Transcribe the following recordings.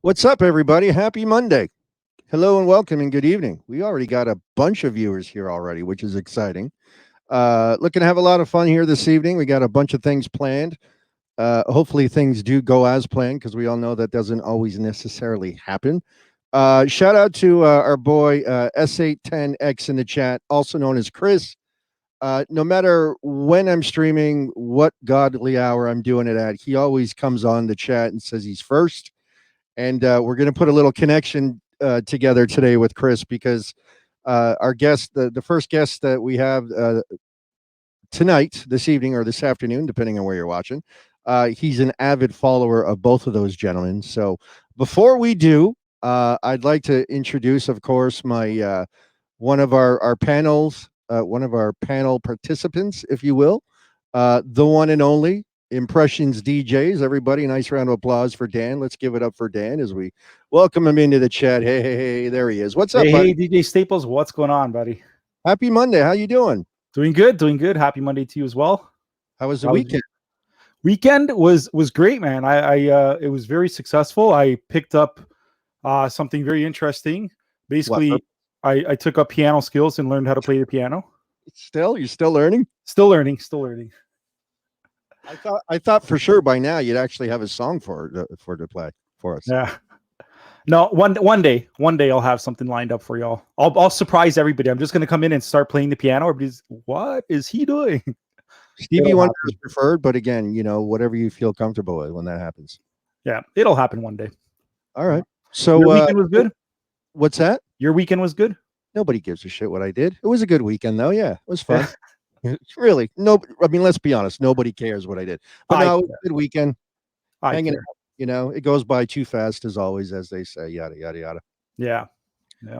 What's up, everybody? Happy Monday. Hello and welcome and good evening. We already got a bunch of viewers here already, which is exciting. Looking to have a lot of fun here this evening. We got a bunch of things planned. Hopefully things do go as planned because we all know that doesn't always necessarily happen. Shout out to our boy S810X in the chat, also known as Chris. No matter when I'm streaming, what godly hour I'm doing it at, he always comes on the chat and says he's first. And we're going to put a little connection together today with Chris because our guest, the first guest that we have tonight, this evening, or this afternoon, depending on where you're watching, he's an avid follower of both of those gentlemen. So before we do, I'd like to introduce, of course, my one of our panels, one of our panel participants, if you will, the one and only Impressions DJs. Everybody, nice round of applause for Dan. Let's give it up for Dan as we welcome him into the chat. Hey, there he is. What's up, buddy? Hey, DJ Staples, what's going on, buddy? Happy Monday. How you doing? Doing good. Happy Monday to you as well. How was the weekend? Weekend was great, man. It was very successful. I picked up something very interesting. Basically, I took up piano skills and learned how to play the piano. You're still learning? Still learning. I thought for sure by now you'd actually have a song to play for us. Yeah. No, one day I'll have something lined up for y'all. I'll surprise everybody. I'm just gonna come in and start playing the piano. Everybody's, what is he doing? Stevie Wonder is preferred, but again, whatever you feel comfortable with when that happens. Yeah, it'll happen one day. All right. So your weekend was good. What's that? Your weekend was good. Nobody gives a shit what I did. It was a good weekend though. Yeah, it was fun. Really, no. I mean, let's be honest. Nobody cares what I did. But no, it was a good weekend. Hanging out. It goes by too fast, as always, as they say. Yada yada yada. Yeah.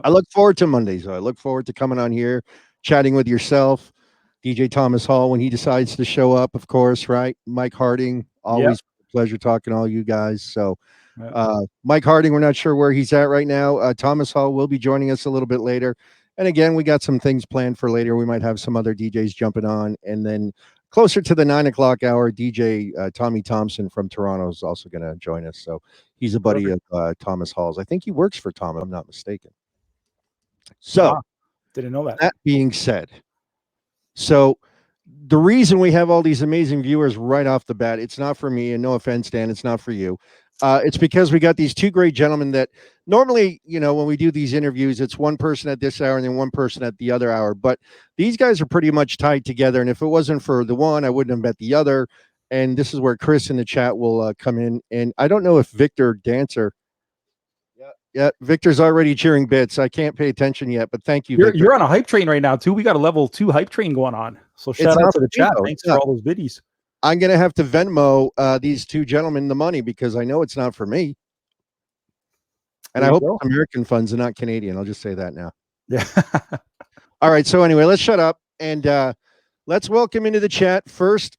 I look forward to Mondays. I look forward to coming on here, chatting with yourself, DJ Thomas Hall when he decides to show up. Of course, right? Mike Harding, always a pleasure talking to all you guys. So, Mike Harding, we're not sure where he's at right now. Thomas Hall will be joining us a little bit later. And again, we got some things planned for later. We might have some other DJs jumping on. And then closer to the 9 o'clock hour, DJ Tommy Thompson from Toronto is also going to join us. So he's a buddy of Thomas Hall's. I think he works for Tom, if I'm not mistaken. So didn't know that. That being said, so the reason we have all these amazing viewers right off the bat, it's not for me, and no offense, Dan, it's not for you. It's because we got these two great gentlemen that normally, when we do these interviews, it's one person at this hour and then one person at the other hour. But these guys are pretty much tied together. And if it wasn't for the one, I wouldn't have met the other. And this is where Chris in the chat will come in. And I don't know if Victor Dancer. Yeah, Victor's already cheering bits. I can't pay attention yet, but thank you. You're on a hype train right now, too. We got a level 2 hype train going on. So shout out to the chat. Thanks for all those biddies. I'm going to have to Venmo these two gentlemen the money because I know it's not for me. And I hope it's American funds and not Canadian. I'll just say that now. Yeah. All right. So anyway, let's shut up and let's welcome into the chat first,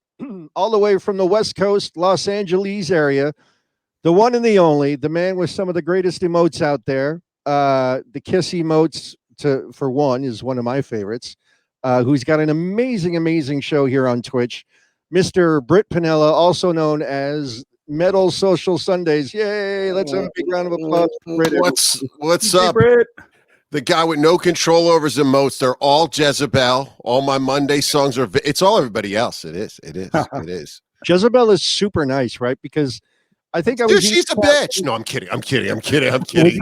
all the way from the West Coast, Los Angeles area, the one and the only, the man with some of the greatest emotes out there. The kiss emotes for one is one of my favorites, who's got an amazing show here on Twitch. Mr. Britt Pinella, also known as Metal Social Sundays. Yay! Let's have a big round of applause for Britt. What's up? Britt. The guy with no control over his emotes. They're all Jezebel. All my Monday songs are. It's all everybody else. It is. Jezebel is super nice, right? Because I think Dude, she's a bitch. No, I'm kidding.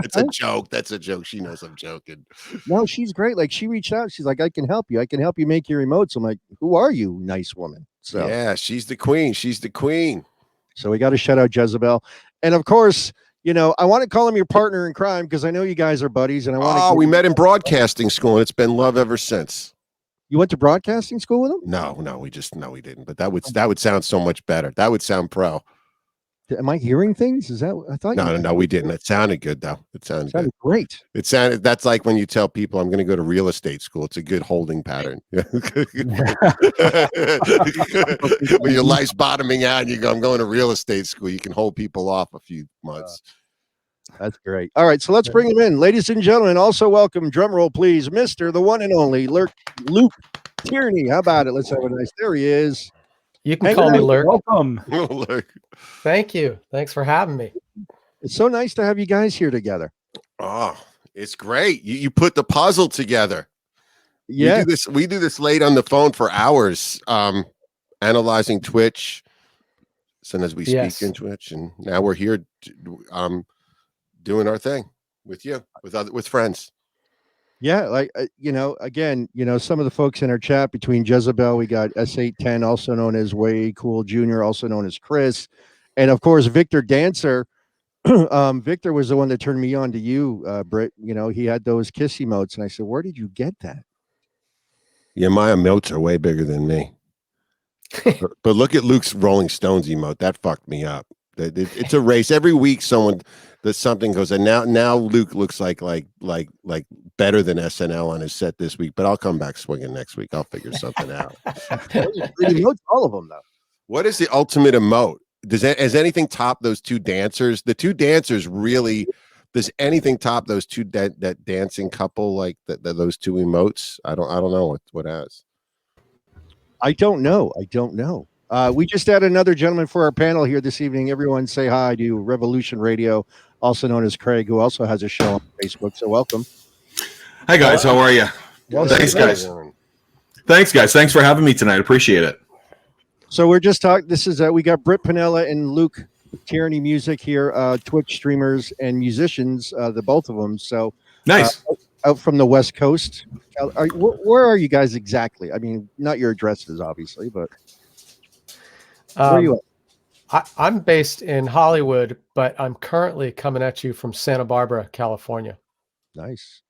It's a joke. That's a joke. She knows I'm joking. No, she's great. Like, she reached out. She's like, I can help you. I can help you make your emotes. I'm like, who are you, nice woman? So yeah, she's the queen. So we got to shout out Jezebel. And of course, I want to call him your partner in crime because I know you guys are buddies. And I want to. We met in broadcasting school, and it's been love ever since. You went to broadcasting school with him? No, we didn't. But that would sound so much better. That would sound pro. Am I hearing things? Is that I thought? No, we didn't. It sounded good though. It sounded good. Great. That's like when you tell people I'm going to go to real estate school. It's a good holding pattern. When your life's bottoming out and you go, I'm going to real estate school, you can hold people off a few months. That's great. All right, so let's bring him in. Ladies and gentlemen, also welcome, drum roll please, Mr. the one and only Luke Tierney. How about it? Let's have a nice, there he is. You can call me Lurk. Welcome. Thank you. Thanks for having me. It's so nice to have you guys here together. Oh, it's great. You put the puzzle together. Yeah. We do this late on the phone for hours, analyzing Twitch. Sometimes we speak in Twitch, and now we're here doing our thing with you, with friends. Yeah, like again, some of the folks in our chat between Jezebel, we got S810, also known as Way Cool Jr., also known as Chris, and of course Victor Dancer. Victor was the one that turned me on to you, Britt. He had those kiss emotes, and I said, "Where did you get that?" Yeah, my emotes are way bigger than me. but look at Luke's Rolling Stones emote. That fucked me up. It's a race. Every week, someone does something goes, and now Luke looks like better than SNL on his set this week. But I'll come back swinging next week. I'll figure something out. All of them, though. What is the ultimate emote? Has anything top those two dancers? The two dancers really. Does anything top those two that dancing couple like those two emotes? I don't know what has. I don't know. We just had another gentleman for our panel here this evening. Everyone say hi to Revolution Radio, also known as Craig, who also has a show on Facebook. So welcome. Hi, guys. How are you? Well, thanks, guys. Thanks, guys. Thanks for having me tonight. Appreciate it. So we're just talking. This is we got Britt Pinella and Luke Tierney Music here, Twitch streamers and musicians, the both of them. So nice. Out from the West Coast. Where are you guys exactly? I mean, not your addresses, obviously, but where are you at? I'm based in Hollywood, but I'm currently coming at you from Santa Barbara, California. Nice.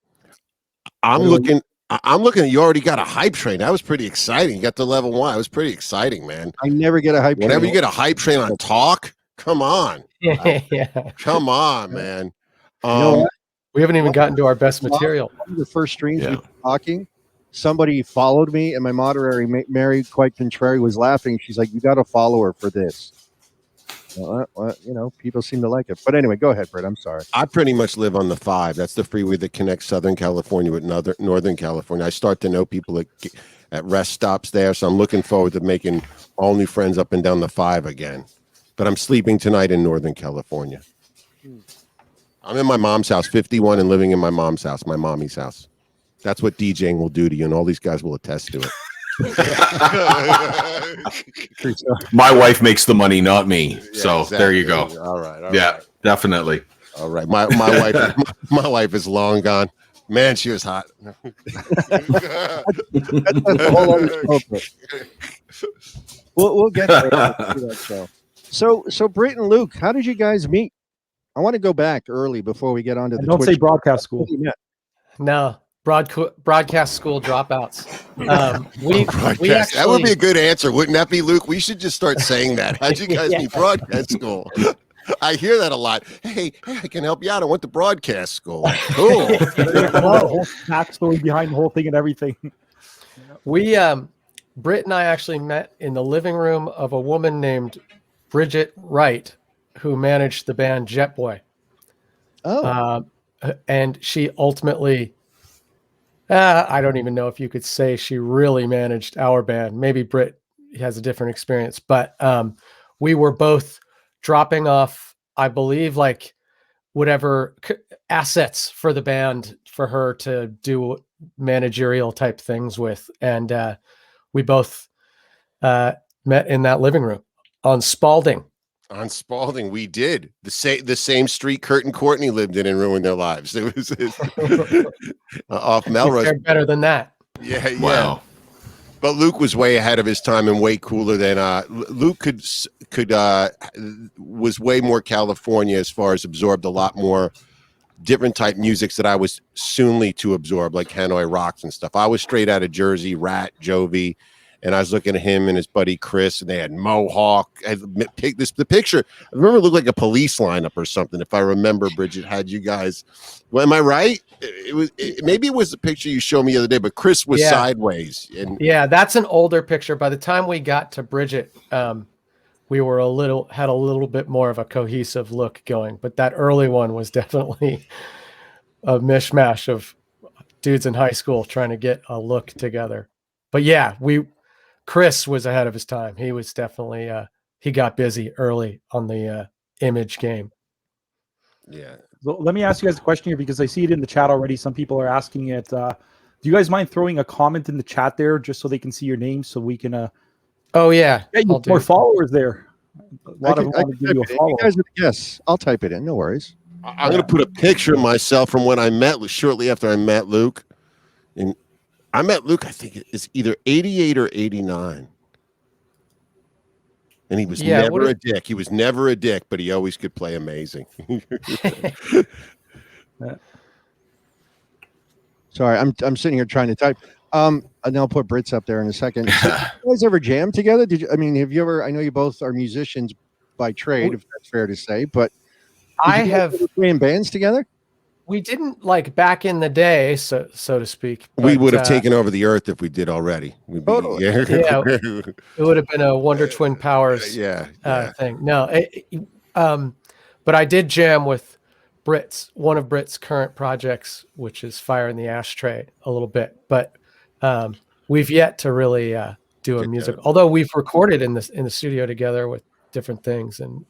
I'm looking at you already got a hype train. That was pretty exciting. You got to level 1. That was pretty exciting, man. I never get a hype train. Whenever you get a hype train on talk, come on. Yeah. Come on, man. We haven't even gotten to our best material. One of the first streams we were talking, somebody followed me, and my moderator, Mary, quite contrary, was laughing. She's like, "You got to follow her for this." Well, people seem to like it. But anyway, go ahead, Britt. I'm sorry. I pretty much live on the 5. That's the freeway that connects Southern California with Northern California. I start to know people at rest stops there, so I'm looking forward to making all new friends up and down the 5 again. But I'm sleeping tonight in Northern California. I'm in my mom's house, 51, and living in my mom's house, my mommy's house. That's what DJing will do to you, and all these guys will attest to it. My wife makes the money, not me. So exactly. There you go. All right. Definitely. All right. My wife is long gone. Man, she was hot. That's a whole other show. We'll get to that show. So Britt and Luke, how did you guys meet? I want to go back early before we get on to the Don't Twitch say broadcast school. No, broadcast school dropouts. We actually, that would be a good answer, wouldn't that be, Luke? We should just start saying that. How'd you guys meet broadcast school? I hear that a lot. Hey, I can help you out. I went to broadcast school. Cool. Backstory behind the whole thing and everything. We Britt and I actually met in the living room of a woman named Bridget Wright, who managed the band Jet Boy. And she ultimately, I don't even know if you could say she really managed our band. Maybe Britt has a different experience, but we were both dropping off, I believe, like whatever assets for the band for her to do managerial type things with. And we both met in that living room on Spalding. On Spalding, we did the same street Kurt and Courtney lived in and ruined their lives. It was off Melrose. They're better than that. Yeah. Wow. But Luke was way ahead of his time and way cooler than Luke was way more California as far as absorbed a lot more different type musics that I was soonly to absorb, like Hanoi Rocks and stuff. I was straight out of Jersey, Rat, Jovi. And I was looking at him and his buddy Chris, and they had Mohawk. The picture, I remember, it looked like a police lineup or something. If I remember, Bridget had you guys. Well, am I right? Maybe it was the picture you showed me the other day, but Chris was sideways. And that's an older picture. By the time we got to Bridget, we were had a little bit more of a cohesive look going. But that early one was definitely a mishmash of dudes in high school trying to get a look together. But yeah, Chris was ahead of his time. He was definitely he got busy early on the image game. Yeah. So let me ask you guys a question here because I see it in the chat already. Some people are asking it. Do you guys mind throwing a comment in the chat there just so they can see your name so we can Oh yeah, get you more followers there? A lot of them want to give you a follow. You guys are the guests. I'll type it in. No worries. I'm going to put a picture of myself from when I met shortly after I met Luke. And I met Luke, I think it's either 88 or 89. And he was never a dick. He was never a dick, but he always could play amazing. Sorry, I'm sitting here trying to type. And I'll put Brits up there in a second. So, you guys ever jam together? Did you? I mean, have you ever? I know you both are musicians by trade, if that's fair to say. But I have play in bands together. We didn't like back in the day, so to speak. But, we would have taken over the earth if we did already. Totally. Yeah, it would have been a Wonder Twin Powers thing. No, but I did jam with one of Britt's current projects, which is Fire in the Ashtray, a little bit. But we've yet to really do a music. Although we've recorded in the studio together with different things and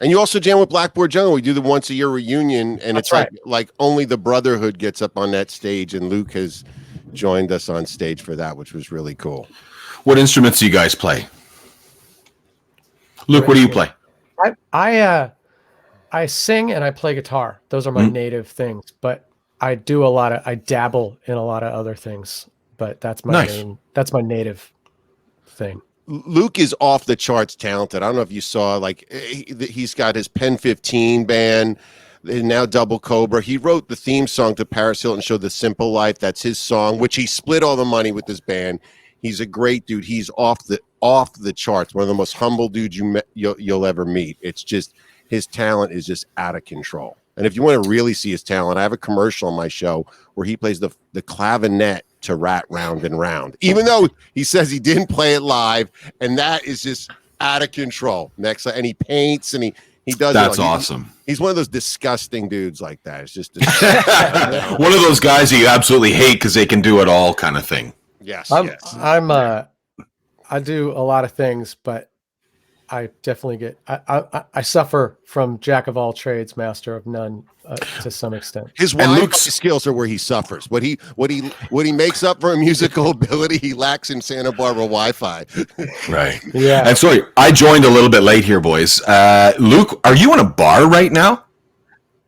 you also jam with Blackboard Jungle. We do the once a year reunion, and it's like only the Brotherhood gets up on that stage, and Luke has joined us on stage for that, which was really cool. What instruments do you guys play? Luke, what do you play? I sing and I play guitar. Those are my native things, but I dabble in a lot of other things, but that's my that's my native thing. Luke is off the charts talented. I don't know if you saw, like, he's got his Pen 15 band, and now Double Cobra. He wrote the theme song to Paris Hilton show The Simple Life. That's his song, which he split all the money with his band. He's a great dude. He's off the charts. One of the most humble dudes you'll ever meet. It's just his talent is just out of control. And if you want to really see his talent, I have a commercial on my show where he plays the clavinet to Rat Round and Round, even though he says he didn't play it live, and that is just out of control. And he paints and he does. That's awesome. He's one of those disgusting dudes like that. It's just one of those guys that you absolutely hate because they can do it all, kind of thing. Yes, I do a lot of things, but I definitely I suffer from jack of all trades, master of none, to some extent. His Wi-Fi skills are where he suffers. What he makes up for a musical ability, he lacks in Santa Barbara Wi-Fi. Right. Yeah. And sorry, I joined a little bit late here, boys. Luke, are you in a bar right now?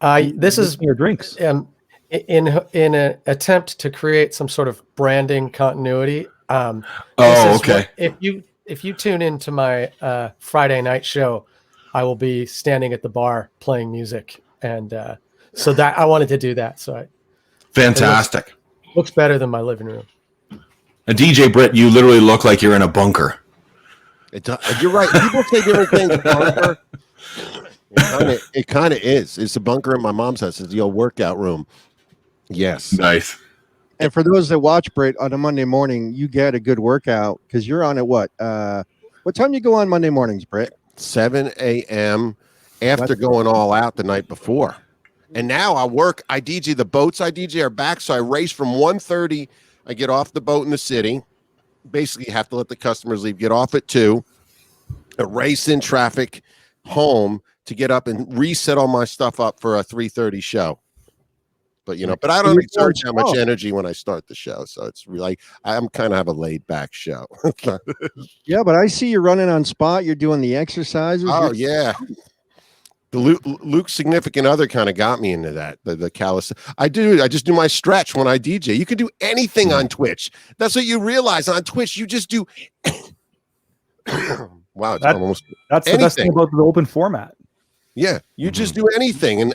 This is your drinks. In an attempt to create some sort of branding continuity. Okay. If you tune into my Friday night show, I will be standing at the bar playing music, and so that I wanted to do that. So fantastic. Looks better than my living room. A DJ Britt, you literally look like you're in a bunker. You're right. People say different things. Bunker. It kind of is. It's a bunker in my mom's house. It's the old workout room. Yes. Nice. And for those that watch Britt on a Monday morning, you get a good workout because you're on at what time you go on Monday mornings, Britt? 7 a.m. after going all out the night before. And now I DJ the boats I DJ are back. So I race from 1:30. I get off the boat in the city. Basically, you have to let the customers leave. Get off at 2. I race in traffic home to get up and reset all my stuff up for a 3:30 show. But but I don't exert that much energy when I start the show, so it's really I'm kind of have a laid back show. Yeah, but I see you running on spot. You're doing the exercises. Oh yeah, the Luke's significant other kind of got me into that. The callus. I just do my stretch when I DJ. You can do anything on Twitch. That's what you realize on Twitch. You just do. Wow, it's almost that's anything. The best thing about the open format. Yeah, you just do anything,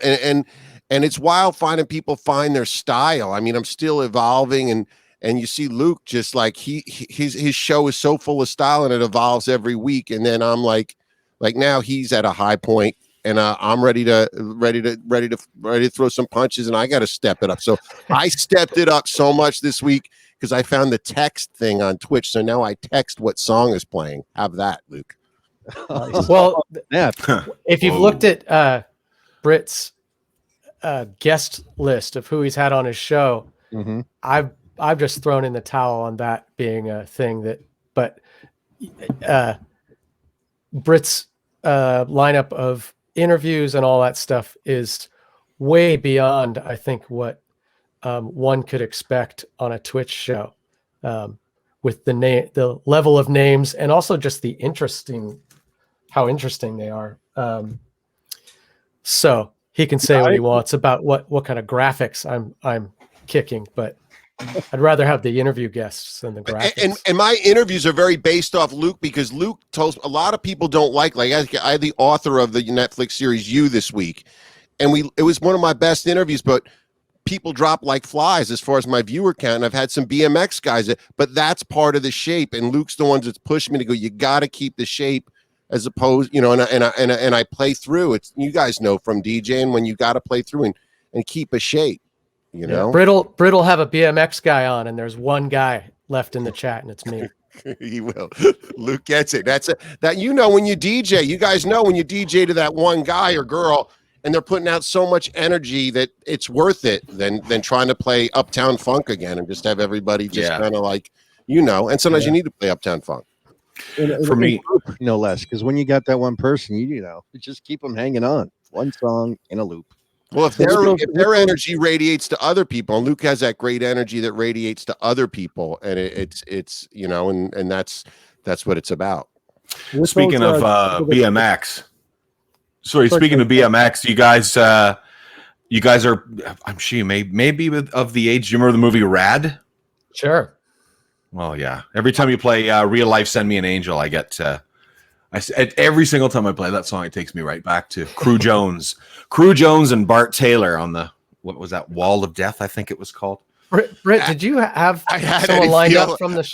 and it's wild finding people find their style. I mean, I'm still evolving, and you see Luke just like his show is so full of style, and it evolves every week. And then I'm like now he's at a high point, and I'm ready to throw some punches, and I got to step it up. So I stepped it up so much this week because I found the text thing on Twitch. So now I text what song is playing. Have that, Luke. Well, yeah. If you've looked at Britt's guest list of who he's had on his show, I've just thrown in the towel on that being a thing but Britt's lineup of interviews and all that stuff is way beyond, I think, what one could expect on a Twitch show, with the level of names and also just how interesting they are. So he can say what he wants about what kind of graphics I'm kicking, but I'd rather have the interview guests than the graphics. And my interviews are very based off Luke, because Luke tells a lot of people don't like I had the author of the Netflix series You this week, and it was one of my best interviews, but people drop like flies as far as my viewer count. I've had some BMX guys, but that's part of the shape, and Luke's the ones that's pushed me to go, you got to keep the shape, as opposed, and I play through. It's, you guys know from DJing, when you got to play through and keep a shape. Brittle have a BMX guy on, and there's one guy left in the chat, and it's me. He will. Luke gets it. That's it. That, when you DJ, you guys know when you DJ to that one guy or girl, and they're putting out so much energy that it's worth it than trying to play Uptown Funk again and just have everybody just kind of like, and sometimes you need to play Uptown Funk. For me, no less, because when you got that one person, you just keep them hanging on. One song in a loop. Well, if their energy radiates to other people, and Luke has that great energy that radiates to other people, and it's and that's what it's about. Speaking of BMX, speaking of BMX, you guys are, I'm sure you may be of the age. Do you remember the movie Rad? Sure. Well, yeah. Every time you play Real Life, Send Me an Angel, I get. Every single time I play that song, it takes me right back to Crew Jones and Bart Taylor on the, what was that, Wall of Death, I think it was called. Britt, did you have someone Eddie lined Fiola. up from the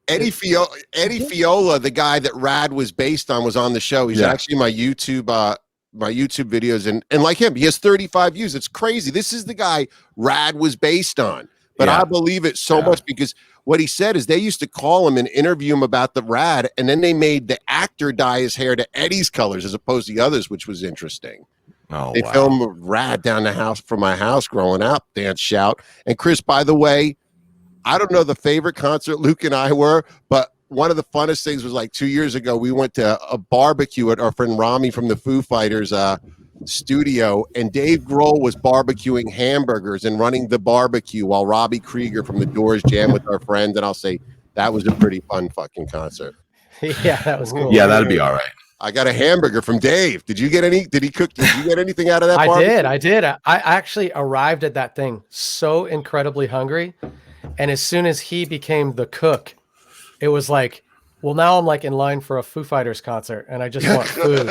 Eddie Fiola, the guy that Rad was based on, was on the show. He's actually my YouTube videos, and like him, he has 35 views. It's crazy. This is the guy Rad was based on. But I believe it so much, because what he said is they used to call him and interview him about the Rad, and then they made the actor dye his hair to Eddie's colors as opposed to the others, which was interesting. They filmed Rad down the house from my house growing up, dance, shout. And Chris, by the way, I don't know the favorite concert Luke and I were, but one of the funnest things was like 2 years ago, we went to a barbecue at our friend Rami from the Foo Fighters studio, and Dave Grohl was barbecuing hamburgers and running the barbecue while Robbie Krieger from the Doors jammed with our friends. And I'll say that was a pretty fun fucking concert. Yeah, that was cool. Yeah, that'd be all right. I got a hamburger from Dave. Did you get any? Did he cook? Did you get anything out of that? I did. I actually arrived at that thing so incredibly hungry, and as soon as he became the cook, it was like, well, now I'm like in line for a Foo Fighters concert, and I just want food.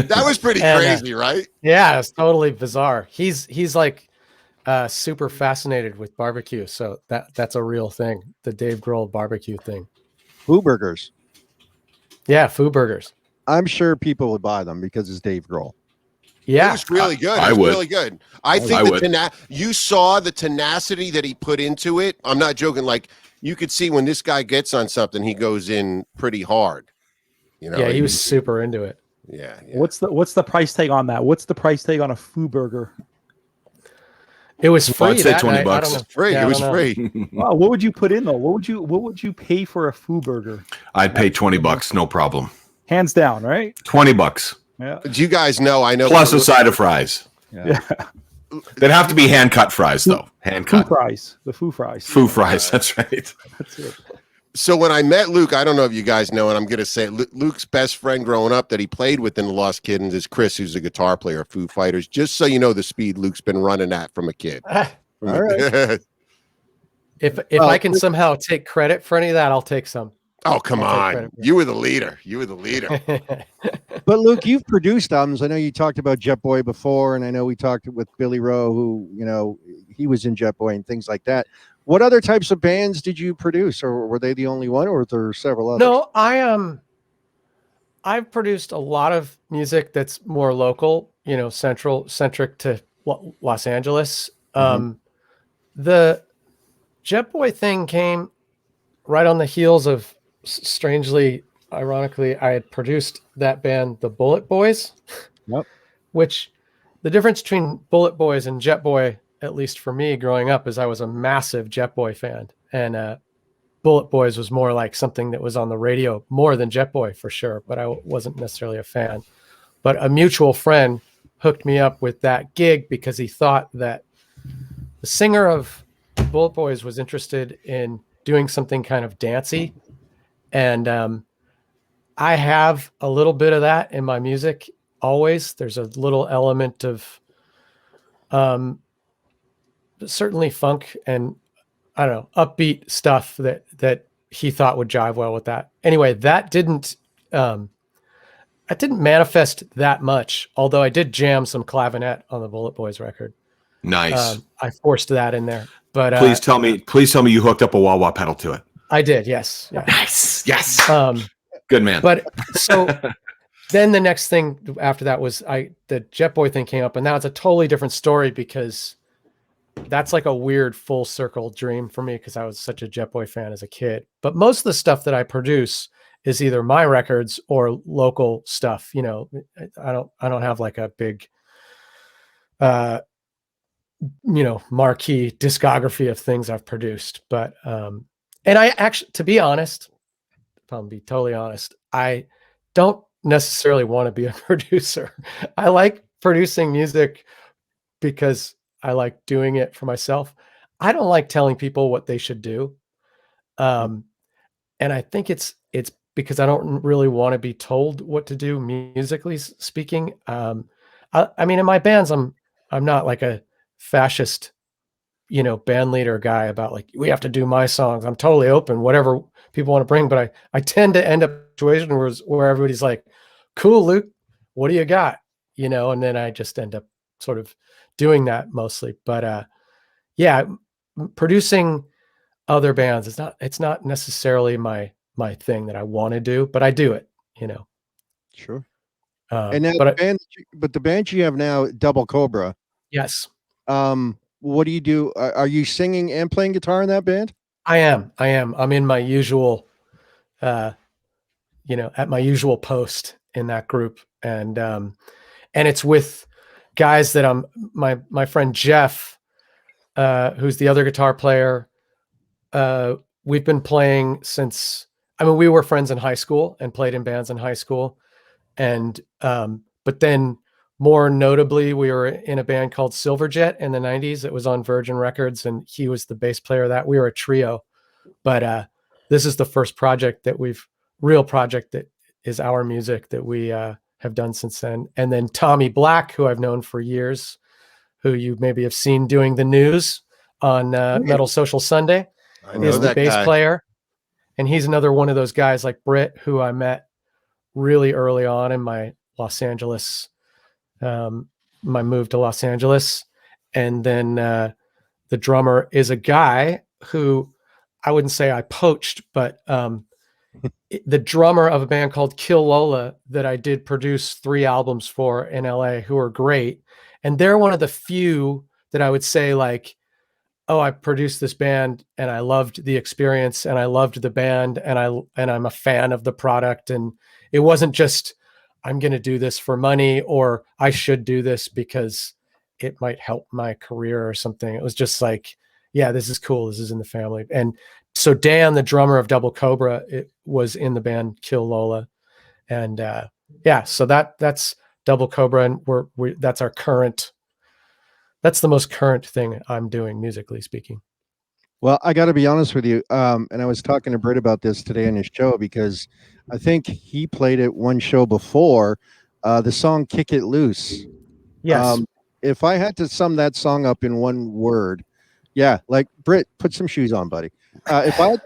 That was pretty crazy, right? Yeah, it's totally bizarre. He's like super fascinated with barbecue, so that's a real thing. The Dave Grohl barbecue thing. Foo burgers. Yeah, Foo burgers. I'm sure people would buy them because it's Dave Grohl. Yeah, it was really good. I would. Really good. I think you saw the tenacity that he put into it. I'm not joking. Like, you could see when this guy gets on something, he goes in pretty hard. Yeah, he was super into it. Yeah. What's the price tag on that? What's the price tag on a Foo burger? It was free. I'd say $20. It was free. Wow, what would you put in though? What would you pay for a Foo burger? I'd pay $20, no problem. Hands down, right? $20. Yeah. Do you guys know? I know. Plus a side of fries. Yeah. They'd have to be hand cut fries though. Hand cut. Foo fries. The Foo fries. Foo fries. That's right. That's it. So when I met Luke, I don't know if you guys know, and I'm going to say Luke's best friend growing up that he played with in the Lost Kittens is Chris, who's a guitar player of Foo Fighters. Just so you know the speed Luke's been running at from a kid. All right. If I can somehow take credit for any of that, I'll take some. Oh, come on. You were the leader. But Luke, you've produced albums. I know you talked about Jet Boy before, and I know we talked with Billy Rowe, who, he was in Jet Boy and things like that. What other types of bands did you produce, or were they the only one, or were there several others? No, I've produced a lot of music that's more local, centric to Los Angeles. The Jet Boy thing came right on the heels of, strangely, ironically, I had produced that band, the Bullet Boys. Yep. Which the difference between Bullet Boys and Jet Boy, at least for me growing up, is I was a massive Jet Boy fan, and Bullet Boys was more like something that was on the radio more than Jet Boy for sure, but I wasn't necessarily a fan. but a mutual friend hooked me up with that gig because he thought that the singer of Bullet Boys was interested in doing something kind of dancey. And I have a little bit of that in my music always. There's a little element of certainly funk and, I don't know, upbeat stuff that he thought would jive well with that. Anyway, that didn't manifest that much, although I did jam some clavinet on the Bullet Boys record. Nice. I forced that in there. But please tell me you hooked up a wah-wah pedal to it. I did, yes. Yeah. Nice. Yes. Good man. But so then the next thing after that was the Jet Boy thing came up, and now it's a totally different story because that's like a weird full circle dream for me because I was such a Jet Boy fan as a kid. But most of the stuff that I produce is either my records or local stuff. You know, I don't have like a big marquee discography of things I've produced. But and I actually, to be honest, if I'm be totally honest, I don't necessarily want to be a producer. I like producing music because I like doing it for myself. I don't like telling people what they should do. And I think it's because I don't really want to be told what to do musically speaking. I mean, in my bands, I'm not like a fascist, band leader guy about like, we have to do my songs. I'm totally open, whatever people want to bring. But I tend to end up in a situation where everybody's like, cool, Luke, what do you got? And then I just end up sort of doing that mostly. But yeah, producing other bands, it's not necessarily my thing that I want to do, but I do it, Sure. And now the band you have now, Double Cobra. Yes. What do you do? Are you singing and playing guitar in that band? I am. I'm in my usual, at my usual post in that group. And it's with guys that my friend Jeff, who's the other guitar player. We've been playing since, we were friends in high school and played in bands in high school. And, but then more notably, we were in a band called Silverjet in the 90s. It was on Virgin Records, and he was the bass player of that. We were a trio, but this is the first real project that is our music that we have done since then. And then Tommy Black, who I've known for years, who you maybe have seen doing the news on Metal Social Sunday, is the bass player. And he's another one of those guys like Britt, who I met really early on in my Los Angeles my move to Los Angeles. And then the drummer is a guy who I wouldn't say I poached, but the drummer of a band called Kill Lola that I did produce 3 albums for in LA, who are great. And they're one of the few that I would say like, oh, I produced this band and I loved the experience and I loved the band and I'm a fan of the product. And it wasn't just, I'm going to do this for money, or I should do this because it might help my career or something. It was just like, yeah, this is cool. This is in the family. And so Dan, the drummer of Double Cobra, it was in the band Kill Lola. And yeah, so that's Double Cobra. And that's the most current thing I'm doing musically speaking. Well, I got to be honest with you. And I was talking to Britt about this today on his show because I think he played it one show before the song Kick It Loose. Yes. If I had to sum that song up in one word, yeah, like Britt, put some shoes on, buddy. If I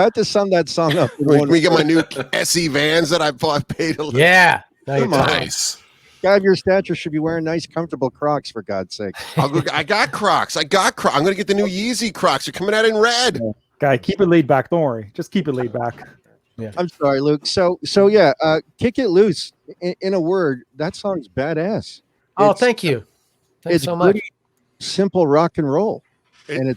had to sum that song up, we get my new SE Vans that I paid a little. Yeah. Nice. Guy of your stature should be wearing nice, comfortable Crocs, for God's sake. I got Crocs. I'm going to get the new Yeezy Crocs. They're coming out in red. Guy, keep it laid back. Don't worry. Just keep it laid back. Yeah. I'm sorry, Luke. So yeah, Kick It Loose. In a word, that song's badass. Oh, thank you. Thanks so much. Simple rock and roll. And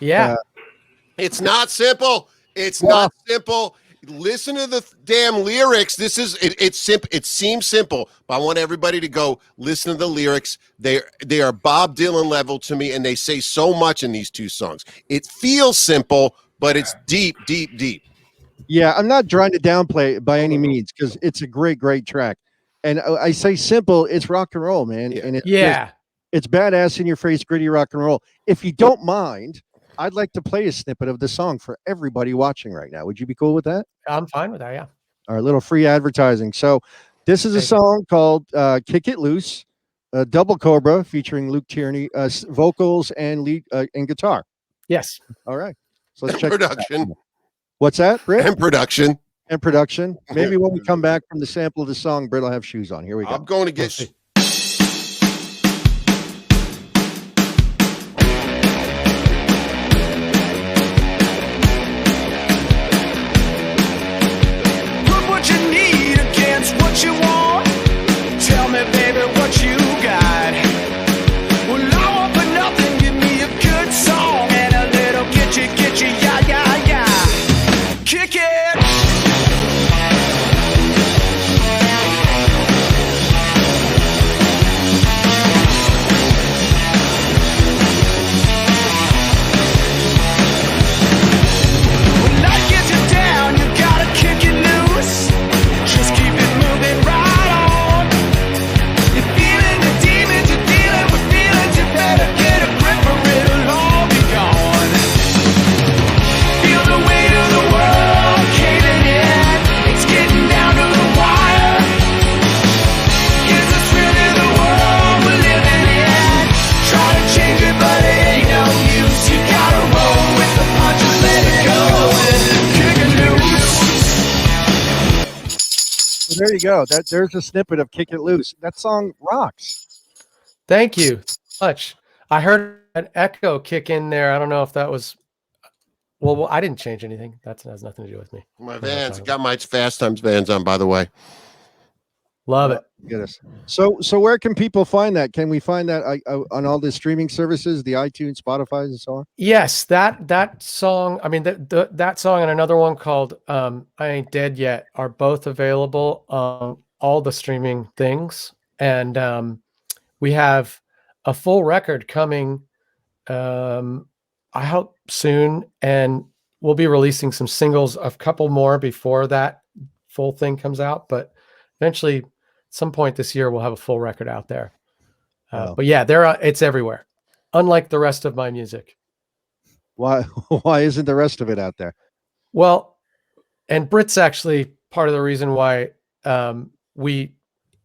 it's not simple. It's not simple. Listen to the damn lyrics. This is it's simple. It seems simple, but I want everybody to go listen to the lyrics. They are Bob Dylan level to me, and they say so much in these 2 songs. It feels simple, but it's deep, deep, deep. Yeah, I'm not trying to downplay it by any means because it's a great, great track. And I say simple, it's rock and roll, man. Yeah. And it's Yeah. it's badass in your face, gritty rock and roll. If you don't mind, I'd like to play a snippet of the song for everybody watching right now. Would you be cool with that? I'm fine with that. Yeah. Our little free advertising. So this is a Take it. song called Kick It Loose, Double Cobra featuring Luke Tierney, vocals and lead and guitar. Yes. All right. So let's And check production. What's that, Britt? And production. And production. Maybe when we come back from the sample of the song, Britt will have shoes on. Here we go. I'm going to get. Put what you need against what you want. Tell me, baby, what you got. Well, I want for nothing. Give me a good song and a little get you, yeah, yeah, yeah. Kick it. When life gets you down, you gotta kick it loose. Just keep it moving right on. You're feeling the demons, you're dealing with feelings. You better get a grip or it'll all be gone. Feel the weight of the world caving in. It's getting down to the wire. Is this really the world we're living in? Try to change it, but it ain't no use. You gotta roll with the punches, let it go. Kick it loose. So there you go. There's a snippet of Kick It Loose. That song rocks. Thank you so much. I heard an echo kick in there. I don't know if that was. Well, I didn't change anything. That has nothing to do with me. My Vans. Got my Fast Times Vans on, by the way. Love it. Goodness. So where can people find that? Can we find that on all the streaming services, the iTunes, Spotify, and so on? Yes, that song. I mean, that song and another one called "I Ain't Dead Yet" are both available on all the streaming things, and we have a full record coming. I hope soon, and we'll be releasing some singles, a couple more before that full thing comes out. But eventually, at some point this year, we'll have a full record out there. Wow. But yeah, it's everywhere. Unlike the rest of my music. Why isn't the rest of it out there? Well, and Britt's actually part of the reason why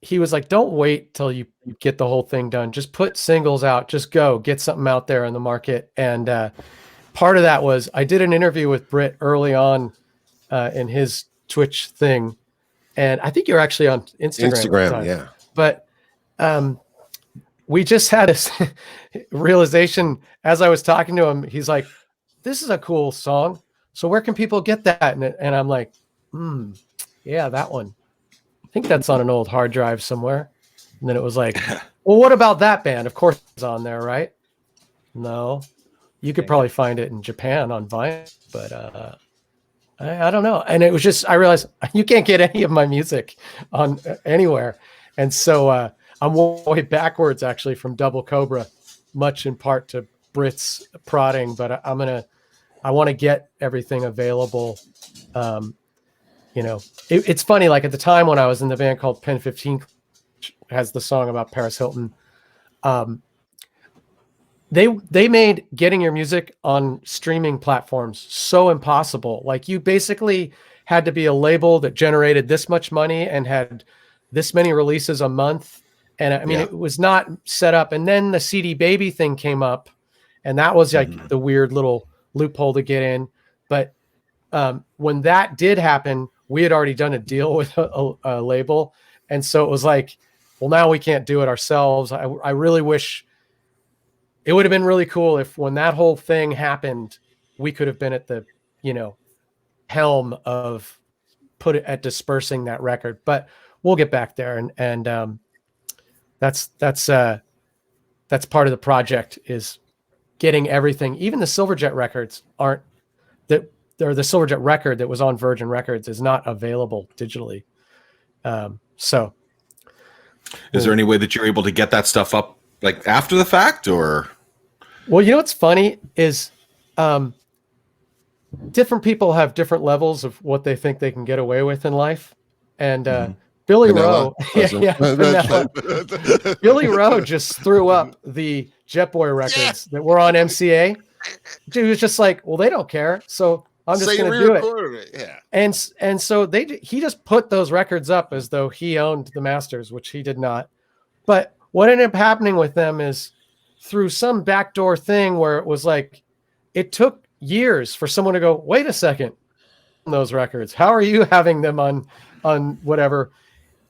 he was like, don't wait till you get the whole thing done. Just put singles out, just go get something out there in the market. And part of that was I did an interview with Britt early on in his Twitch thing. And I think you're actually on Instagram. Instagram, yeah. But we just had this realization as I was talking to him. He's like, this is a cool song. So where can people get that? And I'm like, yeah, that one. I think that's on an old hard drive somewhere. And then it was like, well, what about that band? Of course it's on there, right? No. You could probably find it in Japan on vinyl, but I don't know. And it was just, I realized you can't get any of my music on anywhere. And so I'm way backwards actually from Double Cobra, much in part to Britt's prodding, but I want to get everything available. It's funny. Like at the time when I was in the band called Pen 15, which has the song about Paris Hilton, they made getting your music on streaming platforms so impossible. Like you basically had to be a label that generated this much money and had this many releases a month. And I mean, It was not set up. And then the CD Baby thing came up, and that was like the weird little loophole to get in. But when that did happen, we had already done a deal with a label. And so it was like, well, now we can't do it ourselves. I really wish it would have been really cool if when that whole thing happened, we could have been at the, helm of dispersing that record, but we'll get back there. And that's part of the project is getting everything. Even the Silverjet records aren't that. Or the Silverjet record that was on Virgin Records is not available digitally. So is there any way that you're able to get that stuff up like after the fact or? Well, what's funny is different people have different levels of what they think they can get away with in life. And Billy Vanilla? Rowe, Vanilla. Billy Rowe just threw up the Jet Boy records that were on MCA. He was just like, well, they don't care, so I'm just going to do it. Yeah. And so he just put those records up as though he owned the masters, which he did not. But what ended up happening with them is through some backdoor thing where it was like, it took years for someone to go, wait a second, those records, how are you having them on whatever?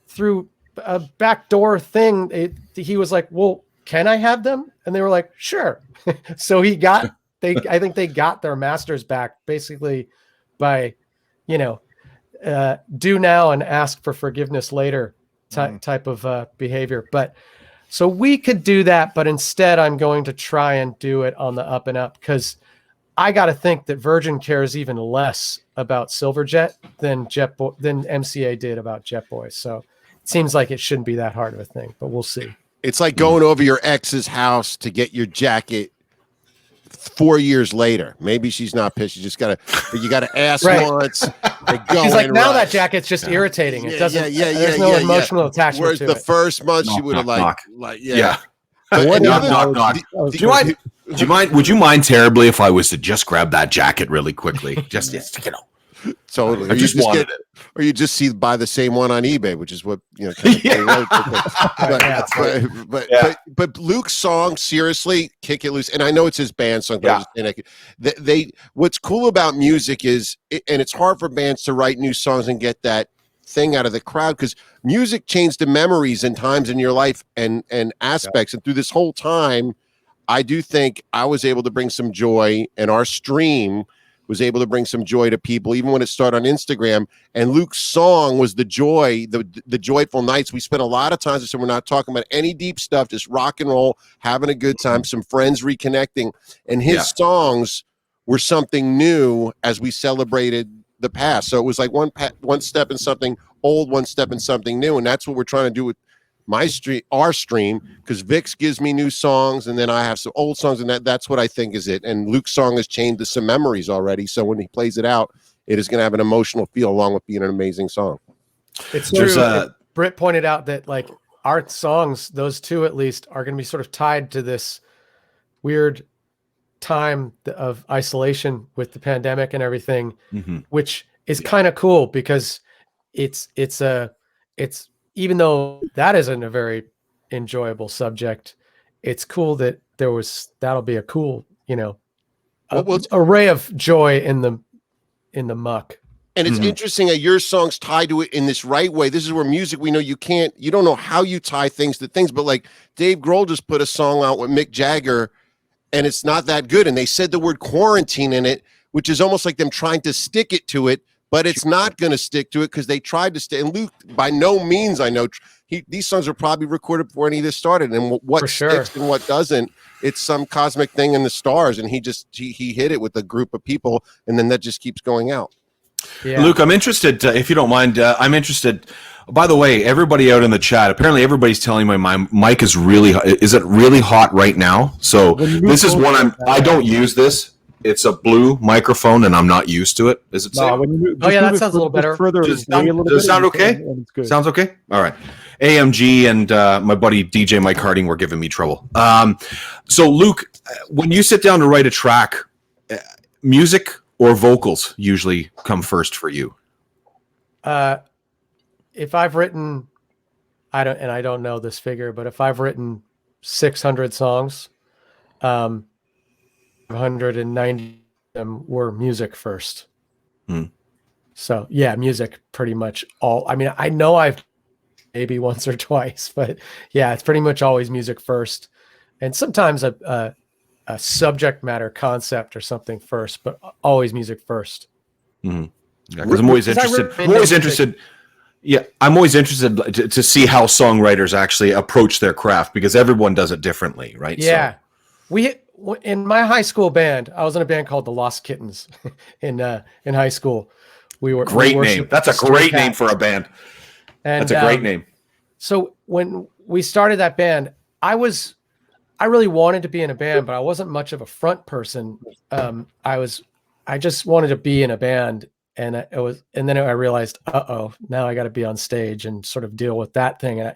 Through a backdoor thing, he was like, well, can I have them? And they were like, sure. So I think they got their masters back basically by, do now and ask for forgiveness later type of behavior. But so we could do that, but instead I'm going to try and do it on the up and up, because I got to think that Virgin cares even less about Silverjet than MCA did about Jet Boy. So it seems like it shouldn't be that hard of a thing, but we'll see. It's like going over your ex's house to get your jacket 4 years later. Maybe she's not pissed. You just gotta ask once. She's like, now that jacket's just irritating. It doesn't. There's no emotional attachment. Whereas to the it. first month she would have Would you mind terribly if I was to just grab that jacket really quickly? Just totally. I just wanted it. Or you just buy the same one on eBay, which is what but Luke's song, seriously, Kick It Loose, and I know it's his band song, but what's cool about music is, and it's hard for bands to write new songs and get that thing out of the crowd, because music changed the memories and times in your life and aspects, and through this whole time, I do think I was able to bring some joy, and our stream was able to bring some joy to people, even when it started on Instagram. And Luke's song was the joy, the joyful nights. We spent a lot of times, so we're not talking about any deep stuff, just rock and roll, having a good time, some friends reconnecting. And his songs were something new as we celebrated the past. So it was like one step in something old, one step in something new. And that's what we're trying to do with our stream, because Vix gives me new songs, and then I have some old songs, and that's what I think is it. And Luke's song has changed to some memories already, so when he plays it out, it is going to have an emotional feel along with being an amazing song. It's true. Britt pointed out that like our songs, those two at least, are going to be sort of tied to this weird time of isolation with the pandemic and everything, which is kind of cool, because it's even though that isn't a very enjoyable subject, it's cool that that'll be a cool, array of joy in the muck. And it's interesting that your songs tie to it in this right way. This is where music, we know you don't know how you tie things to things, but like Dave Grohl just put a song out with Mick Jagger, and it's not that good. And they said the word quarantine in it, which is almost like them trying to stick it to it, but it's not going to stick to it because they tried to stay. And Luke, by no means, I know these songs are probably recorded before any of this started. And what sticks and what doesn't, it's some cosmic thing in the stars. And he hit it with a group of people, and then that just keeps going out. Yeah. Luke, I'm interested, if you don't mind, I'm interested. By the way, everybody out in the chat, apparently everybody's telling me my mic is it really hot right now? So this is one I don't use this. It's a blue microphone, and I'm not used to it. Is it safe? That sounds a little better. Does it sound okay? Sounds okay? All right. AMG and my buddy DJ Mike Harding were giving me trouble. So, Luke, when you sit down to write a track, music or vocals usually come first for you? If I've written, I don't know this figure, but if I've written 600 songs, 190 of them were music first. So yeah, music pretty much all. I mean, I know I've maybe once or twice, but yeah, it's pretty much always music first, and sometimes a subject matter concept or something first, but always music first. Yeah, because I'm always interested. Yeah, I'm always interested to see how songwriters actually approach their craft, because everyone does it differently, right? Yeah, in my high school band, I was in a band called the Lost Kittens in high school. Great name. That's a great name for a band. And that's a great name. So when we started that band, I really wanted to be in a band, but I wasn't much of a front person. I just wanted to be in a band and then I realized, now I got to be on stage and sort of deal with that thing.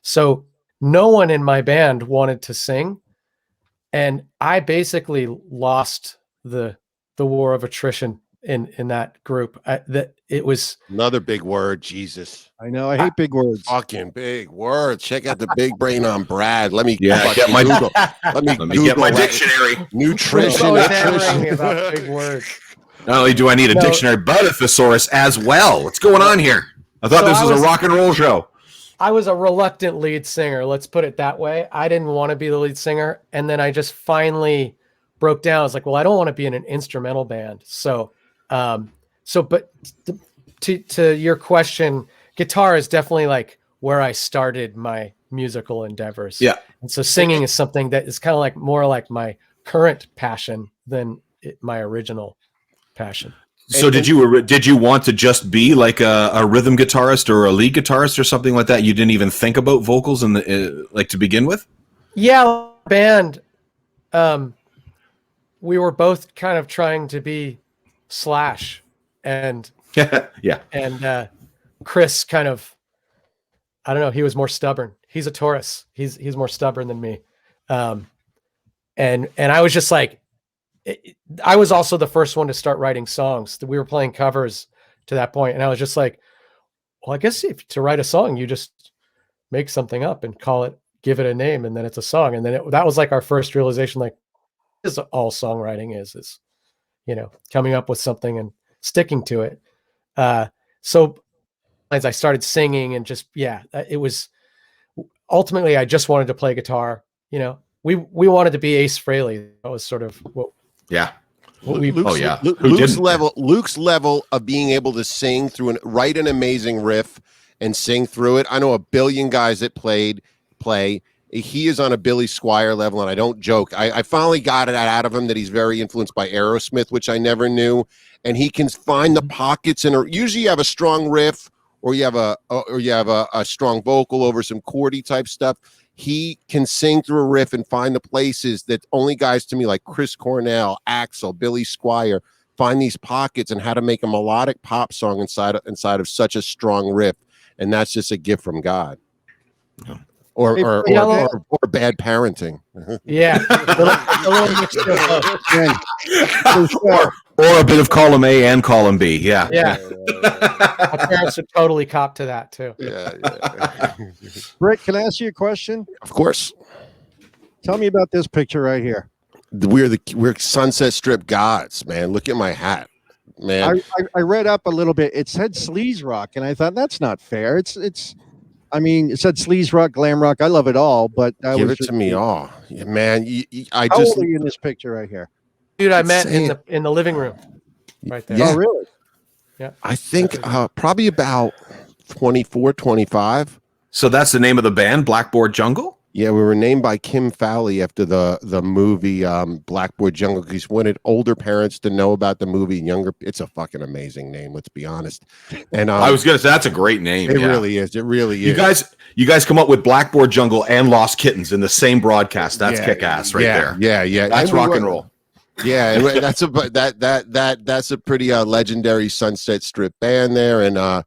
So no one in my band wanted to sing, and I basically lost the war of attrition in that group. That it was Another big word, Jesus. I know. I hate big words. Fucking big words. Check out the big brain on Brad. Let me Yeah, fucking get my- Google. Let me get my that. dictionary. Nutrition. always hammering Nutrition. me about big words. Not only do I need a No. dictionary, but a thesaurus as well. What's going on here? I thought So this I was was- a rock and roll show. I was a reluctant lead singer. Let's put it that way. I didn't want to be the lead singer. And then I just finally broke down. I was like, well, I don't want to be in an instrumental band. But to your question, guitar is definitely like where I started my musical endeavors. Yeah. And so singing is something that is kind of like more like my current passion than my original passion. So did you want to just be like a rhythm guitarist or a lead guitarist or something like that? You didn't even think about vocals in the like to begin with? Yeah, band. We were both kind of trying to be Slash, and Yeah. Chris kind of, I don't know, he was more stubborn. He's a Taurus. He's more stubborn than me. And I was just like, I was also the first one to start writing songs. We were playing covers to that point, and I was just like, well, I guess if to write a song, you just make something up and give it a name, and then it's a song. And then that was like our first realization, like, this is all songwriting is, coming up with something and sticking to it. So as I started singing and it was ultimately, I just wanted to play guitar. We wanted to be Ace Frehley. That was sort of what. Yeah. Luke's level of being able to sing through write an amazing riff and sing through it. I know a billion guys that play. He is on a Billy Squier level, and I don't joke. I finally got it out of him that he's very influenced by Aerosmith, which I never knew. And he can find the pockets, and usually you have a strong riff, or you have a strong vocal over some chordy type stuff. He can sing through a riff and find the places that only guys to me like Chris Cornell, Axl, Billy Squier find these pockets and how to make a melodic pop song inside of such a strong riff. And that's just a gift from God. Or bad parenting. Yeah. a little mixture of both. Or a bit of column A and column B. Yeah. Yeah. My parents would totally cop to that too. Yeah. Britt, can I ask you a question? Of course. Tell me about this picture right here. We're Sunset Strip gods, man. Look at my hat, man. I read up a little bit. It said sleaze rock, and I thought that's not fair. It said sleaze rock, glam rock. I love it all, but Give it to me all, man. How old are you in this picture right here? Dude, I met in the living room right there. Yeah. Oh, really? Yeah. I think probably about 24, 25. So that's the name of the band, Blackboard Jungle? Yeah, we were named by Kim Fowley after the movie Blackboard Jungle, because he wanted older parents to know about the movie. It's a fucking amazing name, let's be honest. And I was gonna say that's a great name. It really is. It really is. You guys come up with Blackboard Jungle and Lost Kittens in the same broadcast. That's kick ass right there. Yeah. That's rock and roll. Yeah, and that's a pretty legendary Sunset Strip band there, and I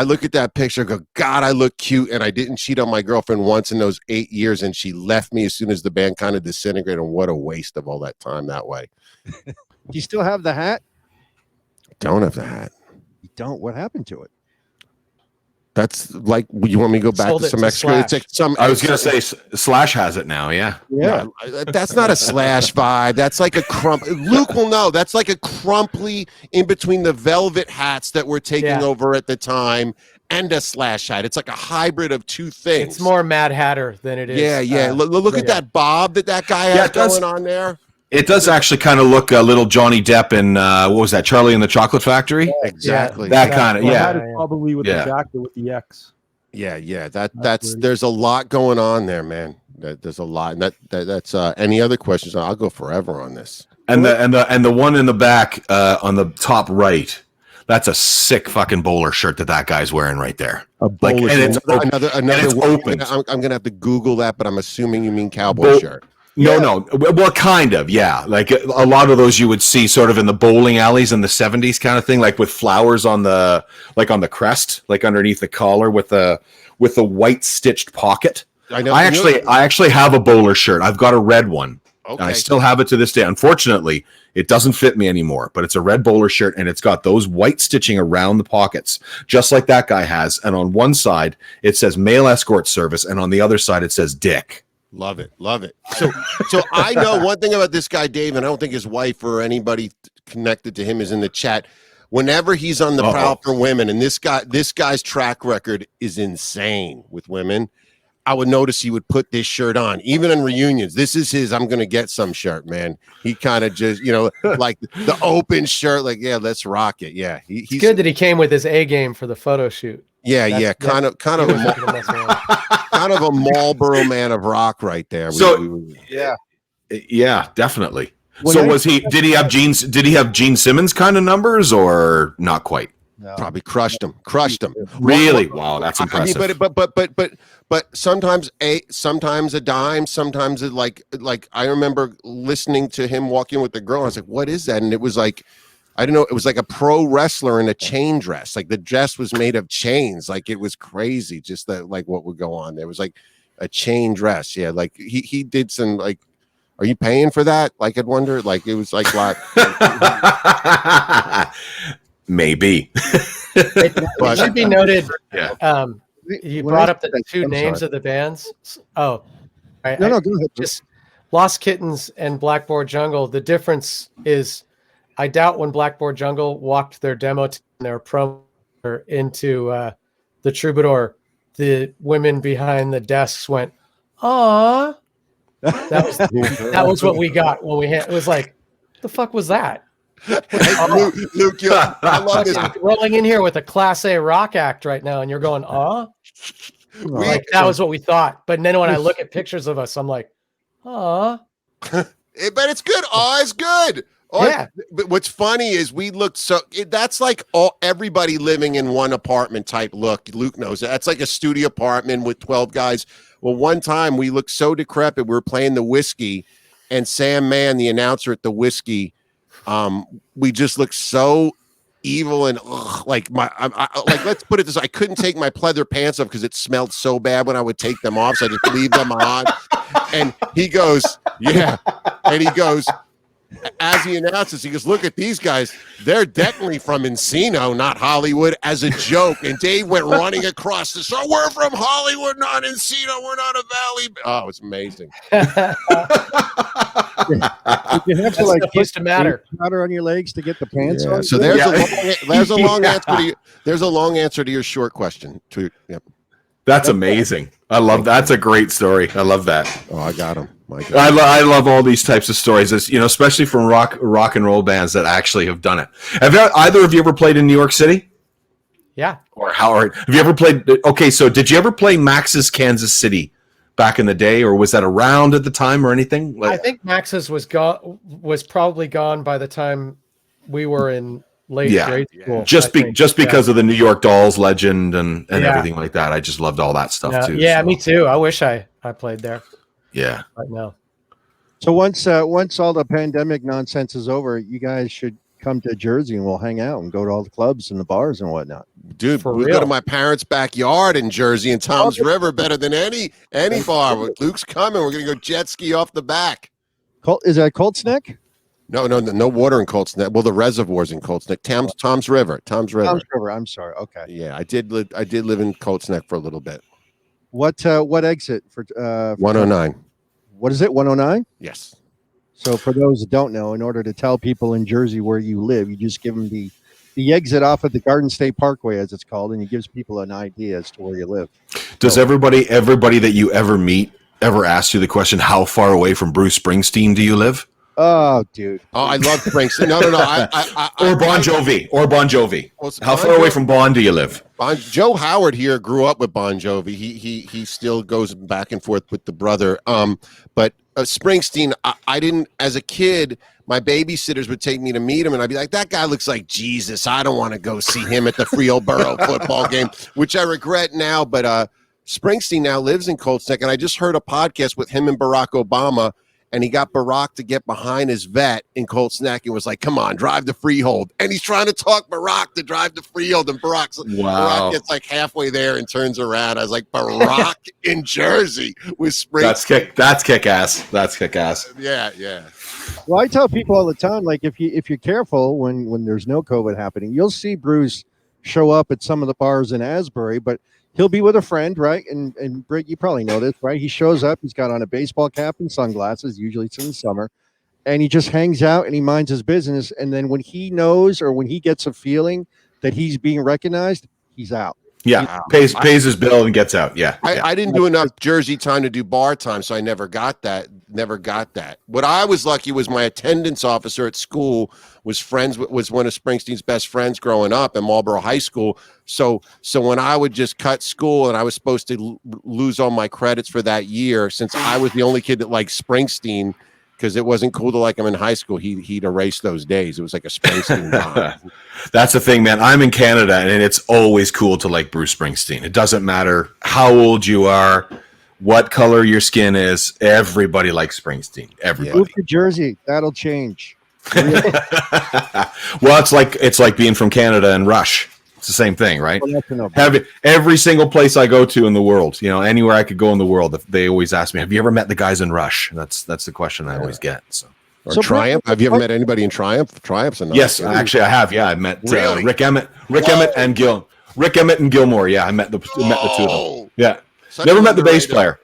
look at that picture, go, God, I look cute, and I didn't cheat on my girlfriend once in those 8 years, and she left me as soon as the band kind of disintegrated. And what a waste of all that time that way. Do you still have the hat? Don't have the hat. You don't. What happened to it? That's like, you want me to go back Sold to it some to extra? Slash. It's like some. I was gonna say Slash has it now. Yeah. Yeah. No, that's not a Slash vibe. That's like a Luke will know. That's like a crumply in between the velvet hats that were taking over at the time and a Slash hat. It's like a hybrid of two things. It's more Mad Hatter than it is. Yeah. Look at that bob that guy has going on there. It does actually kind of look a little Johnny Depp in what was that, Charlie and the Chocolate Factory? Exactly. That kind of, That is probably with the jacket with the X. Yeah. That's there's a lot going on there, man. There's a lot. And that's any other questions? I'll go forever on this. And the one in the back on the top right, that's a sick fucking bowler shirt that guy's wearing right there. And it's another and it's word. open. I'm gonna have to Google that, but I'm assuming you mean cowboy shirt. No. Well, kind of, yeah. Like a lot of those you would see sort of in the bowling alleys in the 70s kind of thing, like with flowers on the crest, like underneath the collar with the white stitched pocket. I know. I actually have a bowler shirt. I've got a red one. Okay. And I still have it to this day. Unfortunately, it doesn't fit me anymore, but it's a red bowler shirt and it's got those white stitching around the pockets, just like that guy has. And on one side, it says male escort service. And on the other side, it says dick. Love it. So I know one thing about this guy, Dave, and I don't think his wife or anybody connected to him is in the chat. Whenever he's on the prowl for women, and this guy's track record is insane with women, I would notice he would put this shirt on, even in reunions. This is his I'm going to get some shirt, man. He kind of just, like the open shirt, like, yeah, let's rock it. Yeah. He's good that he came with his A game for the photo shoot. Yeah. Kind of a Marlboro man of rock right there. Yeah, definitely. Well, so did he have Gene Simmons kind of numbers or not quite? No. Probably crushed him. Really? Wow, that's impressive. I mean, but sometimes a dime, sometimes it like I remember listening to him walking with the girl. And I was like, what is that? And it was like, I don't know. It was like a pro wrestler in a chain dress. Like the dress was made of chains. Like it was crazy. Just that, like what would go on. There was like a chain dress. Yeah. Like he did some like, are you paying for that? Like I'd wonder. Like it was like lot. Maybe. It should be noted. Yeah. You brought up the two names of the bands. Oh, right. No, go ahead. Just Lost Kittens and Blackboard Jungle. The difference is, I doubt when Blackboard Jungle walked their demo and their promo into the Troubadour, the women behind the desks went, "Aw." That was what we got when we had. It was like, the fuck was that? Luke, I love this. Rolling in here with a Class A rock act right now, and you're going, "Aw." Like that was what we thought. But then when I look at pictures of us, I'm like, "Aw." But it's good. Oh, it's good. Oh, yeah. But what's funny is we looked that's like everybody living in one apartment type look. Luke knows that. That's like a studio apartment with 12 guys. Well, one time we looked so decrepit. We were playing the Whiskey, and Sam Mann, the announcer at the Whiskey, we just looked so evil and like let's put it this way. I couldn't take my pleather pants off because it smelled so bad when I would take them off, so I just leave them on. And he goes, yeah. And he goes, as he announces, he goes, look at these guys. They're definitely from Encino, not Hollywood, as a joke. And Dave went running across the show. We're from Hollywood, not Encino. We're not a valley. Oh, it's amazing. You have to like used to matter. Powder on your legs to get the pants on. So there's a long answer. There's a long answer to your short question. That's amazing. I love that. That's a great story. I love that. Oh, I got him. I love all these types of stories, as especially from rock and roll bands that actually have done it. Have either of you ever played in New York City? Yeah. Or Howard? Have you ever played? Okay, so did you ever play Max's Kansas City back in the day, or was that around at the time or anything? I think Max's was probably gone by the time we were in late grade school. Just because of the New York Dolls legend and everything like that. I just loved all that stuff too. Yeah, so. Me too. I wish I played there. Yeah. Right now. So once all the pandemic nonsense is over, you guys should come to Jersey and we'll hang out and go to all the clubs and the bars and whatnot. Dude, we go to my parents' backyard in Jersey and Tom's River better than any bar. Luke's coming. We're gonna go jet ski off the back. Is that Colts Neck? No water in Colts Neck. Well, the reservoir's in Colts Neck. Tom's River. Tom's River. I'm sorry. Okay. Yeah, I did live in Colts Neck for a little bit. What exit for 109? What is it? 109? Yes. So for those that don't know, in order to tell people in Jersey where you live, you just give them the exit off of the Garden State Parkway, as it's called, and it gives people an idea as to where you live. Does everybody that you ever meet ever ask you the question, how far away from Bruce Springsteen do you live? Oh, dude. Oh, I love Springsteen. No. Or Bon Jovi. How far away from Bon do you live? Joe Howard here grew up with Bon Jovi. He still goes back and forth with the brother. But Springsteen, I didn't, as a kid, my babysitters would take me to meet him, and I'd be like, that guy looks like Jesus. I don't want to go see him at the Frielboro football game, which I regret now. But Springsteen now lives in Colts Neck, and I just heard a podcast with him and Barack Obama. and he got Barack to get behind his vet in Colt Snack and was like, come on, drive the freehold. And he's trying to talk Barack to drive the freehold. And Barack gets like halfway there and turns around. I was like, Barack in Jersey with spring. That's kick-ass. That's kick-ass. Yeah. Well, I tell people all the time, like if you're careful when there's no COVID happening, you'll see Bruce show up at some of the bars in Asbury, but he'll be with a friend, right? And Britt, you probably know this, right? He shows up, he's got on a baseball cap and sunglasses, usually it's in the summer, and he just hangs out and he minds his business. And then when he knows or when he gets a feeling that he's being recognized, he's out. Yeah, pays his bill and gets out. Yeah. I didn't do enough Jersey time to do bar time, so I never got that. What I was lucky was my attendance officer at school was one of Springsteen's best friends growing up at Marlboro High School. So when I would just cut school and I was supposed to lose all my credits for that year, since I was the only kid that liked Springsteen, because it wasn't cool to like him in high school, he'd erase those days. It was like a Springsteen bond. That's the thing, man. I'm in Canada, and it's always cool to like Bruce Springsteen. It doesn't matter how old you are, what color your skin is. Everybody likes Springsteen. Everybody. Move to Jersey. That'll change. Well, it's like being from Canada and Rush. It's the same thing, right? Every single place I go to in the world, anywhere I could go in the world, they always ask me, "Have you ever met the guys in Rush?" And that's the question I always get. Or Triumph? Have you ever met anybody in Triumph? Triumph's another. Yes, actually, I have. Yeah, I met Rick Emmett and Gilmore. Yeah, I met the two of them. Yeah, never met the bass player.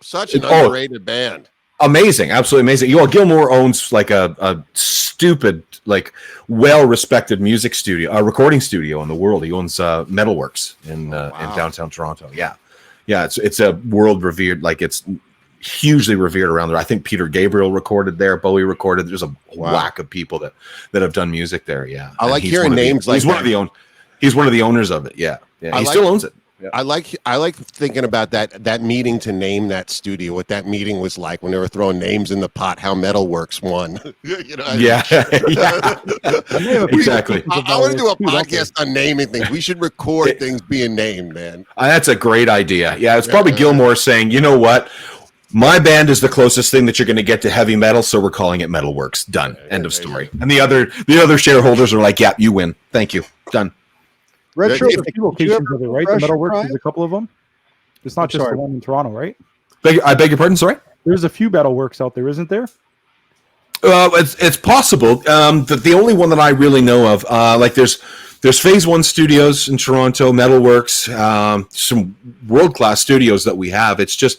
Such an underrated band. Amazing, absolutely amazing. Gilmore owns like a stupid, like well-respected music studio, a recording studio in the world. He owns Metalworks in downtown Toronto. Yeah, it's a world revered, like it's hugely revered around there. I think Peter Gabriel recorded there, Bowie recorded. There's a whack of people that have done music there. Yeah, I like hearing names like he's one of the owners of it. Yeah, he still owns it. Yeah. I like thinking about that meeting to name that studio. What that meeting was like when they were throwing names in the pot. How Metalworks won. Yeah. Exactly. I want to do a podcast on naming things. We should record things being named, man. That's a great idea. Yeah, it's probably Gilmore saying, you know what, my band is the closest thing that you're going to get to heavy metal, so we're calling it Metalworks. Done. End of story. And the other shareholders are like, yeah, you win. Thank you. Done. Retro, a few locations of it, right? The Metalworks, there's a couple of them. It's not just the one in Toronto, right? I beg your pardon, sorry? There's a few Metalworks out there, isn't there? It's possible. The only one that I really know of, like there's Phase One Studios in Toronto, Metalworks, some world-class studios that we have. It's just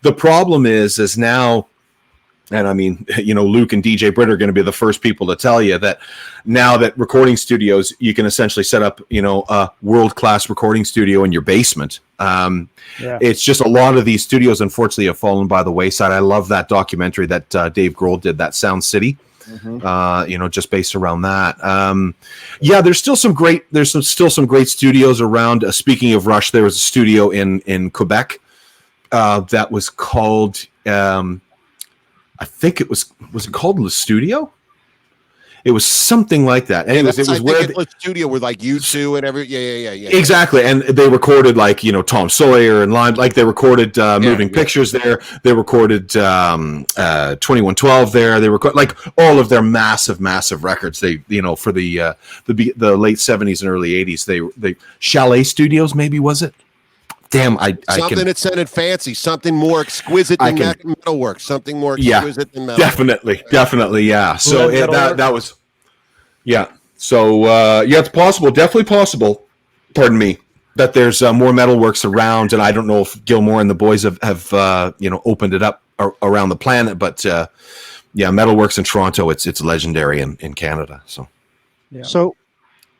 the problem is now. And I mean, Luke and DJBRITT are going to be the first people to tell you that now that recording studios, you can essentially set up, a world-class recording studio in your basement. It's just a lot of these studios, unfortunately, have fallen by the wayside. I love that documentary that Dave Grohl did, that Sound City, just based around that. There's still some great studios around. Speaking of Rush, there was a studio in Quebec that was called... I think it was it called Le Studio? It was something like that. Anyways, it was where the studio with like U2 and every yeah. Exactly. And they recorded like, Tom Sawyer and Lime, like they recorded Moving Pictures there. They recorded 2112 there. They recorded like all of their massive records. They, for the late 70s and early 80s, they Chalet Studios, maybe, was it? Damn, something that sounded fancy, something more exquisite than Metalworks, something more exquisite than Metalworks. Definitely, yeah. So that was, yeah. So it's possible, definitely possible. Pardon me, that there's more Metalworks around, and I don't know if Gilmore and the boys have opened it up around the planet, but Metalworks in Toronto, it's legendary in Canada. So, yeah. So.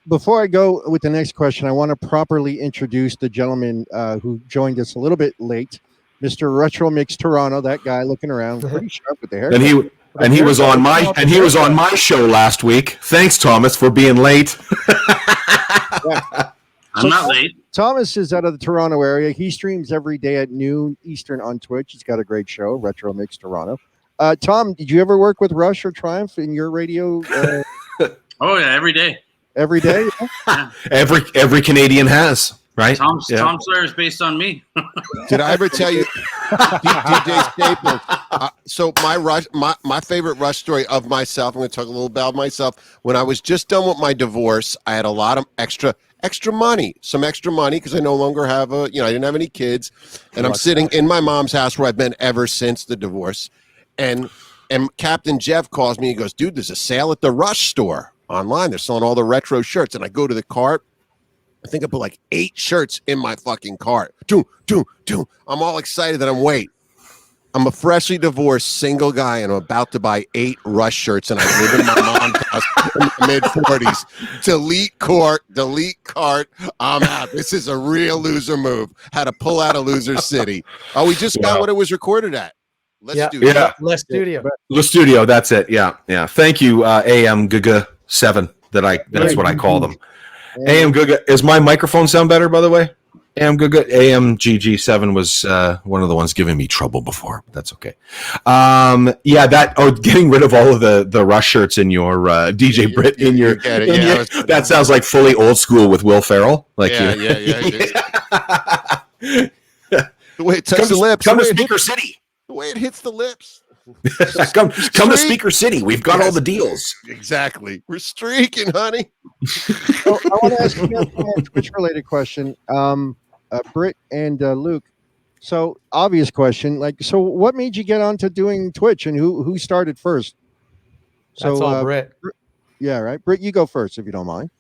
Before I go with the next question, I want to properly introduce the gentleman who joined us a little bit late, Mr. Retro Mix Toronto. That guy looking around, pretty sharp with the hair. And he was on my show last week. Thanks, Thomas, for being late. I'm not late. Thomas is out of the Toronto area. He streams every day at noon Eastern on Twitch. He's got a great show, Retro Mix Toronto. Tom, did you ever work with Rush or Triumph in your radio? Oh yeah, every day. Every day? Yeah. Every Canadian has, right? Tom Sawyer is based on me. Did I ever tell you? DJ Staples. So my favorite Rush story of myself. I'm going to talk a little about myself. When I was just done with my divorce, I had a lot of extra money, because I no longer have I didn't have any kids, and I'm sitting in my mom's house where I've been ever since the divorce, and Captain Jeff calls me. He goes, "Dude, there's a sale at the Rush store online. They're selling all the retro shirts." And I go to the cart. I think I put like 8 shirts in my fucking cart. I'm all excited that I'm a freshly divorced single guy and I'm about to buy 8 Rush shirts, and I live in my mom's house in my mid-40s. Delete cart. I'm out. This is a real loser move. Had to pull out of Loser City. Oh, we just got what it was recorded at. Les Studio. Les Studio, that's it. Yeah. Thank you, AM Guga 7. That's what I call them. AM Guga. Is my microphone sound better, by the way? AM Guga. AMGG7 was one of the ones giving me trouble before, but that's okay. Getting rid of all of the Rush shirts in your DJ Britt that sounds like fully old school with Will Ferrell. Like The way it touches the lips. Come to Speaker City. The way it hits the lips. come to Speaker City. We've got all the deals. Exactly. We're streaking, honey. So I want to ask you a Twitch-related question, Britt and Luke. So obvious question, so what made you get onto doing Twitch, and who started first? That's all Britt. Yeah, right. Britt, you go first if you don't mind.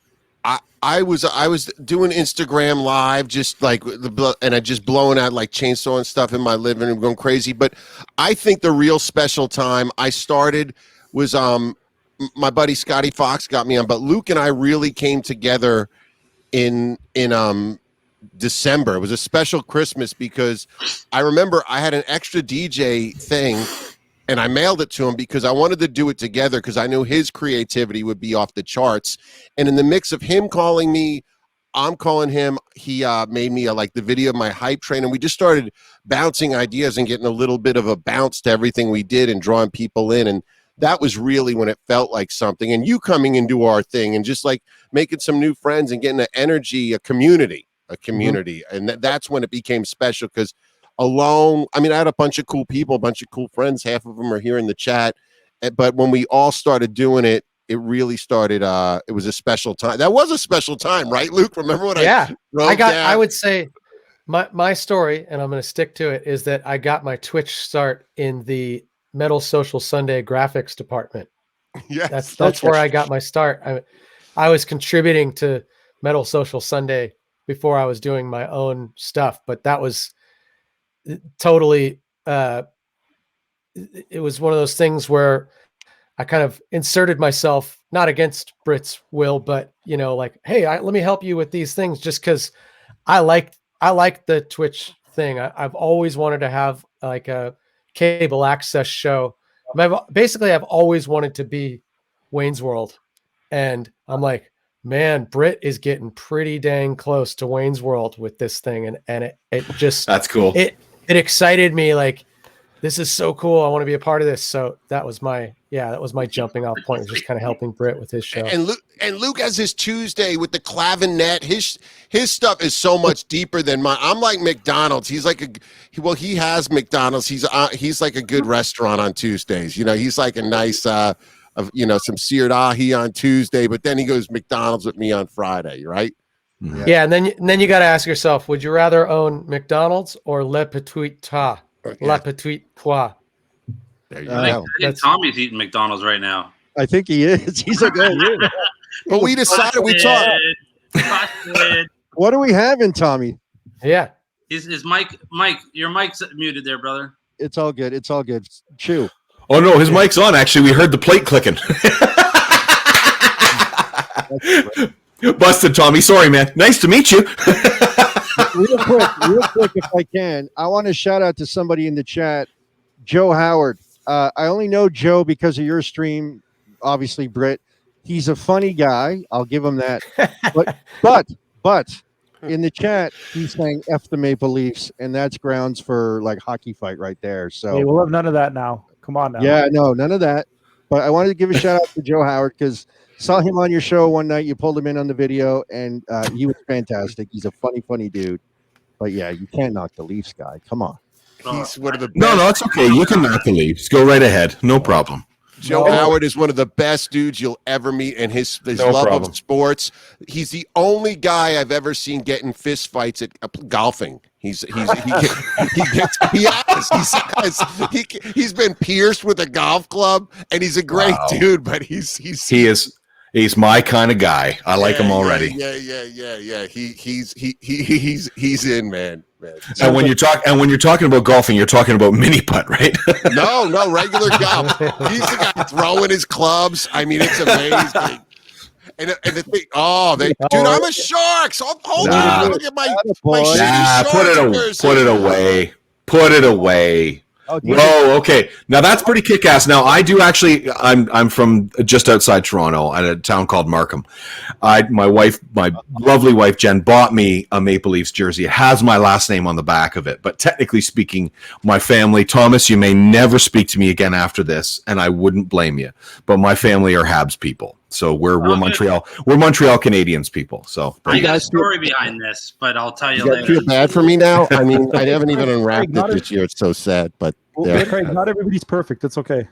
I was doing Instagram live, just like and I just blowing out like chainsaw and stuff in my living room, going crazy. But I think the real special time I started was my buddy Scotty Fox got me on, but Luke and I really came together in December. It was a special Christmas because I remember I had an extra DJ thing. And I mailed it to him because I wanted to do it together because I knew his creativity would be off the charts. And in the mix of him calling me, I'm calling him, he made me like the video of my hype train. And we just started bouncing ideas and getting a little bit of a bounce to everything we did and drawing people in. And that was really when it felt like something. And you coming into our thing and just like making some new friends and getting an energy, a community. Mm-hmm. And that's when it became special because alone, I had a bunch of cool people, a bunch of cool friends. Half of them are here in the chat. But when we all started doing it, it really started. It was a special time. That was a special time, right, Luke? Remember what I wrote down? I would say my story, and I'm going to stick to it, is that I got my Twitch start in the Metal Social Sunday graphics department. Yes, that's where I got my start. I was contributing to Metal Social Sunday before I was doing my own stuff, but that was totally it was one of those things where I kind of inserted myself, not against Britt's will, but like, hey, let me help you with these things, just because I like the Twitch thing. I've always wanted to have like a cable access show. I've always wanted to be Wayne's World, and I'm like, man, Britt is getting pretty dang close to Wayne's World with this thing, and it just that's cool. It excited me, like, this is so cool. I want to be a part of this. So that was my jumping off point, was just kind of helping Britt with his show. And Luke has his Tuesday with the clavinet. His stuff is so much deeper than mine. I'm like McDonald's. He's like he has McDonald's. He's like a good restaurant on Tuesdays. He's like a nice some seared ahi on Tuesday, but then he goes McDonald's with me on Friday, right? Yeah, and then you got to ask yourself: would you rather own McDonald's or Le Petit Trois? La Petite Trois. There you I think Tommy's eating McDonald's right now. I think he is. He's like, but we decided we talked. What are we having, Tommy? Yeah. Is Mike, your mic's muted there, brother. It's all good. It's all good. Chew. Oh no, his mic's on. Actually, we heard the plate clicking. Busted, Tommy. Sorry, man. Nice to meet you. real quick, if I can, I want to shout out to somebody in the chat, Joe Howard. I only know Joe because of your stream, obviously, Britt. He's a funny guy. I'll give him that. But in the chat, he's saying F the Maple Leafs, and that's grounds for like hockey fight right there. So hey, we'll have none of that now. Come on now. Yeah, no, none of that. But I wanted to give a shout out to Joe Howard because saw him on your show one night. You pulled him in on the video, and he was fantastic. He's a funny dude. But yeah, you can't knock the Leafs guy. Come on. He's one of the best. No, it's okay. You can knock the leaves. Go right ahead. No problem. Joe Howard is one of the best dudes you'll ever meet, and his No love problem. of sports. He's the only guy I've ever seen getting fist fights at golfing. He's been pierced with a golf club, and he's a great dude. But he's my kind of guy. I like him already. Yeah. He's in, man. And when you're talking about golfing, you're talking about mini putt, right? No, regular golf. He's the guy throwing his clubs. I mean, it's amazing. And the thing, dude, I'm a shark. So I'm holding it. Look at my shitty Put it away. Put it away. Whoa, okay. Now that's pretty kick-ass. Now I do actually. I'm from just outside Toronto at a town called Markham. My lovely wife Jen bought me a Maple Leafs jersey. It has my last name on the back of it. But technically speaking, my family, Thomas, you may never speak to me again after this, and I wouldn't blame you. But my family are Habs people, so we're Montreal Canadiens people. So I got a story behind this, but I'll tell you later. Feel bad for me now. I mean, I haven't even unwrapped it this year. It's so sad, but. Craig, not everybody's perfect. It's okay.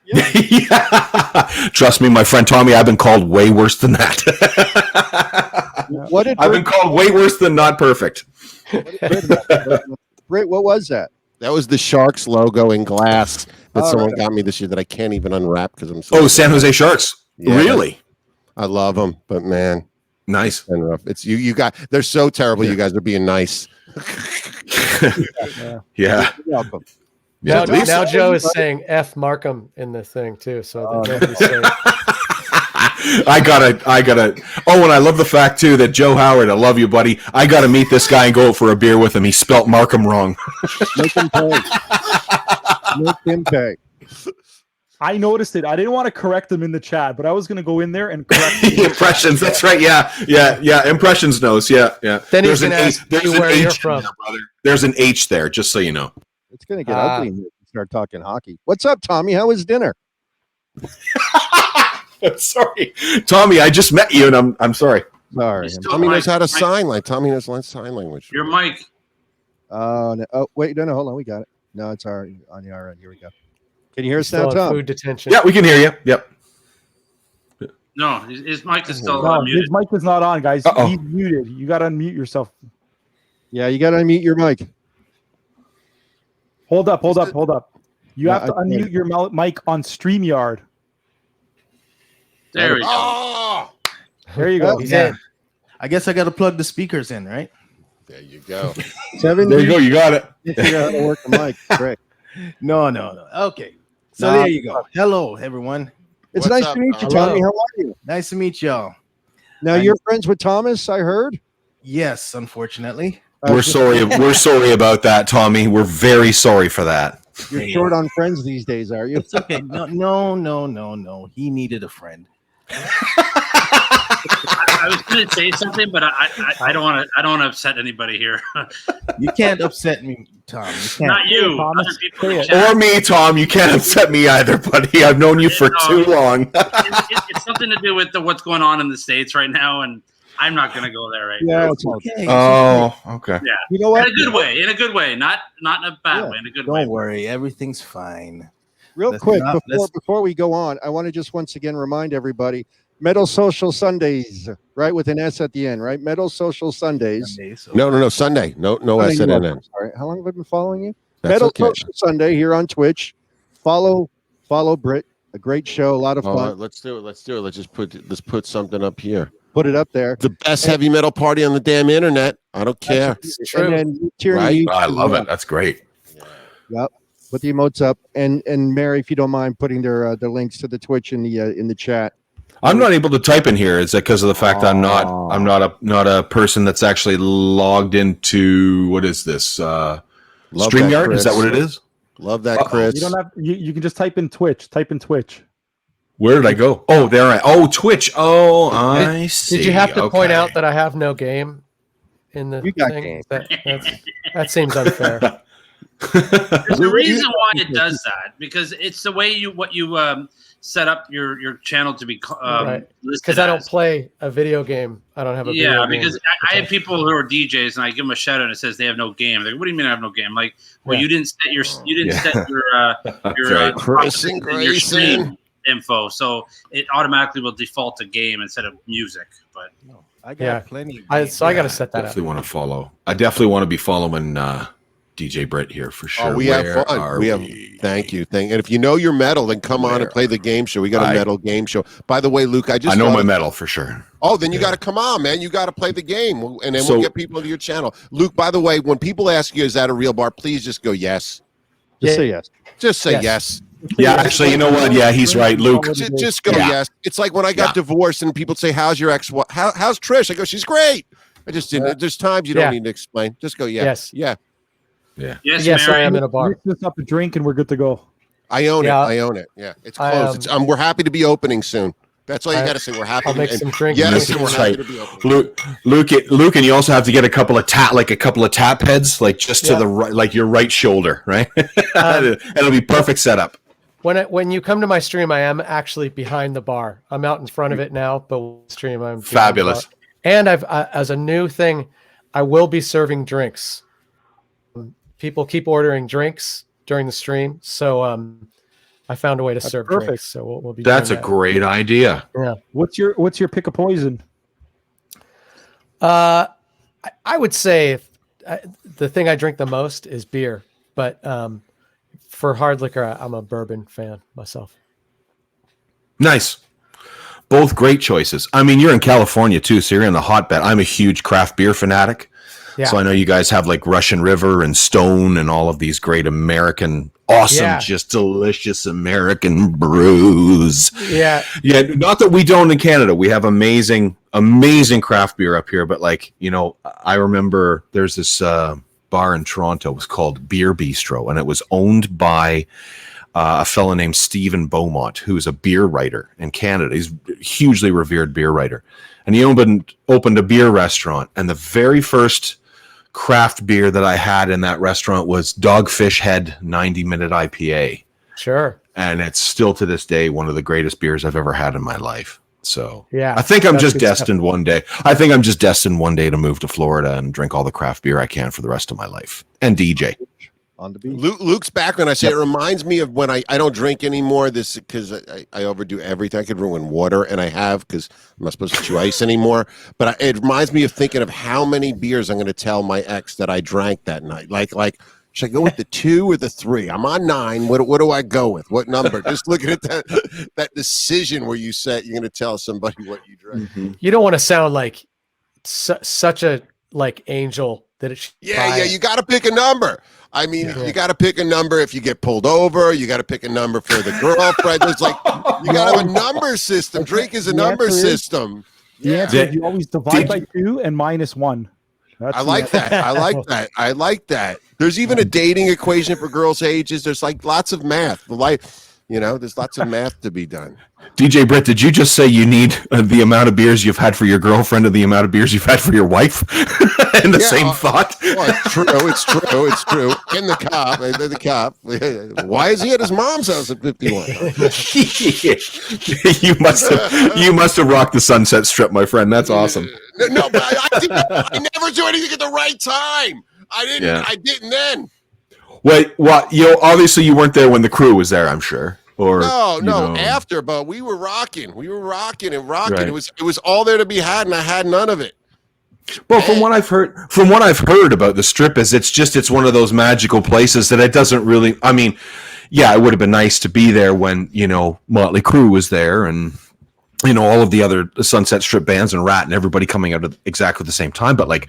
Yeah. Trust me, my friend Tommy, I've been called way worse than that. I've been called way worse than not perfect. Britt, what was that? That was the Sharks logo in glass that someone got me this year that I can't even unwrap because I'm so. Oh, San Jose Sharks. Yeah, really? I love them, but man, nice. It's you got. They're so terrible. You guys are being nice. Yeah. You're welcome. Now Joe is saying F Markham in the thing too, so that nobody's saying. I gotta. Oh, and I love the fact too that Joe Howard, I love you, buddy. I gotta meet this guy and go out for a beer with him. He spelt Markham wrong. Make him pay. Make him pay. I noticed it. I didn't want to correct them in the chat, but I was going to go in there and correct them. Impressions. That's right. Yeah. Impressions knows. Yeah. Then he's going to ask you where you're from. There's an H there, just so you know. It's going to get ugly when you start talking hockey. What's up, Tommy? How was dinner? Sorry, Tommy. I just met you, and I'm sorry. Sorry. Tommy knows how to sign like Tommy knows sign language. Your mic. No. Oh, wait. No. Hold on. We got it. No, it's on our end. Here we go. Can you hear us now, Tom? Food detention. Yeah, we can hear you. Yep. No, his mic is still No, muted. his mic is not on, guys. Uh-oh. He's muted. You got to unmute yourself. Yeah, you got to unmute your mic. Hold up. You have to unmute your mic on StreamYard. There we go. Oh, There you go. Yeah. I guess I got to plug the speakers in, right? there you go. 7. There you go. You got it. You figure out how to work the mic. Great. No. Okay. So there you go. Hello, everyone. It's What's nice up, to meet you, Tom? Tommy. How are you? Nice to meet y'all. Now you're friends with Thomas, I heard. Yes, unfortunately. We're sorry. We're sorry about that, Tommy. We're very sorry for that. You're short on friends these days, are you? It's okay. No. He needed a friend. I was going to say something, but I don't want to upset anybody here. You can't upset me, Tom. You can't. Not you. Thomas, Other people in the say it. chat. Or me, Tom. You can't upset me either, buddy. I've known you for too long. It's something to do with what's going on in the States right now, and I'm not going to go there right now. Yeah, it's okay. Okay. Oh, okay. Yeah. You know what? In a good way, not in a bad way, in a good way. Don't worry. Everything's fine. Real Let's quick, not- before we go on, I want to just once again remind everybody, Metal Social Sundays, right, with an S at the end, right? Metal Social Sundays. Sunday, so- No, Sunday. No S in it. Sorry, how long have I been following you? That's Metal okay. Social Sunday here on Twitch. Follow Britt. A great show, a lot of fun. Let's do it. Let's just put something up here. Put it up there. The best heavy metal party on the damn internet. I don't care. And then Tierney, Right? I love it. That's great. Yep. Put the emotes up, and Mary, if you don't mind, putting their links to the Twitch in the chat. I'm not able to type in here. Is that because of the fact that I'm not a person that's actually logged into what is this? Love StreamYard? Is that what it is? Love that, Chris. You don't have. You can just type in Twitch. Type in Twitch. Where did I go? Oh, there Twitch. Oh, I see. Did you have to point Okay. out that I have no game in the You got thing? game. That seems unfair. There's a reason why it does that, because it's the way you set up your channel to be Right. listed. Because I don't play a video game. I don't have a video game. because I have people who are DJs and I give them a shout out and it says they have no game. They're like, what do you mean I have no game? I'm like, well, you didn't set your set your stream info, so it automatically will default to game instead of music. But I got plenty. I got to set that Definitely up. want to follow. I definitely want to be following DJ Britt here for sure. Oh, we have fun. Thank you. And if you know your metal, then come on and play the game show. We got a metal game show. By the way, Luke, I know my metal for sure. Oh, then you got to come on, man. You got to play the game, and then we'll get people to your channel. Luke, by the way, when people ask you, is that a real bar? Please just go yes. Just say yes. Just say yes. Yeah, actually, you know what? Yeah, he's right, Luke. Just go yes. It's like when I got divorced and people say, "How's your ex? How's Trish?" I go, "She's great." I just didn't. There's times you don't need to explain. Just go yes. Yeah. Yes, I am in a bar. Mix this up a drink and we're good to go. I own it. I own it. Yeah, it's closed. We're happy to be opening soon. That's all you got to say. We're happy. I'll make some drinks. Yes, we're happy to be opening. Luke, and you also have to get a couple of tap heads, like just to the right, like your right shoulder, right? It'll be perfect setup. When you come to my stream, I am actually behind the bar. I'm out in front of it now, but stream I'm fabulous. And I've as a new thing, I will be serving drinks. People keep ordering drinks during the stream, so I found a way to serve drinks. So we'll be. That's a great idea. Yeah. What's your pick of poison? I would say the thing I drink the most is beer, but for hard liquor, I'm a bourbon fan myself. Nice. Both great choices. I mean, you're in California too, so you're in the hotbed. I'm a huge craft beer fanatic. Yeah. So I know you guys have like Russian River and Stone and all of these great American, awesome, just delicious American brews. Yeah. Yeah. Not that we don't in Canada. We have amazing craft beer up here. But like, I remember there's this bar in Toronto. It was called Beer Bistro, and it was owned by a fellow named Stephen Beaumont, who's a beer writer in Canada. He's a hugely revered beer writer. And he opened a beer restaurant. And the very first craft beer that I had in that restaurant was Dogfish Head 90-minute IPA. Sure. And it's still to this day one of the greatest beers I've ever had in my life. So yeah, I think I'm just destined one day. I think I'm just destined one day to move to Florida and drink all the craft beer I can for the rest of my life and DJ. On the beach. Luke's background, I say it reminds me of when I don't drink anymore. This because I overdo everything. I could ruin water, and I have because I'm not supposed to chew ice anymore. But it reminds me of thinking of how many beers I'm going to tell my ex that I drank that night. Like should I go with the 2 or the 3? I'm on 9. What do I go with? What number? Just looking at that decision where you said you're going to tell somebody what you drank. Mm-hmm. You don't want to sound like such a angel that it should. Yeah. You got to pick a number. I mean, you got to pick a number if you get pulled over. You got to pick a number for the girlfriend. It's like you got to have a number system. Drink is a number system. The answer is you always divide by 2 and minus 1. I like that. I like that. There's even a dating equation for girls' ages. There's like lots of math. There's lots of math to be done. DJ Britt, did you just say you need the amount of beers you've had for your girlfriend and the amount of beers you've had for your wife? In the same thought? Well, it's true. In the cop. Why is he at his mom's house at 51? You must have rocked the Sunset Strip, my friend. That's awesome. No, but I never do anything at the right time. I didn't then. Wait, what? Obviously you weren't there when the crew was there, I'm sure. Or no, after, but we were rocking. Right. It was all there to be had, and I had none of it. Well, from what I've heard about the Strip is it's one of those magical places that it doesn't really. I mean, yeah, it would have been nice to be there when Motley Crue was there and all of the other Sunset Strip bands and Rat and everybody coming out at exactly the same time. But like,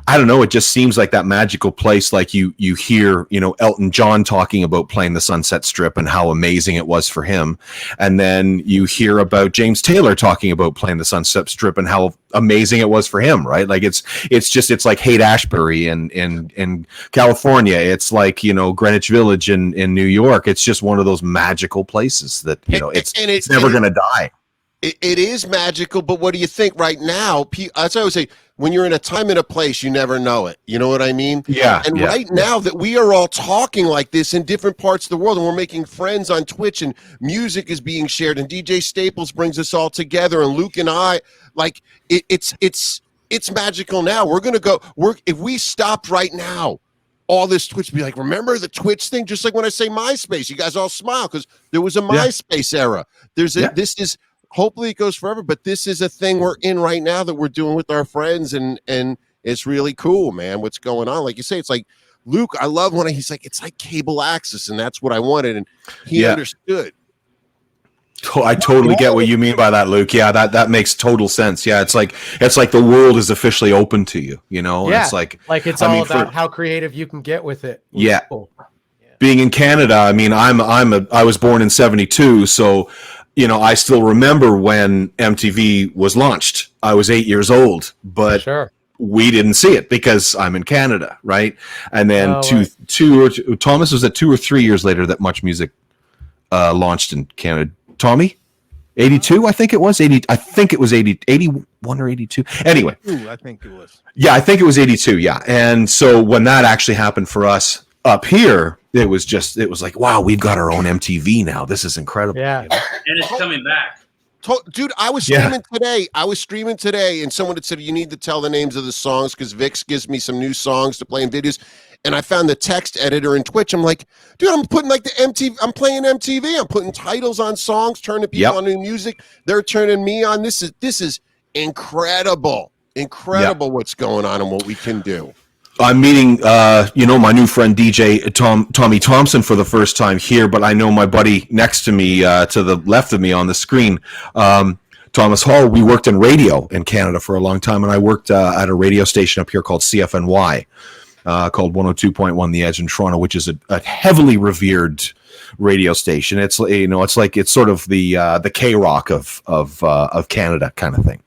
I don't know, it just seems like that magical place. Like you hear, Elton John talking about playing the Sunset Strip and how amazing it was for him. And then you hear about James Taylor talking about playing the Sunset Strip and how amazing it was for him. Right. Like it's like Haight-Ashbury in California. It's like, Greenwich Village in New York. It's just one of those magical places that, it's never going to die. It is magical, but what do you think right now? As I always say, when you're in a time and a place, you never know it. You know what I mean? Yeah. And right now that we are all talking like this in different parts of the world, and we're making friends on Twitch, and music is being shared, and DJ Staples brings us all together, and Luke and I, like it's magical now. We're gonna go. If we stopped right now, all this Twitch be like, remember the Twitch thing? Just like when I say MySpace, you guys all smile because there was a MySpace era. This is. Hopefully it goes forever, but this is a thing we're in right now that we're doing with our friends, and it's really cool, man, what's going on. Like you say, it's like, Luke, I love when he's like, it's like cable access, and that's what I wanted, and he understood. I totally get what you mean by that, Luke. Yeah, that makes total sense. Yeah, it's like the world is officially open to you, you know? Yeah, it's like it's all about how creative you can get with it. Yeah. Cool. Being in Canada, I mean, I was born in 72, so you know, I still remember when MTV was launched. I was 8 years old, but we didn't see it because I'm in Canada, right? And then Thomas, was it 2 or 3 years later that Much Music launched in Canada? Tommy? 82, I think it was. 80, I think it was 81 or 82. Anyway. I think it was. Yeah, I think it was 82, yeah. And so when that actually happened for us up here, it was like, wow, we've got our own MTV now. This is incredible. Yeah. And it's coming back. Dude, I was streaming today. And someone had said, you need to tell the names of the songs because Vix gives me some new songs to play in videos. And I found the text editor in Twitch. I'm like, dude, I'm putting like the MTV. I'm playing MTV. I'm putting titles on songs, turning people on new music. They're turning me on. This is incredible. Incredible what's going on and what we can do. I'm meeting, my new friend DJ Tommy Thompson for the first time here, but I know my buddy next to me, to the left of me on the screen, Thomas Hall. We worked in radio in Canada for a long time, and I worked at a radio station up here called CFNY, called 102.1 The Edge in Toronto, which is a heavily revered radio station. It's it's sort of the K-Rock of Canada kind of thing.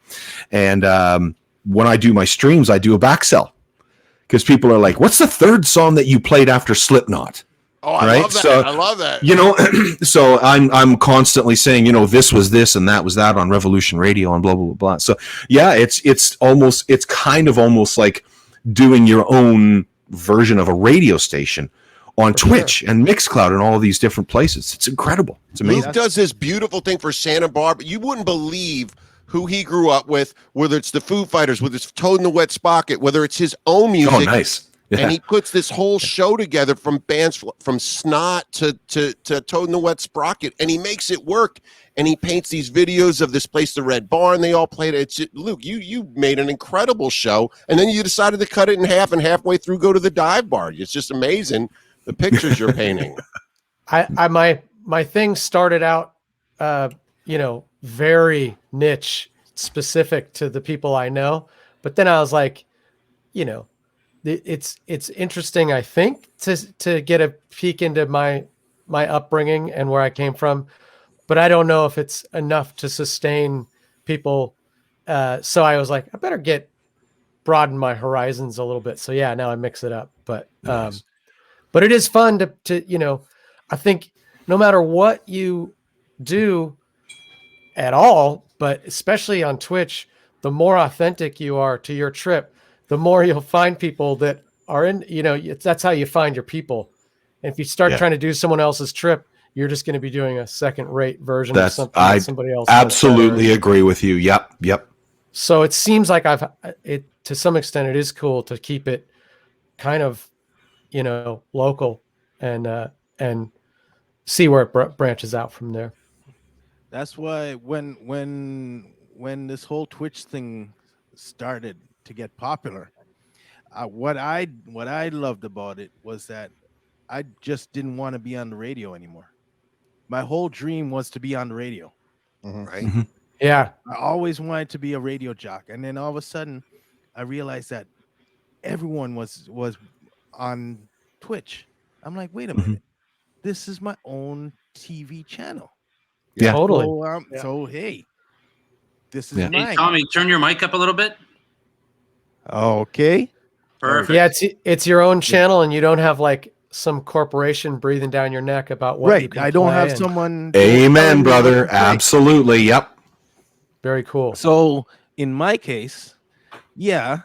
And when I do my streams, I do a back sell. Because people are like, what's the third song that you played after Slipknot? Oh, I love that. So, I love that. You know, so I'm constantly saying, you know, this was this and that was that on Revolution Radio and blah, blah, blah, blah. So, yeah, it's kind of almost like doing your own version of a radio station on Twitch and Mixcloud and all of these different places. It's incredible. It's amazing. Luke does this beautiful thing for Santa Barbara. You wouldn't believe who he grew up with, whether it's the Foo Fighters, whether it's Toad in the Wet Sprocket, whether it's his own music. Oh, nice. Yeah. And he puts this whole show together from bands from Snot to Toad in the Wet Sprocket, and he makes it work. And he paints these videos of this place, the Red Barn. They all played it. Luke, you made an incredible show, and then you decided to cut it in half, and halfway through go to the dive bar. It's just amazing the pictures you're painting. My thing started out, very niche, specific to the people I know. But then I was like, it's interesting, I think, to get a peek into my upbringing and where I came from. But I don't know if it's enough to sustain people. So I was like, I better broaden my horizons a little bit. So yeah, now I mix it up. But but it is fun to I think no matter what you do at all, but especially on Twitch, the more authentic you are to your trip, the more you'll find people that are in, that's how you find your people. And if you start trying to do someone else's trip, you're just going to be doing a second-rate version of something that somebody else. Absolutely agree with you. Yep. So it seems like to some extent, it is cool to keep it kind of, local and see where it branches out from there. That's why when this whole Twitch thing started to get popular, what I loved about it was that I just didn't want to be on the radio anymore. My whole dream was to be on the radio, right? Mm-hmm. Yeah, I always wanted to be a radio jock, and then all of a sudden, I realized that everyone was on Twitch. I'm like, wait a minute, this is my own TV channel. Yeah, totally. So hey, this is Hey, mine. Tommy, turn your mic up a little bit. Okay. Perfect. Yeah, it's your own channel, and you don't have like some corporation breathing down your neck about what you can I don't play have someone. Amen, brother. Absolutely. Yep. Very cool. So in my case, yeah,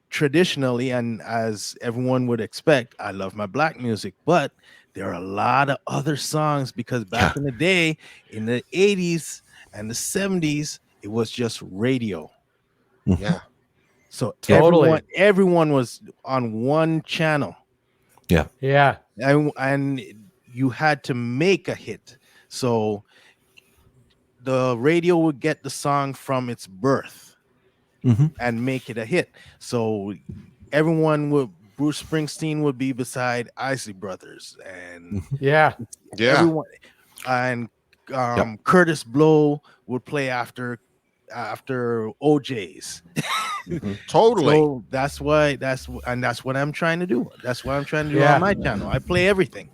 traditionally, and as everyone would expect, I love my black music, but there are a lot of other songs because back in the day, in the 80s and the 70s, it was just radio. Yeah. So Totally. everyone was on one channel. Yeah. And you had to make a hit. So the radio would get the song from its birth and make it a hit. So everyone would, Bruce Springsteen would be beside Isley Brothers, and Yeah. everyone, and Curtis Blow would play after OJ's. Totally. So that's what I'm trying to do. That's what I'm trying to do on my channel. I play everything.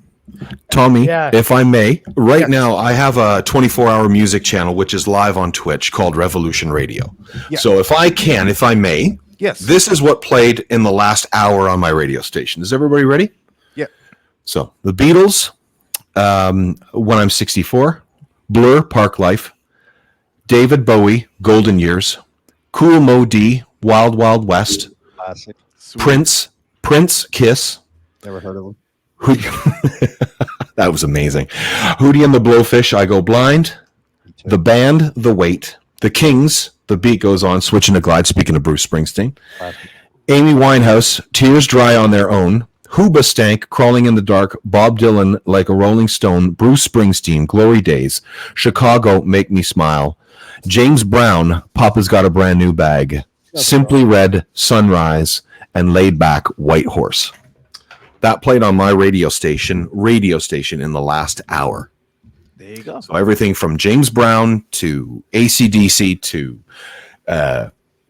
Tommy, Yeah. if I may, now I have a 24-hour music channel which is live on Twitch called Revolution Radio. Yeah. So if I may, Yes. this is what played in the last hour on my radio station. Is everybody ready? Yeah. So the Beatles, When I'm 64, Blur, Park Life, David Bowie, Golden Years, Kool Mo D, Wild Wild West, Classic. Prince, Kiss. Never heard of him. That was amazing. Hootie and the Blowfish, I Go Blind. The Band, The Weight. The Kings, The Beat Goes On, Switching to Glide, speaking of Bruce Springsteen. Classic. Amy Winehouse, Tears Dry on Their Own. Hooba Stank, Crawling in the Dark. Bob Dylan, Like a Rolling Stone. Bruce Springsteen, Glory Days. Chicago, Make Me Smile. James Brown, Papa's Got a Brand New Bag. Simply Red, Sunrise. And Laid Back, White Horse. That played on my radio station in the last hour. There you go. So everything from James Brown to AC/DC to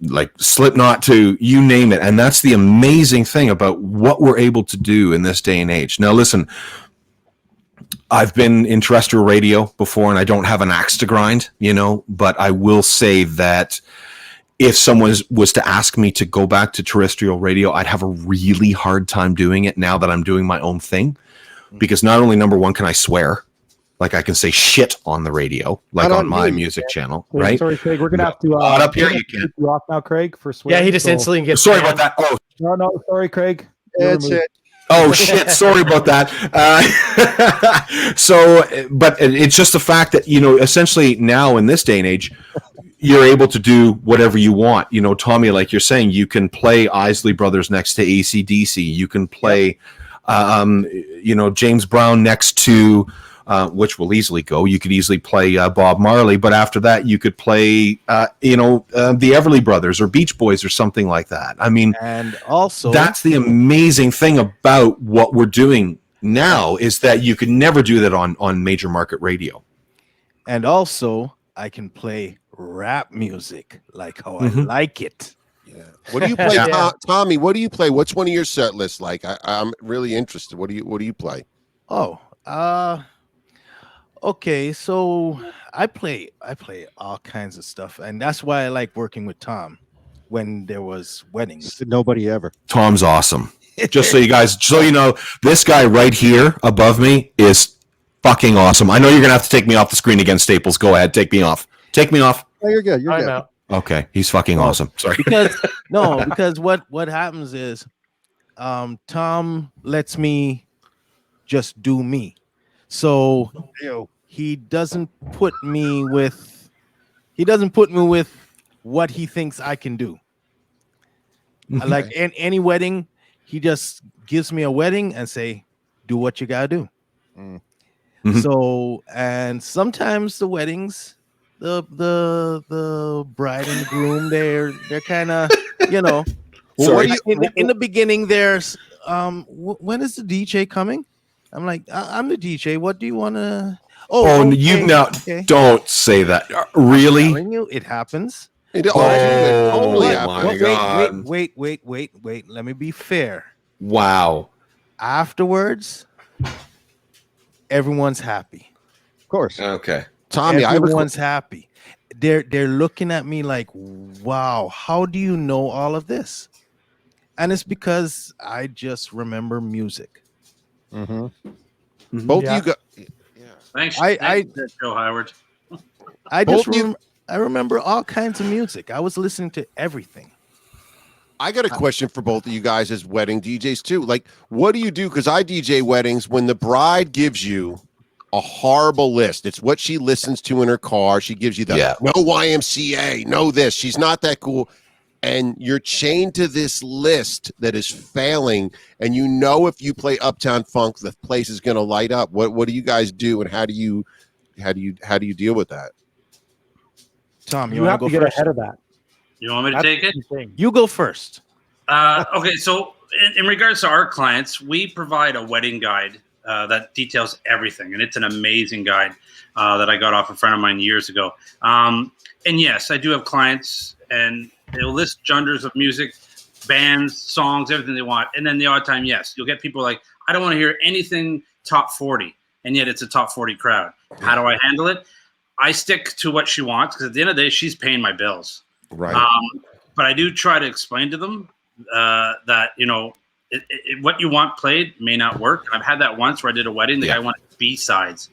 like Slipknot to you name it. And that's the amazing thing about what we're able to do in this day and age. Now, listen, I've been in terrestrial radio before and I don't have an axe to grind, but I will say that if someone was to ask me to go back to terrestrial radio, I'd have a really hard time doing it now that I'm doing my own thing. Because not only, number one, can I swear, like I can say shit on the radio, like on my music channel, right? Sorry, Craig. We're gonna have to up here. You can. you off now, Craig, for swearing. Yeah, he just instantly gets. Sorry about that. Oh, No, sorry, Craig. That's it. Oh shit! Sorry about that. But it's just the fact that essentially now in this day and age, you're able to do whatever you want. Tommy, like you're saying, you can play Isley Brothers next to AC/DC. You can play, James Brown next to, which will easily go. You could easily play Bob Marley, but after that, you could play, the Everly Brothers or Beach Boys or something like that. I mean, And also, that's the amazing thing about what we're doing now is that you could never do that on major market radio. and also, I can play rap music like how I like it. Yeah. What do you play, Yeah. Tommy? What do you play? What's one of your set lists like? I'm really interested. What do you play? Oh, okay. So I play all kinds of stuff, and that's why I like working with Tom when there was weddings. Nobody ever. Tom's awesome. Just so you know, this guy right here above me is fucking awesome. I know you're gonna have to take me off the screen again, Staples. Go ahead, take me off. Take me off. Oh, you're good. You're I'm good. out. Okay, he's fucking awesome. Sorry. Because what happens is, Tom lets me just do me. So he doesn't put me with what he thinks I can do. Like in any wedding, he just gives me a wedding and say, do what you gotta do. So, and sometimes the weddings, the bride and the groom, they're kind of, Sorry. in the beginning, there's when is the DJ coming? I'm like, I'm the DJ. What do you want to? Oh, okay, you now okay. don't say that. I'm Really? telling you, it happens. It Oh, totally my happens. God. Wait. Let me be fair. Wow. Afterwards, everyone's happy. Of course. Okay. Tommy, Everyone's happy. They're looking at me like, wow, how do you know all of this? And it's because I just remember music. Mm-hmm. both Yeah. you got. Thanks, I- thanks, Joe Howard. I Both just of you- remember, I remember all kinds of music. I was listening to everything. I got a question for both of you guys as wedding DJs too. Like, what do you do? Because I DJ weddings when the bride gives you a horrible list. It's what she listens to in her car. She gives you the no YMCA, no this. She's not that cool. And you're chained to this list that is failing. And you know if you play Uptown Funk, the place is going to light up. What do you guys do, and how do you deal with that? Tom, You have to get ahead of that. You want me to take it? You go first. Okay, so in regards to our clients, we provide a wedding guide that details everything, and it's an amazing guide that I got off a friend of mine years ago. And yes, I do have clients, and they'll list genres of music, bands, songs, everything they want. And then the odd time, yes, you'll get people like, I don't want to hear anything top 40, and yet it's a top 40 crowd. How do I handle it? I stick to what she wants, because at the end of the day, she's paying my bills. Right. But I do try to explain to them that, you know, what you want played may not work. I've had that once where I did a wedding. The guy wanted B-sides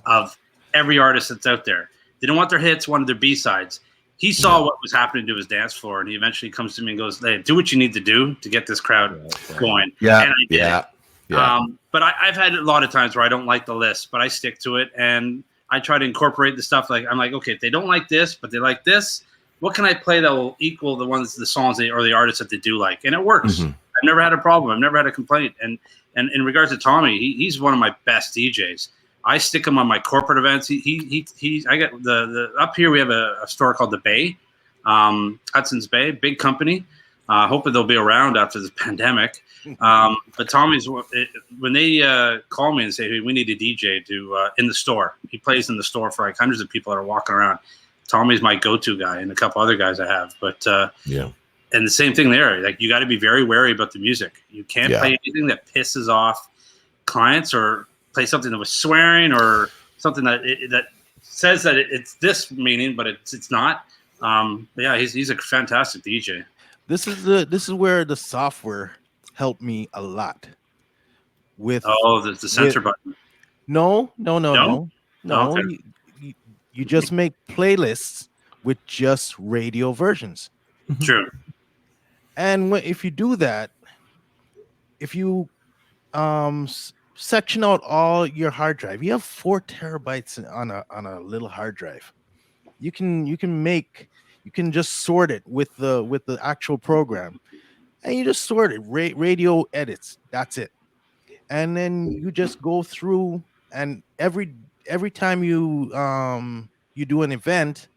of every artist that's out there. They didn't want their hits, wanted their B-sides. He saw what was happening to his dance floor, and he eventually comes to me and goes, hey, do what you need to do to get this crowd going. Yeah, and I did yeah, it. yeah. But I've had a lot of times where I don't like the list, but I stick to it, and I try to incorporate the stuff. Like, I'm like, okay, if they don't like this, but they like this, what can I play that will equal the songs or the artists that they do like? And it works. Mm-hmm. I've never had a problem. I've never had a complaint. And in regards to Tommy, he's one of my best DJs. I stick him on my corporate events. I get the up here. We have a store called the Bay, Hudson's Bay, big company. Hoping they'll be around after this pandemic. But Tommy's, when they call me and say, hey, we need a DJ to in the store. He plays in the store for like hundreds of people that are walking around. Tommy's my go-to guy, and a couple other guys I have. But and the same thing there. Like, you got to be very wary about the music. You can't play anything that pisses off clients, or play something that was swearing, or something that that says that it's this meaning, but it's not. But yeah, he's a fantastic DJ. This is where the software helped me a lot. With the censor button. No. Okay. You just make playlists with just radio versions. True. And if you do that, if you section out all your hard drive, you have 4 terabytes on a little hard drive. You can just sort it with the actual program, and you just sort it radio edits. That's it. And then you just go through, and every time you do an event,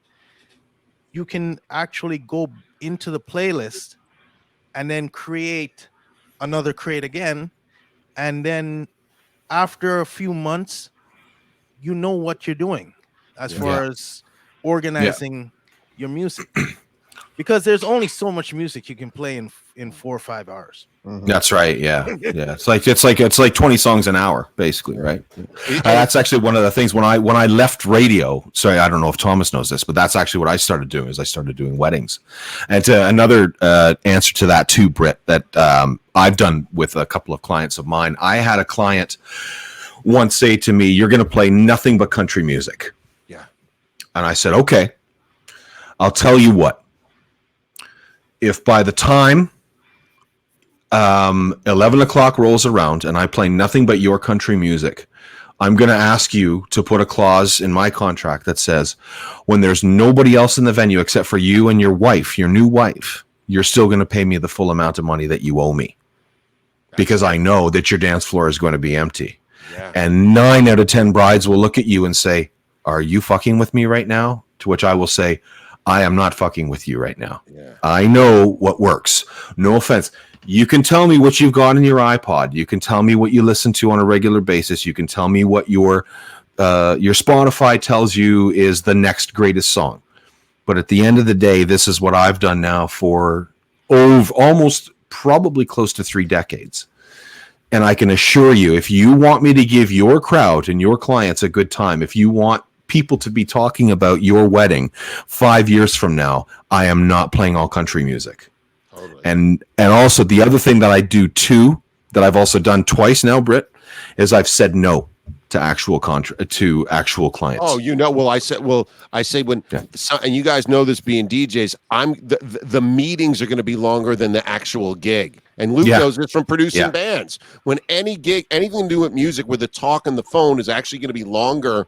you can actually go into the playlist and then create again. And then after a few months, you know what you're doing as far as organizing your music. Because there's only so much music you can play in 4 or 5 hours. Mm-hmm. That's right. Yeah. Yeah. It's like 20 songs an hour, basically. Right. That's actually one of the things when I left radio. Sorry, I don't know if Thomas knows this, but that's actually what I started doing. Is I started doing weddings. And to another answer to that too, Britt, that I've done with a couple of clients of mine. I had a client once say to me, "You're going to play nothing but country music." Yeah. And I said, "Okay, I'll tell you what. If by the time 11 o'clock rolls around and I play nothing but your country music, I'm going to ask you to put a clause in my contract that says when there's nobody else in the venue except for you and your wife, your new wife, you're still going to pay me the full amount of money that you owe me, because I know that your dance floor is going to be empty." Yeah. And 9 out of 10 brides will look at you and say, "Are you fucking with me right now?" To which I will say, "I am not fucking with you right now. Yeah. I know what works. No offense. You can tell me what you've got in your iPod. You can tell me what you listen to on a regular basis. You can tell me what your Spotify tells you is the next greatest song. But at the end of the day, this is what I've done now for almost probably close to 3 decades. And I can assure you, if you want me to give your crowd and your clients a good time, if you want people to be talking about your wedding 5 years from now, I am not playing all country music." Totally. And also the other thing that I do too, that I've also done twice now, Britt, is I've said no. to actual clients. Oh, I say when, and you guys know this being DJs, the meetings are going to be longer than the actual gig. And Luke knows this from producing bands. When any gig, anything to do with music, where the talk on the phone is actually going to be longer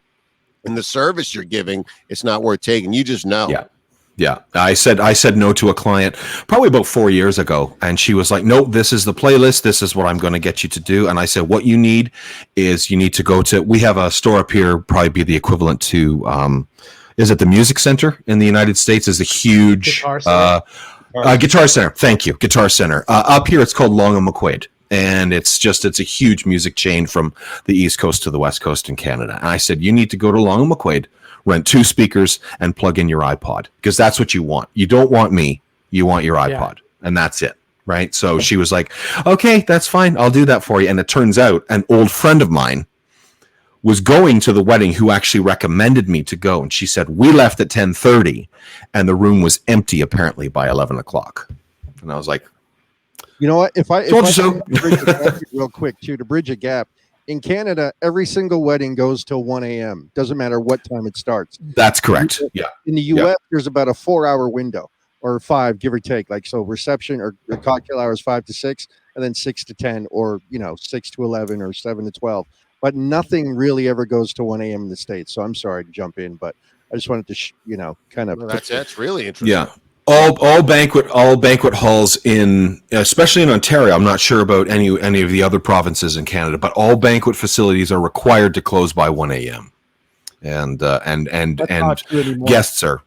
in the service you're giving, it's not worth taking. You just know. Yeah. I said no to a client probably about 4 years ago, and she was like, "No, this is the playlist. This is what I'm going to get you to do." And I said, "What you need is you need to go to. We have a store up here, probably be the equivalent to, is it the Music Center in the United States? Is a huge Guitar Center. Thank you, Guitar Center. Up here, it's called Long and McQuaid, and it's a huge music chain from the East Coast to the West Coast in Canada." And I said, "You need to go to Long and McQuaid, rent 2 speakers, and plug in your iPod, because that's what you want. You don't want me. You want your iPod, and that's it." Right? So she was like, "Okay, that's fine. I'll do that for you." And it turns out an old friend of mine was going to the wedding who actually recommended me to go. And she said, "We left at 10:30 and the room was empty apparently by 11 o'clock. And I was like, you know what? If I bridge a gap real quick too, to bridge a gap, in Canada, every single wedding goes till 1 a.m. Doesn't matter what time it starts. That's correct. Yeah. In the U.S., there's about a 4-hour window, or 5, give or take. Like, so reception or cocktail hours 5 to 6, and then 6 to 10, or 6 to 11, or 7 to 12. But nothing really ever goes to 1 a.m. in the States. So I'm sorry to jump in, but I just wanted to, kind of. Well, that's really interesting. Yeah. All banquet halls especially in Ontario. I'm not sure about any of the other provinces in Canada, but all banquet facilities are required to close by 1 a.m. And guests are.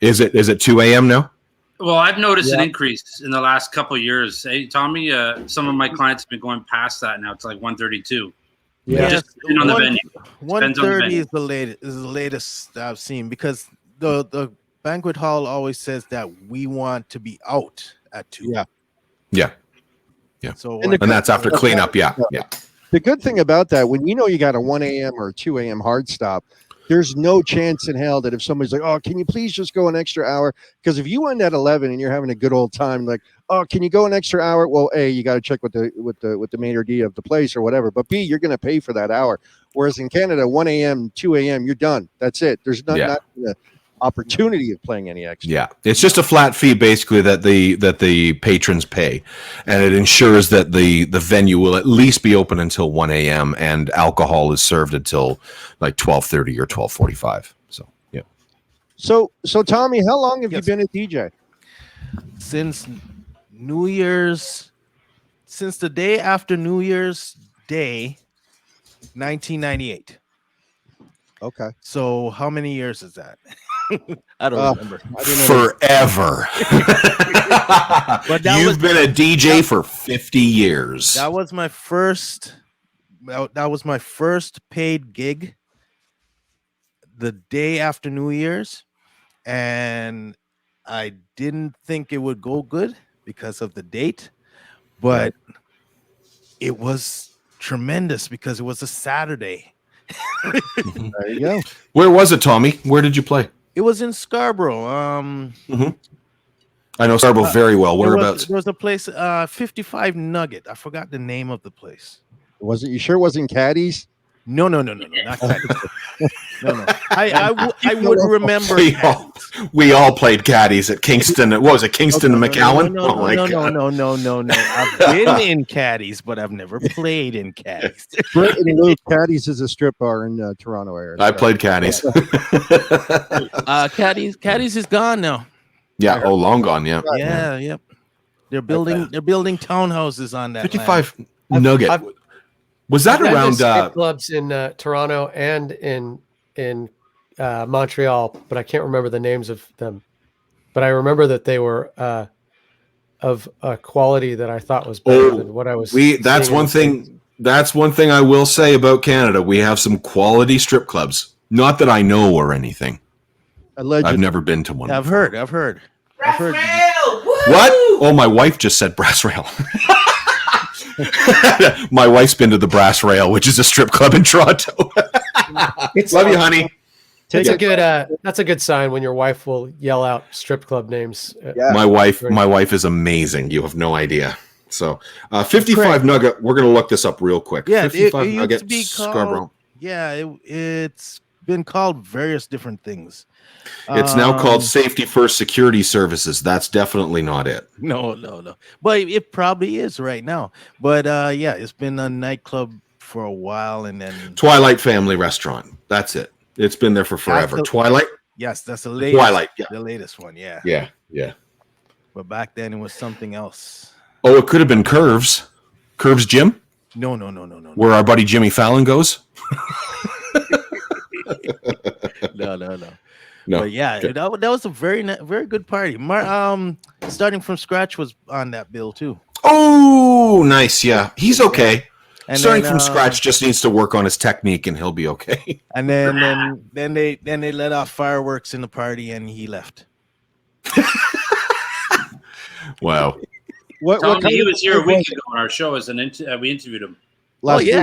Is it 2 a.m. now? Well, I've noticed an increase in the last couple of years. Hey, Tommy, some of my clients have been going past that now. It's like 1:32. Yeah, just on the venue. 1:30 is the latest I've seen, because the banquet hall always says that we want to be out at 2. Yeah. So And that's after cleanup. Yeah. The good thing about that, when you got a 1 a.m. or 2 a.m. hard stop, there's no chance in hell that if somebody's like, "Oh, can you please just go an extra hour?" Because if you end at 11 and you're having a good old time, like, "Oh, can you go an extra hour?" Well, A, you got to check with the maitre d' of the place or whatever. But B, you're going to pay for that hour. Whereas in Canada, 1 a.m., 2 a.m., you're done. That's it. There's not an opportunity of playing any extra. Yeah, it's just a flat fee basically that the patrons pay, and it ensures that the venue will at least be open until 1 a.m. and alcohol is served until like 12:30 or 12:45. So yeah. So Tommy, how long have you been a DJ? Since the day after New Year's Day, 1998. Okay. So how many years is that? I don't remember. Forever. But you've been a DJ for 50 years. That was my first. That was my first paid gig. The day after New Year's, and I didn't think it would go good because of the date, but it was tremendous because it was a Saturday. There you go. Where was it, Tommy? Where did you play? It was in Scarborough. I know Scarborough very well. Whereabouts? There was a place, 55 Nugget. I forgot the name of the place. Was it? You sure it wasn't Caddies? No, not Caddies. No. I would remember. We all played Caddies at Kingston. What was it, Kingston and McAllen? No. I've been in Caddies, but I've never played in Caddies. Britt and Luke, Caddies is a strip bar in Toronto area. I played Caddies. Caddies is gone now. Yeah. Oh, long gone. Yeah. Yeah. They're building townhouses on that 55 Nugget. Was that around strip clubs in Toronto and in Montreal, but I can't remember the names of them. But I remember that they were of a quality that I thought was better than what I was. That's one thing. That's one thing I will say about Canada. We have some quality strip clubs. Not that I know or anything. Allegedly. I've never been to one. I've heard. Brass rail! What? Oh, my wife just said Brass Rail. My wife's been to the Brass Rail, which is a strip club in Toronto. Love you, honey. It's a good. That's a good sign when your wife will yell out strip club names. My wife is amazing. You have no idea. So 55 Nugget, we're going to look this up real quick. Yeah, 55 it used Nugget to be Scarborough. called. Yeah, it's been called various different things. It's now called Safety First Security Services. That's definitely not it. No. But it probably is right now. But yeah, it's been a nightclub for a while, and then Twilight Family Restaurant. That's it. It's been there for forever. Twilight? Yes, that's the latest. Twilight, yeah. The latest one, yeah. Yeah. But back then it was something else. Oh, it could have been Curves. Curves Gym? No. Where our buddy Jimmy Fallon goes? No. But yeah, Okay. that was a very good party. Starting from scratch was on that bill too. Oh, nice. Yeah. He's okay. And Starting then, from scratch just needs to work on his technique and he'll be okay. And then they let off fireworks in the party and he left. Wow. Tony, he was here a week ago on our show as we interviewed him. Last week.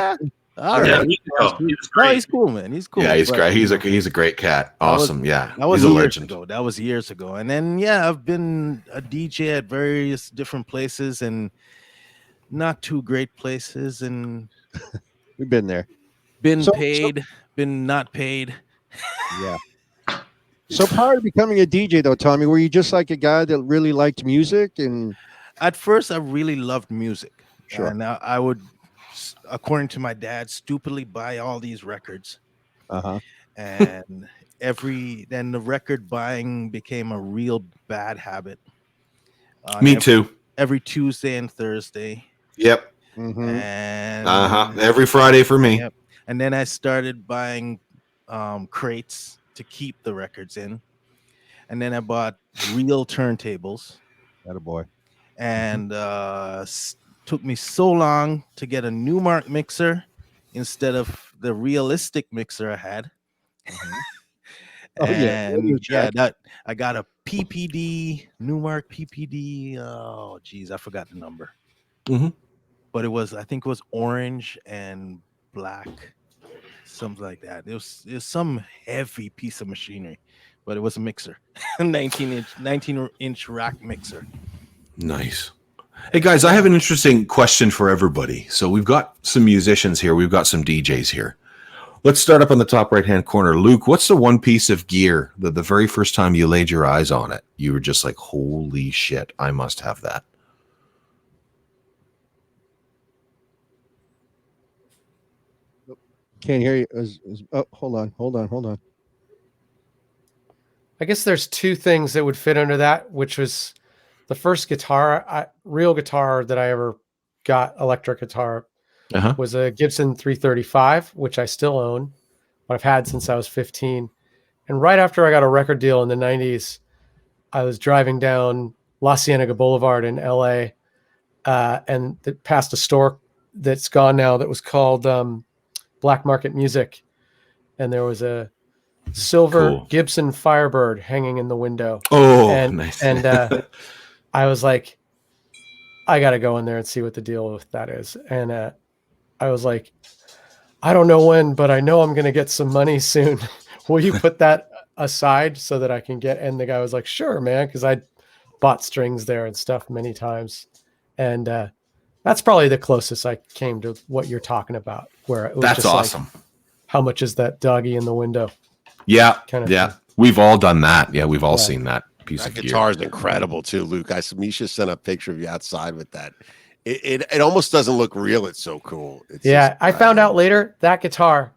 All Yeah, right. a week ago. He was No, great. he's cool, man. He's cool. Yeah, he's But great. He's a great cat. Awesome. Yeah. That was He's a years legend. ago. That was years ago. And then I've been a DJ at various different places and not too great places, and We've been there. been So- paid, been not paid. Yeah. So prior to becoming a DJ, though, Tommy, were you just like a guy that really liked music? And At first, I really loved music. Sure. And I would, according to my dad, stupidly buy all these records. And then the record buying became a real bad habit. Me too. Every Tuesday and Thursday. Yep. And Every Friday for me. Yep. And then I started buying crates to keep the records in. And then I bought real turntables. attaboy. And took me so long to get a Newmark mixer instead of the realistic mixer I had. Oh, yeah. And that I got a PPD, Newmark PPD. Oh, geez, I forgot the number. Mhm. But I think it was orange and black, something like that. It was some heavy piece of machinery, but it was a mixer, 19-inch rack mixer. Nice. Hey guys, I have an interesting question for everybody. So we've got some musicians here. We've got some DJs here. Let's start up on the top right-hand corner. Luke, what's the one piece of gear that the very first time you laid your eyes on it, you were just like, holy shit, I must have that? Can't hear you. Oh, hold on. I guess there's two things that would fit under that, which was the first real guitar that I ever got, electric guitar, was a Gibson 335, which I still own, but I've had since I was 15. And right after I got a record deal in the 90s, I was driving down La Cienega Boulevard in LA, and passed a store that's gone now that was called Black Market Music. And there was a silver Gibson Firebird hanging in the window. Oh, and, nice. And I was like, I got to go in there and see what the deal with that is. And I was like, I don't know when, but I know I'm going to get some money soon. Will you put that aside so that I can get? And the guy was like, sure, man. Because I bought strings there and stuff many times. And that's probably the closest I came to what you're talking about, where it was That's just awesome. Like, how much is that doggy in the window? Yeah. Kind of yeah. thing. We've all done that. Yeah. We've all seen that piece That of gear. guitar is incredible too, Luke. Misha sent a picture of you outside with that. It almost doesn't look real. It's so cool. It's Yeah, just, I found out later that guitar,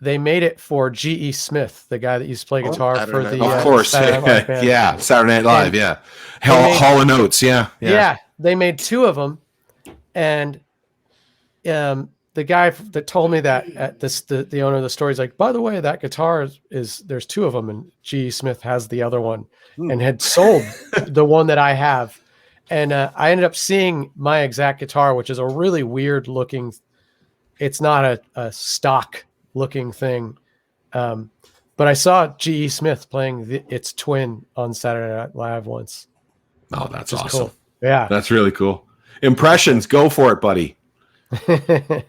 they made it for G.E. Smith, the guy that used to play guitar for the Of course. Saturday Night Live band. Yeah. Saturday Night Live. And Yeah. they made- Hall & Oates. Yeah. Yeah, they made two of them, and the guy that told me that at the owner of the store is like, by the way, that guitar is there's two of them, and G.E. Smith has the other one, and had sold the one that I have. And I ended up seeing my exact guitar, which is a really weird looking. It's not a stock looking thing, but I saw G.E. Smith playing its twin on Saturday Night Live once. Oh, that's Which is awesome. cool. Yeah, That's really cool. Impressions. Go for it, buddy. Come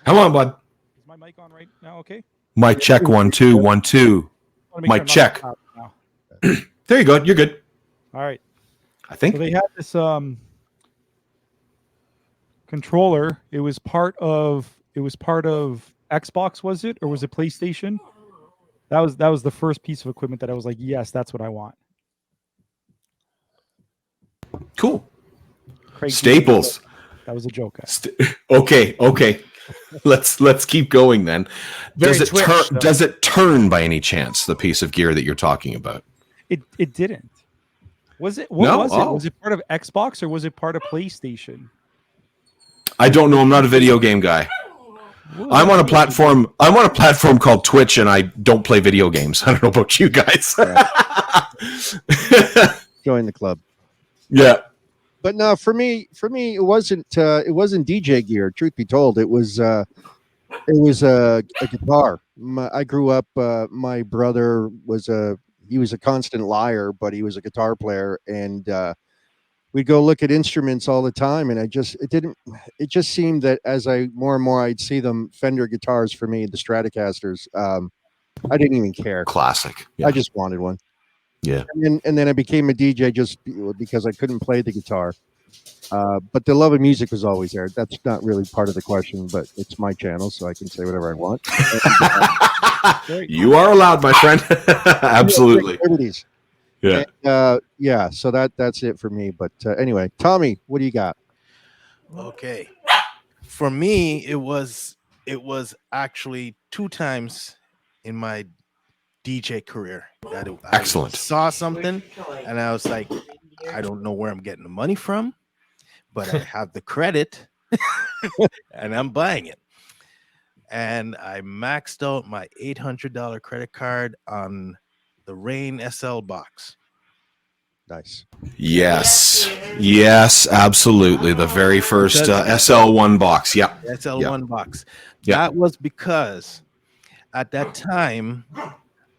on, bud. Is my mic on right now? Okay. Mic check. 1 2 1 2. I wanna make Mic I'm not check. loud now. There you go. You're good. All right. I think. So they had this controller. It was part of Xbox, was it, or was it PlayStation? That was the first piece of equipment that I was like, yes, that's what I want. Cool. Craig, Staples. That was a joke. Okay. Let's keep going then. Very Does it Twitch, turn? though. Does it turn by any chance? The piece of gear that you're talking about? It didn't. Was it? What No? was it? Oh. Was it part of Xbox or was it part of PlayStation? I don't know. I'm not a video game guy. I'm on a platform. I'm on a platform called Twitch, and I don't play video games. I don't know about you guys. Join the club. Yeah. But no, for me, it wasn't DJ gear. Truth be told, it was a guitar. I grew up. My brother was a constant liar, but he was a guitar player, and we'd go look at instruments all the time. And it just seemed that as more and more I'd see them, Fender guitars for me, the Stratocasters. I didn't even care. Classic. Yeah. I just wanted one. Yeah. And then I became a DJ just because I couldn't play the guitar. But the love of music was always there. That's not really part of the question, but it's my channel, so I can say whatever I want. You are allowed, my friend. Absolutely. Yeah. And, yeah. So that's it for me. But anyway, Tommy, what do you got? Okay. For me, it was actually 2 times in my DJ career that Excellent. I saw something and I was like, I don't know where I'm getting the money from, but I have the credit and I'm buying it. And I maxed out my $800 credit card on the Rain SL box. Nice. Yes, absolutely. The very first SL1 box. Yeah. SL1 box. Yeah. That was because at that time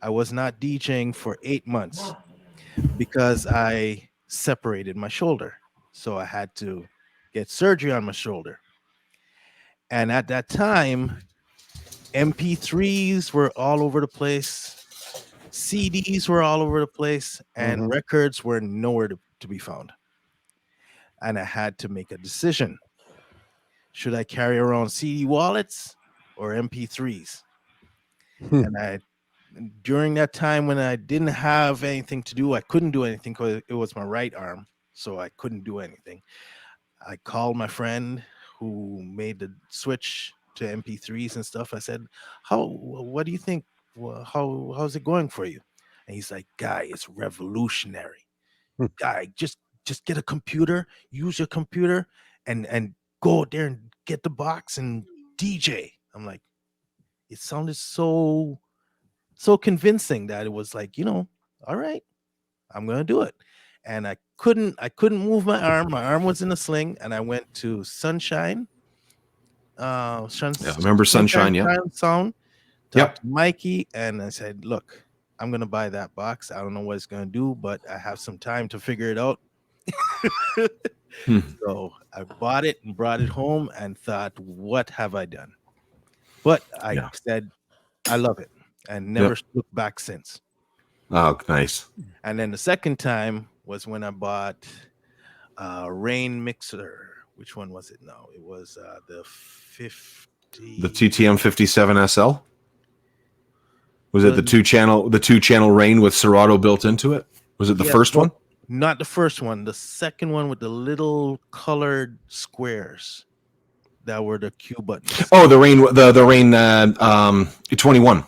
I was not DJing for 8 months because I separated my shoulder. So I had to get surgery on my shoulder. And at that time, MP3s were all over the place. CDs were all over the place, and records were nowhere to be found. And I had to make a decision. Should I carry around CD wallets or MP3s? And during that time when I didn't have anything to do, I couldn't do anything because it was my right arm, so I couldn't do anything. I called my friend who made the switch to MP3s and stuff. I said, what do you think? How's it going for you? And he's like, guy, it's revolutionary. Guy, just get a computer, use your computer, and go out there and get the box and DJ. I'm like, it sounded so convincing that it was like, all right, I'm gonna do it. And I couldn't move my arm. My arm was in a sling, and I went to Sunshine. Remember Sunshine? Yeah. Sound. Talked to Mikey, and I said, look, I'm gonna buy that box. I don't know what it's gonna do, but I have some time to figure it out. So I bought it and brought it home and thought, what have I done? But I said, I love it, and never looked back since. Oh, nice. And then the second time was when I bought Rain Mixer. Which one was it? No, it was the 50. The TTM 57 SL. Was it the two channel Rain with Serato built into it? Was it the first one? Not the first one. The second one with the little colored squares that were the Q buttons. Oh, the Rain 21.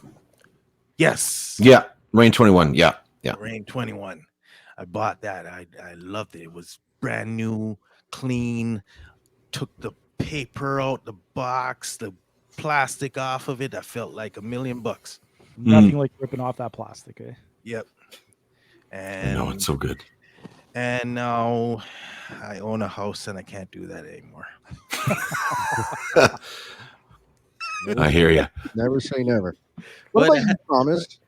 Yes. Yeah, Rain 21. Yeah. Rain 21. I bought that. I loved it. It was brand new, clean. Took the paper out the box, the plastic off of it. I felt like $1 million. Nothing like ripping off that plastic, eh? Yep. And no, it's so good. And now I own a house and I can't do that anymore. I hear you. Never say never. What What about you, Thomas?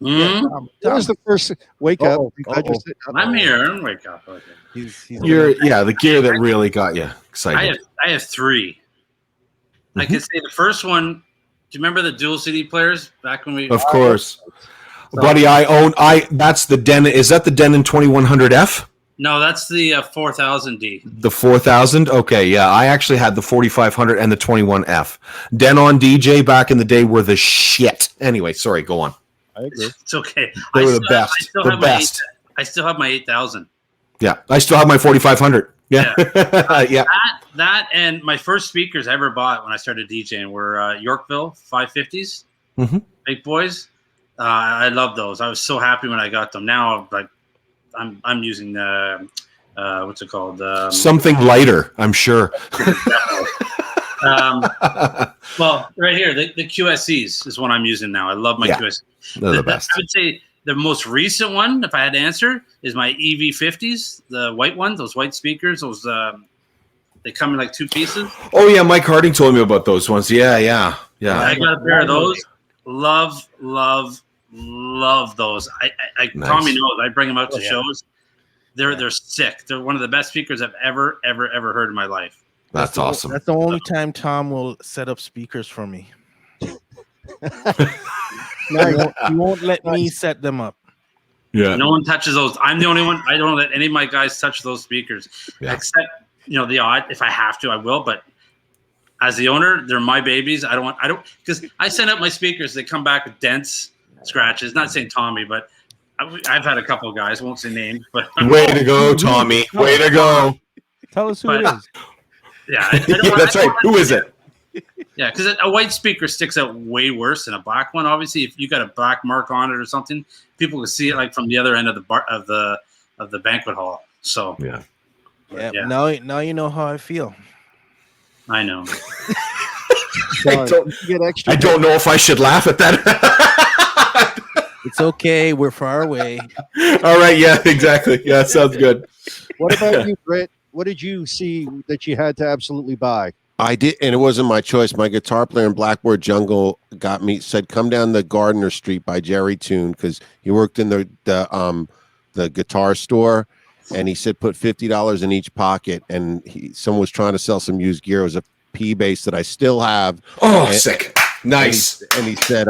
Mhm. What was the first wake up? I'm here. Wake up. Okay. He's the gear that really got you excited. I have 3. I can say the first one. Do you remember the dual CD players back when we? Of course. buddy. That's the Den. Is that the Denon 2100F? No, that's the 4000D. The 4000. Okay, yeah. I actually had the 4500 and the 21F. Denon DJ back in the day were the shit. Anyway, sorry. Go on. I agree. It's okay. They were the best. The best. I still have my 8000. Yeah, I still have my 4500. Yeah, yeah. That and my first speakers I ever bought when I started DJing were Yorkville 550s, big boys. I love those. I was so happy when I got them. Now, like, I'm using the what's it called? Something lighter, I'm sure. Well, right here, the QSCs is what I'm using now. I love my QSCs. They're the best. I would say the most recent one, if I had to answer, is my EV50s, the white one, those white speakers. Those they come in like two pieces. Oh yeah, Mike Harding told me about those ones. Yeah. I got a pair of those. Love those. I Nice. Tommy knows. I bring them out to shows. They're sick. They're one of the best speakers I've ever heard in my life. That's awesome. That's the only time Tom will set up speakers for me. He won't let me set them up. Yeah. No one touches those. I'm the only one. I don't let any of my guys touch those speakers, except the odd. If I have to, I will. But as the owner, they're my babies. I don't because I send out my speakers. They come back with dents, scratches. Not saying Tommy, but I've had a couple of guys. Won't say names, but way to go, Tommy. Way to go. Tell us who it is. Yeah, that's right. Who is it? Yeah, because a white speaker sticks out way worse than a black one. Obviously, if you got a black mark on it or something, people can see it like from the other end of the bar of the banquet hall. So yeah. Now you know how I feel. I know. I don't know if I should laugh at that. It's okay. We're far away. All right. Yeah. Exactly. Yeah. Sounds good. What about you, Britt? What did you see that you had to absolutely buy? I did, and it wasn't my choice. My guitar player in Blackboard Jungle said, come down the Gardner Street by Jerry Tune, because he worked in the guitar store, and he said put $50 in each pocket, and someone was trying to sell some used gear. It was a P bass that I still have. Oh, sick. Nice. And he said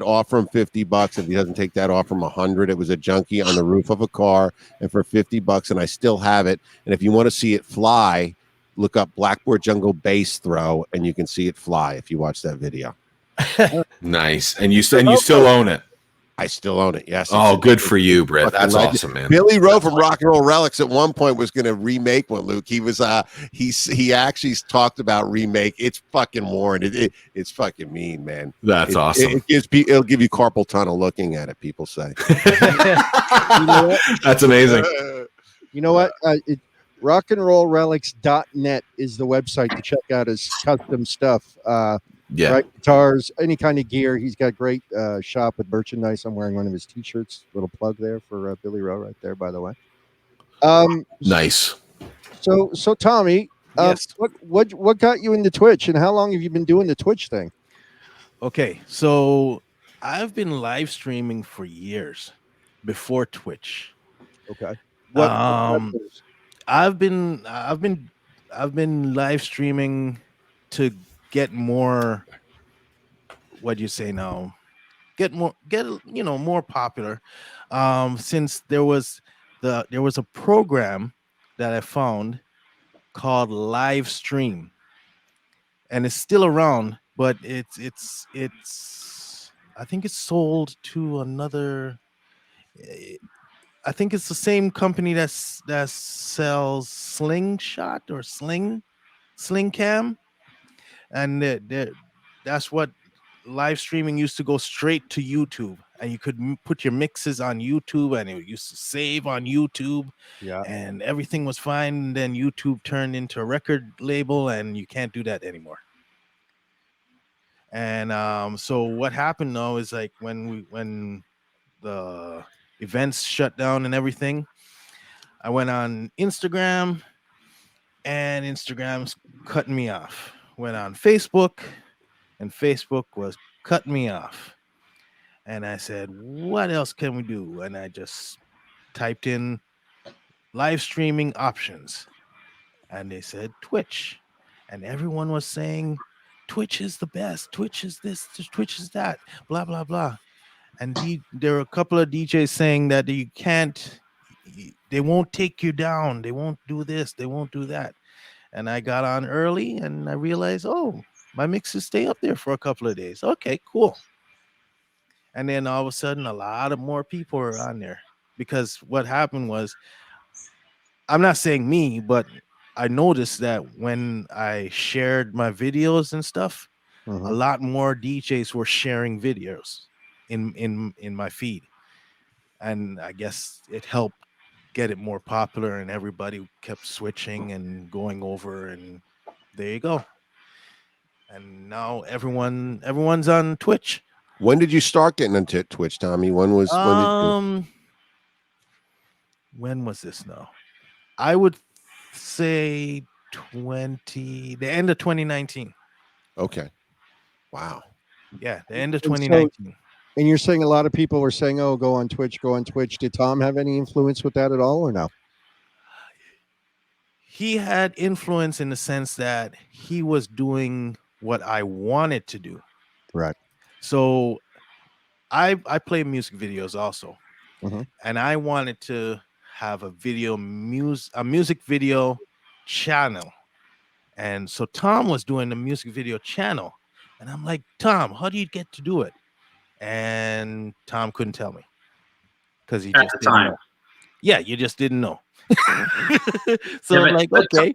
offer him $50. If he doesn't take that, offer him $100. It was a junkie on the roof of a car, and for $50, and I still have it. And if you want to see it fly, look up Blackboard Jungle bass throw, and you can see it fly if you watch that video. Nice. And you still own it. I still own it. Yes. Oh, good for you, Britt. That's awesome, man. Billy Rowe from Rock and Roll Relics at one point was going to remake one. Luke, he was he actually talked about remake. It's fucking worn. It's fucking mean, man. That's awesome. It'll give you carpal tunnel looking at it. People say. You know what? That's amazing. You know what? rockandrollrelics.net is the website to check out his custom stuff. Right, guitars, any kind of gear. He's got great shop with merchandise. I'm wearing one of his t-shirts. Little plug there for Billy Rowe right there, by the way. Nice. So Tommy, Yes. What got you into Twitch, and how long have you been doing the Twitch thing? Okay, so I've been live streaming for years before Twitch. Okay. I've been live streaming to get more, what do you say now? Get more popular. Since there was a program that I found called Live Stream, and it's still around, but it's I think it's sold to another. I think it's the same company that sells Slingshot or Sling Cam, and that's what live streaming used to go straight to YouTube, and you could put your mixes on YouTube, and it used to save on YouTube. Yeah, and everything was fine. And then YouTube turned into a record label, and you can't do that anymore. And so what happened now is, like, when the events shut down and everything, I went on Instagram, and Instagram's cutting me off. Went on Facebook, and Facebook was cutting me off. And I said, what else can we do? And I just typed in live streaming options, and they said Twitch. And everyone was saying Twitch is the best, Twitch is this, Twitch is that, blah blah blah. and there were a couple of DJs saying that you can't, they won't take you down, they won't do this, they won't do that. And I got on early and I realized, oh, my mixes stay up there for a couple of days. Okay, cool. And then all of a sudden, a lot of more people are on there, because what happened was, I'm not saying me, but I noticed that when I shared my videos and stuff, a lot more DJs were sharing videos in my feed, and I guess it helped get it more popular, and everybody kept switching and going over, and there you go. And now everyone's on Twitch. When did you start getting into Twitch, Tommy? When was this now? I would say the end of 2019. Okay. Wow. Yeah, the end of And so- 2019. And you're saying a lot of people were saying, "Oh, go on Twitch, go on Twitch." Did Tom have any influence with that at all, or no? He had influence in the sense that he was doing what I wanted to do. Right. So I play music videos also, Mhm. and I wanted to have a music video channel. And so Tom was doing the music video channel, and I'm like, Tom, how do you get to do it? And Tom couldn't tell me, because he At just the didn't time. know. Yeah, you just didn't know. So Yeah, I'm like, okay.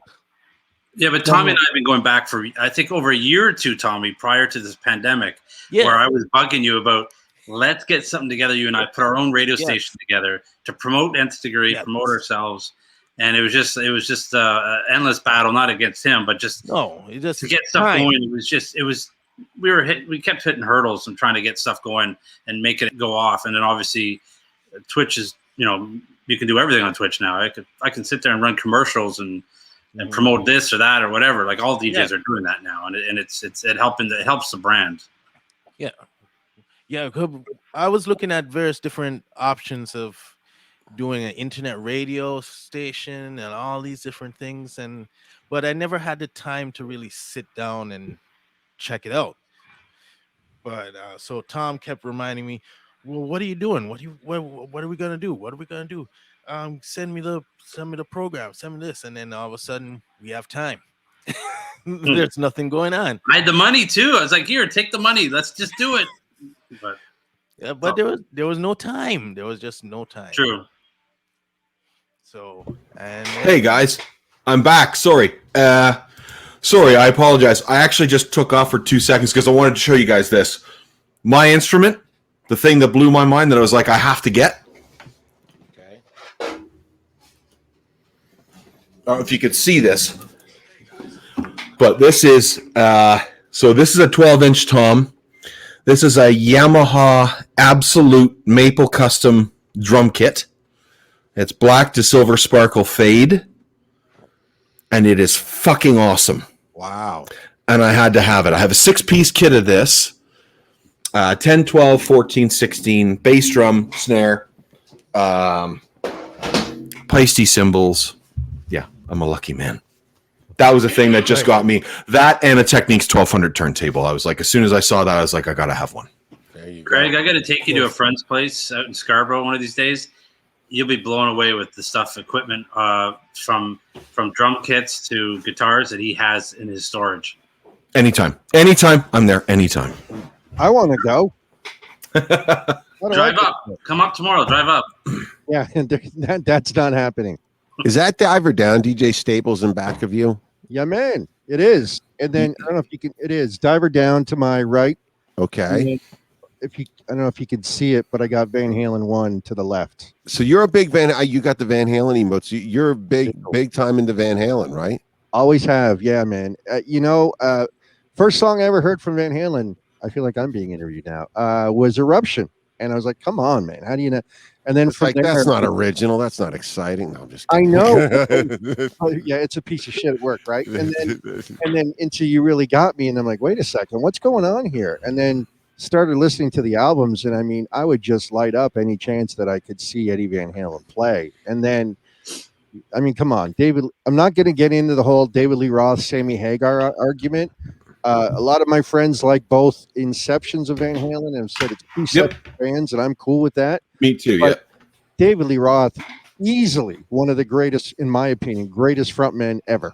Yeah, but Tommy and I have been going back for, I think, over a year or two, Tommy, prior to this pandemic, Yeah. where I was bugging you about, let's get something together. You and I put our own radio Yes. station together to promote Nth Degree, Yes. promote ourselves. And it was just an endless battle, not against him, but just No, it just to get stuff time. going. We kept hitting hurdles and trying to get stuff going and making it go off. And then obviously Twitch is, you can do everything on Twitch now. I can sit there and run commercials and promote this or that or whatever. Like all DJs are doing that now, and it helps the brand. Yeah, I was looking at various different options of doing an internet radio station and all these different things, but I never had the time to really sit down and check it out. But so Tom kept reminding me, well, what are you doing? What are we gonna do? What are we gonna do? Send me the program, send me this, and then all of a sudden we have time. There's nothing going on. I had the money too. I was like, here, take the money. Let's just do it. But Yeah, but there was no time. There was just no time. true. So and Hey guys, I'm back. Sorry, I apologize. I actually just took off for 2 seconds because I wanted to show you guys this. My instrument, the thing that blew my mind that I was like, I have to get. Okay. I don't know if you could see this, but this is this is a 12-inch tom. This is a Yamaha Absolute Maple Custom drum kit. It's black to silver sparkle fade, and it is fucking awesome. Wow. And I had to have it. I have a 6-piece kit of this. 10, 12, 14, 16, bass drum, snare, Peisty cymbals. Yeah, I'm a lucky man. That was a thing that just got me. That and a Techniques 1200 turntable. I was like, as soon as I saw that, I was like, I got to have one. There you Greg, go. I got to take you to a friend's place out in Scarborough one of these days. You'll be blown away with the equipment from drum kits to guitars that he has in his storage. Anytime, I'm there. Anytime. I want to go. Drive up. Come up tomorrow. Drive up. Yeah, that's not happening. Is that Diver Down DJ Staples in back of you? Yeah, man, it is. And then I don't know if you can. It is Diver Down to my right. Okay. I don't know if you can see it, but I got Van Halen 1 to the left. So you're a big you got the Van Halen emotes. You're big time into Van Halen, right? Always have. Yeah, man. First song I ever heard from Van Halen, I feel like I'm being interviewed now, was Eruption. And I was like, come on, man. How do you know? And then It's like, that's not original. That's not exciting. No, I'm just I kidding. know. Yeah, it's a piece of shit at work, right? And then until you really got me, and I'm like, wait a second, what's going on here? And then started listening to the albums, and I mean, I would just light up any chance that I could see Eddie Van Halen play. And then, I mean, come on, David. I'm not going to get into the whole David Lee Roth, Sammy Hagar argument, A lot of my friends like both inceptions of Van Halen and have said it's two separate bands, and I'm cool with that. Me too. But Yeah. David Lee Roth, easily one of the greatest, in my opinion, greatest frontmen ever.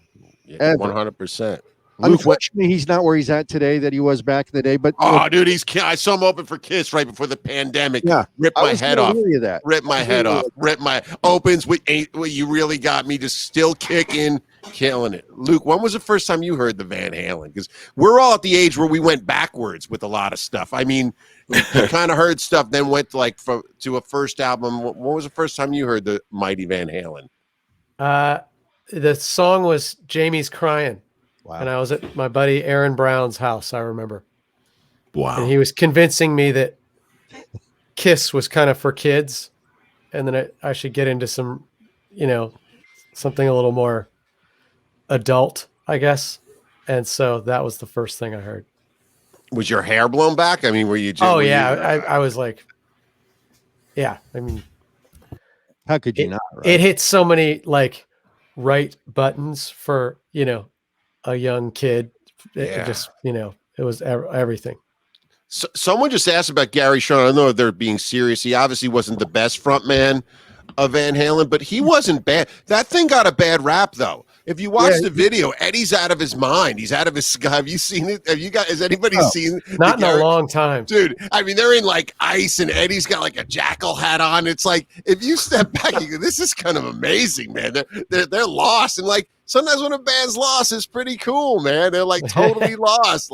Ever. 100%. Unfortunately, he's not where he's at today that he was back in the day. But dude, I saw him open for Kiss right before the pandemic. Yeah, ripped my head off. Ripped my head off. Ripped my opens with eight. Well, you really got me. Just still kicking, killing it. Luke, when was the first time you heard the Van Halen? Because we're all at the age where we went backwards with a lot of stuff. I mean, you kind of heard stuff, then went to to a first album. What was the first time you heard the mighty Van Halen? The song was Jamie's Crying. Wow. And I was at my buddy Aaron Brown's house, I remember. Wow. And he was convincing me that Kiss was kind of for kids, and then I should get into some, something a little more adult, I guess. And so that was the first thing I heard. Was your hair blown back? I mean, were you? I was like, yeah. I mean, how could you not? Right? It hit so many right buttons for a young kid. It just it was everything. So, someone just asked about Gary Sharon. I don't know if they're being serious. He obviously wasn't the best front man of Van Halen, but he wasn't bad. That thing got a bad rap, though. If you watch the video, Eddie's out of his mind. He's out of his sky. Have you seen it? Has anybody seen it? Not in a long time. Dude, I mean, they're in ice, and Eddie's got a jackal hat on. It's like, if you step back, you go, this is kind of amazing, man. They're lost. And sometimes when a band's lost, it's pretty cool, man. They're totally lost.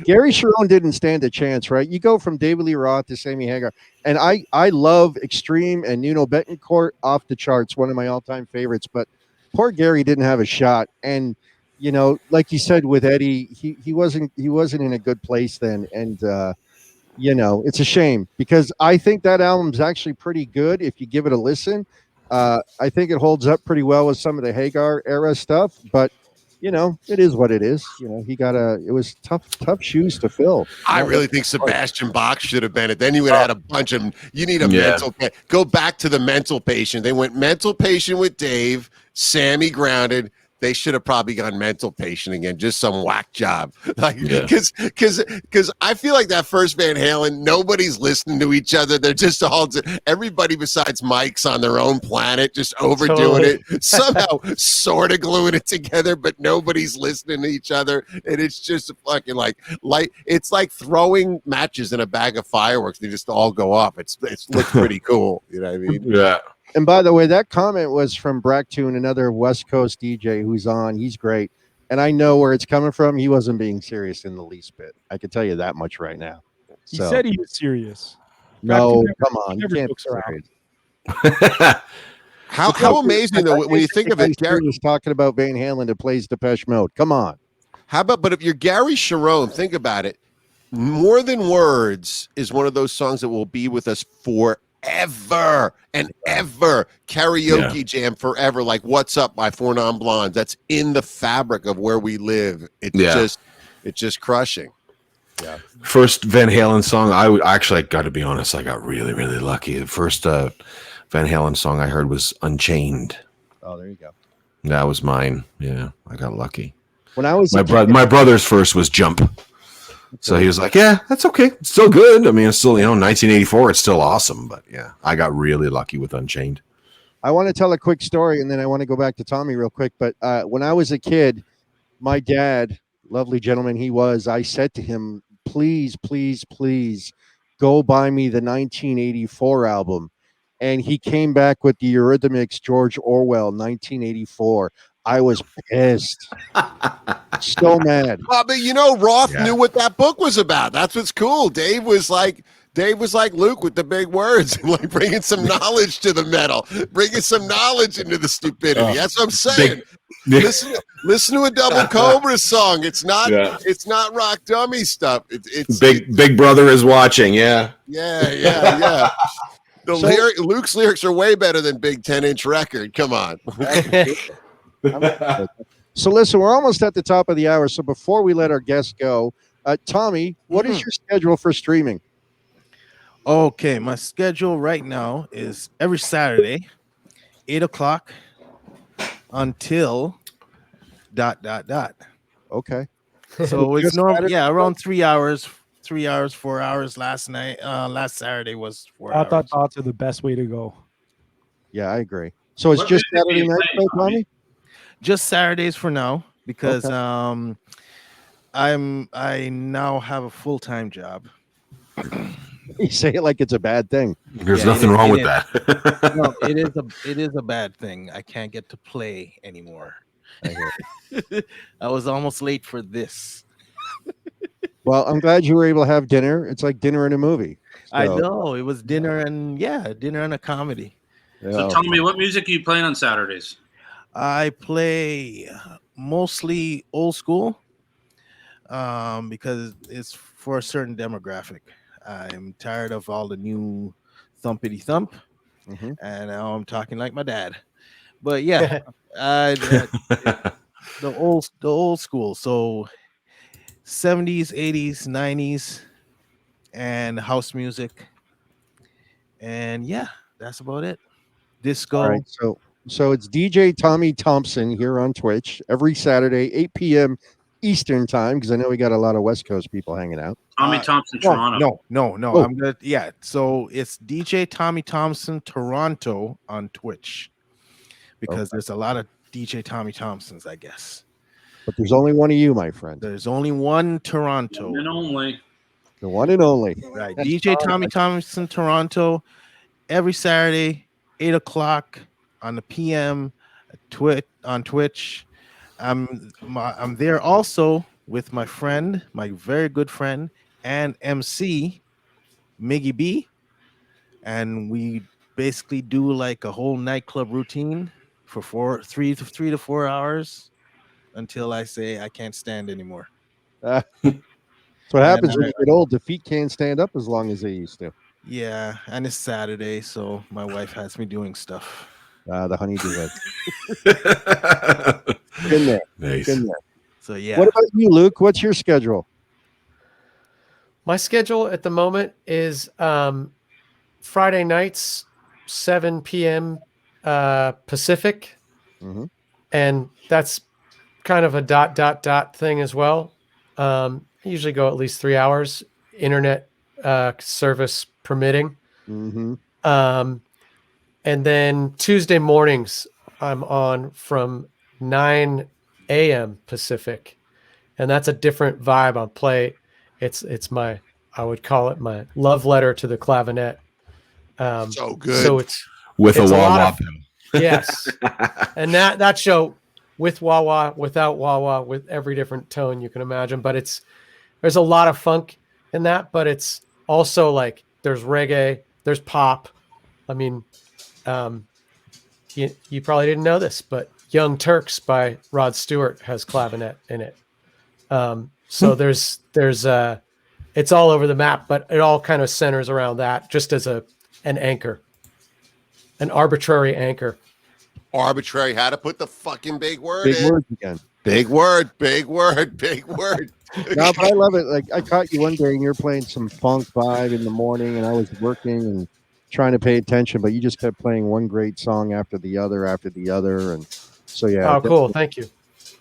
Gary Sharon didn't stand a chance, right? You go from David Lee Roth to Sammy Hagar, and I love Extreme and Nuno Betancourt, off the charts, one of my all-time favorites, but poor Gary didn't have a shot. And like you said with Eddie, he wasn't in a good place then. And it's a shame, because I think that album's actually pretty good if you give it a listen. I think it holds up pretty well with some of the Hagar era stuff, but it is what it is. It was tough shoes to fill. I really think Sebastian Bach should have been it. Then you would have had a bunch of, you need a mental, go back to the Mental Patient. They went Mental Patient with Dave, Sammy Grounded. They should have probably gone Mental Patient again. Just some whack job. Because I feel like that first Van Halen, nobody's listening to each other. They're just everybody besides Mike's on their own planet, just overdoing it. Somehow sort of gluing it together, but nobody's listening to each other. And it's just fucking it's like throwing matches in a bag of fireworks. They just all go off. It looks pretty cool. You know what I mean? Yeah. And by the way, that comment was from Bracktoon, another West Coast DJ who's on. He's great. And I know where it's coming from. He wasn't being serious in the least bit. I can tell you that much right now. He said he was serious. No, come on. You can't be serious. How amazing, though, when you think of it. Gary was talking about Van Halen that plays Depeche Mode. Come on. But if you're Gary Sharon, think about it. More Than Words is one of those songs that will be with us forever and ever. Karaoke jam forever, like What's Up by Four Non Blondes. That's in the fabric of where we live. It's just crushing. Yeah. First Van Halen song, I got to be honest, I got really, really lucky. The first Van Halen song I heard was Unchained. Oh, there you go. That was mine. Yeah, I got lucky. When I was my brother's first was Jump. So he was like, yeah, that's okay. It's still good. I mean, it's still, 1984, it's still awesome. But yeah, I got really lucky with Unchained. I want to tell a quick story, and then I want to go back to Tommy real quick. But when I was a kid, my dad, lovely gentleman he was, I said to him, please, please, please go buy me the 1984 album. And he came back with the Eurythmics George Orwell 1984. I was pissed. So mad. Well, but Roth knew what that book was about. That's what's cool. Dave was like Luke with the big words, like bringing some knowledge to the metal, bringing some knowledge into the stupidity. That's what I'm saying. Listen to a Double Cobra song. It's not rock dummy stuff. It's Big Brother is watching. Yeah. Luke's lyrics are way better than Big 10-inch record. Come on. So listen, we're almost at the top of the hour. So before we let our guests go, Tommy, what is your schedule for streaming? Okay, my schedule right now is every Saturday, 8:00 until ... Okay. So it's Just normal. Saturday? Yeah, around 3 hours, 3 hours, 4 hours. Last night, last Saturday was 4 hours. Thoughts are the best way to go. Yeah, I agree. So it's What just music do Saturday you night, play, though, Tommy? Just Saturdays for now because Okay. I now have a full-time job. You say it like it's a bad thing. There's Yeah, nothing it wrong is- with it that. No, it is a bad thing. I can't get to play anymore. I hear. I was almost late for this. Well, I'm glad you were able to have dinner. It's like dinner in a movie. I So, know it was dinner and dinner and a comedy. So yeah. Tommy, what music are you playing on Saturdays? I play mostly old school because it's for a certain demographic. I'm tired of all the new thumpity thump, Mhm. and now I'm talking like my dad. But yeah, the old school. So 70s, 80s, 90s, and house music, and yeah, that's about it. Disco. All right. So it's DJ Tommy Thompson here on Twitch every Saturday, 8 p.m. Eastern time, because I know we got a lot of West Coast people hanging out. Tommy Thompson, No, Toronto. no. Oh. I'm gonna So it's DJ Tommy Thompson Toronto on Twitch because there's a lot of DJ Tommy Thompsons, I guess. But there's only one of you, my friend. There's only one Toronto, And only. The one and only. right? DJ Tommy Thompson Toronto every Saturday, 8 o'clock on the PM, on Twitch. I'm there also with my friend, my very good friend, and MC Miggy B, and we basically do like a whole nightclub routine for 3 to 4 hours until I say I can't stand anymore. That's what happens And, when you get old. The feet can't stand up as long as they used to. Yeah, and it's Saturday, so my wife has me doing stuff. The honeydew. Been there. Nice. Been there. So yeah. What about you, Luke? What's your schedule? My schedule at the moment is Friday nights, 7 p.m. Pacific, Mhm. and that's kind of a dot thing as well. I usually go at least 3 hours, internet service permitting. Mm-hmm. And then Tuesday mornings, I'm on from 9 a.m. Pacific, and that's a different vibe. I'll play. It's my, I would call it my love letter to the clavinet. So good. So it's With it's a a lot wah-wah of- pedal. yes, and that show with wah wah, without wah wah, with every different tone you can imagine. But there's a lot of funk in that, but it's also like there's reggae, there's pop. I mean, you probably didn't know this, but Young Turks by Rod Stewart has clavinet in it. So there's it's all over the map, but it all kind of centers around that, just as an anchor, an arbitrary anchor. Arbitrary. How to put the fucking big word Big in. words again. Big word. Big word. Big word. No, but I love it. Like I caught you one day and you're playing some funk vibe in the morning, and I was working and trying to pay attention, but you just kept playing one great song after the other, and so yeah. Oh, cool! Thank you.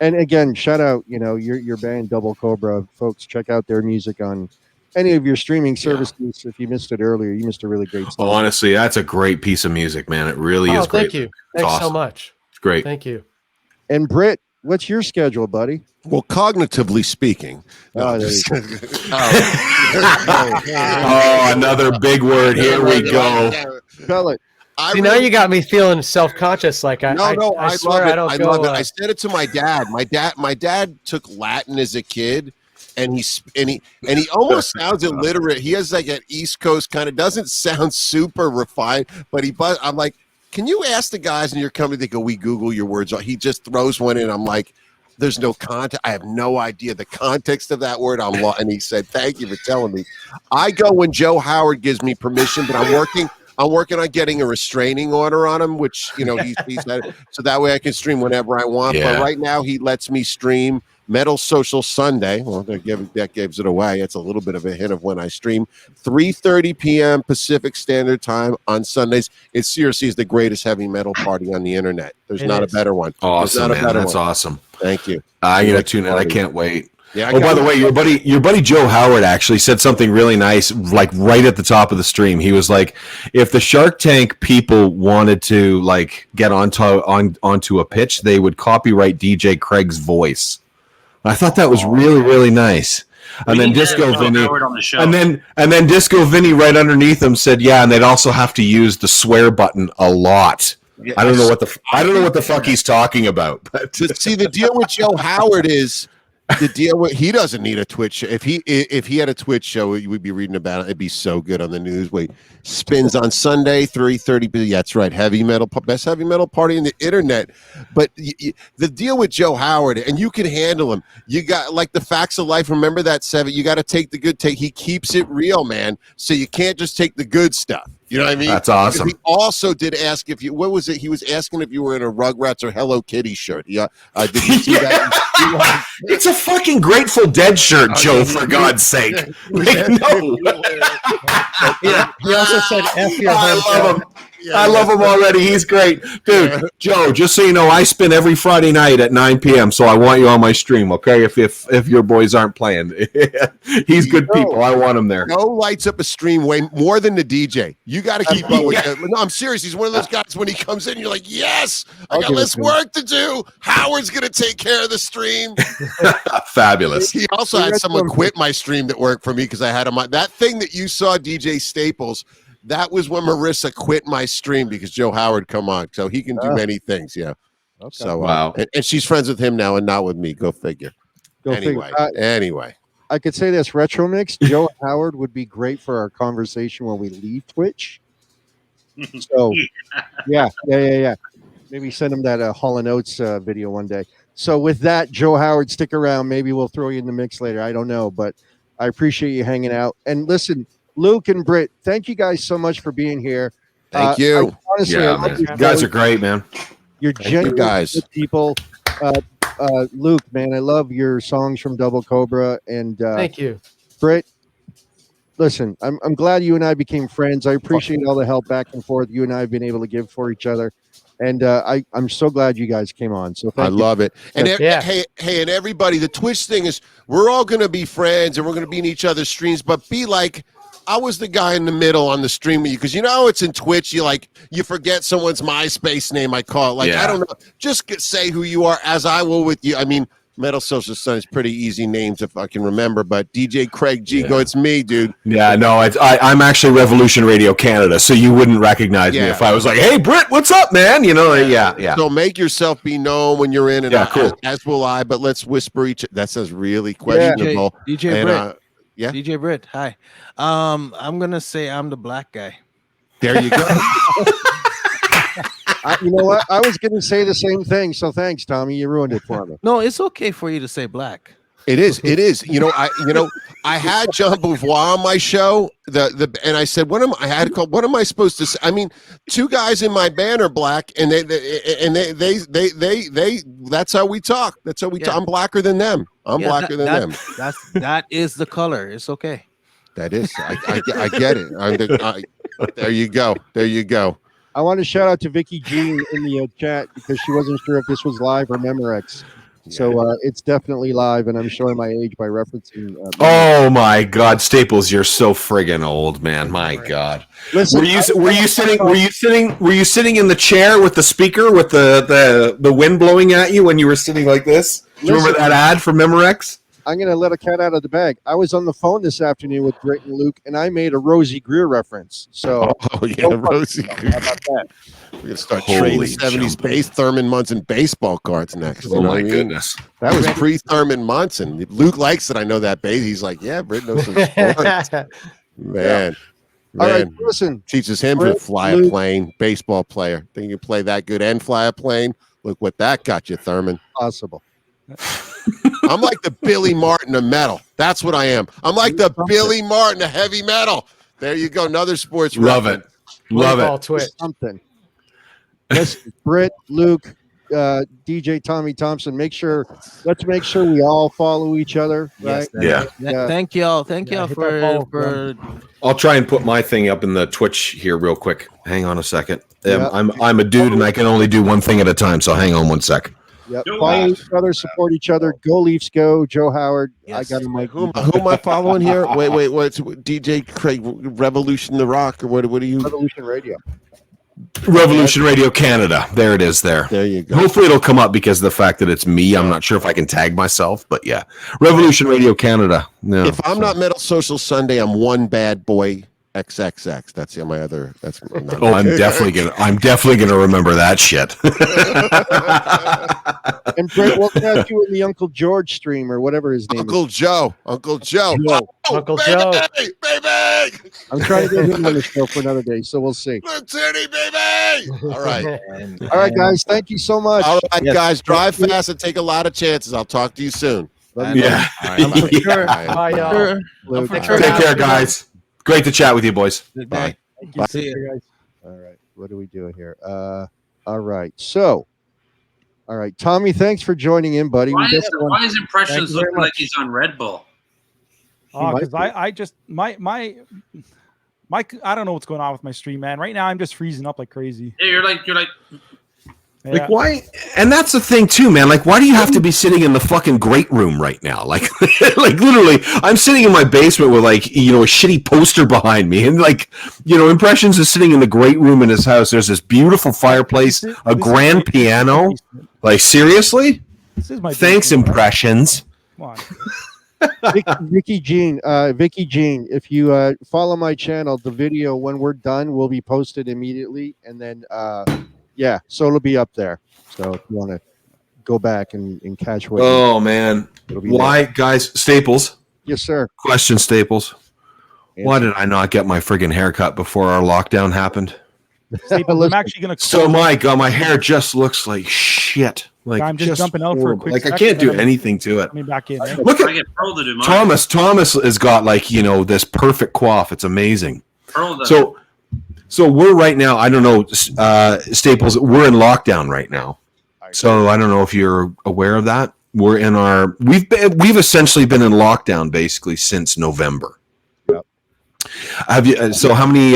And again, shout out, your band Double Cobra, folks. Check out their music on any of your streaming services. If you missed it earlier, you missed a really great song. Oh, honestly, that's a great piece of music, man. It really is great. Thank you. It's Thanks so awesome. much. It's great. Thank you. And Britt, what's your schedule, buddy? Well, cognitively speaking. Oh, there you Oh, another big word. Here we go. Tell it. See, now you got me feeling self-conscious. Like I swear love it. I don't I go. love it. I said it to my dad. My dad took Latin as a kid, and he almost sounds illiterate. He has like an East Coast kind of, doesn't sound super refined, but I'm like, can you ask the guys in your company? They go, we Google your words. He just throws one in. I'm like, there's no context. I have no idea the context of that word. And he said, thank you for telling me. I go when Joe Howard gives me permission, but I'm working on getting a restraining order on him, which, he's had, so that way I can stream whenever I want. Yeah. But right now he lets me stream Metal Social Sunday. Well, that gives it away. It's a little bit of a hint of when I stream. 3:30 p.m. Pacific Standard Time on Sundays. It seriously is the greatest heavy metal party on the internet. There's not a better one. Awesome, There's not a man. better That's one. awesome. Thank you. I'm going to Like tune in. I party. can't wait. Yeah. Oh, by the way, your buddy Joe Howard actually said something really nice, like right at the top of the stream. He was like, if the Shark Tank people wanted to like get onto a pitch, they would copyright DJ Craig's voice. I thought that was really, really nice. And then Disco Vinny, and then Disco Vinny right underneath him said, yeah, and they'd also have to use the swear button a lot. Yeah, I don't know what the fuck he's talking about. But see, the deal with Joe Howard is the deal with he doesn't need a Twitch. If he had a Twitch show, we'd be reading about it. It'd be so good on the news. Wait, spins on Sunday 3:30. Yeah, that's right. Best heavy metal party in the internet. But the deal with Joe Howard, and you can handle him. You got like the facts of life. Remember that 7. You got to take the good. He keeps it real, man. So you can't just take the good stuff. You know what I mean? That's awesome. He also did ask if you. What was it? He was asking if you were in a Rugrats or Hello Kitty shirt. Yeah, did you see that? It's a fucking Grateful Dead shirt, Joe. For God's sake! Like, no. He also said F your I hometown. love him. I love him already. He's great. Dude, Joe, just so you know, I spin every Friday night at 9 p.m., so I want you on my stream, okay? If your boys aren't playing. He's good people. I want him there. Joe lights up a stream way more than the DJ. You got to keep up with him. No, I'm serious. He's one of those guys when he comes in, you're like, yes, I got less work to do. Howard's going to take care of the stream. Fabulous. He also had someone quit my stream that worked for me because I had him on. That thing that you saw, DJ Staples, that was when Marissa quit my stream because Joe Howard come on. So he can do many things. Yeah. Okay. So, wow. And she's friends with him now and not with me. Go figure. Anyway. I could say this retro mix. Joe Howard would be great for our conversation when we leave Twitch. So, yeah. Maybe send him that Hall & Oates video one day. So with that, Joe Howard, stick around. Maybe we'll throw you in the mix later. I don't know, but I appreciate you hanging out. And listen, Luke and Britt, thank you guys so much for being here. Thank you. Honestly, man. You guys are great, man. You're genuine guys. People. Luke, man, I love your songs from Double Cobra. And thank you. Britt, listen, I'm glad you and I became friends. I appreciate all the help back and forth you and I have been able to give for each other. And I'm so glad you guys came on. So thank you. Love it. And hey, and everybody, the Twitch thing is we're all going to be friends and we're going to be in each other's streams, but be like, I was the guy in the middle on the stream with you because it's in Twitch. You forget someone's MySpace name. I call it I don't know. Just say who you are as I will with you. I mean, Metal Social Sun is pretty easy names if I can remember, but DJ Craig G, it's me, dude. Yeah, no, I'm actually Revolution Radio Canada, so you wouldn't recognize me if I was like, "Hey, Britt, what's up, man?" Yeah. So make yourself be known when you're in, and cool. as will I. But let's whisper each. That sounds really questionable. DJ Britt. Yeah, DJ Britt. Hi. I'm gonna say I'm the black guy. There you go. You know what? I was going to say the same thing. So thanks, Tommy. You ruined it for me. No, it's okay for you to say black. It is. I had John Beauvoir on my show. And I said, what am I supposed to say? I mean, 2 guys in my band are black, and they that's how we talk. That's how we talk. I'm blacker than them. I'm blacker than them. That is the color. It's okay. That is. I get it. There you go. There you go. I want to shout out to Vicky G in the chat because she wasn't sure if this was live or Memorex. So it's definitely live, and I'm showing my age by referencing. Oh my God, Staples, you're so friggin' old, man. My God. Listen, were you sitting in the chair with the speaker with the wind blowing at you when you were sitting like this? Do you remember that ad for Memorex? I'm going to let a cat out of the bag. I was on the phone this afternoon with Britt and Luke, and I made a Rosie Greer reference. So, Rosie Greer. How about that? We're going to start trading 70s bass Thurman Munson baseball cards next. Oh, my goodness. That was pre-Thurman Munson. Luke likes it. I know that bass. He's like, yeah, Britt knows some sports. Man. All right, listen. Teaches him to fly a plane, baseball player. Think you can play that good and fly a plane? Look what that got you, Thurman. Possible. I'm like the Billy Martin of metal. That's what I am. I'm like the Billy Martin of heavy metal. There you go. Another sports. Love it. Love it. Twitch. Something. Listen, Britt, Luke, DJ Tommy Thompson. Let's make sure we all follow each other. Right? Yes, Thank y'all. Thank y'all for. I'll try and put my thing up in the Twitch here real quick. Hang on a second. I'm a dude and I can only do one thing at a time. So hang on one sec. Yep. Go Follow Leafs. each other, support each other. Go Leafs, go. Joe Howard. I Yes. got a mic. Who am I following here? Wait. What's DJ Craig Revolution the Rock or what are you? Revolution Radio. Revolution Radio Canada. There it is. There. There you go. Hopefully it'll come up because of the fact that it's me. I'm not sure if I can tag myself, but yeah, Revolution Radio Canada. No, If I'm not Metal Social Sunday, I'm one bad boy XXX. That's my other. That's Oh, I'm definitely gonna remember that shit. And Brett, we'll catch you in the Uncle George stream or whatever his name Uncle is. Joe. Uncle Joe. Joe. Uncle baby, Joe. baby. I'm trying to get him on the show for another day, so we'll see. Little titty, baby. All right. All right, guys. Thank you so much. All right, guys. Drive fast and take a lot of chances. I'll talk to you soon. Yeah. I'm for sure. Bye, y'all. Sure. I'm for sure. Take care, guys. Great to chat with you, boys. Good Bye. night. Bye. See you. Guys. All right. What are we doing here? All right. So, all right, Tommy, thanks for joining in, buddy. Why We is definitely want- Impressions Thank you very looking like much. he's on Red Bull? Oh, might because be. I just my I don't know what's going on with my stream, man. Right now I'm just freezing up like crazy. Yeah, you're like Yeah. Like why? And that's the thing too, man. Like, why do you have to be sitting in the fucking great room right now? Like, like literally, I'm sitting in my basement with like a shitty poster behind me, and like Impressions is sitting in the great room in his house. There's this beautiful fireplace, a grand piano. Like, seriously? This is my Thanks, basement, right? Impressions. Come on. Vicky Jean, if you follow my channel, the video when we're done will be posted immediately, and then yeah, so it'll be up there. So if you want to go back and catch what, Oh man, it'll be why, guys? Staples. Yes, sir. Question, Staples. Why did I not get my friggin' haircut before our lockdown happened? Staples, I'm actually gonna. So my God, my hair just looks like shit. Like I'm just jumping out for a horrible. quick Like I second, can't do and then anything to it. coming back in. Eh? Look I at get Pearl to do mine. Thomas has got like this perfect coif. It's amazing. Pearl does. So we're right now. I don't know, Staples. We're in lockdown right now. So I don't know if you're aware of that. We're in our we've essentially been in lockdown basically since November. Yep. Have you? So how many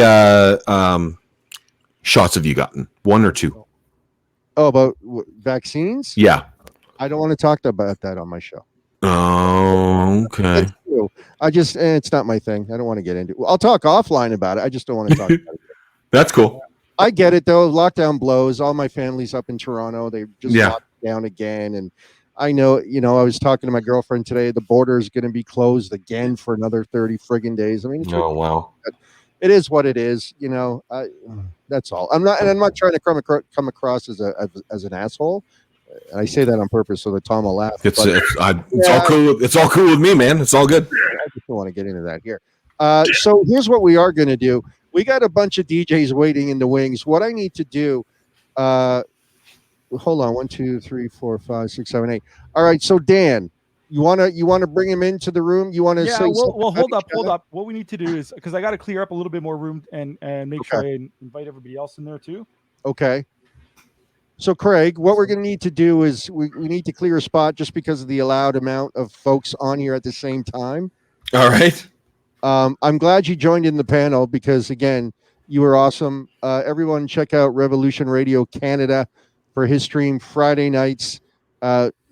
shots have you gotten? 1 or 2? Oh, about vaccines? Yeah. I don't want to talk about that on my show. Oh, okay. That's true. I just it's not my thing. I don't want to get into it. I'll talk offline about it. I just don't want to talk about it. That's cool. I get it though. Lockdown blows. All my family's up in Toronto. They just locked down again, and I know. I was talking to my girlfriend today. The border is going to be closed again for another 30 friggin' days. I mean, it's Oh wow. it is what it is. That's all. I'm not trying to come across as an asshole. I say that on purpose so that Tom will laugh. It's Yeah. all cool. It's all cool with me, man. It's all good. I just don't want to get into that here. So here's what we are going to do. We got a bunch of DJs waiting in the wings. What I need to do, hold on, 1, 2, 3, 4, 5, 6, 7, 8. All right. So Dan, you wanna bring him into the room? You want to Yeah, say? well, hold up. something? What we need to do is because I got to clear up a little bit more room and make sure I invite everybody else in there too. Okay. So Craig, what we're going to need to do is we need to clear a spot just because of the allowed amount of folks on here at the same time. All right. I'm glad you joined in the panel because again, you were awesome. Everyone check out Revolution Radio Canada for his stream Friday nights.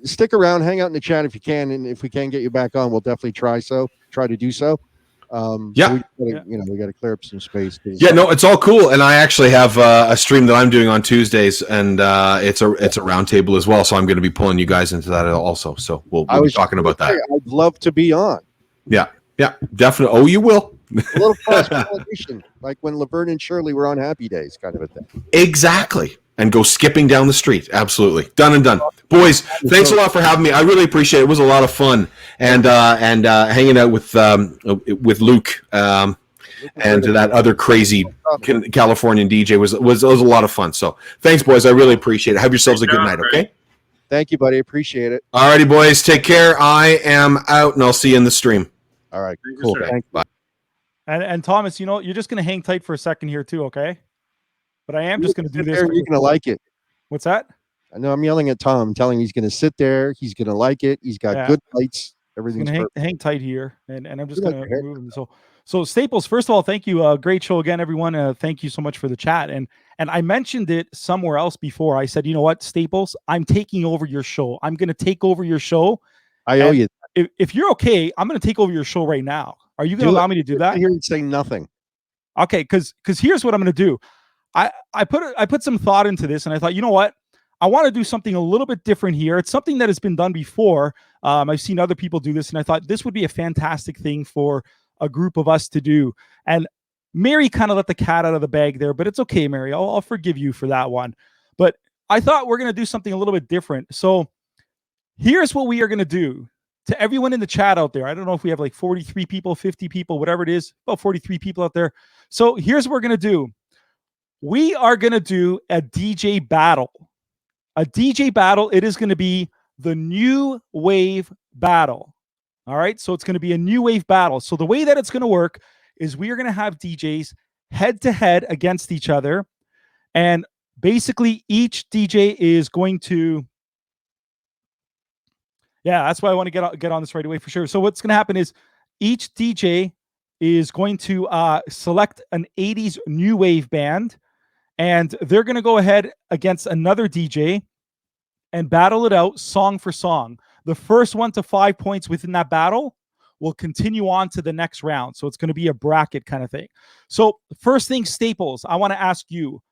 Stick around, hang out in the chat if you can, and if we can get you back on, we'll definitely try to do so. Yeah. we got to clear up some space. Yeah, no, it's all cool. And I actually have a stream that I'm doing on Tuesdays, and it's a roundtable as well. So I'm going to be pulling you guys into that also. So we'll be talking about that. I'd love to be on. Yeah, definitely. Oh, you will. A little cross-pollination, like when Laverne and Shirley were on Happy Days, kind of a thing. Exactly. And go skipping down the street. Absolutely. Done and done. Boys, thanks a lot for having me. I really appreciate it. It was a lot of fun. And hanging out with Luke and that other crazy Californian DJ was a lot of fun. So thanks, boys. I really appreciate it. Have yourselves a good night, okay? Thank you, buddy. Appreciate it. All righty, boys. Take care. I am out, and I'll see you in the stream. All right. Thank you, Cool. sir. Thank you. Bye. And Thomas, you're just gonna hang tight for a second here too, okay? But I am just gonna do this. You're going to like it. What's that? I know I'm yelling at Tom. I'm telling him he's going to sit there. He's going to like it. He's got Yeah. good lights. I'm Everything's gonna perfect. hang tight here, and I'm just You gonna like your move him. So So Staples, first of all, thank you. Great show again, everyone. Thank you so much for the chat. And I mentioned it somewhere else before. I said, you know what, Staples, I'm taking over your show. I'm going to take over your show. I owe you. If you're okay, I'm going to take over your show right now. Are you going to allow me to do that? I hear you say nothing. Okay, because here's what I'm going to do. I put some thought into this, and I thought, you know what? I want to do something a little bit different here. It's something that has been done before. I've seen other people do this, and I thought this would be a fantastic thing for a group of us to do. And Mary kind of let the cat out of the bag there, but it's okay, Mary. I'll forgive you for that one. But I thought we're going to do something a little bit different. So here's what we are going to do. To everyone in the chat out there, I don't know if we have like 43 people, 50 people, whatever it is, about 43 people out there. So here's what we're going to do. We are going to do a DJ battle. A DJ battle. It is going to be the New Wave battle. All right. So it's going to be a New Wave battle. So the way that it's going to work is we are going to have DJs head to head against each other. And basically each DJ is going to, yeah, that's why I want to get on this right away for sure. So what's going to happen is each DJ is going to select an 80s New Wave band, and they're going to go ahead against another DJ and battle it out song for song. The first 1 to 5 points within that battle will continue on to the next round. So it's going to be a bracket kind of thing. So first thing, Staples, I want to ask you,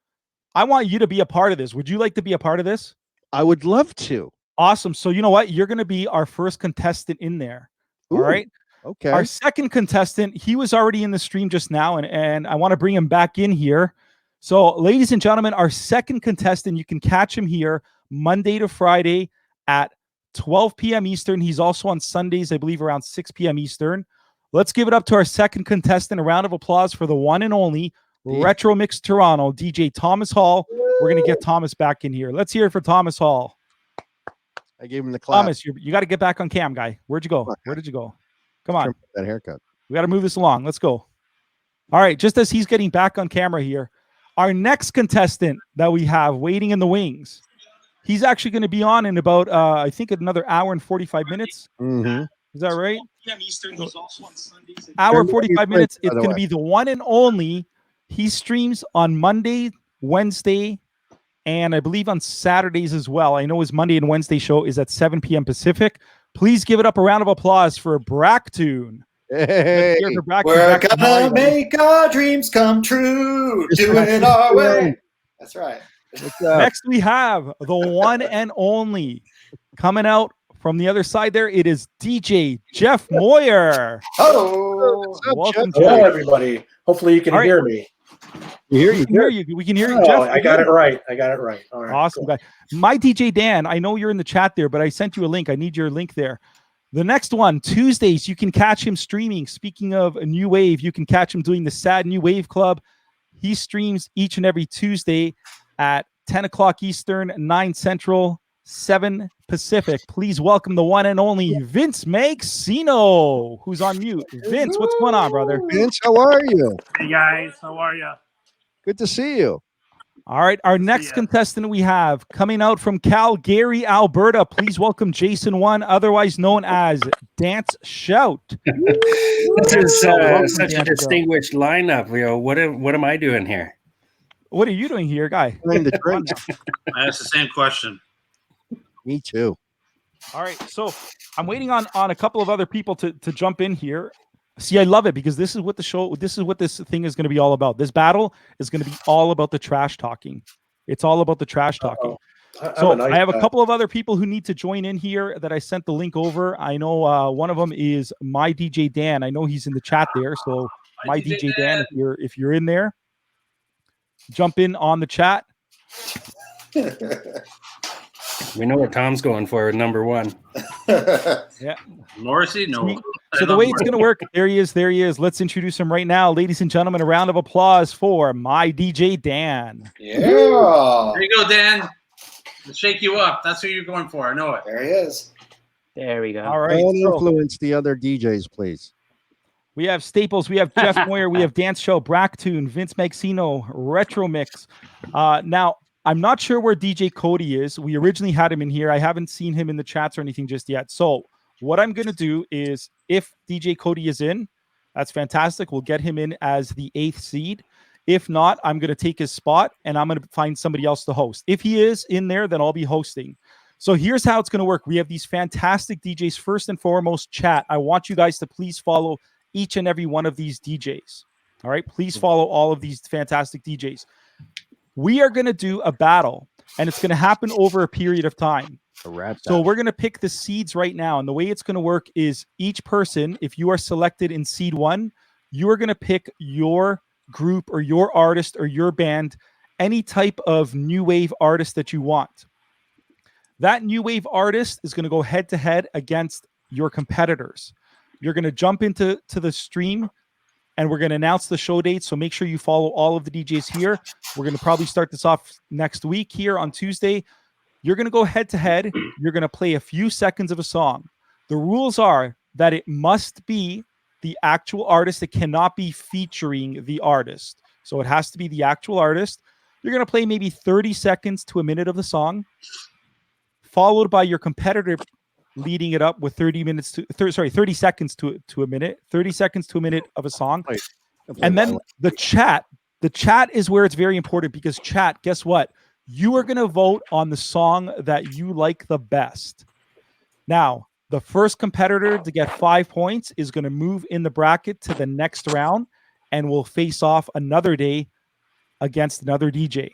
I want you to be a part of this. Would you like to be a part of this? I would love to. Awesome. So you know what? You're going to be our first contestant in there. Ooh, all right. Okay. Our second contestant, he was already in the stream just now, and I want to bring him back in here. So ladies and gentlemen, our second contestant, you can catch him here Monday to Friday at 12 p.m. Eastern. He's also on Sundays, I believe, around 6 p.m. Eastern. Let's give it up to our second contestant. A round of applause for the one and only Retro Mix Toronto, DJ Thomas Hall. We're going to get Thomas back in here. Let's hear it for Thomas Hall. I gave him the clap. Thomas, you got to get back on cam, guy. Where'd you go? Where did you go? Come on. That haircut. We got to move this along. Let's go. All right. Just as he's getting back on camera here, our next contestant that we have waiting in the wings, he's actually going to be on in about, I think, another hour and 45 minutes. Mm-hmm. Is that right? Hour 45 minutes. It's going to be the one and only. He streams on Monday, Wednesday, and I believe on Saturdays as well. I know his Monday and Wednesday show is at 7 p.m. Pacific. Please give it up a round of applause for Bracktune. Hey, we're gonna make our dreams come true. Do it our way. That's right. Next, we have the one and only coming out from the other side there. It is DJ Jeff Moyer. Hello. Welcome, Jeff. Hello, everybody. Hopefully you can hear me. We can hear you. We can hear you, oh, Jeff. I got it right. All right. Awesome, guy. My DJ Dan, I know you're in the chat there, but I sent you a link. I need your link there. The next one, Tuesdays, you can catch him streaming. Speaking of a New Wave, you can catch him doing the Sad New Wave Club. He streams each and every Tuesday at 10 o'clock Eastern, 9 Central, 7 Pacific. Please welcome the one and only Vince Maxino, who's on mute. Vince, what's going on, brother? Vince, how are you? Hey, guys. How are you? Good to see you. All right, our next contestant we have coming out from Calgary, Alberta. Please welcome Jason One, otherwise known as Dance Shout. This is such a distinguished lineup. What am I doing here? What are you doing here, guy? I asked the same question. Me too. All right, so I'm waiting on a couple of other people to jump in here. See, I love it because this is what this thing is going to be all about. This battle is going to be all about the trash talking. It's all about the trash talking. So I have a couple of other people who need to join in here that I sent the link over. I know one of them is my DJ Dan. I know he's in the chat there. So my DJ Dan, if you're in there, jump in on the chat. We know what Tom's going for, number one. Yeah. Morrissey? No. So the way it's going to work, there he is. Let's introduce him right now. Ladies and gentlemen, a round of applause for my DJ Dan. Yeah. There you go, Dan. Let's shake you up. That's who you're going for. I know it. There he is. There we go. All right. Don't influence the other DJs, please. We have Staples, we have Jeff Moyer, we have Dance Show, Bracktune, Vince Maxino, Retro Mix. Now, I'm not sure where DJ Cody is. We originally had him in here. I haven't seen him in the chats or anything just yet. So what I'm going to do is if DJ Cody is in, That's fantastic. We'll get him in as the 8th seed. If not, I'm going to take his spot and I'm going to find somebody else to host. If he is in there, then I'll be hosting. So here's how it's going to work. We have these fantastic DJs. First and foremost, chat. I want you guys to please follow each and every one of these DJs. All right. Please follow all of these fantastic DJs. We are going to do a battle, and it's going to happen over a period of time. So we're going to pick the seeds right now. And the way it's going to work is each person, if you are selected in seed 1, you are going to pick your group or your artist or your band, any type of new wave artist that you want. That new wave artist is going to go head to head against your competitors. You're going to jump into the stream, and we're going to announce the show date. So make sure you follow all of the DJs here. We're going to probably start this off next week here on Tuesday. You're going to go head to head. You're going to play a few seconds of a song. The rules are that it must be the actual artist. It cannot be featuring the artist. So it has to be the actual artist. You're going to play maybe 30 seconds to a minute of the song, followed by your competitor leading it up with 30 seconds to a minute, 30 seconds to a minute of a song. And then the chat is where it's very important, because chat, guess what? You are going to vote on the song that you like the best. Now, the first competitor to get 5 points is going to move in the bracket to the next round and will face off another day against another DJ.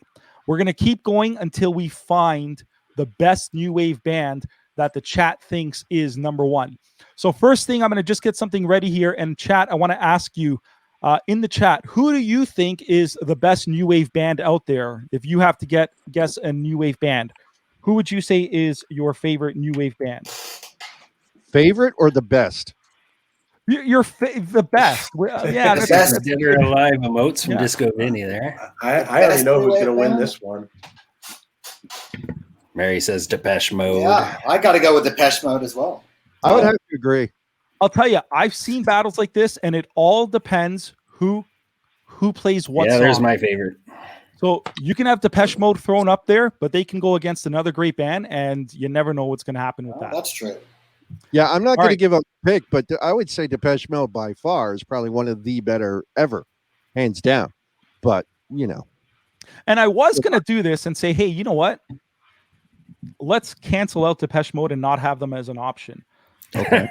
We're going to keep going until we find the best new wave band that the chat thinks is number 1. So first thing, I'm going to just get something ready here. And chat, I want to ask you in the chat, who do you think is the best new wave band out there? If you have to guess a new wave band, who would you say is your favorite new wave band? Favorite or the best? The best. Yeah, the best. Dead or alive emotes from Disco Vinny there. I already know who's going to win this one. Mary says Depeche Mode. Yeah, I got to go with Depeche Mode as well. I would have to agree. I'll tell you, I've seen battles like this, and it all depends who plays what song. There's my favorite. So you can have Depeche Mode thrown up there, but they can go against another great band, and you never know what's going to happen with that. That's true. Yeah, I'm not going to give up a pick, but I would say Depeche Mode by far is probably one of the better ever, hands down. But, you know. And I was going to do this and say, hey, you know what? Let's cancel out Depeche Mode and not have them as an option. Okay.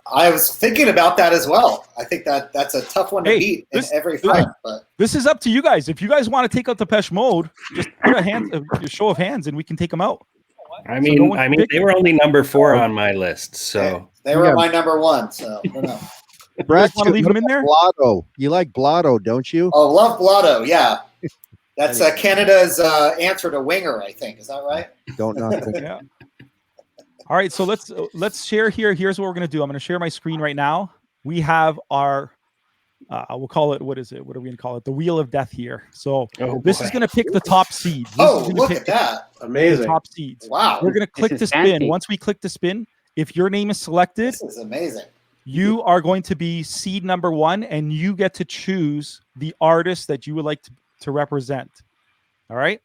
I was thinking about that as well. I think that's a tough one to beat in every front. But this is up to you guys. If you guys want to take out Depeche Mode, just put a show of hands and we can take them out. I mean, they were only number 4 on my list, so they were my number 1. So I don't know. Brad, want to leave them in there? Blotto. You like Blotto, don't you? Oh, love Blotto. Yeah, that's Canada's answer to Winger. I think, is that right? Don't knock it. Yeah. All right, so let's share here. Here's what we're going to do. I'm going to share my screen right now. We have our, we'll call it, what is it? What are we going to call it? The Wheel of Death here. So this is going to pick the top seed. Look at that. Amazing. Top seeds. Wow. We're going to click to spin. fancy. Once we click to spin, if your name is selected, This is amazing. you are going to be seed number 1, and you get to choose the artist that you would like to represent. All right?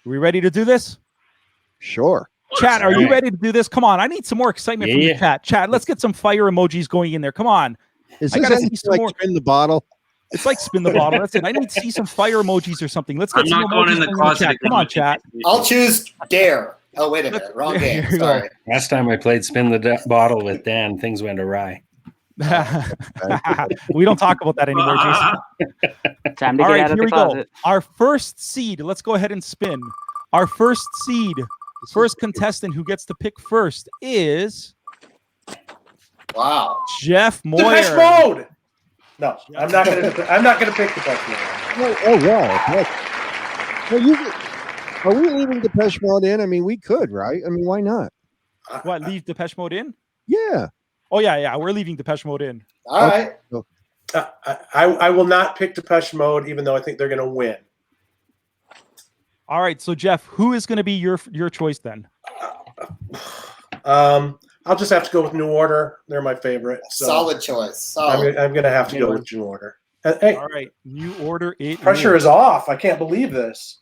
Are we ready to do this? Sure. Chat, are you ready to do this? Come on, I need some more excitement from the chat. Chat, let's get some fire emojis going in there. Come on. Is I this gotta anything see some like more. spin the bottle? It's like spin the bottle. That's it. I need to see some fire emojis or something. Let's get I'm some not going emojis in the going closet chat. again. Come on, chat. I'll choose Dare. Oh, wait a minute. Wrong game. Here you go. Sorry. last time I played Spin the Bottle with Dan, things went awry. We don't talk about that anymore, Jason. Time to All get right, out of here the we go. closet. Our first seed. Let's go ahead and spin. Our first seed, first contestant who gets to pick first is Wow. Jeff Moyer. Depeche Mode. No, I'm not gonna pick Depeche Mode. Oh wow. Are we leaving Depeche Mode in? I mean, we could, right? I mean, why not? What, leave Depeche Mode in? Yeah. Oh, yeah. We're leaving Depeche Mode in. All right. I will not pick Depeche Mode, even though I think they're going to win. All right. So, Jeff, who is going to be your choice then? I'll just have to go with New Order. They're my favorite. So Solid choice. Solid. I'm going to have to go with New Order. Hey, All right. New Order. pressure is off. I can't believe this.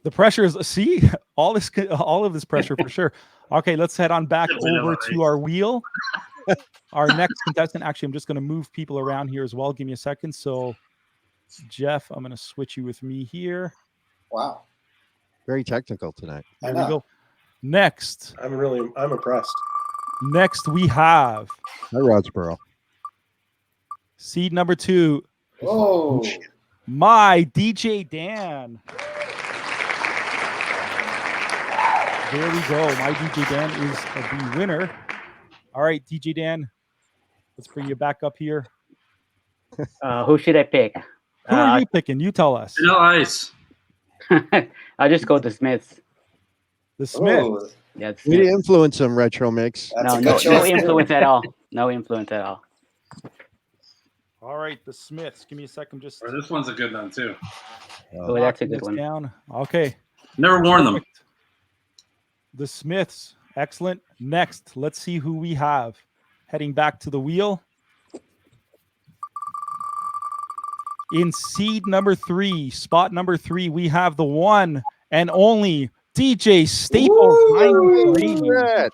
The pressure is, see, all of this pressure for sure. Okay, let's head on back over to our wheel. our next contestant. Actually, I'm just going to move people around here as well. Give me a second. So, Jeff, I'm going to switch you with me here. Wow. Very technical tonight. There we go. Next. I'm impressed. Next, we have Hi, Rodsboro. seed number 2. Whoa. My DJ Dan. There we go. My DJ Dan is the winner. All right, DJ Dan, let's bring you back up here. Who should I pick? Who are you picking? You tell us. No ice. I'll just go to Smiths. The Smiths. Ooh, Yeah, We didn't influence them, Retro Mix. that's a no good choice. influence at all. No influence at all. All right, the Smiths. Give me a second. Just Or this one's a good one too. Oh, that's a good this one. down. Okay. Never worn them. Perfect. The Smiths. Excellent. Next, let's see who we have. Heading back to the wheel. In seed number 3, spot number 3, we have the one and only DJ Staples 93. Red.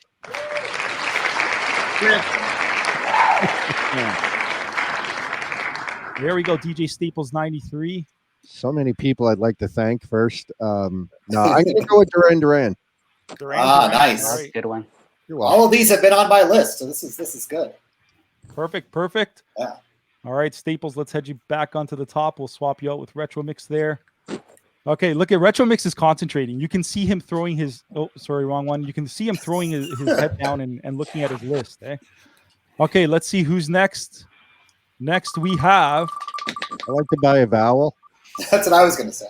There we go, DJ Staples 93. So many people I'd like to thank first. No, I'm going to go with Duran Duran. Ah, nice. All right. Good one. You're welcome. All of these have been on my list, so this is good. Perfect. Yeah. All right, Staples, let's head you back onto the top. We'll swap you out with Retro Mix there. Okay, look at Retro Mix is concentrating. You can see him throwing his wrong one. You can see him throwing his head down and looking at his list. Okay, let's see who's next. Next we have I like to buy a vowel. That's what I was going to say.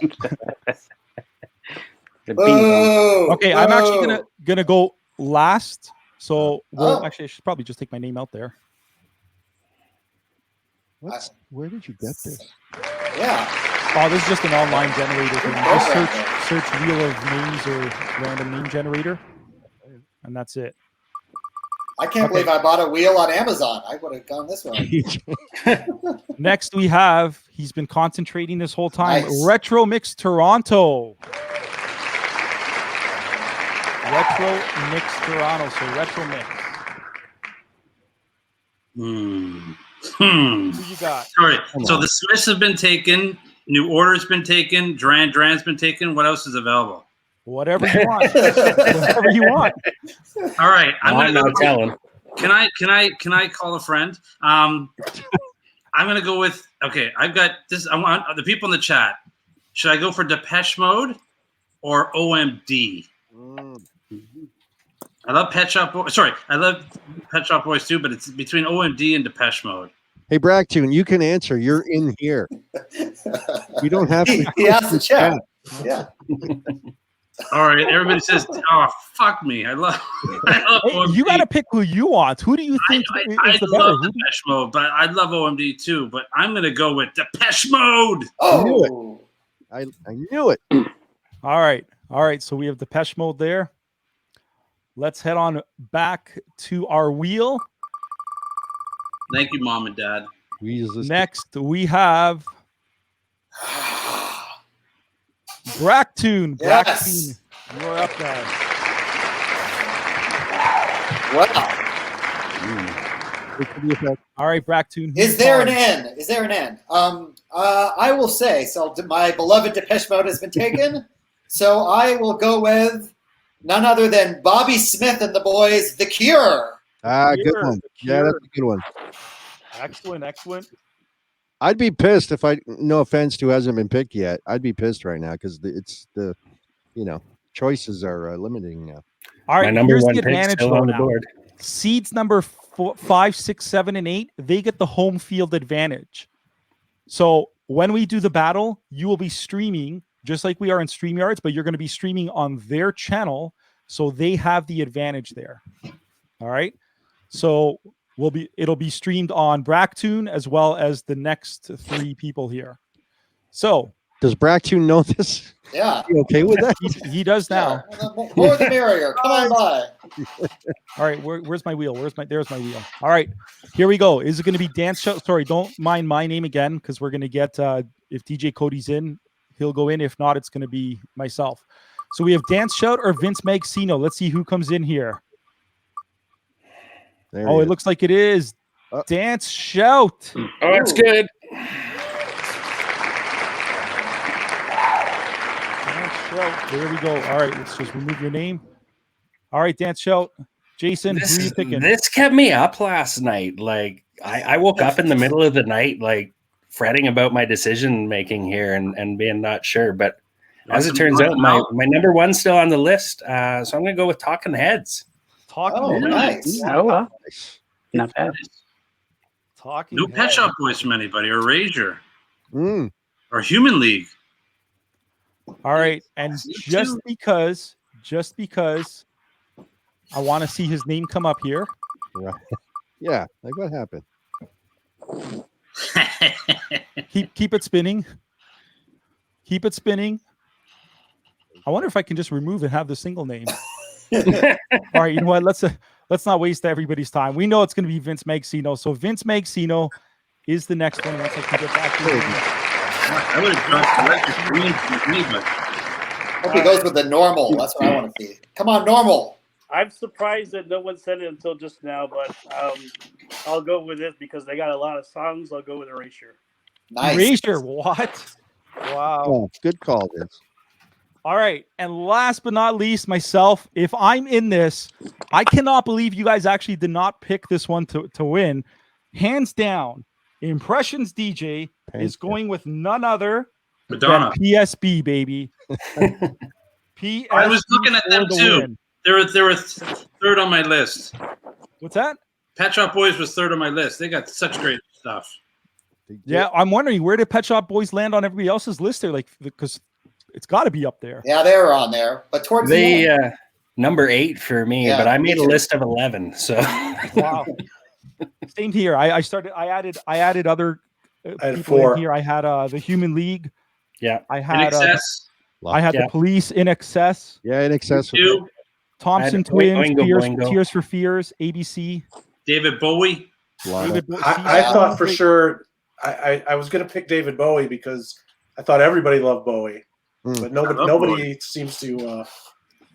The bingo. Okay, I'm actually gonna go last. So actually I should probably just take my name out there. Where did you get this? Yeah. Oh, this is just an online generator thing. Just search Wheel of Names or random name generator, and that's it. I can't believe I bought a wheel on Amazon. I would have gone this way. Next we have, he's been concentrating this whole time, Nice. Retro Mix Toronto. Retro Mix Toronto, so Retro Mix. Who you got? Sorry. So the Smiths have been taken. New Order's been taken. Duran's been taken. What else is available? Whatever you want. Whatever you want. All right. I'm not telling. Can I call a friend? I'm gonna go with. Okay, I've got this. I want the people in the chat. Should I go for Depeche Mode or OMD? I love Pet Shop Boys. Sorry, I love Pet Shop Boys too, but it's between OMD and Depeche Mode. Hey, Bracktune, you can answer. You're in here. You don't have to. He asked the chat. Yeah. All right, everybody says, "Oh, fuck me." I love Hey, OMD. you got to pick who you want. Who do you think I is the love better? Depeche Mode, but I love OMD too. But I'm gonna go with Depeche Mode. Oh. I knew it. All right. So we have Depeche Mode there. Let's head on back to our wheel. Thank you, Mom and Dad. Next, we have Bracktune. Yes. Bracktune, you're up there. Wow. All right, Bracktune. Is there an N? Is there an N? I will say, so my beloved Depeche Mode has been taken, so I will go with none other than Bobby Smith and the Boys, The Cure. Good one. Yeah, that's a good one. Excellent. I'd be pissed if no offense to who hasn't been picked yet. I'd be pissed right now because it's the, choices are limiting now. All right, My number here's one the pick advantage still though on the now. board. Seeds number 5, 6, 7, and 8, they get the home field advantage. So when we do the battle, you will be streaming just like we are in StreamYards, but you're going to be streaming on their channel, so they have the advantage there. All right. So it'll be streamed on Bracktune as well as the next 3 people here. So does Bracktune know this? Yeah. You okay with that? He does now. More the merrier. Come on by. All right, where's my wheel? There's my wheel. All right, here we go. Is it going to be Dance Shout? Sorry, don't mind my name again because we're going to get if DJ Cody's in, he'll go in. If not, it's going to be myself. So we have Dance Shout or Vince Maxino. Let's see who comes in here. There Oh, he it is. looks like it is. Dance Shout. Oh, that's good. Dance Shout. There we go. All right, let's just remove your name. All right, Dance Shout. Jason, who are you picking? This kept me up last night. Like I woke up in the middle of the night, like fretting about my decision making here and being not sure. But as it turns out, my number one's still on the list. So I'm gonna go with Talking Heads. Talking nice. Oh, well. Not bad. Talking No Pet Shop Boys from anybody, or Erasure, Mm. or Human League. All right, and just because I want to see his name come up here. Right. Yeah, like what happened? Keep it spinning. Keep it spinning. I wonder if I can just remove and have the single name. All right, you know what? Let's not waste everybody's time. We know it's going to be Vince Magsino. So Vince Magsino is the next one. Once I can get back to I would have dropped the green for me, but Hope he goes with the normal. That's what I want to see. Come on, normal. I'm surprised that no one said it until just now, but I'll go with it because they got a lot of songs. I'll go with Erasure. Nice. Erasure. What? Wow. Oh, good call, Vince. All right. And last but not least, myself, if I'm in this, I cannot believe you guys actually did not pick this one to win. Hands down, Impressions DJ is going with none other Madonna. than PSB, baby. PSB I was looking at them for the too. win. They were third on my list. What's that? Pet Shop Boys was third on my list. They got such great stuff. Yeah, I'm wondering, where did Pet Shop Boys land on everybody else's list there? Like, because it's got to be up there. Yeah, they were on there, but towards the end. Number 8 for me, Yeah, but I me made a too. list of 11. So Wow. Same here. I added other I had people 4. in here. I had the Human League. Yeah. I In had Excess, the Police, In Excess, Yeah, in excess. you, Thompson I had Twins, Oingo Tears, Boingo. Tears for Fears, ABC. David Bowie. David Bowie. I thought for sure I was going to pick David Bowie because I thought everybody loved Bowie, but nobody seems to.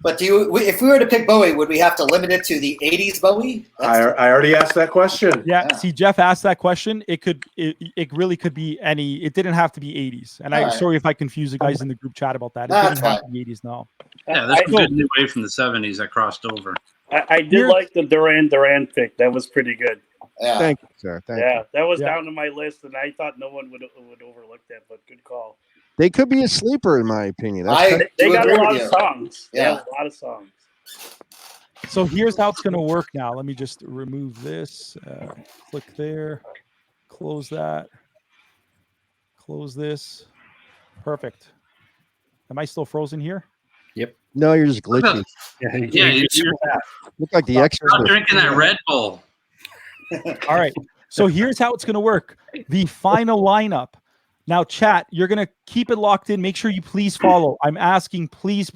But if we were to pick Bowie, would we have to limit it to the 80s Bowie? I already asked that question. Yeah, see, Jeff asked that question. It really could be any. It didn't have to be 80s. And I'm All right. sorry if I confused you guys in the group chat about that. It That's didn't have to fine. be 80s. No. Yeah, there's some good new wave from the 70s that crossed over. I did like the Duran pick. That was pretty good. Yeah. Thank you, sir. Thank you. That was Yeah. down on my list, and I thought no one would overlook that. But good call. They could be a sleeper, in my opinion. That's I kind They do got a agree lot with of you. songs. They Yeah. have a lot of songs. So here's how it's going to work now. Let me just remove this. Click there. Close that. Close this. Perfect. Am I still frozen here? no, you're just glitchy. Yeah, you're Look like the not exorcist. drinking that Red Bull. All right. So here's how it's going to work. The final lineup. Now, chat, you're going to keep it locked in. Make sure you please follow. I'm asking, please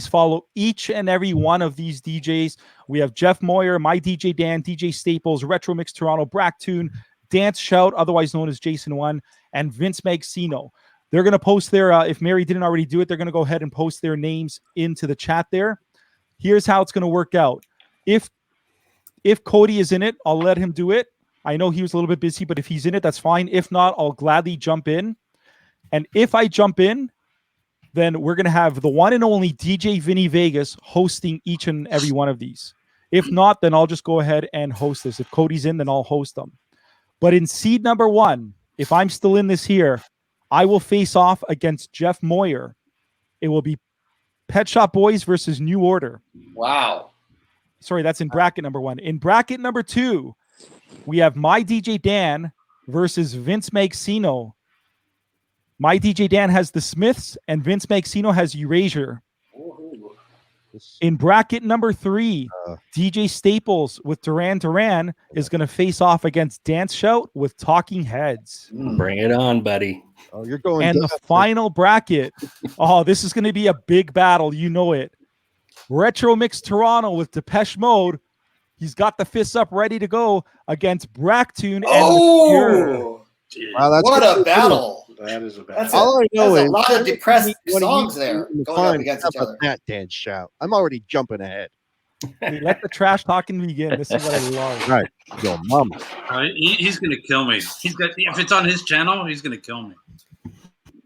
follow each and every one of these DJs. We have Jeff Moyer, my DJ Dan, DJ Staples, Retro Mix Toronto, Bracktune, Dance Shout, otherwise known as Jason One, and Vince Magsino. They're going to post their, if Mary didn't already do it, they're going to go ahead and post their names into the chat there. Here's how it's going to work out. If Cody is in it, I'll let him do it. I know he was a little bit busy, but if he's in it, that's fine. If not, I'll gladly jump in. And if I jump in, then we're going to have the one and only DJ Vinny Vegas hosting each and every one of these. If not, then I'll just go ahead and host this. If Cody's in, then I'll host them. But in seed number 1, if I'm still in this here, I will face off against Jeff Moyer. It will be Pet Shop Boys versus New Order. Wow. Sorry, that's in bracket number 1. In bracket number 2, we have my DJ Dan versus Vince Magsino. My DJ Dan has the Smiths and Vince Magsino has Erasure. In bracket number 3, DJ Staples with Duran is going to face off against Dance Shout with Talking Heads. Bring it on, buddy. Oh, you're going. And the final bracket, this is going to be a big battle. You know it. Retro Mix Toronto with Depeche Mode. He's got the fists up ready to go against Bracktune and The Cure. Wow, that's What good. a battle. That is a bad. That's All I know a is lot of depressed what do you songs do there in the going up fine against stuff each other. of That dance shout. I'm already jumping ahead. Hey, let the trash talking begin. This is what I love. Right. Yo, mama. He's gonna kill me. If it's on his channel, he's gonna kill me.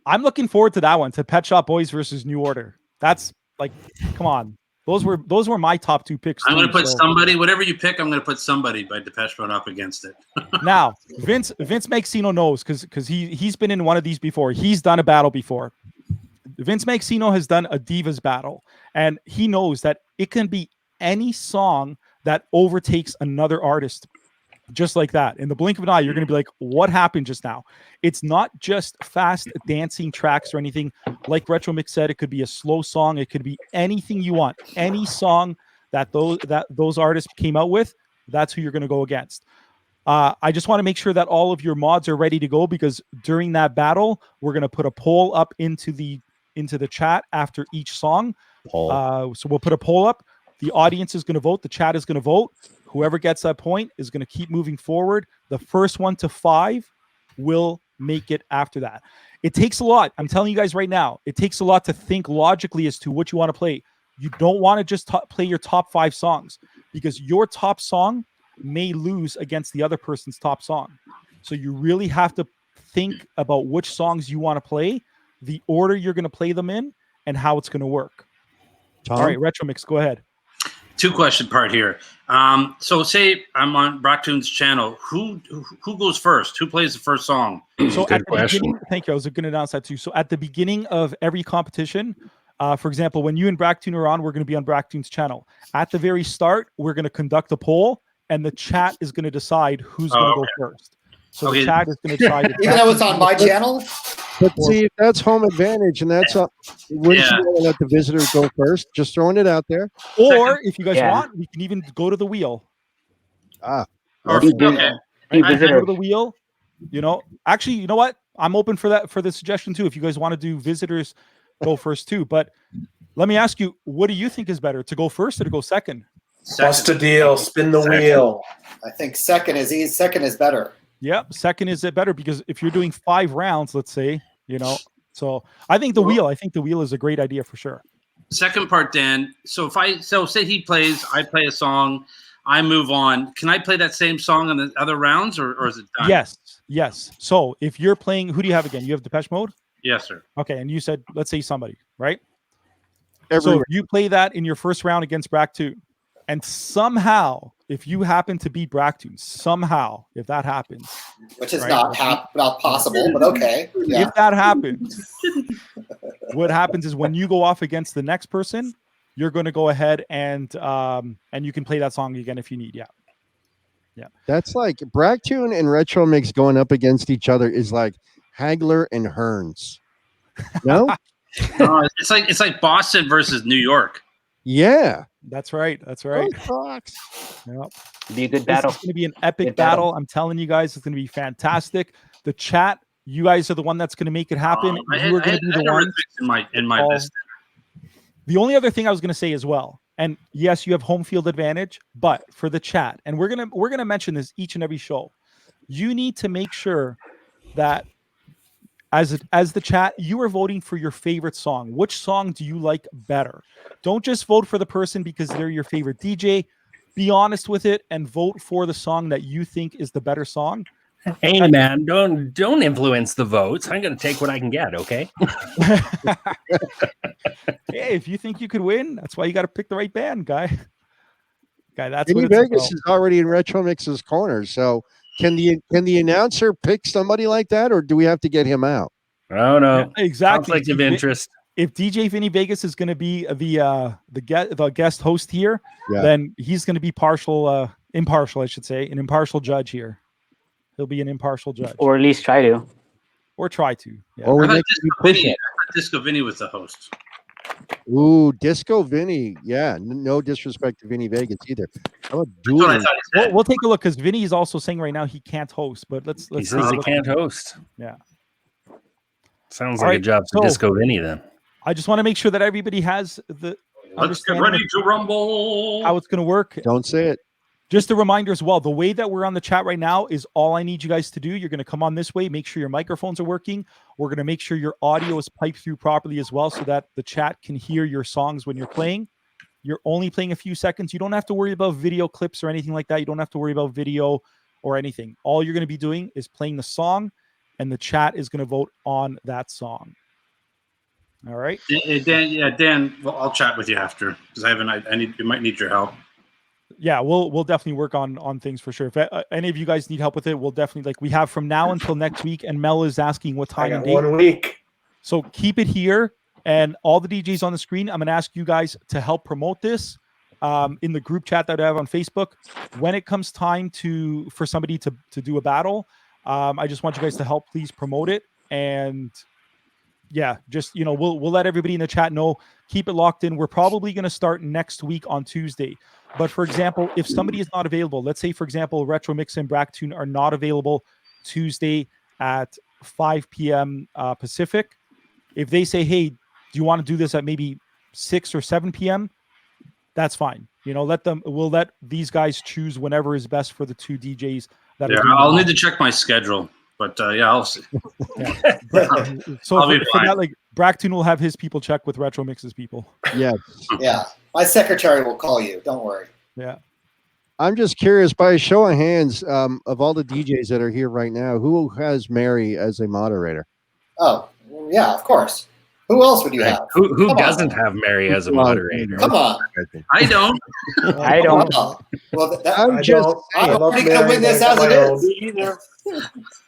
I'm looking forward to that one, to Pet Shop Boys versus New Order. That's like, come on. Those were my top 2 picks. I'm gonna put somebody, whatever you pick, I'm gonna put somebody by Depeche Mode up against it. Now, Vince Maxino knows because he's been in one of these before. He's done a battle before. Vince Maxino has done a Divas battle, and he knows that it can be any song that overtakes another artist. Just like that. In the blink of an eye, you're going to be like, what happened just now? It's not just fast dancing tracks or anything. Like Retro Mix said, it could be a slow song. It could be anything you want. Any song that those artists came out with, that's who you're going to go against. I just want to make sure that all of your mods are ready to go, because during that battle, we're going to put a poll up into the chat after each song. So we'll put a poll up. The audience is going to vote. The chat is going to vote. Whoever gets that point is going to keep moving forward. The first 1 to 5 will make it after that. It takes a lot. I'm telling you guys right now, it takes a lot to think logically as to what you want to play. You don't want to just play your top 5 songs, because your top song may lose against the other person's top song. So you really have to think about which songs you want to play, the order you're going to play them in, and how it's going to work. All right, Retro Mix, go ahead. 2-question part here. So say I'm on Brocktoon's channel. Who goes first? Who plays the first song? So at the beginning, thank you. I was going to announce that too. So at the beginning of every competition, for example, when you and Brocktoon are on, we're going to be on Brocktoon's channel. At the very start, we're going to conduct a poll, and the chat is going to decide who's going to go first. So the chat is going to decide. Even though it's on my channel? But see, that's home advantage, and that's wouldn't you want to let the visitor go first? Just throwing it out there. Or if you guys want, we can even go to the wheel. Okay. Right? Go to the wheel. You know, actually, you know what? I'm open for that, for the suggestion too. If you guys want to do visitors go first too, but let me ask you, what do you think is better, to go first or to go second? Bust a deal, spin the wheel. I think second is better. Yep, second is it better, because if you're doing 5 rounds, let's say, you know, so I think the wheel is a great idea for sure. Second part, Dan. So say he plays, I play a song, I move on. Can I play that same song in the other rounds, or is it done? Yes. So if you're playing, who do you have again? You have Depeche Mode? Yes, sir. Okay, and you said, let's say somebody, right? So if you play that in your first round against Brocktoon, and somehow, if you happen to beat Brocktoon, somehow, if that happens, which is not possible, but okay, yeah. If that happens, what happens is when you go off against the next person, you're going to go ahead and you can play that song again if you need. Yeah. That's like Brocktoon and Retro Mix going up against each other is like Hagler and Hearns. No, it's like Boston versus New York. Yeah. That's right. Yep. Be a good battle. It's going to be an epic battle. I'm telling you guys, it's going to be fantastic. The chat, you guys are the one that's going to make it happen. You are going to be the ones in my list. The only other thing I was going to say as well, and yes, you have home field advantage, but for the chat, and we're gonna mention this each and every show, you need to make sure that as the chat, you are voting for your favorite song. Which song do you like better? Don't just vote for the person because they're your favorite DJ. Be honest with it and vote for the song that you think is the better song. Hey man, don't influence the votes. I'm gonna take what I can get, okay? Hey, if you think you could win, that's why you got to pick the right band, guy. That's Vinny what it's Vegas about. is already in Retro Mix's corner. So can the announcer pick somebody like that, or do we have to get him out? Oh no, exactly. Conflict of interest. If DJ Vinny Vegas is going to be the guest host here, then he's going to be impartial, I should say, an impartial judge here. He'll be an impartial judge, or at least try to. Yeah. Or I thought Disco Vinny was the host. Ooh, Disco Vinny. Yeah, no disrespect to Vinny Vegas either. I'm a dueling. We'll take a look, because Vinny is also saying right now he can't host. But let's he says he can't host. Yeah. Sounds like a job for Disco Vinny then. I just want to make sure that everybody has the. Let's get ready to rumble. How it's going to work. Don't say it. Just a reminder as well, the way that we're on the chat right now is all I need you guys to do. You're going to come on this way, make sure your microphones are working. We're going to make sure your audio is piped through properly as well, so that the chat can hear your songs when you're playing. You're only playing a few seconds. You don't have to worry about video clips or anything like that. You don't have to worry about video or anything. All you're going to be doing is playing the song, and the chat is going to vote on that song. All right. Dan. Well, I'll chat with you after because I might need your help. Yeah, we'll definitely work on things for sure. If any of you guys need help with it, we'll definitely we have from now until next week. And Mel is asking what time and date. 1 week. So keep it here, and all the DJs on the screen. I'm going to ask you guys to help promote this in the group chat that I have on Facebook. When it comes time for somebody to do a battle, I just want you guys to help please promote it. And yeah, just we'll let everybody in the chat know. Keep it locked in. We're probably going to start next week on Tuesday. But for example, if somebody is not available, let's say for example, Retro Mix and Bracktune are not available Tuesday at 5 p.m. Pacific. If they say, "Hey, do you want to do this at maybe 6 or 7 p.m.?" That's fine. We'll let these guys choose whenever is best for the two DJs. I'll need to check my schedule. But I'll see. Yeah. So for that, Bracktune will have his people check with Retro Mix's people. Yeah. Yeah. My secretary will call you. Don't worry. Yeah. I'm just curious, by a show of hands, of all the DJs that are here right now, who has Mary as a moderator? Oh, yeah, of course. Who else would you have? Who doesn't have Mary as a moderator? Come on. I don't. I don't. Well, I'm gonna win this as it is.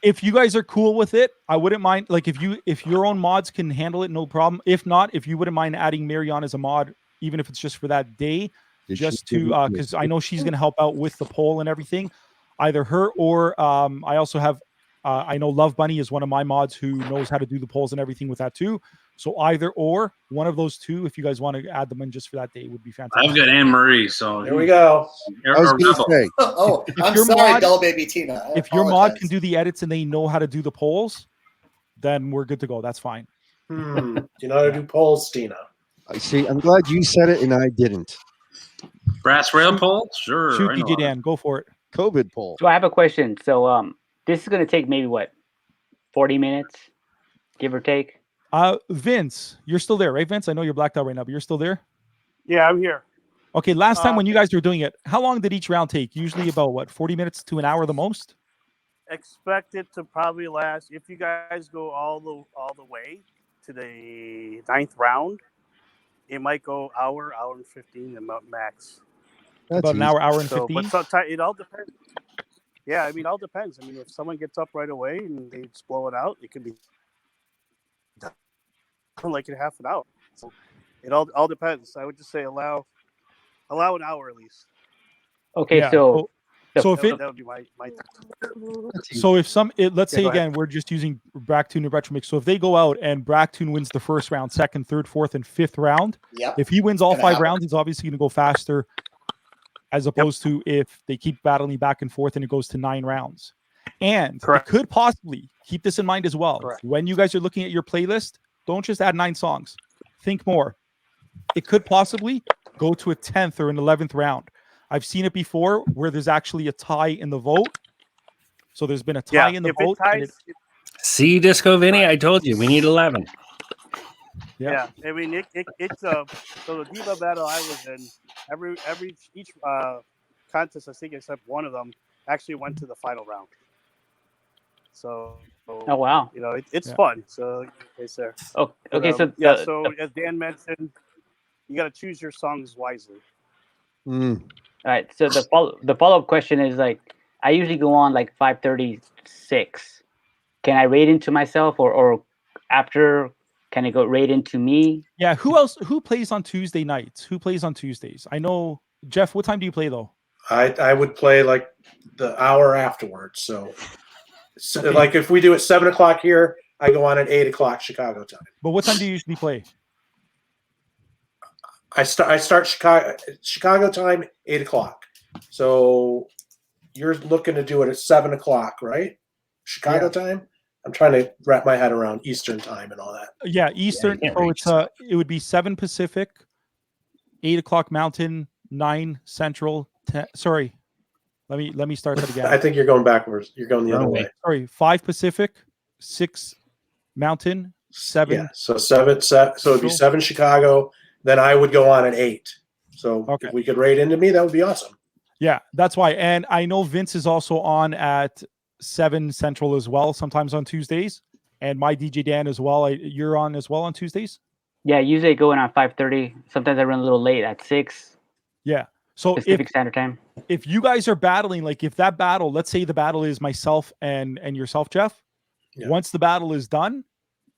If you guys are cool with it, I wouldn't mind. If your own mods can handle it, no problem. If not, if you wouldn't mind adding Mary on as a mod, even if it's just for that day, just to because I know she's gonna help out with the poll and everything. Either her or I also have I know Love Bunny is one of my mods who knows how to do the polls and everything with that too. So either or, one of those two, if you guys want to add them in just for that day, would be fantastic. I've got Anne Marie, so here we go. I'm sorry, Dull Baby Tina. If your mod can do the edits and they know how to do the polls, then we're good to go. That's fine. Do you know how to do polls, Tina? I see. I'm glad you said it and I didn't. Brass rail poll? Sure. Shoot, DJ Dan, go for it. COVID poll. So I have a question. So this is going to take maybe 40 minutes, give or take. Vince, you're still there, right, Vince? I know you're blacked out right now, but you're still there? Yeah, I'm here. Okay, last time when you guys were doing it, how long did each round take? Usually about 40 minutes to an hour the most? Expect it to probably last, if you guys go all the way to the 9th round, it might go hour and 15 max. That's about an hour and 15? But sometimes it all depends. Yeah, I mean, it all depends. I mean, if someone gets up right away and they just blow it out, it could be done like in half an hour. So it all depends. I would just say allow an hour at least. Okay, yeah. so if it that would be my so if let's say go again ahead. we're just using Bracktune and Retro Mix. So if they go out and Bracktune wins the first round, second, third, fourth, and fifth round, if he wins all 5 rounds, it's obviously going to go faster. As opposed to if they keep battling back and forth and it goes to 9 rounds. And it could possibly, keep this in mind as well, when you guys are looking at your playlist, don't just add 9 songs. Think more. It could possibly go to a 10th or an 11th round. I've seen it before where there's actually a tie in the vote. So there's been a tie in the vote. See, Disco Vinny, I told you, we need 11. Yeah, I mean it's so the Diva battle I was in, each contest I think except one of them actually went to the final round. So oh wow, it's fun. So it's there. Oh, okay. But, so as Dan mentioned, you got to choose your songs wisely. All right. So the follow up question is I usually go on 5:36. Can I rate into myself or after? Can it go right into me? Yeah. Who plays on Tuesday nights? Who plays on Tuesdays? I know, Jeff, what time do you play though? I would play the hour afterwards. So if we do it 7 o'clock here, I go on at 8 o'clock Chicago time. But what time do you usually play? I start Chicago time, 8 o'clock. So you're looking to do it at 7 o'clock, right? Chicago time? I'm trying to wrap my head around Eastern time and all that. Yeah, Eastern. So it would be 7 Pacific, 8 o'clock Mountain, 9 Central. Sorry, let me start that again. I think you're going backwards. You're going the other way. Sorry, 5 Pacific, 6 Mountain, 7. Yeah, so 7. So it'd be 7 Chicago. Then I would go on at 8. So Okay. if we could raid into me, that would be awesome. Yeah, that's why. And I know Vince is also on at 7 Central as well, sometimes on Tuesdays. And my DJ Dan as well. You're on as well on Tuesdays? Yeah, usually I go in at 5:30. Sometimes I run a little late at 6. Yeah. So Pacific Standard Time. If you guys are battling, like if that battle, let's say the battle is myself and yourself, Jeff. Yeah. Once the battle is done,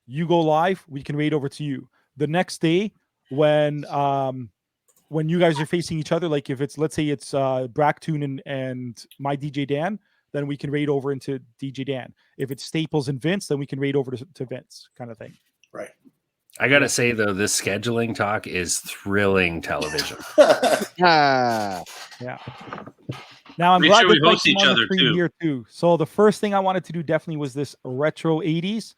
you go live. We can raid over to you. The next day, when you guys are facing each other, like if it's, let's say it's Bracktoon and my DJ Dan, then we can raid over into DJ Dan. If it's Staples and Vince, then we can raid over to Vince, kind of thing. Right. I gotta say though, this scheduling talk is thrilling television. Ah. Yeah. Now I'm Make glad sure that we Mike's host each on the other, screen too. here too. So the first thing I wanted to do definitely was this retro 80s.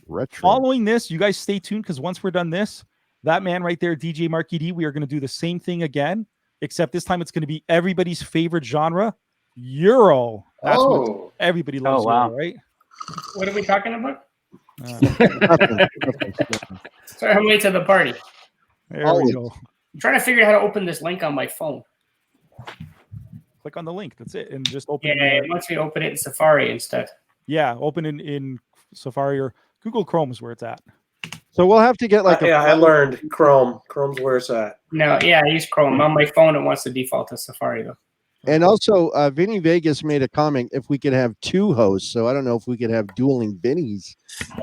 Retro. Following this, you guys stay tuned because once we're done this, that man right there, DJ Marky D, we are going to do the same thing again, except this time it's going to be everybody's favorite genre, Euro. That's what everybody loves. Oh, wow. Euro, right? What are we talking about? Nothing. Sorry, I'm late to the party. There we go. I'm trying to figure out how to open this link on my phone. Click on the link. That's it, and just open. Yeah, it wants me to open it in Safari instead. Yeah, open in Safari or Google Chrome is where it's at. So we'll have to get like yeah, I learned Chrome. Chrome's where it's at. No, yeah, I use Chrome. On my phone, it wants to default to Safari, though. And also, Vinny Vegas made a comment if we could have 2 hosts. So I don't know if we could have dueling Vinnies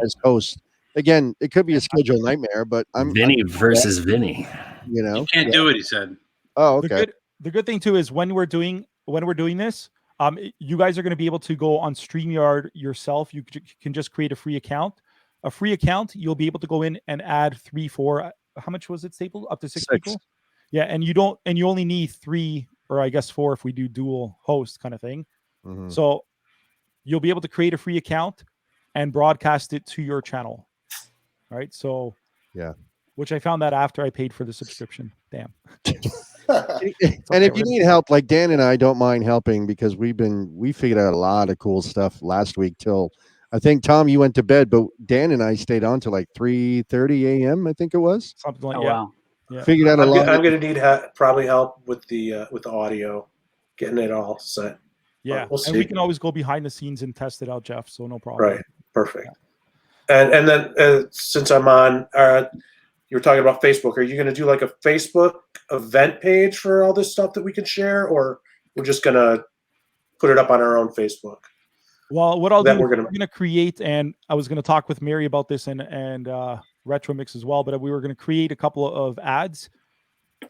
as hosts. Again, it could be a schedule nightmare, but Vinny versus Vinny. You know, You can't do it, he said. Oh, okay. The good thing too is when we're doing this, you guys are going to be able to go on StreamYard yourself. You can just create a free account. A free account, you'll be able to go in and add 3, 4. How much was it, Staple? Up to 6 people. Yeah, and you only need 3 or I guess 4 if we do dual host kind of thing. Mhm. So you'll be able to create a free account and broadcast it to your channel. All right. So yeah, which I found that after I paid for the subscription. Damn. And if you need help, like Dan and I don't mind helping because we figured out a lot of cool stuff last week till I think Tom, you went to bed, but Dan and I stayed on till like 3:30 a.m. I think it was something like Oh, that. wow. Yeah. Figured out a lot. I'm going to need probably help with the audio, getting it all set. Yeah, We'll and we see. can always go behind the scenes and test it out, Jeff. So no problem. Right. Perfect. And then since I'm on, you were talking about Facebook. Are you going to do like a Facebook event page for all this stuff that we can share, or we're just going to put it up on our own Facebook? Well, what I'll That do, we're we're gonna- going to create, and I was going to talk with Mary about this and Retro Mix as well, but we were going to create a couple of ads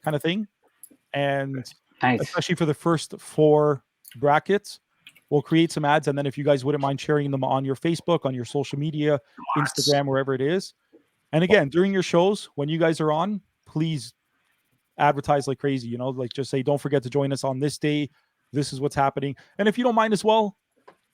kind of thing. And Nice. especially for the first 4 brackets, we'll create some ads. And then if you guys wouldn't mind sharing them on your Facebook, on your social media, Instagram, wherever it is. And again, during your shows, when you guys are on, please advertise like crazy, like just say, don't forget to join us on this day. This is what's happening. And if you don't mind as well,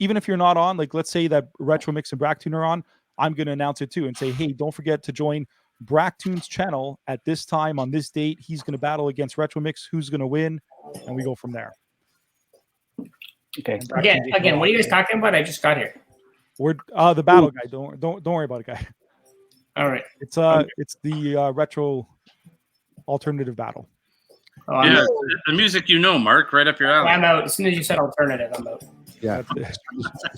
even if you're not on, like let's say that Retro Mix and Bracktoon are on, I'm going to announce it too and say, hey, don't forget to join Bracktoon's channel at this time on this date. He's going to battle against Retro Mix. Who's going to win? And we go from there. Okay. Again, what are you guys talking about? I just got here. We're the battle guy. Don't worry about it, guy. All right. It's the retro alternative battle. Oh, I'm Yeah, out. the music Mark, right up your alley. I'm out. As soon as you said alternative, I'm out. Yeah.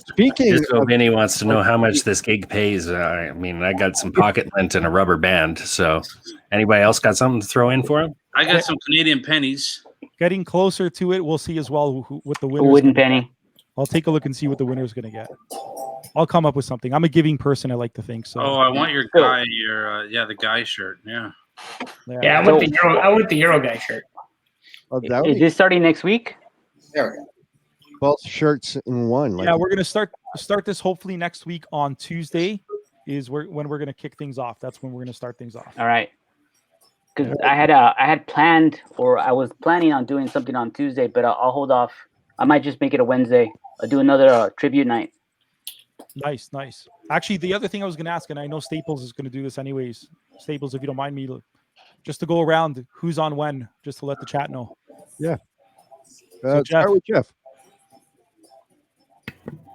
Speaking Just so of, Vinny wants to know how much this gig pays. I mean, I got some pocket lint and a rubber band. So, anybody else got something to throw in for him? I got some Canadian pennies. Getting closer to it, we'll see as well what the A winner. wooden penny. I'll take a look and see what the winner is going to get. I'll come up with something. I'm a giving person. I like to think so. Oh, I want your guy, the guy shirt. Yeah. Yeah, I want the Euro guy shirt. oh, that Is this starting next week? There we go. both shirts in one. Yeah, we're gonna start this hopefully next week on Tuesday. Is when we're gonna kick things off. That's when we're gonna start things off. All right. Because I had planned, or I was planning on doing something on Tuesday, but I'll hold off. I might just make it a Wednesday. I'll do another tribute night. Nice. Actually, the other thing I was gonna ask, and I know Staples is gonna do this anyways. Staples, if you don't mind me, just to go around who's on when, just to let the chat know. Yeah. So Start with Jeff.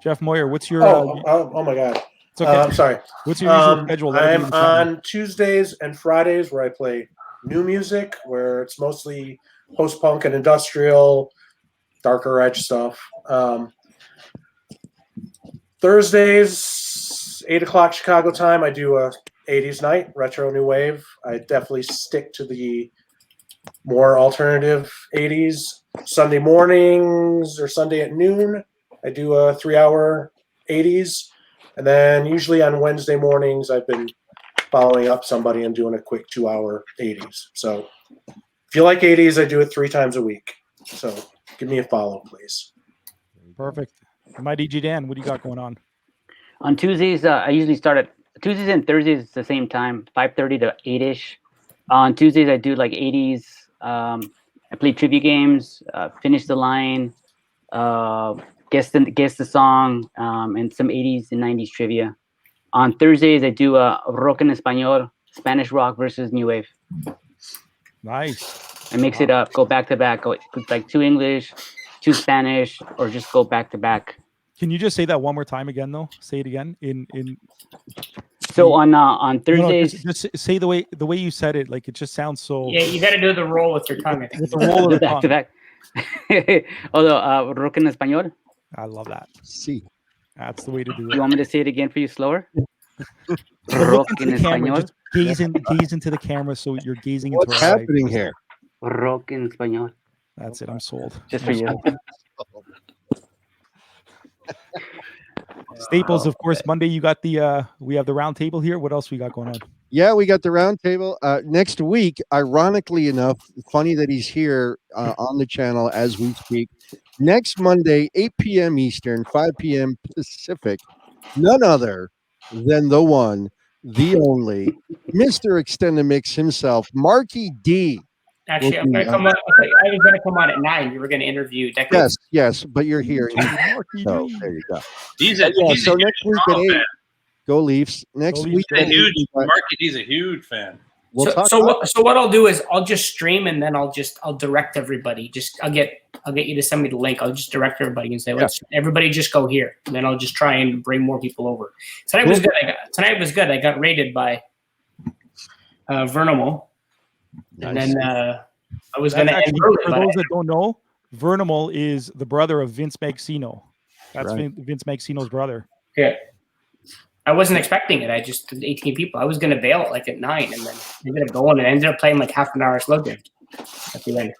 Jeff Moyer, what's your? Oh my God. It's okay. I'm sorry. What's your usual schedule? I'm on Tuesdays and Fridays where I play new music, where it's mostly post-punk and industrial, darker edge stuff. Thursdays, 8 o'clock Chicago time, I do a 80s night, retro new wave. I definitely stick to the more alternative 80s. Sunday mornings or Sunday at noon, I do a 3-hour 80s. And then usually on Wednesday mornings, I've been following up somebody and doing a quick 2-hour 80s. So if you like 80s, I do it 3 times a week. So give me a follow, please. Perfect. My DJ Dan, what do you got going on? On Tuesdays, I usually start at Tuesdays and Thursdays at the same time, 5:30 to 8-ish. On Tuesdays, I do like 80s. I play trivia games, finish the line, guess the song, and some 80s and 90s trivia. On Thursdays, I do rock en español, Spanish rock versus new wave. Nice. I mix it up, go back to back, go like 2 English, 2 Spanish, or just go back to back. Can you just say that one more time again, though? Say it again. So on Thursdays, just say the way you said it. Like it just sounds so. Yeah, you got to do the roll with your tongue. With the roll of the back to back. Although rock en español. I love that. See, that's the way to do it. You want me to say it again for you slower? Rock en español. Just gaze into the camera, so you're gazing. What's into happening here? Rock en español. That's it. I'm sold. Just for you. Staples, of course. Monday, you got we have the round table here. What else we got going on? Yeah, we got the round table next week. Ironically enough, funny that he's here on the channel as we speak. Next Monday, 8 p.m. Eastern, 5 p.m. Pacific. None other than the one, the only, Mr. Extended Mix himself, Marky D. Actually, I'm going to come on. I was going to come on at 9. You were going to interview Decades. Yes, but you're here. So there you go. He's so next week at 8, fan. Go Leafs. Next week, He's a huge Marky. He's a huge fan. So what I'll do is I'll just stream and then I'll direct everybody. I'll get you to send me the link. I'll just direct everybody and say, everybody just go here. And then I'll just try and bring more people over. Tonight was good. I got rated by Vernimal. And then I was going to end early. For those that don't know, Vernimal is the brother of Vince Maxino. That's right. Vince Maxino's brother. Yeah. I wasn't expecting it. I just did 18 people. I was going to bail at 9 and then ended up going and ended up playing like half an hour slow game at the end.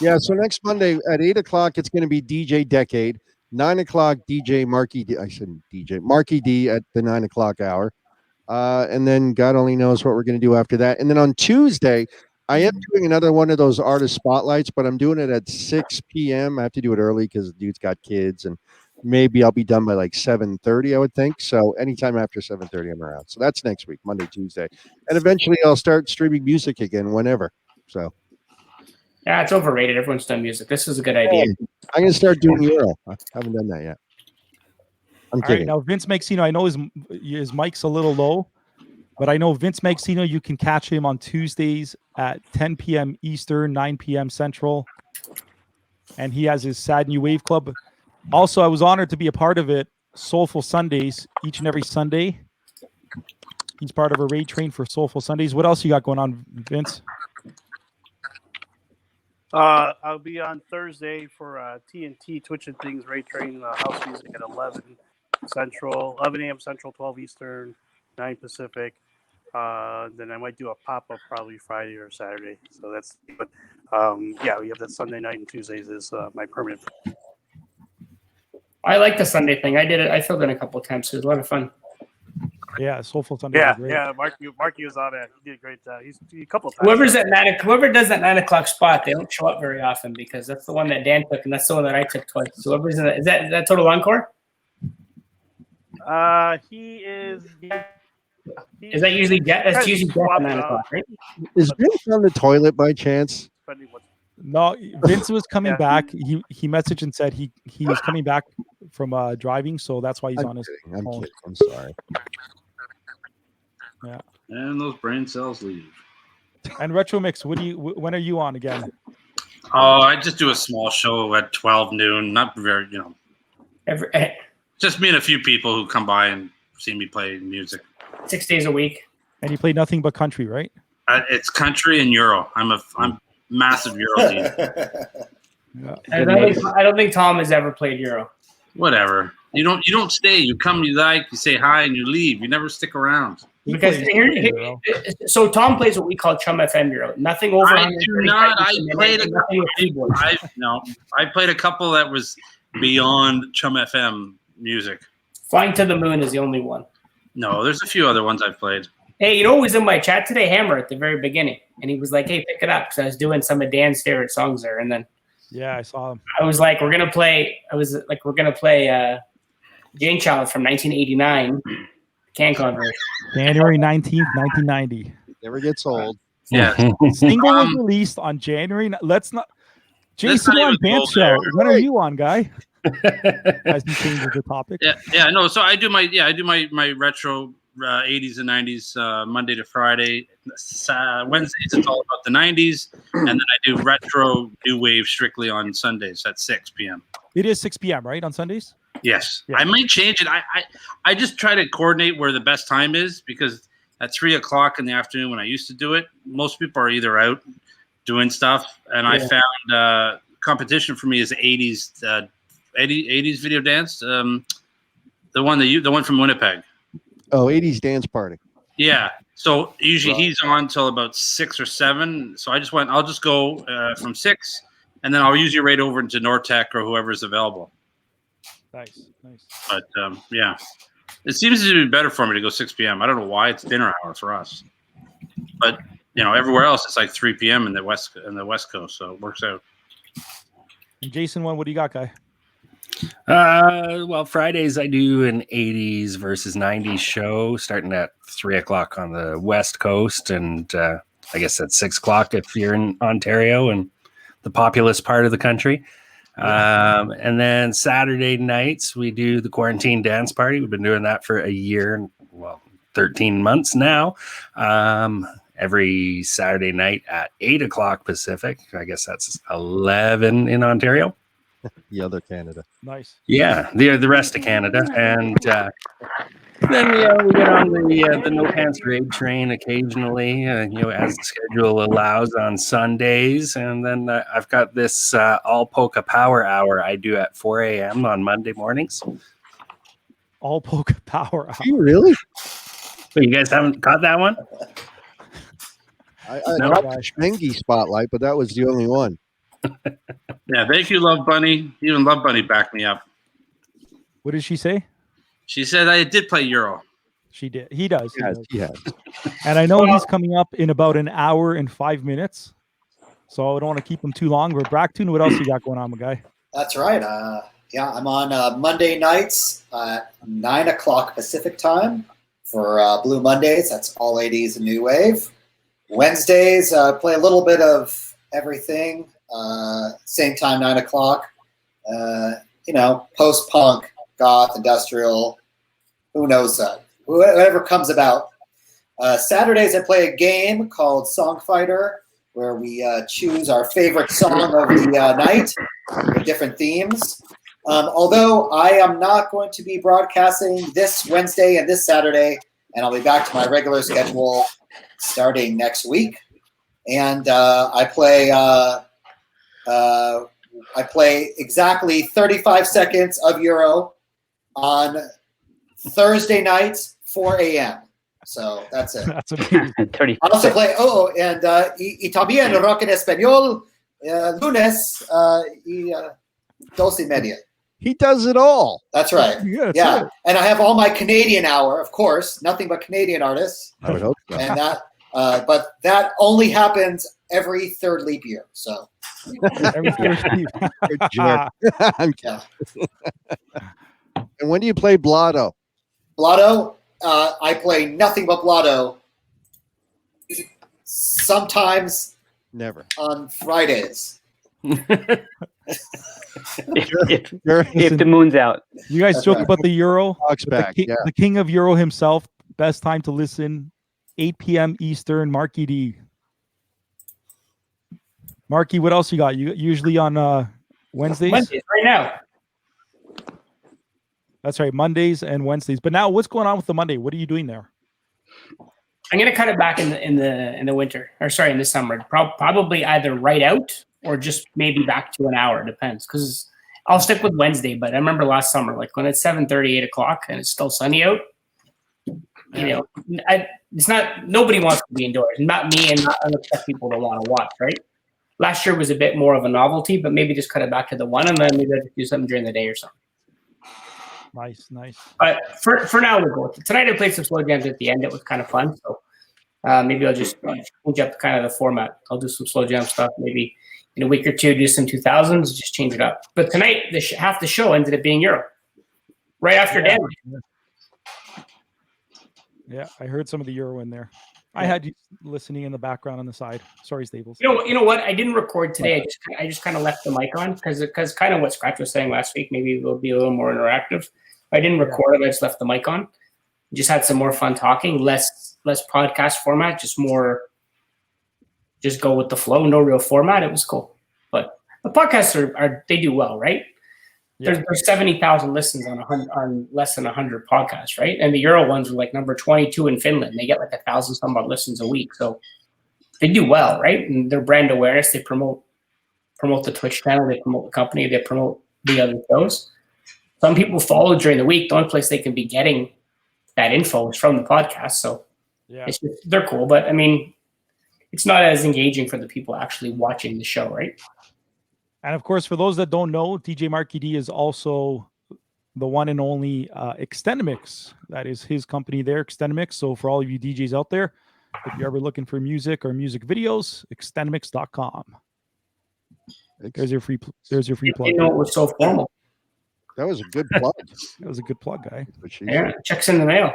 Yeah, so next Monday at 8 o'clock, it's going to be DJ Decade. 9 o'clock, DJ Marky D. I said DJ Marky D at the 9 o'clock hour. And then God only knows what we're going to do after that. And then on Tuesday, I am doing another one of those artist spotlights, but I'm doing it at 6 p.m. I have to do it early because the dude's got kids, and maybe I'll be done by like 7:30, I would think. So anytime after 7:30, I'm around. So that's next week, Monday, Tuesday. And eventually I'll start streaming music again whenever. So yeah, it's overrated. Everyone's done music. This is a good idea. I'm going to start doing Euro. I haven't done that yet. I'm kidding. All right, now Vince Maxino, I know his mic's a little low, but I know Vince Maxino, you can catch him on Tuesdays at 10 p.m. Eastern, 9 p.m. Central. And he has his Sad New Wave Club. Also, I was honored to be a part of it. Soulful Sundays, each and every Sunday. He's part of a raid train for Soulful Sundays. What else you got going on, Vince? I'll be on Thursday for TNT Twitch and Things raid train house music at 11 a.m. Central, 12 Eastern, 9 Pacific. Then I might do a pop-up probably Friday or Saturday. So that's, but yeah, we have that Sunday night and Tuesdays is my permanent. I like the Sunday thing. I did it. I filled in a couple of times. It was a lot of fun. Yeah, Soulful Sunday. Yeah. Marky was on it. He did a great job. He's a couple of times. Whoever does that 9 o'clock spot, they don't show up very often because that's the one that Dan took and that's the one that I took twice. So whoever's in is that Total Encore? He is. Yeah. Is that usually Jeff? That's usually Jeff at 9 o'clock, right? Is Vince on the toilet by chance? No, Vince was coming back. He messaged and said he was coming back from driving, so that's why he's on his phone. I'm kidding. I'm sorry. Yeah. And those brain cells leave. And Retro Mix, when are you on again? Oh, I just do a small show at 12 noon. Not very, just me and a few people who come by and see me play music. 6 days a week. And you play nothing but country, right? It's country and Euro. I'm massive Euro team. I don't think Tom has ever played Euro. Whatever. You don't stay. You come, you say hi, and you leave. You never stick around. Because so Tom plays what we call Chum FM Euro. Nothing over. I do not. I played I played a couple that was beyond Chum FM music. Flying to the Moon is the only one. No, there's a few other ones I've played. Hey, you know who was in my chat today? Hammer at the very beginning, and he was like, "Hey, pick it up," because I was doing some of Dan's favorite songs there, and then yeah, I saw him. I was like, "We're gonna play." Jane Child from 1989, CanCon version. January 19th, 1990. Never gets old. Yeah. Single was released on January. Let's not. Jason on Band Show. When are you on, guy? As he changes the topic. Yeah. No. So I do my retro 80s and 90s Monday to Friday. Wednesdays it's all about the 90s, and then I do retro new wave strictly on Sundays at 6 p.m. It is 6 p.m. right on Sundays. Yes, yeah. I might change it. I just try to coordinate where the best time is, because at 3 o'clock in the afternoon when I used to do it, most people are either out doing stuff, and I found competition for me is 80s 80s video dance. The one from Winnipeg. Oh, 80s dance party. Yeah. So usually he's on till about 6 or 7. So I'll just go from 6, and then I'll usually right over into Nortec or whoever is available. Nice. But yeah, it seems to be better for me to go 6 p.m. I don't know why. It's dinner hour for us, but everywhere else it's like 3 p.m. in the West Coast, so it works out. And Jason, what do you got, guy? Well, Fridays I do an 80s versus 90s show starting at 3 o'clock on the West Coast, and I guess that's 6 o'clock if you're in Ontario and the populous part of the country. And then Saturday nights we do the Quarantine Dance Party. We've been doing that for a year, 13 months now. Every Saturday night at 8 o'clock Pacific. I guess that's 11 in Ontario. The other Canada. Nice. Yeah, the rest of Canada. And then we get on the No Pants Raid train occasionally, as the schedule allows on Sundays. And then I've got this All Polka Power Hour I do at 4 a.m. on Monday mornings. All Polka Power Hour. You really? So you guys haven't caught that one? I got the Schmengi spotlight, but that was the only one. Yeah, thank you, Love Bunny. Even Love Bunny backed me up. What did she say? She said I did play Euro. She did. He does. He has. And I know he's coming up in about an hour and 5 minutes, so I don't want to keep him too long. But Bractoon, what else you got going on, my guy? That's right. I'm on Monday nights at 9 o'clock Pacific time for Blue Mondays. That's all 80s and new wave. Wednesdays, play a little bit of everything. Same time, 9 o'clock. Post-punk, goth, industrial, who knows, whatever comes about. Saturdays, I play a game called Song Fighter, where we choose our favorite song of the night with different themes. Although I am not going to be broadcasting this Wednesday and this Saturday, and I'll be back to my regular schedule starting next week. And I play exactly 35 seconds of Euro on Thursday nights, 4 a.m. So that's it. That's amazing. I also play, y también rock en español, lunes, y 12:30. He does it all. That's right. Yeah. And I have all my Canadian hour, of course, nothing but Canadian artists. I would hope so. And that, but that only happens every third leap year. So. Every Thursday. I'm kidding. And when do you play Blotto? Blotto, I play nothing but Blotto. Sometimes. Never. On Fridays. if the moon's out. You guys joke about the Euro. Back, the king of Euro himself. Best time to listen. 8 p.m. Eastern. Marky D. Marky, what else you got? You usually on Wednesdays? Wednesdays right now. That's right, Mondays and Wednesdays. But now, what's going on with the Monday? What are you doing there? I'm gonna cut it back in the winter, or sorry, in the summer. Probably either right out or just maybe back to an hour. Depends, because I'll stick with Wednesday. But I remember last summer, like when it's 7:30, 8 o'clock, and it's still sunny out. You know, it's not. Nobody wants to be indoors. Not me, and not other people that want to watch. Right. Last year was a bit more of a novelty, but maybe just cut it back to the one, and then maybe I'll do something during the day or something. Nice. But for now, we'll go with it. Tonight I played some slow jams at the end. It was kind of fun. So maybe I'll just change up kind of the format. I'll do some slow jam stuff. Maybe in a week or two, do some 2000s, just change it up. But tonight, half the show ended up being Euro. Right after Dan. Yeah, I heard some of the Euro in there. I had you listening in the background on the side. Sorry, Stables. You know what? I didn't record today. I just kind of left the mic on because kind of what Scratch was saying last week. Maybe it'll be a little more interactive. I didn't record it. I just left the mic on. Just had some more fun talking. Less podcast format. Just go with the flow. No real format. It was cool. But the podcasts are they do well, right? Yeah. There's 70,000 listens on less than 100 podcasts, right? And the Euro ones are like number 22 in Finland. They get like 1,000 some odd listens a week, so they do well, right? And their brand awareness, they promote the Twitch channel, they promote the company, they promote the other shows. Some people follow during the week. The only place they can be getting that info is from the podcast. So they're cool, but I mean, it's not as engaging for the people actually watching the show, right? And of course, for those that don't know, DJ Marky D is also the one and only Extendamix. That is his company there, Extendamix. So for all of you DJs out there, if you're ever looking for music or music videos, extendamix.com. There's your free plug. You know, it was so formal. That was a good plug. That was a good plug, guy. Yeah, checks in the mail.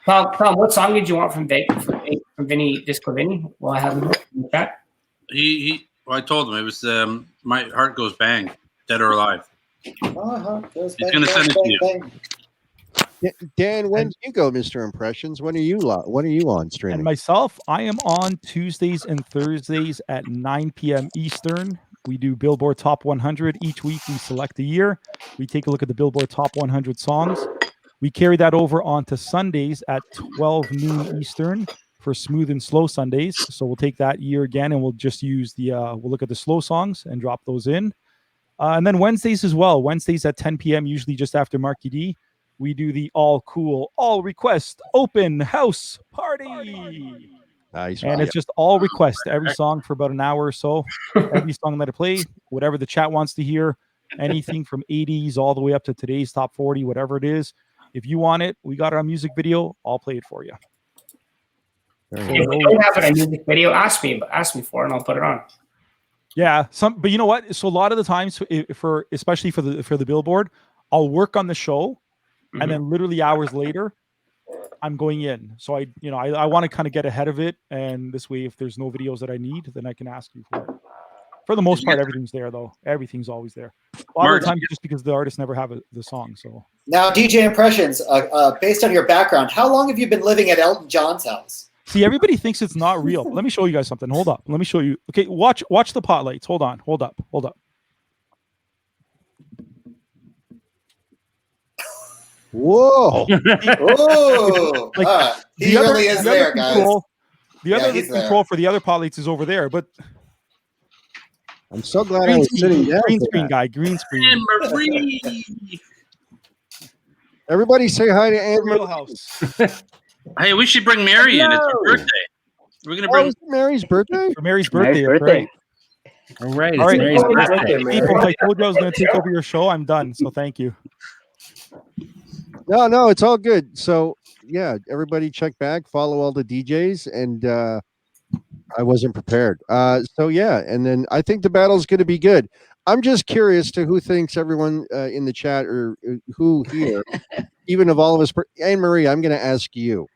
Tom, what song did you want from Vinny Disco Vinny? Well, I have him in the chat. Well, I told him it was My Heart Goes Bang, Dead or Alive. He's going to send it to you. Dan, when do you go, Mr. Impressions? When are you on streaming? And myself, I am on Tuesdays and Thursdays at 9 p.m. Eastern. We do Billboard Top 100. Each week we select a year. We take a look at the Billboard Top 100 songs. We carry that over onto Sundays at 12 noon Eastern for Smooth and Slow Sundays. So we'll take that year again and we'll just use we'll look at the slow songs and drop those in. And then Wednesdays as well. Wednesdays at 10 p.m., usually just after Marky D, we do the all cool, all request open house party. Nice. And it's just all request, every song for about an hour or so. Every song that I play, whatever the chat wants to hear, anything from 80s all the way up to today's top 40, whatever it is. If you want it, we got our music video. I'll play it for you. If we don't have it on music video, ask me for it, and I'll put it on. Yeah, but you know what? So a lot of the times, especially for the Billboard, I'll work on the show, and then literally hours later, I'm going in. So I want to kind of get ahead of it, and this way, if there's no videos that I need, then I can ask you for it. For the most part, everything's there, though. Everything's always there. A lot of the time, just because the artists never have the song. So now, DJ Impressions, based on your background, how long have you been living at Elton John's house? See, everybody thinks it's not real. Let me show you guys something. Hold up. Let me show you. Okay, watch the pot lights. Hold on. Hold up. Whoa. Oh. He really is there, guys. The other control for the other pot lights is over there, but I'm so glad I was sitting down. Green screen guy. Green screen. Anne Marie. Everybody say hi to Anne Marie. House. Hey, we should bring Mary in. It's her birthday. We're gonna bring Mary's birthday. For Mary's birthday. Right. All right. All right. Mary's birthday, People, I told you I was going to take over your show. I'm done. So thank you. No, it's all good. So yeah, everybody check back, follow all the DJs, and I wasn't prepared. So yeah, and then I think the battle's going to be good. I'm just curious to who thinks everyone in the chat or who here, even of all of us. Anne Marie, I'm going to ask you.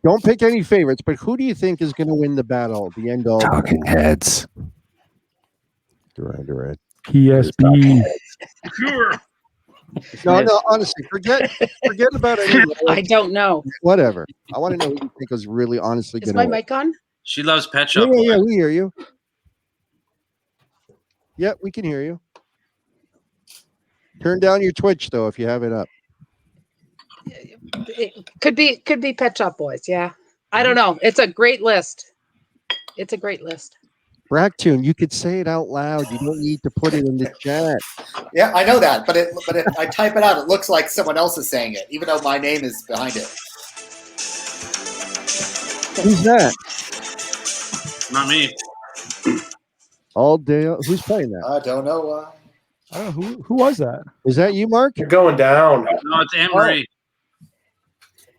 Don't pick any favorites, but who do you think is going to win the battle at the end all? Talking Heads. Duran. PSB. Sure. No, honestly, forget about it. I don't know. Whatever. I want to know who you think is really honestly going to win. Is my mic on? She loves Pet Shop. Yeah, we hear you. Yeah, we can hear you. Turn down your Twitch though if you have it up. It could be Pet Shop Boys, yeah. I don't know. It's a great list. It's a great list. Bracktune, you could say it out loud. You don't need to put it in the chat. Yeah, I know that, but if I type it out, it looks like someone else is saying it, even though my name is behind it. Who's that? Not me. All day. Who's playing that? I don't know why. I don't know who was that. Is that you, Mark? You're going down. No, it's Anne Marie.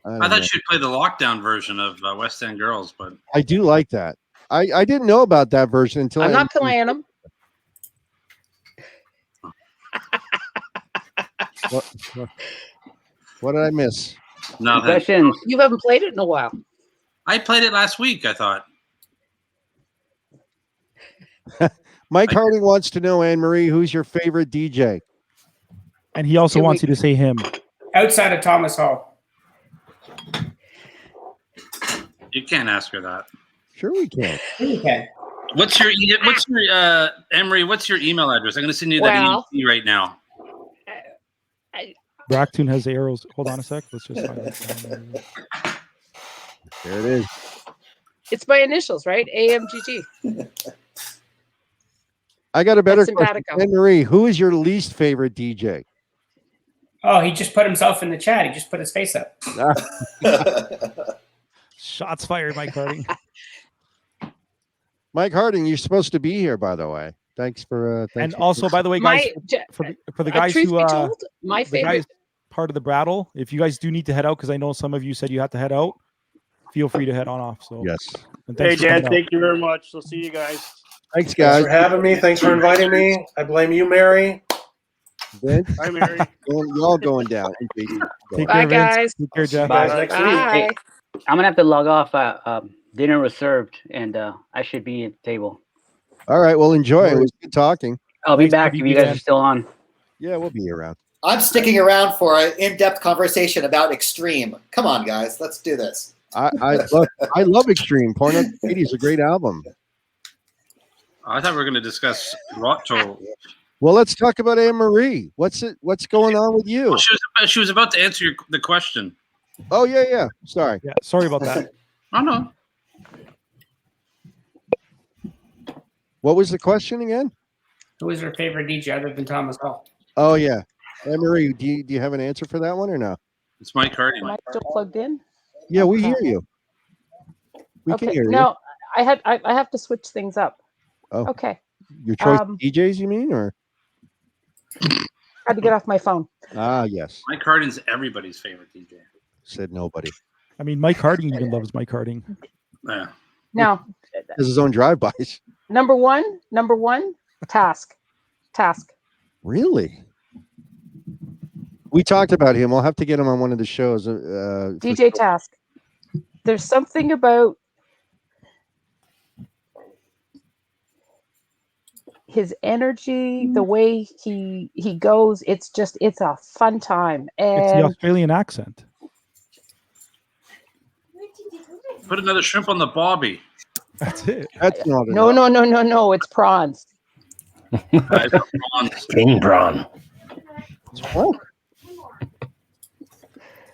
I know. thought she'd play the lockdown version of West End Girls, but I do like that. I didn't know about that version until I'm not playing them. What did I miss? No, Questions. You haven't played it in a while. I played it last week, I thought. Mike Harding wants to know, Anne Marie, who's your favorite DJ? And he also wants you to say him. Outside of Thomas Hall. You can't ask her that. Sure we can. You can. What's your Emery, what's your email address? I'm going to send you that EMP right now. Bracktune has the arrows. Hold on a sec. Let's just find it. There it is. It's my initials, right? AMGG. I got a better That's question. simpatico. Anne Marie, who is your least favorite DJ? Oh, he just put himself in the chat. He just put his face up. Shots fired, Mike Harding. Mike Harding, you're supposed to be here, by the way. Thanks for. And also, by the way, guys, for the guys truth who be told, my the favorite. guys part of the Brattle, if you guys do need to head out, because I know some of you said you had to head out, feel free to head on off. So yes. And Hey, thanks for coming Jan, out. thank you very much. We'll see you guys. Thanks, Thanks guys. for having me. Thanks for inviting me. I blame you, Mary. Vince, Hi, Mary. you're all going down. Take Bye, care, Vince. guys. Take care, Jeff. Guys, next week. Bye. I'm gonna have to log off. Dinner was served, and I should be at the table. All right. Well, enjoy. It was good talking. I'll be Thanks, back if you guys are still on. Yeah, we'll be around. I'm sticking around for an in-depth conversation about Extreme. Come on, guys, let's do this. I love Extreme. Porno 80 is a great album. I thought we were going to discuss Roto. Well, let's talk about Anne Marie. What's going on with you? Well, she was about to answer the question. Oh yeah. Sorry. Yeah, sorry about that. Oh no. What was the question again? Who is her favorite DJ other than Thomas Hall? Oh yeah, Anne Marie. Do you have an answer for that one or no? It's Mike Harding. Am I still plugged in? Yeah, we hear you. We can hear you. No, I have to switch things up. Oh. Okay. Your choice of DJs, you mean, or? Had to get off my phone. Ah, yes. Mike Harding's everybody's favorite DJ. Said nobody. I mean, Mike Harding even loves Mike Harding. Yeah. Now, Has his own drive-bys. number one, Task. Really? We talked about him. I'll have to get him on one of the shows. DJ Task. There's something about his energy, the way he goes. It's a fun time. It's the And Australian accent. Put another shrimp on the bobby. That's it. That's not no. It's prawns. King prawn. What?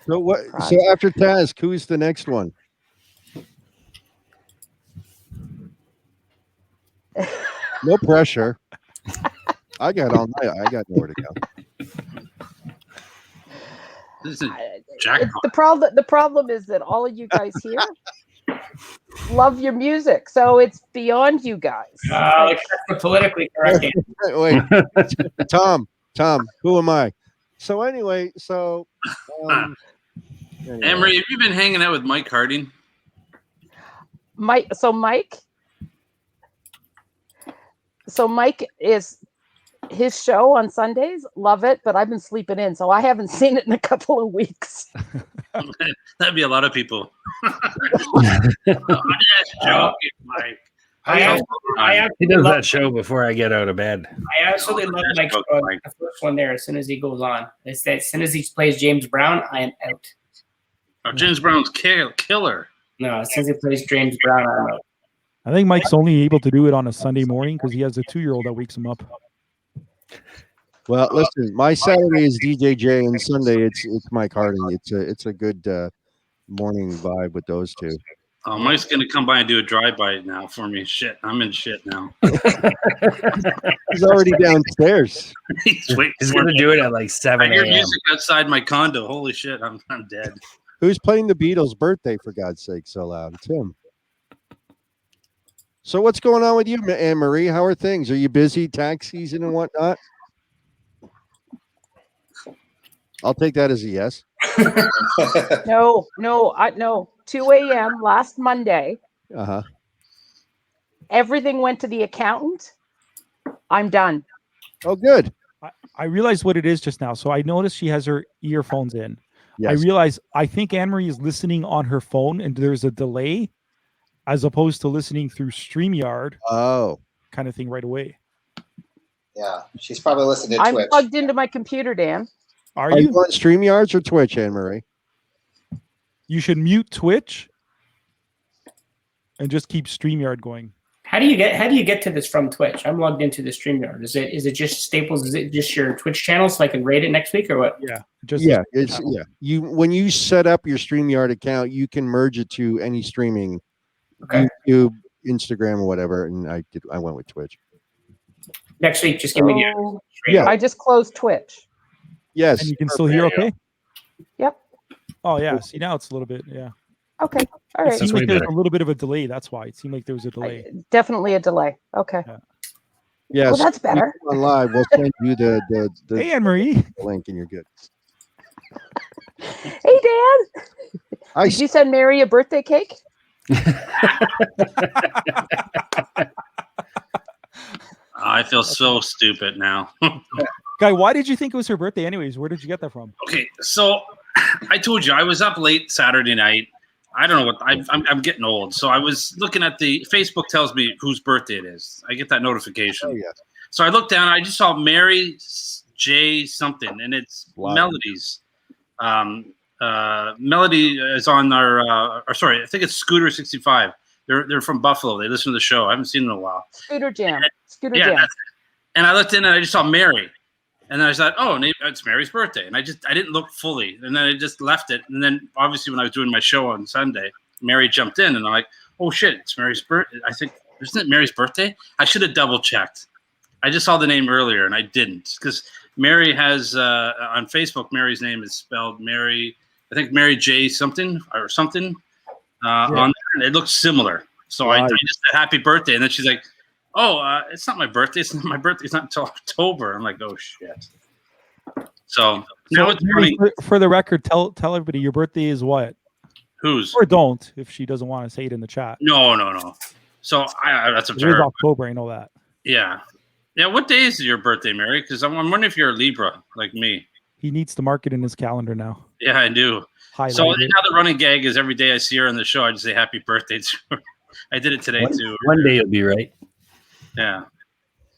So what? So after Task, who's the next one? No pressure. I got all night. I got nowhere to go. This is jackpot. The problem is that all of you guys here love your music, so it's beyond you guys. That's the politically correct answer. Wait, Tom, who am I? So anyway, Emery, have you been hanging out with Mike Harding? Mike is his show on Sundays. Love it, but I've been sleeping in, so I haven't seen it in a couple of weeks. That'd be a lot of people. I'm just joking, Mike. He does that show before I get out of bed. I absolutely love Mike's show. The first one there, as soon as he goes on. It's that as soon as he plays James Brown, I am out. Oh, James Brown's killer. No, as soon as he plays James Brown, I'm out. I think Mike's only able to do it on a Sunday morning because he has a 2-year-old that wakes him up. Well, listen, my Saturday is DJJ and Sunday it's Mike Harding. It's a good morning vibe with those two. Oh, Mike's going to come by and do a drive-by now for me. Shit, I'm in shit now. He's already downstairs. He's waiting He's for gonna me. do it at like 7 I hear a.m. music outside my condo. Holy shit, I'm dead. Who's playing the Beatles' birthday, for God's sake, so loud? It's him. So what's going on with you, Anne Marie? How are things? Are you busy, tax season and whatnot? I'll take that as a yes. No. 2 a.m. last Monday. Uh-huh. Everything went to the accountant. I'm done. Oh, good. I realized what it is just now. So I noticed she has her earphones in. Yes. I realize I think Anne-Marie is listening on her phone and there's a delay as opposed to listening through StreamYard. Oh. Kind of thing right away. Yeah, she's probably listening to I'm Twitch. plugged into my computer, Dan. Are you you? on StreamYards or Twitch, Anne Marie? You should mute Twitch and just keep StreamYard going. How do you get to this from Twitch? I'm logged into the StreamYard. Is it just Staples? Is it just your Twitch channel so I can rate it next week or what? Yeah, You when you set up your StreamYard account, you can merge it to any streaming, YouTube, Instagram, or whatever. And I went with Twitch. Next week, just give me the. Yeah. I just closed Twitch. Yes. And you can still hear okay? Yep. Oh, yeah. See, now it's a little bit, yeah. Okay. All It right. seemed like there was a little bit of a delay. That's why. It seemed like there was a delay. Definitely a delay. Okay. Yes. Well, that's better. On live, we'll send you the Hey, Anne-Marie. link, and you're good. Hey, Dan. Did you send Mary a birthday cake? I feel so stupid now. Guy, why did you think it was her birthday anyways? Where did you get that from? Okay, so I told you I was up late Saturday night. I don't know what I'm getting old, so I was looking at the Facebook tells me whose birthday it is. I get that notification. Oh yeah. So I looked down. I just saw Mary J something, and it's Melody's. Melody is on our. Or sorry, I think it's Scooter 65. They're from Buffalo. They listen to the show. I haven't seen them in a while. Scooter Jam. Scooter Yeah, Jam. that's it. And I looked in and I just saw Mary. And then I thought, oh, it's Mary's birthday. And I didn't look fully. And then I just left it. And then obviously when I was doing my show on Sunday, Mary jumped in and I'm like, oh shit, it's Mary's birthday. I think, isn't it Mary's birthday? I should have double checked. I just saw the name earlier and I didn't. Because Mary has, on Facebook, Mary's name is spelled Mary, I think Mary J something or something on there. And it looks similar. So I just said happy birthday. And then she's like, oh, it's not my birthday. It's not my birthday. It's not until October. I'm like, oh shit. So now it's Mary, running. for the record, tell everybody your birthday is what? Whose? Or don't if she doesn't want to say it in the chat. No. So that's up to It is her. October. I know that. Yeah. What day is your birthday, Mary? Because I'm wondering if you're a Libra like me. He needs to mark it in his calendar now. Yeah, I do. Highlight So it. now the running gag is every day I see her on the show, I just say happy birthday to her. I did it today too. One day you'll be right. Yeah.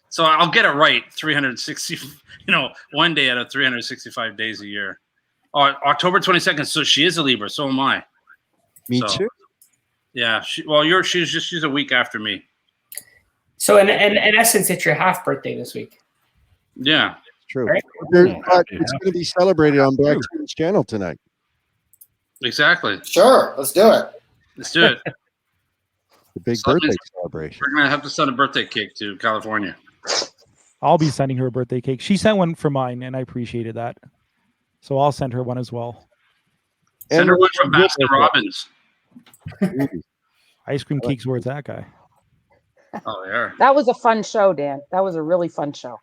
So I'll get it right 360, one day out of 365 days a year. October 22nd. So she is a Libra. So am I. Me too. Yeah. She's a week after me. So in essence, it's your half birthday this week. Yeah. True. Right? But it's going to be celebrated on Black Student's channel tonight. Exactly. Sure. Let's do it. Let's do it. The big So birthday celebration. We're going to have to send a birthday cake to California. I'll be sending her a birthday cake. She sent one for mine, and I appreciated that. So I'll send her one as well. Send her one from Baskin Robbins. Ice cream cake's where it's at, guy. Oh, they are. That was a fun show, Dan. That was a really fun show.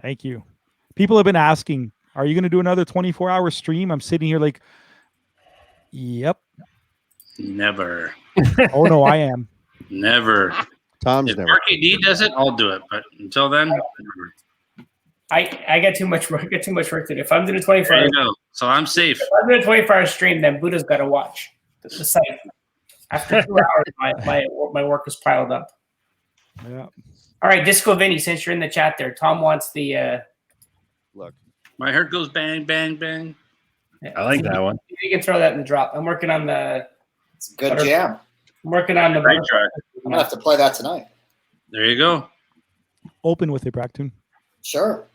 Thank you. People have been asking, are you going to do another 24-hour stream? I'm sitting here like, yep. Never. Oh, no, I am. Never. Tom's if never. Marky D does it, I'll do it. But until then, never. I got too much work. To do. If I'm doing a 24 There hour, you go. So I'm safe. if I'm doing a 24-hour stream, then Buddha's got to watch the site. After 2 hours, my work was piled up. Yeah. All right, Disco Vinny, since you're in the chat there, Tom wants the. Look, my heart goes bang, bang, bang. I like that one. You can throw that in the drop. I'm working on the. It's a good jam. I'm working on the. Right track. I'm gonna have to play that tonight. There you go. Open with it, Bractoon. Sure.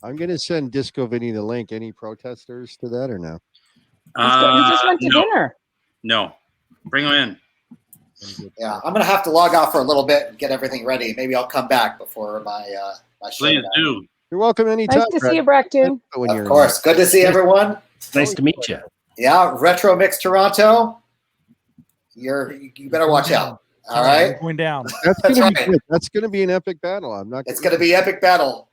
I'm going to send Disco Vinny the link. Any protesters to that or no? He just went to dinner. No, bring them in. Yeah, I'm gonna have to log off for a little bit and get everything ready. Maybe I'll come back before my my show. Please do. You're welcome anytime. Nice to see you, Bracktoon. Of course, good to see everyone. Nice to meet you. Yeah, Retro Mix Toronto. You better watch out. All right, going down. That's gonna be good. That's gonna be an epic battle. I'm not. It's gonna be epic battle.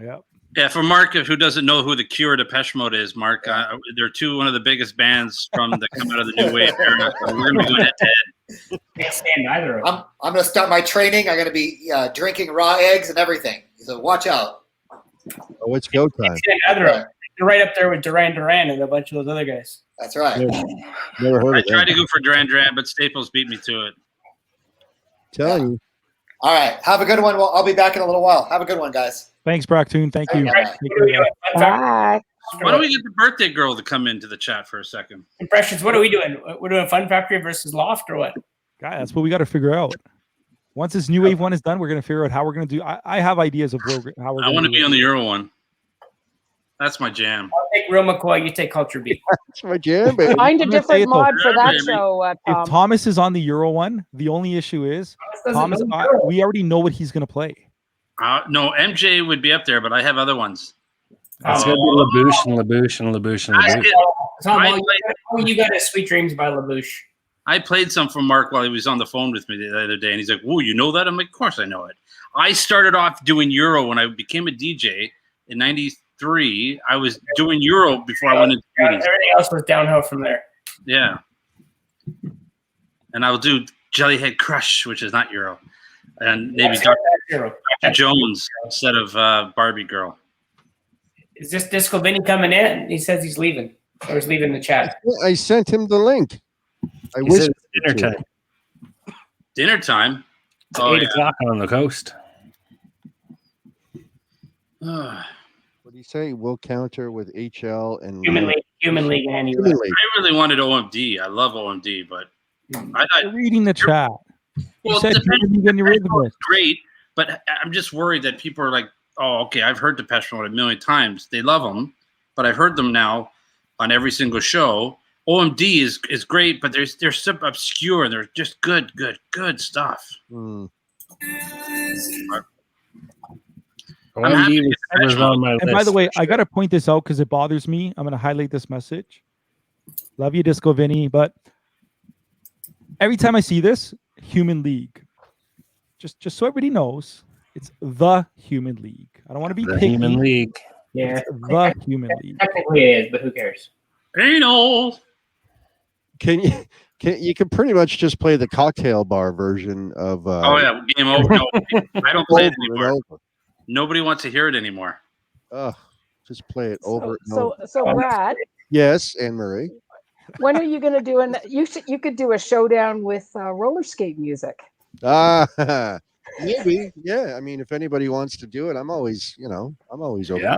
Yep. Yeah, for Mark, who doesn't know who the Cure Depeche Mode is, Mark, they're one of the biggest bands that come out of the new wave era. We're gonna be going head to head. Can't stand either of them. I'm gonna start my training. I'm gonna be drinking raw eggs and everything. So watch out. Oh, it's go time. Either of them. They're right up there with Duran Duran and a bunch of those other guys. That's right. Never heard I of tried that. to go for Duran Duran, but Staples beat me to it. Telling you. All right, have a good one. Well, I'll be back in a little while. Have a good one, guys. Thanks, Bracktoon. Thank you. Bye. Why don't we get the birthday girl to come into the chat for a second? Impressions. What are we doing? We're doing Fun Factory versus Loft or what? Guy, that's what we got to figure out. Once this new wave one is done, we're going to figure out how we're going to do. I have ideas of how we're. I want to be on the Euro one. That's my jam. I'll take Real McCoy. You take Culture Beat. That's my jam, baby. Find a I'm gonna say different it, though. mod for that Baby. show, If Tom. Thomas is on the Euro one, the only issue is Thomas. We already know what he's going to play. No, MJ would be up there, but I have other ones. It's gonna be LaBouche and LaBouche and LaBouche and LaBouche. Tom, I you got a Sweet Dreams by LaBouche. I played some for Mark while he was on the phone with me the other day, and he's like, "Whoa, you know that?" I'm like, "Of course I know it." I started off doing Euro when I became a DJ in '93. I was doing Euro before I went into Everything else was downhill from there. Yeah. And I will do Jellyhead Crush, which is not Euro, and maybe Dr. Jones instead of Barbie Girl. Is this Disco Vinny coming in? He says he's leaving. Or he's leaving the chat. I sent him the link. I He wish said it's dinner time. Dinner time. It's 8 o'clock on the coast. I What do you say? We'll counter with HL and Human League, and Human League. really wanted OMD. I love OMD, but You're reading the chat. You Well, said you Depeche were getting rid of it. great, but I'm just worried that people are like, "Oh, okay, I've heard Depeche Mode a million times. They love them, but I've heard them now on every single show." OMD is great, but they're so obscure and they're just good stuff. Mm. I'm happy OMD was on my And by list. the way, I got to point this out because it bothers me. I'm going to highlight this message. Love you, Disco Vinny, but every time I see this, Human League, just so everybody knows, it's the Human League. I don't want to be The picky. Human League. Yeah. It's the Human League. Technically it is, but who cares? Anal. Can you can pretty much just play the cocktail bar version of Oh yeah, game over. No, I don't play it over and anymore. over. Nobody wants to hear it anymore. Just play it over and So, over. so Brad, Yes, Anne Marie. when are you going to do you could do a showdown with roller skate music. Maybe. Yeah. I mean, if anybody wants to do it, I'm always open. Yeah.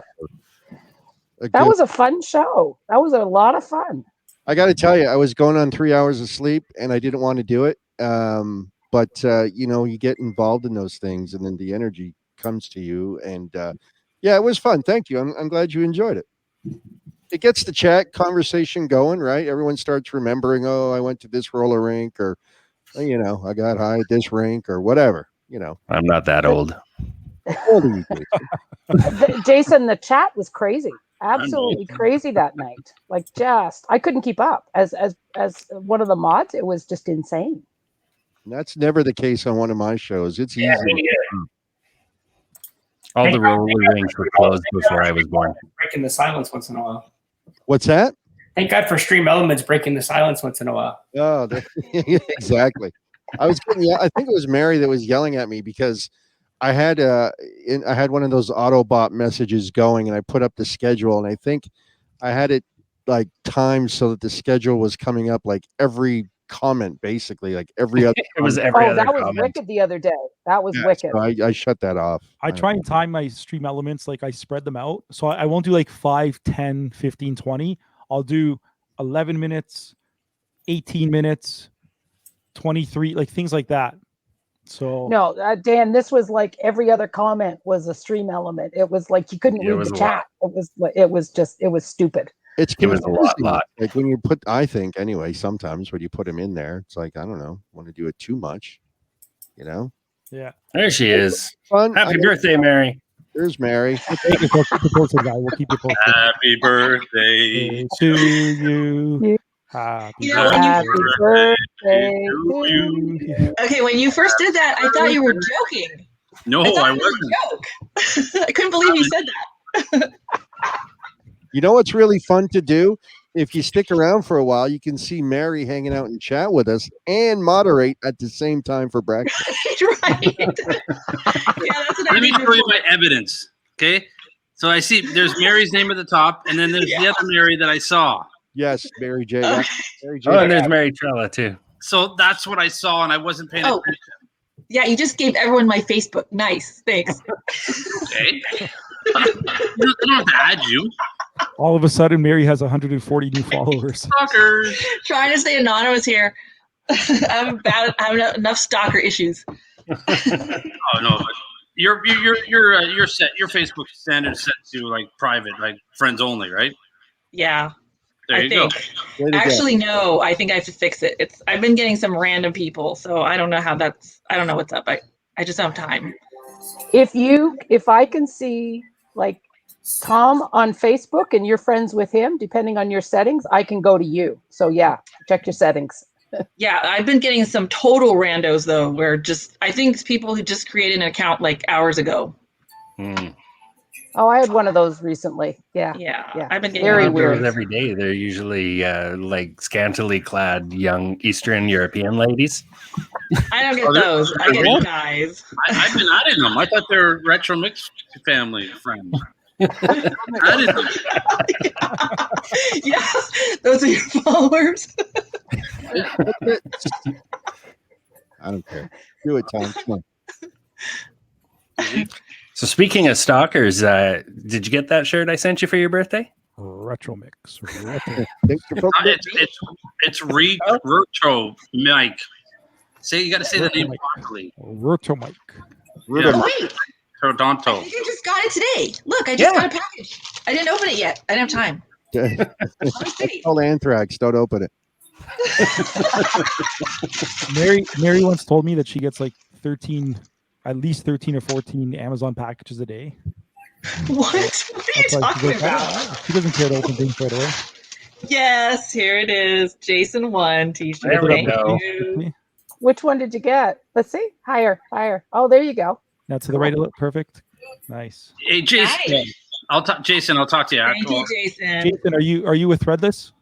That was a fun show. That was a lot of fun. I got to tell you, I was going on 3 hours of sleep and I didn't want to do it. But you get involved in those things and then the energy comes to you. And yeah, it was fun. Thank you. I'm glad you enjoyed it. It gets the chat conversation going, right? Everyone starts remembering, oh, I went to this roller rink, or I got high at this rink, or whatever. I'm not that old. How old are you, Jason? Jason, the chat was crazy. Absolutely crazy that night. Like, I couldn't keep up. As one of the mods, it was just insane. And that's never the case on one of my shows. It's easy. All the roller rinks were closed before I was born. Breaking the silence once in a while. What's that? Thank God for Stream Elements breaking the silence once in a while. Oh, exactly. I think it was Mary that was yelling at me because I had one of those Autobot messages going, and I put up the schedule, and I think I had it like timed so that the schedule was coming up like every comment, basically, like every other. It was every other that was comment. wicked the other day. That was wicked. So I shut that off. I try and time my stream elements, like I spread them out. So I won't do like 5, 10, 15, 20. I'll do 11 minutes, 18 minutes, 23, like things like that. So No, Dan, this was like every other comment was a stream element. It was like you couldn't Yeah, it read was the a chat. It was stupid. It's It was a confusing. lot. Like when you put, I think anyway, sometimes when you put him in there, it's like, I don't know, want to do it too much, you know? Yeah. There she is. Fun. Happy birthday, Mary. There's Mary. We'll keep you posted, guy. We'll keep you posted. Happy birthday to you. Happy Yeah, when you- birthday to you. Okay, when you first did that, I thought you were joking. No, I thought I it was wasn't. a joke. I couldn't believe you said that. You know what's really fun to do? If you stick around for a while, you can see Mary hanging out and chat with us and moderate at the same time for breakfast. Right. Yeah, that's what I Let me did show you before. my evidence. Okay. So I see there's Mary's name at the top, and then there's the other Mary that I saw. Yes, Mary J. Yeah. Mary J. Oh, and there's Mary Trella too. So that's what I saw, and I wasn't paying Oh. attention. Yeah, you just gave everyone my Facebook. Nice. Thanks. Okay. I don't have to add you. All of a sudden, Mary has 140 new followers. Stalkers. Trying to stay anonymous here. I have enough stalker issues. Oh no, but your set your Facebook standard is set to like private, like friends only, right? Yeah. There I you think. go. Actually, no. I think I have to fix it. I've been getting some random people, so I don't know how that's. I don't know what's up. I just don't have time. If I can see like Tom on Facebook and you're friends with him, depending on your settings, I can go to you. So yeah, check your settings. Yeah, I've been getting some total randos though, where just I think it's people who just created an account like hours ago. Oh, I had one of those recently. Yeah. Yeah. I've been getting very Those weird. every day. They're usually like scantily clad young Eastern European ladies. I don't get those. I get guys. I've been adding them. I thought they were retro mix family friends. Added them. Yes, those are your followers. I don't care. Do it, Tom. Come on. So speaking of stalkers, did you get that shirt I sent you for your birthday? Retro mix. It's retro Mike. Say you got to say the name properly. Retro Mike. Yeah. Wait, Toronto. I think I just got it today. Look, I just got a package. I didn't open it yet. I didn't have time. It's called anthrax. Don't open it. Mary once told me that she gets like at least 13 or 14 Amazon packages a day. What? What are you talking about? She doesn't care to open things right away. Yes, here it is. Jason 1 t-shirt. There we Thank go. you. Which one did you get? Let's see. Higher. Oh, there you go. Now to the right, perfect. Nice. Hey, Jason. Nice. I'll talk to you after. Thank you, Jason. Jason, are you with Threadless?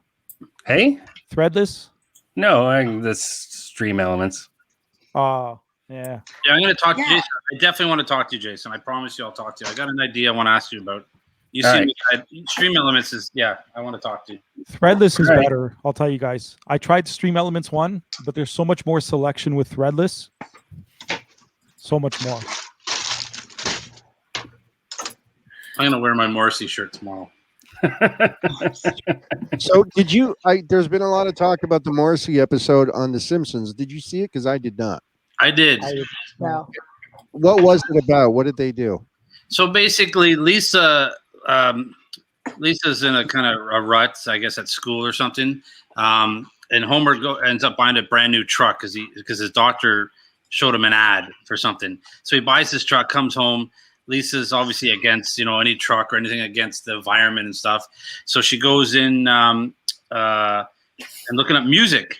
Hey? Threadless? No, that's Stream Elements. Oh, yeah. Yeah, I'm going to talk to Jason. I definitely want to talk to you, Jason. I promise you I'll talk to you. I got an idea I want to ask you about. You All see, right. Stream Elements is, I want to talk to you. Threadless is Right. better. I'll tell you guys. I tried Stream Elements 1, but there's so much more selection with Threadless. So much more. I'm going to wear my Morrissey shirt tomorrow. So did you? There's been a lot of talk about the Morrissey episode on The Simpsons. Did you see it? Because I did not. I did. No. What was it about? What did they do? So basically, Lisa's in a kind of a rut, I guess, at school or something. And Homer ends up buying a brand new truck because his doctor showed him an ad for something. So he buys this truck, comes home. Lisa's obviously against, any truck or anything against the environment and stuff. So she goes in and looking up music,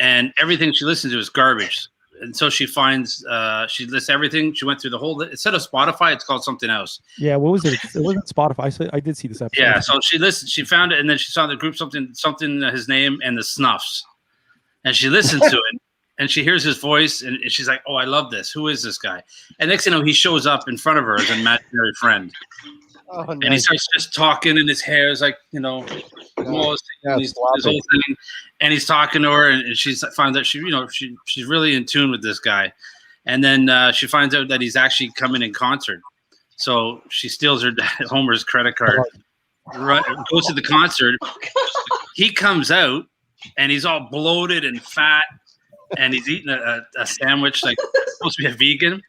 and everything she listens to is garbage. And so she finds, she lists everything. She went through the whole, instead of Spotify, it's called something else. Yeah, what was it? It wasn't Spotify. I did see this episode. Yeah, so she found it, and then she saw the group something his name and the Snuffs, and she listens to it, and she hears his voice, and she's like, "Oh, I love this. Who is this guy?" And next thing you know, he shows up in front of her as an imaginary friend, and he starts just talking, and his hair is like, his whole thing, and he's talking to her, and she finds out she's really in tune with this guy, and then she finds out that he's actually coming in concert. So she steals her dad, Homer's credit card, goes to the concert. He comes out, and he's all bloated and fat, and he's eating a sandwich like supposed to be a vegan.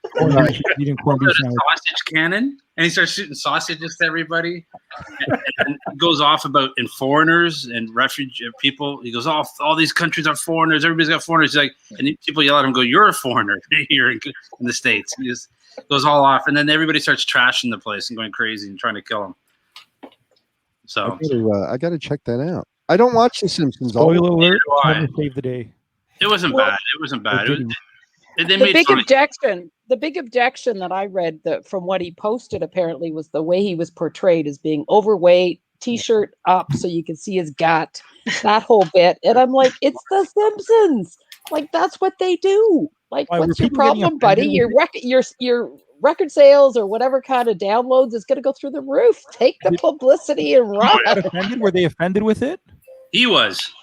Eating corned beef sandwich. Sausage cannon, and he starts shooting sausages to everybody. And he goes off about in foreigners and refugee people. He goes, all these countries are foreigners. Everybody's got foreigners. He's like, and people yell at him, "Go, you're a foreigner here in the States." He just goes all off, and then everybody starts trashing the place and going crazy and trying to kill him. So I got to check that out. I don't watch The Simpsons. Spoiler alert! Save the day. It wasn't bad. It wasn't bad. They The made big fun of- objection. The big objection that I read from what he posted apparently was the way he was portrayed as being overweight, t-shirt up so you can see his gut, that whole bit. And I'm like, it's The Simpsons. Like that's what they do. Like, Why, were what's your people getting problem, buddy? offended Your record sales or whatever kind of downloads is going to go through the roof. Take the publicity and run. Were they offended with it? He was.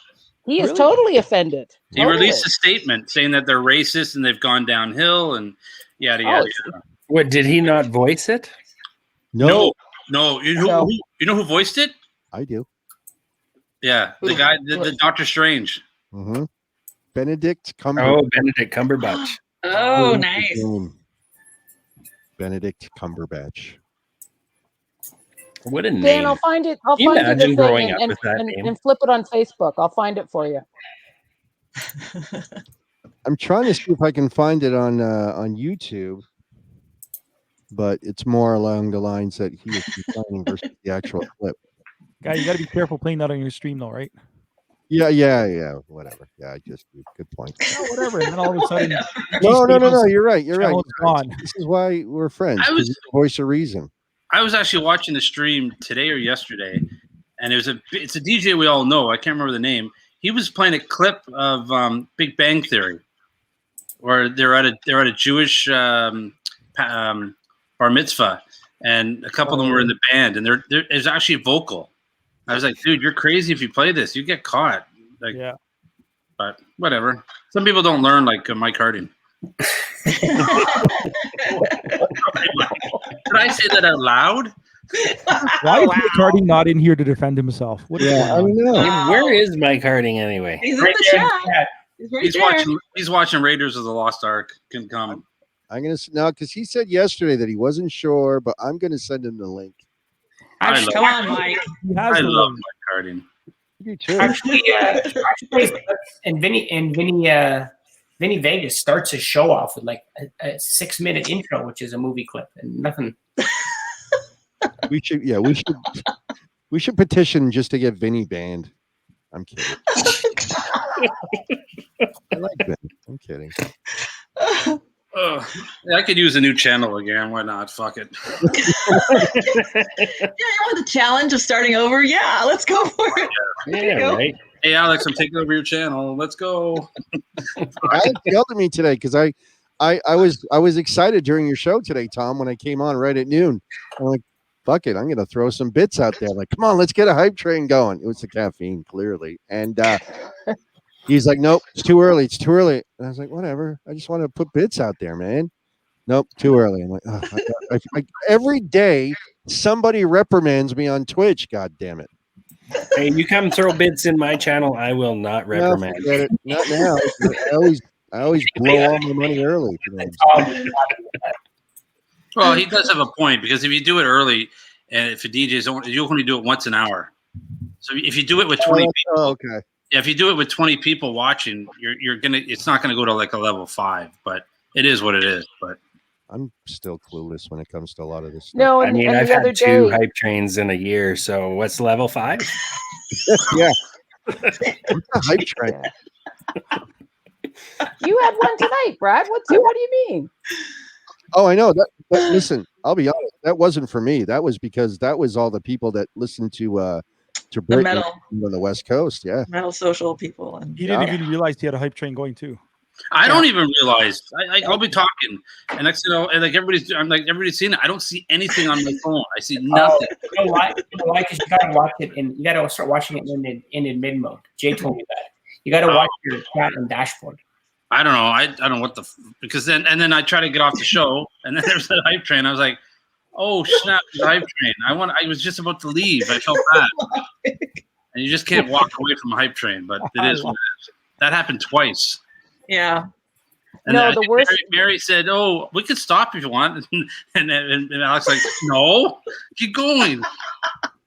He is totally offended. He released a statement saying that they're racist and they've gone downhill and yada yada. Yada. What, did he not voice it? No. You know who voiced it? I do. Yeah, the guy, the Doctor Strange. Mm-hmm. Benedict Cumberbatch. Oh, Benedict Cumberbatch. Oh, nice. Benedict Cumberbatch. What a name. Dan, I'll find it. I'll Can you find imagine it growing up with that name? and flip it on Facebook. I'll find it for you. I'm trying to see if I can find it on YouTube, but it's more along the lines that he is complaining versus the actual clip. Guy, you got to be careful playing that on your stream, though, right? Yeah. Whatever. Yeah, I just good point. No, whatever. And then all of a sudden, no. You're right. You're right. Gone. This is why we're friends. I was- 'cause he's the voice of reason. I was actually watching the stream today or yesterday, and it's a DJ we all know. I can't remember the name. He was playing a clip of Big Bang Theory, where they're at a Jewish bar mitzvah, and a couple of them were in the band, and there's actually a vocal. I was like, dude, you're crazy if you play this. You get caught. Like, yeah. But whatever. Some people don't learn like Mike Harding. Did I say that out loud? Why is Mike Harding not in here to defend himself? What is going on? Wow. Where is Mike Harding anyway? He's in the chat. He's right there. He's watching Raiders of the Lost Ark. Can come. I'm gonna now because he said yesterday that he wasn't sure, but I'm gonna send him the link. Actually, come on, Mike. I love Mike Harding. You too. Actually, and Vinny Vegas starts his show off with like a 6-minute intro, which is a movie clip and nothing. We should petition just to get Vinny banned. I'm kidding. I like Vinny. I'm kidding. Yeah, I could use a new channel again. Why not? Fuck it. Yeah, you want the challenge of starting over? Yeah, let's go for it. Yeah, right. Hey, Alex, I'm taking over your channel. Let's go. Alex yelled at me today because I was excited during your show today, Tom, when I came on right at noon. I'm like, fuck it, I'm gonna throw some bits out there. Like, come on, let's get a hype train going. It was the caffeine, clearly. And he's like, nope, it's too early. It's too early. And I was like, whatever. I just want to put bits out there, man. Nope, too early. I'm like, every day somebody reprimands me on Twitch. God damn it. Hey, you come throw bits in my channel, I will not reprimand. No, forget it. Not now. I always blow all my money early. You know what I'm saying? Well, he does have a point because if you do it early, and if a DJ's you only do it once an hour. So if you do it with 20 people, okay. Yeah, if you do it with 20 people watching, it's not gonna go to like a level 5, but it is what it is. But I'm still clueless when it comes to a lot of this stuff. No, I mean, I've had 2 day, hype trains in a year, so what's level 5? Yeah. What's a hype train? You had one tonight, Brad. What do you mean? Oh, I know that. But listen, I'll be honest. That wasn't for me. That was because that was all the people that listened to Brit metal on the West Coast. Yeah, metal social people, and He didn't even realize he had a hype train going too. I don't even realize. I'll be talking, and next thing you know, and like everybody's seeing it. I don't see anything on my phone. I see nothing. You know why? Because you gotta watch it, and you gotta start watching it in admin mode. Jay told me that. You gotta watch your chat and dashboard. I don't know. I don't know what because then I try to get off the show, and then there's that hype train. I was like, oh snap, the hype train. I was just about to leave. I felt bad, and you just can't walk away from a hype train. But it is what it is. That happened twice. Yeah. And No, I the think worst- Mary said, "Oh, we could stop if you want," and Alex like, "No, keep going."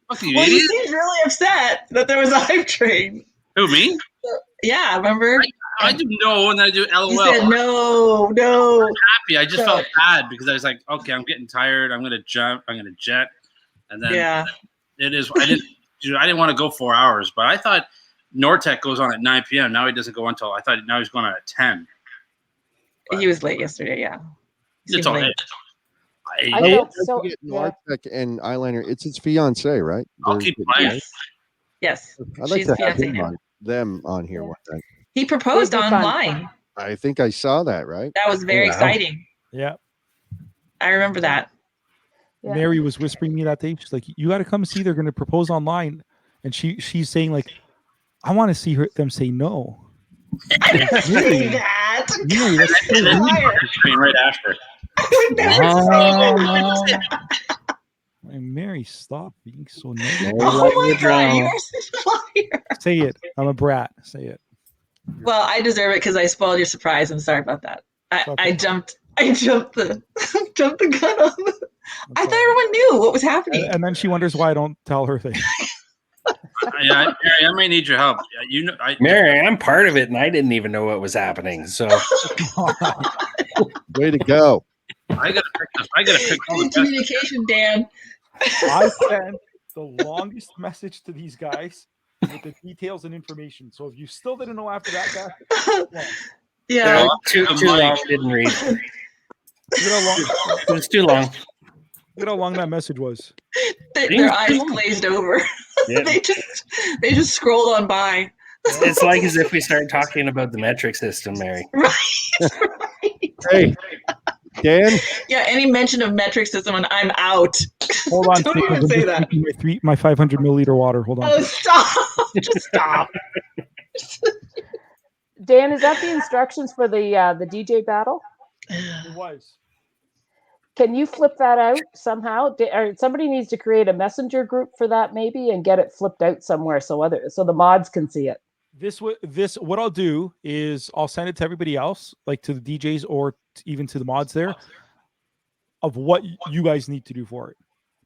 Fuck you, Well, you idiot. seemed really upset that there was a hype train. Who, me? Yeah, remember? I do no, and then I do LOL. You said no. I'm happy. I just felt bad because I was like, okay, I'm getting tired. I'm gonna jump. I'm gonna jet, and then Yeah. it is. I didn't want to go 4 hours, but I thought Nortec goes on at 9 p.m. Now he doesn't go until I thought now he's going on at 10. He was late yesterday. Yeah. It's all right. I felt so. Get Yeah. Nortec and Eyeliner. It's his fiance, right? I'll keep playing. Yes. I'd like She's to have fiancé now. them on here one time. He proposed It'd be fun. online. I think I saw that, right? That was very Wow. exciting. Yeah. I remember that. Yeah. Mary was whispering me that day. She's like, "You got to come see. They're going to propose online," and she's saying like, "I want to see them say no." I didn't say that. Mary, that's so And then weird. right after. And Mary, stop being so negative. Oh my God, you are such a liar. Say it. I'm a brat. Say it. Well, I deserve it because I spoiled your surprise. I'm sorry about that. I jumped the jumped the gun on. I thought everyone knew what was happening. And then she wonders why I don't tell her things. Yeah, Mary, I may need your help. You know, Mary, I'm part of it, and I didn't even know what was happening. So, way to go! I gotta pick all the best. Communication, Dan. I sent the longest message to these guys with the details and information. So if you still didn't know after that, guy, Yeah. too long. Didn't read. It was too long. Look at how long that message was. Their eyes glazed over. Yeah. they just scrolled on by. It's like as if we started talking about the metric system, Mary. Hey, Dan. Yeah, any mention of metric system and I'm out. Hold on. Don't even say that. My 500 milliliter water. Hold on. Oh, stop. Just stop. Dan, is that the instructions for the DJ battle? It was. Can you flip that out somehow? Or somebody needs to create a messenger group for that maybe and get it flipped out somewhere so the mods can see it. What I'll do is I'll send it to everybody else, like to the DJs or even to the mods there, of what you guys need to do for it.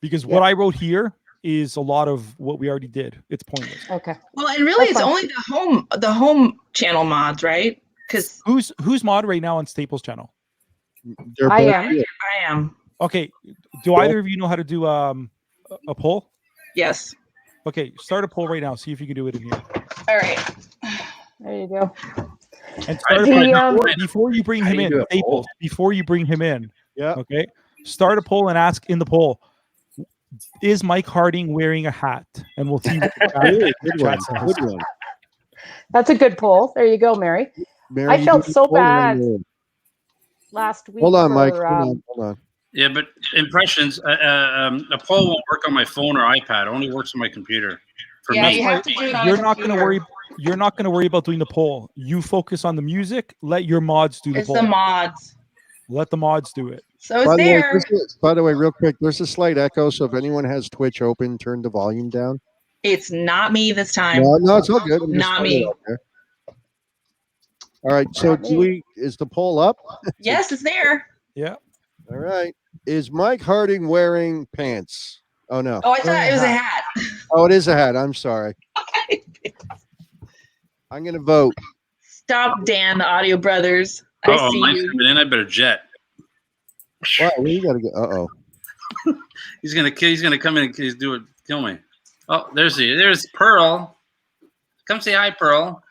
Because what I wrote here is a lot of what we already did. It's pointless. Okay. Well, and really, it's only the home channel mods, right? Because who's mod right now on Staples channel? I am. Okay. Do either of you know how to do a poll? Yes. Okay, start a poll right now. See if you can do it in here. All right. There you go. And start before you bring him in, Staples. Before you bring him in. Yeah. Okay. Start a poll and ask in the poll: is Mike Harding wearing a hat? And we'll see. What the chat says. Good one. That's a good poll. There you go, Mary. Mary, I you felt did so poll on bad there. last week. Hold on, for, Mike. Hold on. Yeah, but impressions. A poll won't work on my phone or iPad. It only works on my computer. For Yeah, me. you have to do it on You're a not going to computer. worry. You're not going to worry about doing the poll. You focus on the music. Let your mods do the It's poll. the mods. Let the mods do it. So it's By the way, there. by the way, real quick, there's a slight echo. So if anyone has Twitch open, turn the volume down. It's not me this time. No, it's all good. I'm just Not throwing it me. out there. All right. So is the poll up? Yes, it's there. Yeah. All right. Is Mike Harding wearing pants? Oh no. Oh, I thought it was a hat. Oh, it is a hat. I'm sorry. I'm gonna vote. Stop, Dan, the Audio Brothers. I Oh, see Mike's you. coming in. I better jet. Wow, we gotta go. He's gonna come in and kill me. Oh, there's Pearl. Come say hi, Pearl.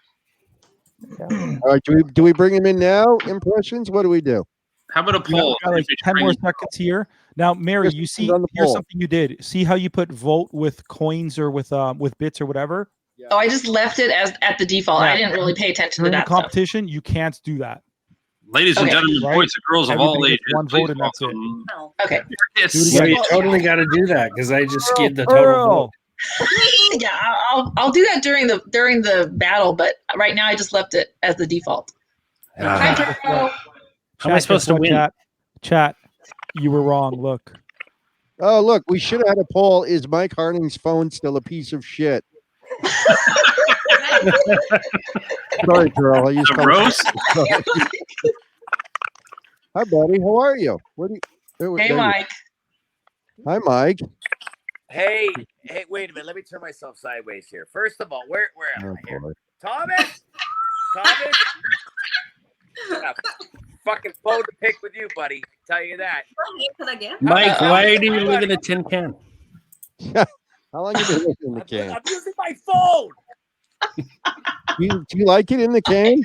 All right. Do we bring him in now? Impressions. What do we do? How about a poll? Got like 10 more seconds here. Now, Mary, you see, on the here's poll. something you did. See how you put vote with coins or with bits or whatever? Oh, I just left it as at the default. I Yeah. didn't really pay attention to During the that stuff. competition, you can't do that. Ladies and Okay. gentlemen, Right? boys and girls of all Everybody ages, gets one please vote and that's it. welcome. Okay. Yes. Do it Yeah, again. you totally got to do that because I just skid the total Pearl. vote. Yeah, I'll do that during the battle, but right now I just left it as the default. Hi, Pearl. How am I supposed to win? Chat, you were wrong. Look. Oh, look, we should have had a poll. Is Mike Harding's phone still a piece of shit? Sorry, Carol. I used A to roast? Hi, buddy. How are you? Where do you? Hey, there you- Mike. Hi, Mike. Hey, wait a minute. Let me turn myself sideways here. First of all, where am Oh, I here? boy. Thomas? Got a fucking bone to pick with you, buddy. Tell you that. Mike, why do you live in a tin can? How long you been living in the can? I'm using my phone. Do you like it in the can?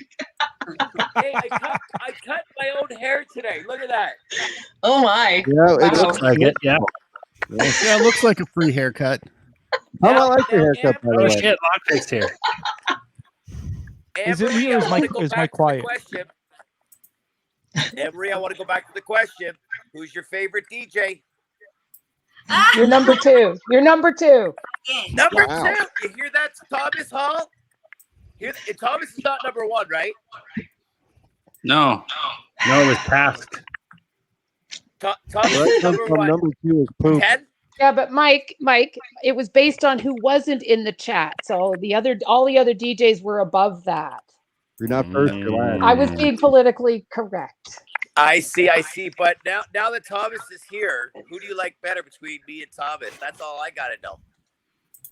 Hey, I cut my own hair today. Look at that. Oh my. Yeah, it looks like it. Yeah. Yeah, it looks like a free haircut. How do I like your haircut, by the Oh way? shit, Lockpick's here. Is it me or is Mike quiet? Emery, I want to go back to the question. Who's your favorite DJ? You're number two. You're number two. Number Wow. 2. You hear that, Thomas Hall? Thomas is not number 1, right? No. No, it was past. Thomas Right is number from 1. number 2 is poop. 10? Yeah, but Mike, it was based on who wasn't in the chat. So all the other DJs were above that. You're not first or last. I was being politically correct. I see. But now that Thomas is here, who do you like better between me and Thomas? That's all I gotta know.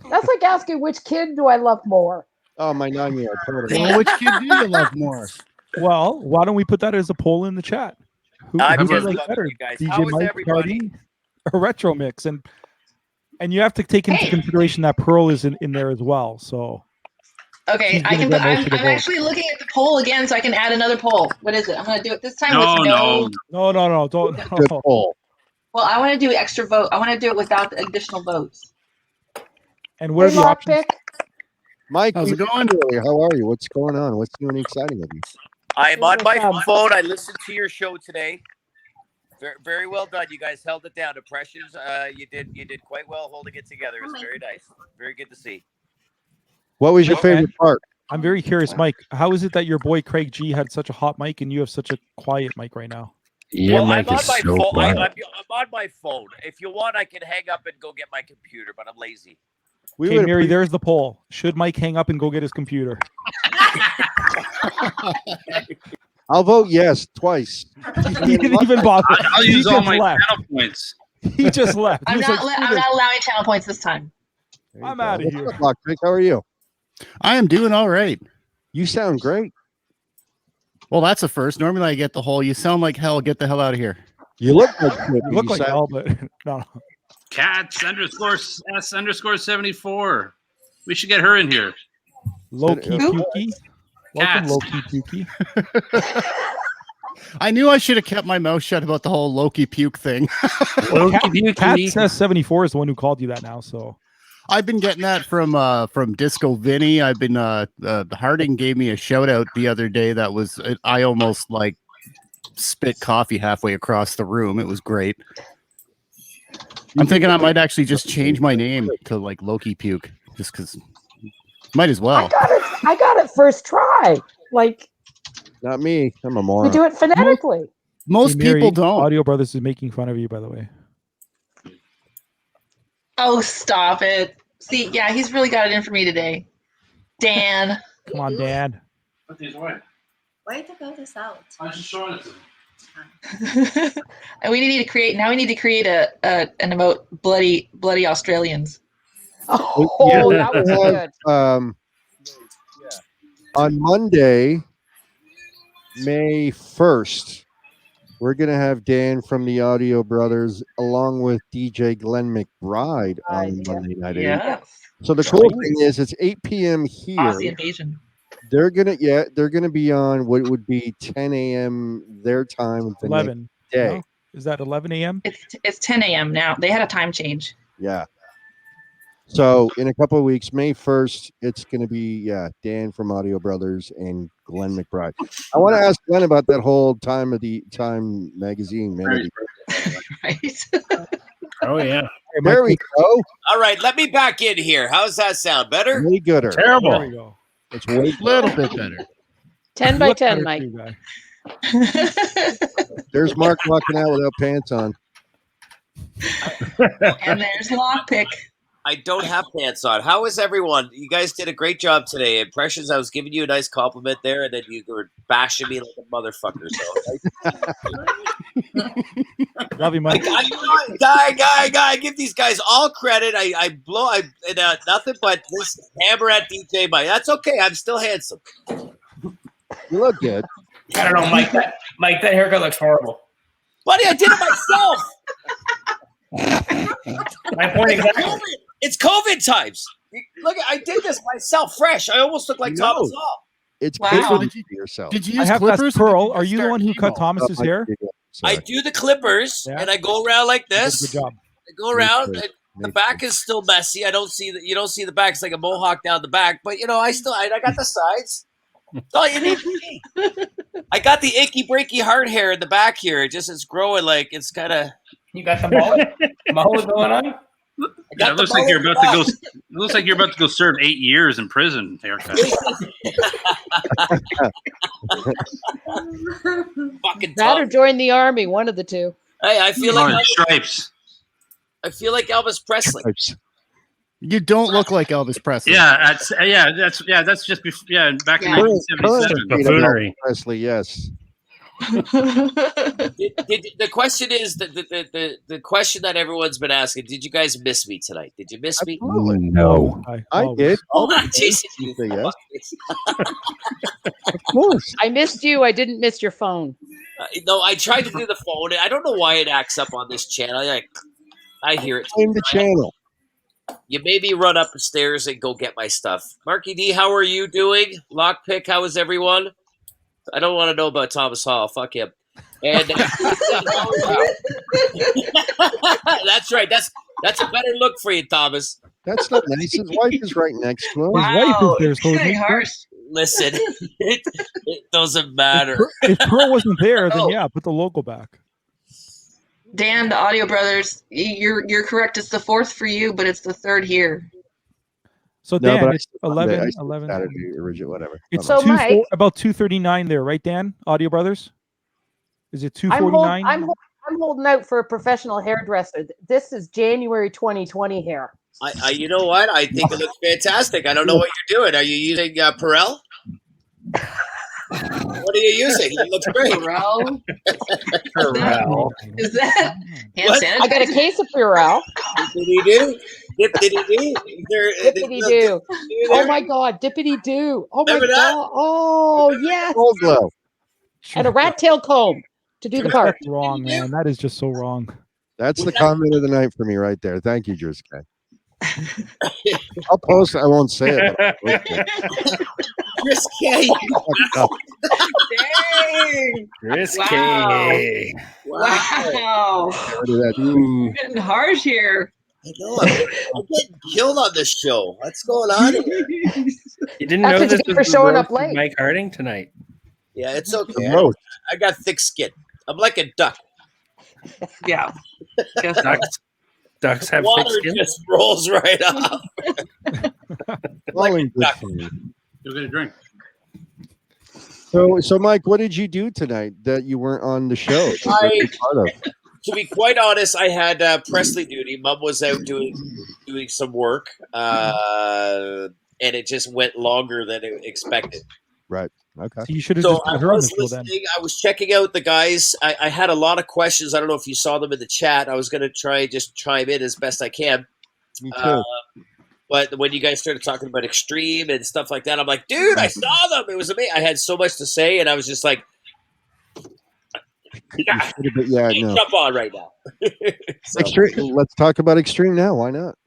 That's like asking which kid do I love more. Oh, my 9-year-old. Totally. Well, which kid do you love more? Well, why don't we put that as a poll in the chat? Who I'm do you just like loving better, you guys. DJ How is Mike everybody? Party or Retro Mix? And you have to take into consideration that Pearl is in there as well. So Okay, she's I gonna can. get most I'm of the votes. actually looking at the poll again, so I can add another poll. What is it? I'm going to do it this time with No, don't. Good poll. Well, I want to do extra vote. I want to do it without the additional votes. And what are the options? Mike, how's it going? How are you? What's going on? What's new and exciting with you? I'm on my phone. I listened to your show today. Very, very well done. You guys held it down. Impressions. You did quite well holding it together. It was very nice. Very good to see. What was your favorite part? I'm very curious, Mike. How is it that your boy Craig G had such a hot mic and you have such a quiet mic right now? I'm on my phone. I'm on my phone. If you want, I can hang up and go get my computer, but I'm lazy. Okay, Mary, there's the poll. Should Mike hang up and go get his computer? I'll vote yes twice. He didn't even bother. I'll He use all just my left. channel points. He just left. He I'm was not. like, I'm not allowing channel points this time. I'm out of here. Lockpick, how are you? I am doing all right. You sound great. Well, that's a first. Normally, I get the whole "you sound like hell, get the hell out of here." You look like shit. You look like hell, but no. Cats _S_74. We should get her in here. Low key pukey. Welcome, Cats. low key pukey. I knew I should have kept my mouth shut about the whole Loki puke thing. Cat says 74 is the one who called you that now. So I've been getting that from Disco Vinny. I've been Harding gave me a shout out the other day. That was I almost like spit coffee halfway across the room. It was great. I'm thinking I might actually just change my name to like Loki Puke, just because. Might as well. I got it first try. Like Not me. I'm a we moron. do it phonetically. Most Hey, Mary, people don't. Audio Brothers is making fun of you, by the way. Oh, stop it! See, yeah, he's really got it in for me today. Dan. Come on, Dad. Put these away. Why did you go this out? I was just showing it to them. And we need to create an emote bloody Australians. Oh, that was good. On Monday, May 1st, we're going to have Dan from the Audio Brothers along with DJ Glenn McBride on Monday night. Yes. So the cool thing is it's 8 p.m. here. Aussie invasion. They're gonna be on what would be 10 a.m. their time the 11 next day. No? Is that 11 a.m.? It's 10 a.m. now. They had a time change. Yeah. So in a couple of weeks, May 1st, it's going to be Dan from Audio Brothers and Glenn McBride. I want to ask Glenn about that whole Time magazine, man. Right. Oh yeah. There we go. All right, let me back in here. How's that sound? Better? Way gooder. Terrible. There we go. It's way A little bit better. 10 by 10, Mike. There's Mark walking out without pants on. And there's Lockpick. I don't have pants on. How is everyone? You guys did a great job today. Impressions, I was giving you a nice compliment there, and then you were bashing me like a motherfucker. So, Love you, Mike. Guy, give these guys all credit. Nothing but this hammer at DJ Mike. That's okay. I'm still handsome. You look good. I don't know, Mike. That haircut looks horrible. Buddy, I did it myself. My point exactly. It's COVID times. Look, I did this myself, fresh. I almost look like Thomas Hall. It's Wow. did you do yourself. Did you I use have to ask clippers? Pearl, are you the one who cut Thomas's hair? I do the clippers, and I go around like this. Good job. I go around. And the back is still messy. I don't see that. You don't see the back. It's like a mohawk down the back. But I got the sides. That's all you need to see. I got the icky breaky hard hair in the back here. It's growing like it's kind of. You got the mullet going on. Yeah, it looks like you're about to go. It looks like you're about to go serve 8 years in prison, haircut. Fucking That or join the army, one of the two. Hey, I feel like stripes. I feel like Elvis Presley. You don't look like Elvis Presley. That's just back in 1977. Buffoonery. Presley, yes. The question is the question that everyone's been asking. Did you guys miss me tonight? Did you miss me? No. I did. Oh, Jason, yes. Of course. I missed you. I didn't miss your phone. No, I tried to do the phone. I don't know why it acts up on this channel. I hear it. Change the channel. You made me run up the stairs and go get my stuff. Marky D, how are you doing? Lockpick, how is everyone? I don't want to know about Thomas Hall. Fuck him. And that's right. That's a better look for you, Thomas. That's not nice. His wife is right next to him. Wow, his wife is there, so very harsh. Listen, it doesn't matter. If Pearl wasn't there, then yeah, put the logo back. Dan, the Audio Brothers, you're correct. It's the 4th for you, but it's the 3rd here. So No, Dan, but I it's still- 11, I still 11. Saturday, original, whatever. It's So, Mike- about 2:39 there, right, Dan? Audio Brothers? Is it I'm 2:49? I'm holding out for a professional hairdresser. This is January 2020 hair. You know what? I think it looks fantastic. I don't know what you're doing. Are you using Perel? What are you using? It looks great. Perel? Perel. Is that hand What? sanitizer? I got a case of Purell. Dippity-doo? Dippity-doo? Dippity-doo. Oh my God, dippity-doo. Oh my Remember that? God. Oh, yes. Gold glow. And a rat tail comb to do the part. That's wrong, man. That is just so wrong. That's the comment of the night for me right there. Thank you, Drizzy. I'll post it. I won't say it. But I'll post it. Chris K. Dang. Chris Wow. K. Wow. Get rid of that. Getting harsh here. I know. I'm getting killed on this show. What's going on here? You didn't That's know what this you get was for the showing roast up of late. Mike Harding tonight. Yeah, it's okay. The roast. I got thick skin. I'm like a duck. Yeah. Ducks have thick Water skin. just rolls right off. Flowing good for you. Go get a drink. So, Mike, what did you do tonight that you weren't on the show? To be quite honest, I had Presley duty. Mom was out doing some work, and it just went longer than expected. Right. Okay. So you should have So just I put her on the was show then. listening. I was checking out the guys. I had a lot of questions. I don't know if you saw them in the chat. I was going to try and just chime in as best I can. Me too. But when you guys started talking about Extreme and stuff like that, I'm like, dude, I saw them. It was amazing. I had so much to say, and I was just like, Yeah, no. jump on right now. So- Extreme. Let's talk about Extreme now. Why not?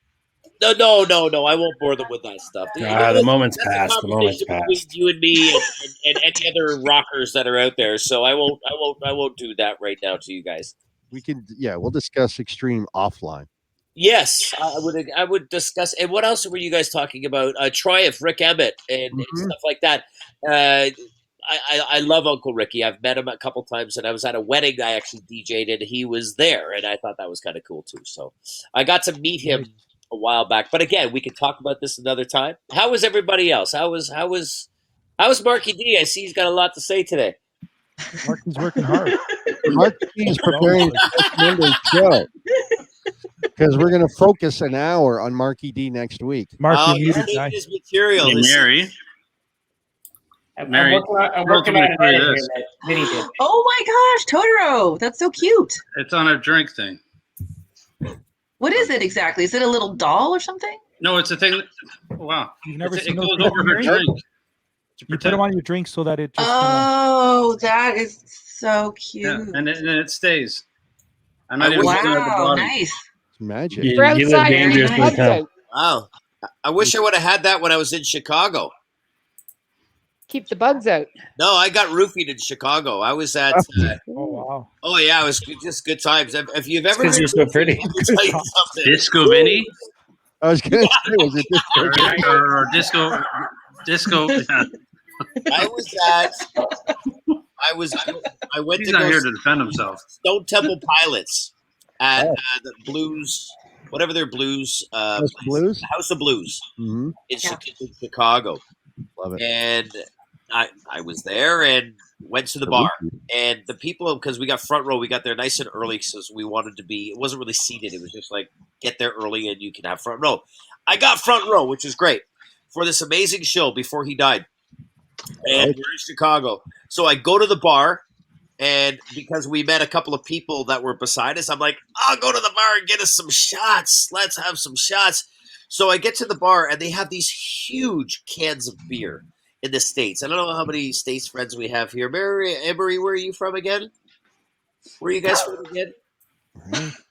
No. I won't bore them with that stuff. The moment's That's a passed. The moment's conversation between passed. you and me and any other rockers that are out there. So I won't do that right now to you guys. We can. Yeah, we'll discuss Extreme offline. Yes, I would discuss. And what else were you guys talking about? Triumph, Rick Emmett, and stuff like that. I love Uncle Ricky. I've met him a couple times, and I was at a wedding I actually DJ'd, and he was there, and I thought that was kind of cool too. So I got to meet him a while back. But again, we can talk about this another time. How was everybody else? How was Marky D? I see he's got a lot to say today. Marky's working hard. Marky is preparing the next Monday's show. because we're going to focus an hour on Marky D next week. Mark, Oh, you're he's muted, taking guy. his material. Hey, His- Mary. I'm Mary, working on an through edit here this. that Vinny did. Oh my gosh, Totoro. That's so cute. It's on a drink thing. What is it exactly? Is it a little doll or something? No, it's a thing. Wow. You've never It seen those goes things, over her Mary? drink. You put them on your drink so that it just. Oh, that is so cute. Yeah, and it stays. I'm I not even wish- looking at the Wow, bottom. nice. It's magic. You live dangerously, nice. Tom. Wow. I wish I would have had that when I was in Chicago. Keep the bugs out. No, I got roofied in Chicago. I was at. Oh wow! Oh yeah, it was just good times. If you've ever, 'cause been you're so pretty. let me tell you something. Disco Vinny? I was going to say, was it this? or disco. Yeah. I went He's to not go here to defend himself. Stone Temple Pilots at the Blues, whatever their blues. House of Blues? House of Blues Mhm. in Chicago. Love it. And I was there and went to the bar. And the people, because we got front row, we got there nice and early because we wanted to be, it wasn't really seated. It was just like, get there early and you can have front row. I got front row, which is great, for this amazing show before he died. And we're in Chicago. So I go to the bar, and because we met a couple of people that were beside us, I'm like, I'll go to the bar and get us some shots. Let's have some shots. So I get to the bar, and they have these huge cans of beer in the States. I don't know how many States friends we have here. Emery, where are you from again? Where are you guys from again?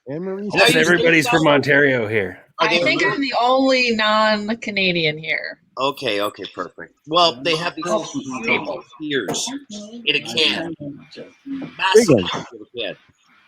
Yes, everybody's from Ontario here. I think I'm the only non-Canadian here. Okay, perfect. Well, they have these huge beers in a can. Massive in a can.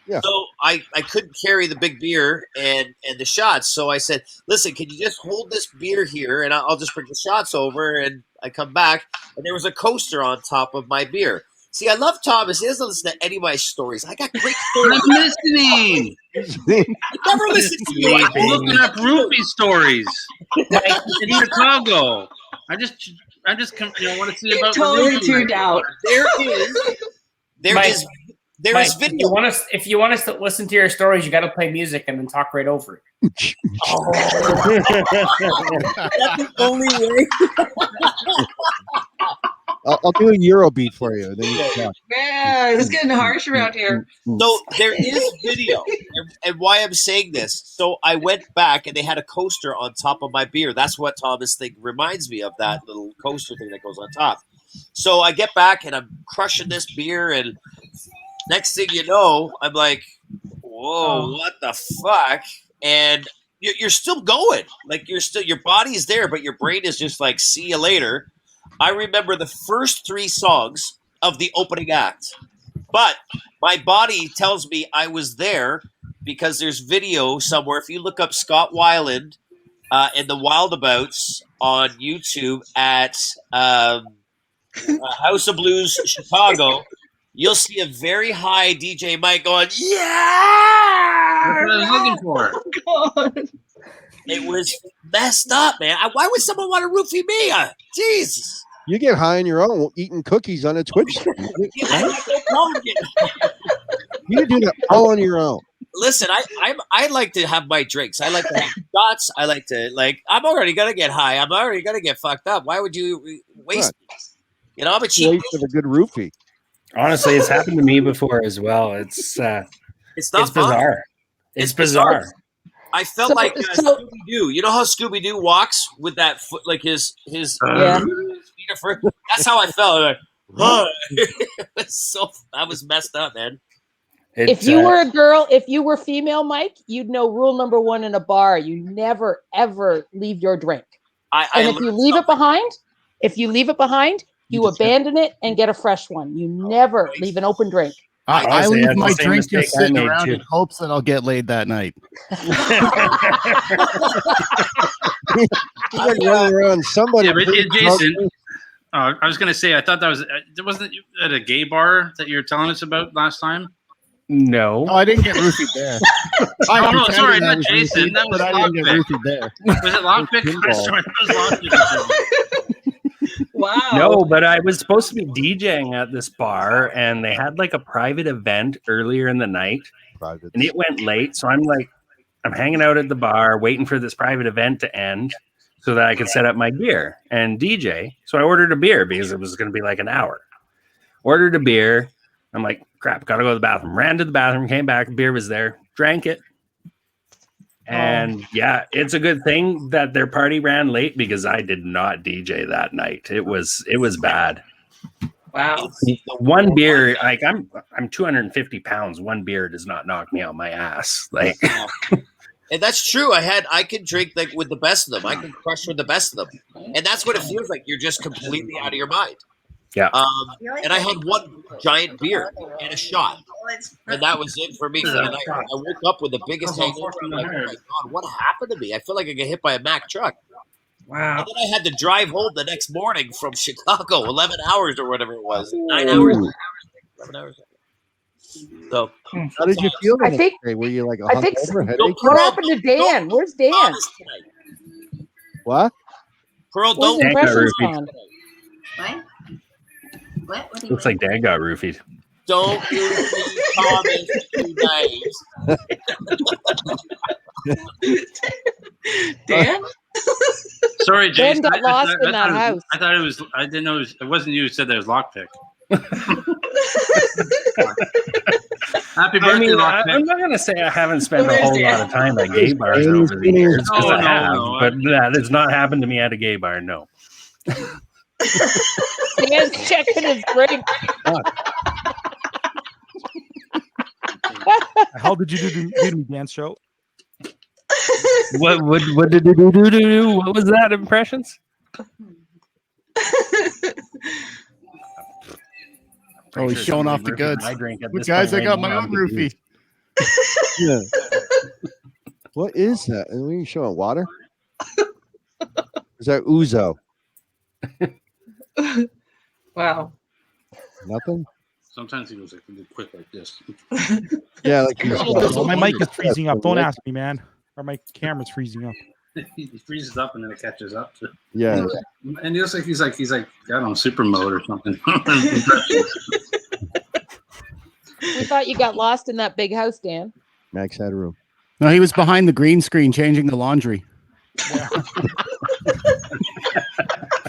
Yeah. So I couldn't carry the big beer and the shots. So I said, listen, can you just hold this beer here and I'll just bring the shots over, and I come back and there was a coaster on top of my beer. See, I love Thomas. He doesn't listen to any of my stories. I got great stories. I'm listening. You never listen to me. I'm looking up roofie stories in Chicago. I just want to see about Totally the roofie. tuned out. There Mike, is video. If you want us to listen to your stories, you got to play music and then talk right over it. That's the only way. I'll do a Eurobeat for you. Then you can talk. Man, it's getting harsh around here. So there is video, and why I'm saying this. So I went back, and they had a coaster on top of my beer. That's what Thomas thing reminds me of, that little coaster thing that goes on top. So I get back, and I'm crushing this beer, and next thing you know, I'm like, whoa, what the fuck? And you're still going. Like, your body's there, but your brain is just like, see you later. I remember the first 3 songs of the opening act, but my body tells me I was there because there's video somewhere. If you look up Scott Weiland and the Wildabouts on YouTube at House of Blues Chicago, you'll see a very high DJ Mike going, yeah! That's what I was looking for. Oh, God. It was messed up, man. Why would someone want to roofie me? Jesus. You get high on your own eating cookies on a Twitch stream. I have no problem getting You can do that all on your own. Listen, I like to have my drinks. I like to have shots. I like to, I'm already gonna get high. I'm already gonna get fucked up. Why would you waste it? You know, I'm a cheap. Waste of a good roofie. Honestly, it's happened to me before as well. It's not it's fun. bizarre. It's bizarre. I felt like Scooby Doo. You know how Scooby Doo walks with that foot, like his feet are first? That's how I felt. Like, I was messed up, man. If you were a girl, if you were female, Mike, you'd know rule number 1 in a bar: you never ever leave your drink. And if you leave it behind, you abandon it and get a fresh one. You never leave an open drink. I leave my drink just sitting around in hopes that I'll get laid that night. You're like running around somebody. Yeah, but Jason, I was going to say, I thought that was, wasn't it at a gay bar that you were telling us about last time? No. I didn't get roofied there. Oh, no, sorry, not was Jason. roofied, That was but I didn't get Lockpick. roofied there. Was it Lockpick? I'm sorry, it was Lockpick. Wow. No, but I was supposed to be DJing at this bar, and they had like a private event earlier in the night, and it went late. So I'm like I'm hanging out at the bar waiting for this private event to end so that I could set up my gear and DJ. So I ordered a beer because it was going to be like an hour. Ordered a beer. I'm like, crap, gotta go to the bathroom. Ran to the bathroom, came back, beer was there, drank it. And yeah, it's a good thing that their party ran late because I did not DJ that night. It was bad. Wow. One beer, like I'm 250 pounds. One beer does not knock me out my ass. Like, and that's true. I could drink like with the best of them. I can crush with the best of them, and that's what it feels like. You're just completely out of your mind. Yeah. And I had one giant beer and a shot, and that was it for me. And I woke up with the biggest hangover. I'm like, oh my god, what happened to me? I feel like I got hit by a Mack truck. Wow. And then I had to drive home the next morning from Chicago, 11 hours or whatever it was. 9 hours. 11 hours. So, how did you feel? I think. Were you like a I think. hungover, headache? What happened to Dan? Where's Dan? What? Pearl, Where's don't. impressions gone? What? What do you looks like Dan got roofied. Don't use me, Thomas, two days. Dan? Sorry, Jason. Ben got lost in that house. I thought it was. I didn't know it wasn't you who said that was lockpick. Happy birthday, lockpick. I'm not going to say I haven't spent a whole lot of time at gay bars over the years, because I have, but that has not happened to me at a gay bar, no. Dan's checking his drink. How did you do the dance show? What did you do? What was that, impressions? Oh, he's showing off the goods. Look, guys, I got my own roofie. Yeah. What is that? Are you showing water? Is that ouzo? Wow. Nothing. Sometimes he goes like quick like this. Yeah, like Oh, my mic is freezing up. Don't ask me, man. Or my camera's freezing up. He freezes up and then it catches up. Yeah. And he looks like he's like I don't know, super mode or something. We thought you got lost in that big house, Dan. Max had a room. No, he was behind the green screen changing the laundry.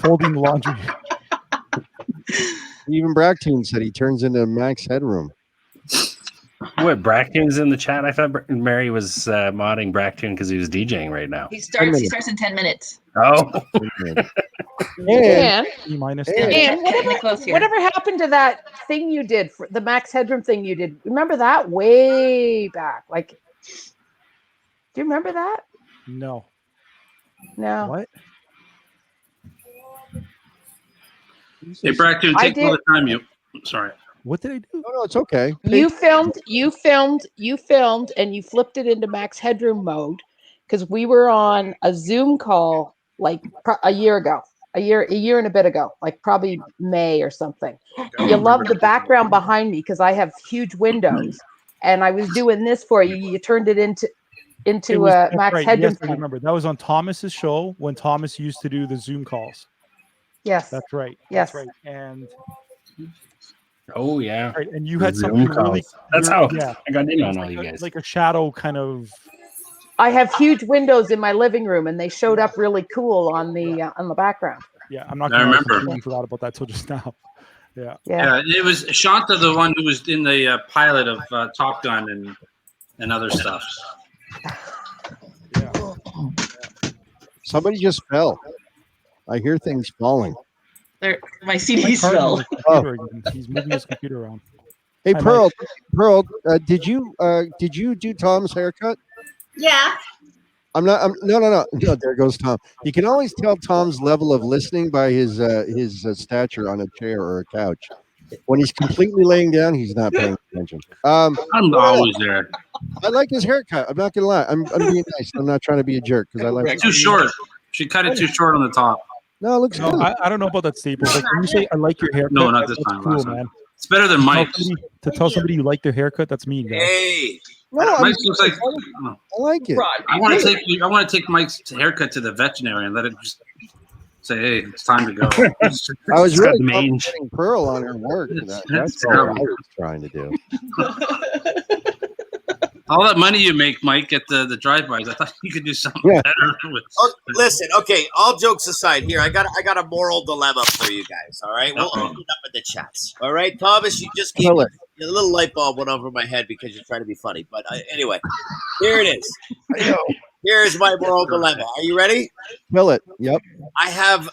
Folding the laundry. Even Bractoon said he turns into Max Headroom. What, Bractoon's in the chat? I thought Mary was modding Bractoon because he was DJing right now. He starts in 10 minutes. Oh. Dan, Dan, whatever happened to that thing you did, for the Max Headroom thing you did? Remember that way back? Like, do you remember that? No. No. What? Hey, Bractoon, take all the time you. Sorry. What did I do? No, it's okay. You filmed, and you flipped it into Max Headroom mode because we were on a Zoom call like a year ago, a year and a bit ago, like probably May or something. You love the background behind me because I have huge windows, and I was doing this for you. You turned it into Max right. Headroom. Yes, I remember. That was on Thomas's show when Thomas used to do the Zoom calls. Yes, that's right. Yes, that's right. And oh yeah, right. And you had Zoom something calls. really. That's how yeah. I got in on all you guys. Like a shadow kind of. I have huge windows in my living room, and they showed up really cool on the background. Yeah, I'm not. I gonna remember. I forgot about that till just now. Yeah. Yeah, it was Shanta, the one who was in the pilot of Top Gun and other stuff. Somebody just fell. I hear things falling. My CDs fell. He's moving his computer around. Hey, Hi, Pearl. Mike. Pearl, did you do Tom's haircut? Yeah. No. There goes Tom. You can always tell Tom's level of listening by his stature on a chair or a couch. When he's completely laying down, he's not paying attention. I'm always there. I like his haircut. I'm not gonna lie. I'm being nice. I'm not trying to be a jerk because I like Too short. She cut it too short on the top. No, it looks No, good. I don't know about that, Staples. Like when you say I like your haircut, No, not this that's time, cool, last time. man. It's better than Mike's. To tell somebody you like their haircut, that's mean, guys. Hey, No, Mike's looks like. I like it. I want to take Mike's haircut to the veterinarian and let it just say, "Hey, it's time to go." I was really mange. complimenting Pearl on her work. That's all I was trying to do. All that money you make, Mike, at the drive-bys, I thought you could do something better with. Oh, listen, okay. All jokes aside, here I got a moral dilemma for you guys. All right, we'll open it up in the chats. All right, Thomas, you just gave me a little light bulb went over my head because you're trying to be funny. But anyway, here it is. Here's my moral dilemma. Are you ready? Fill it. Yep. I have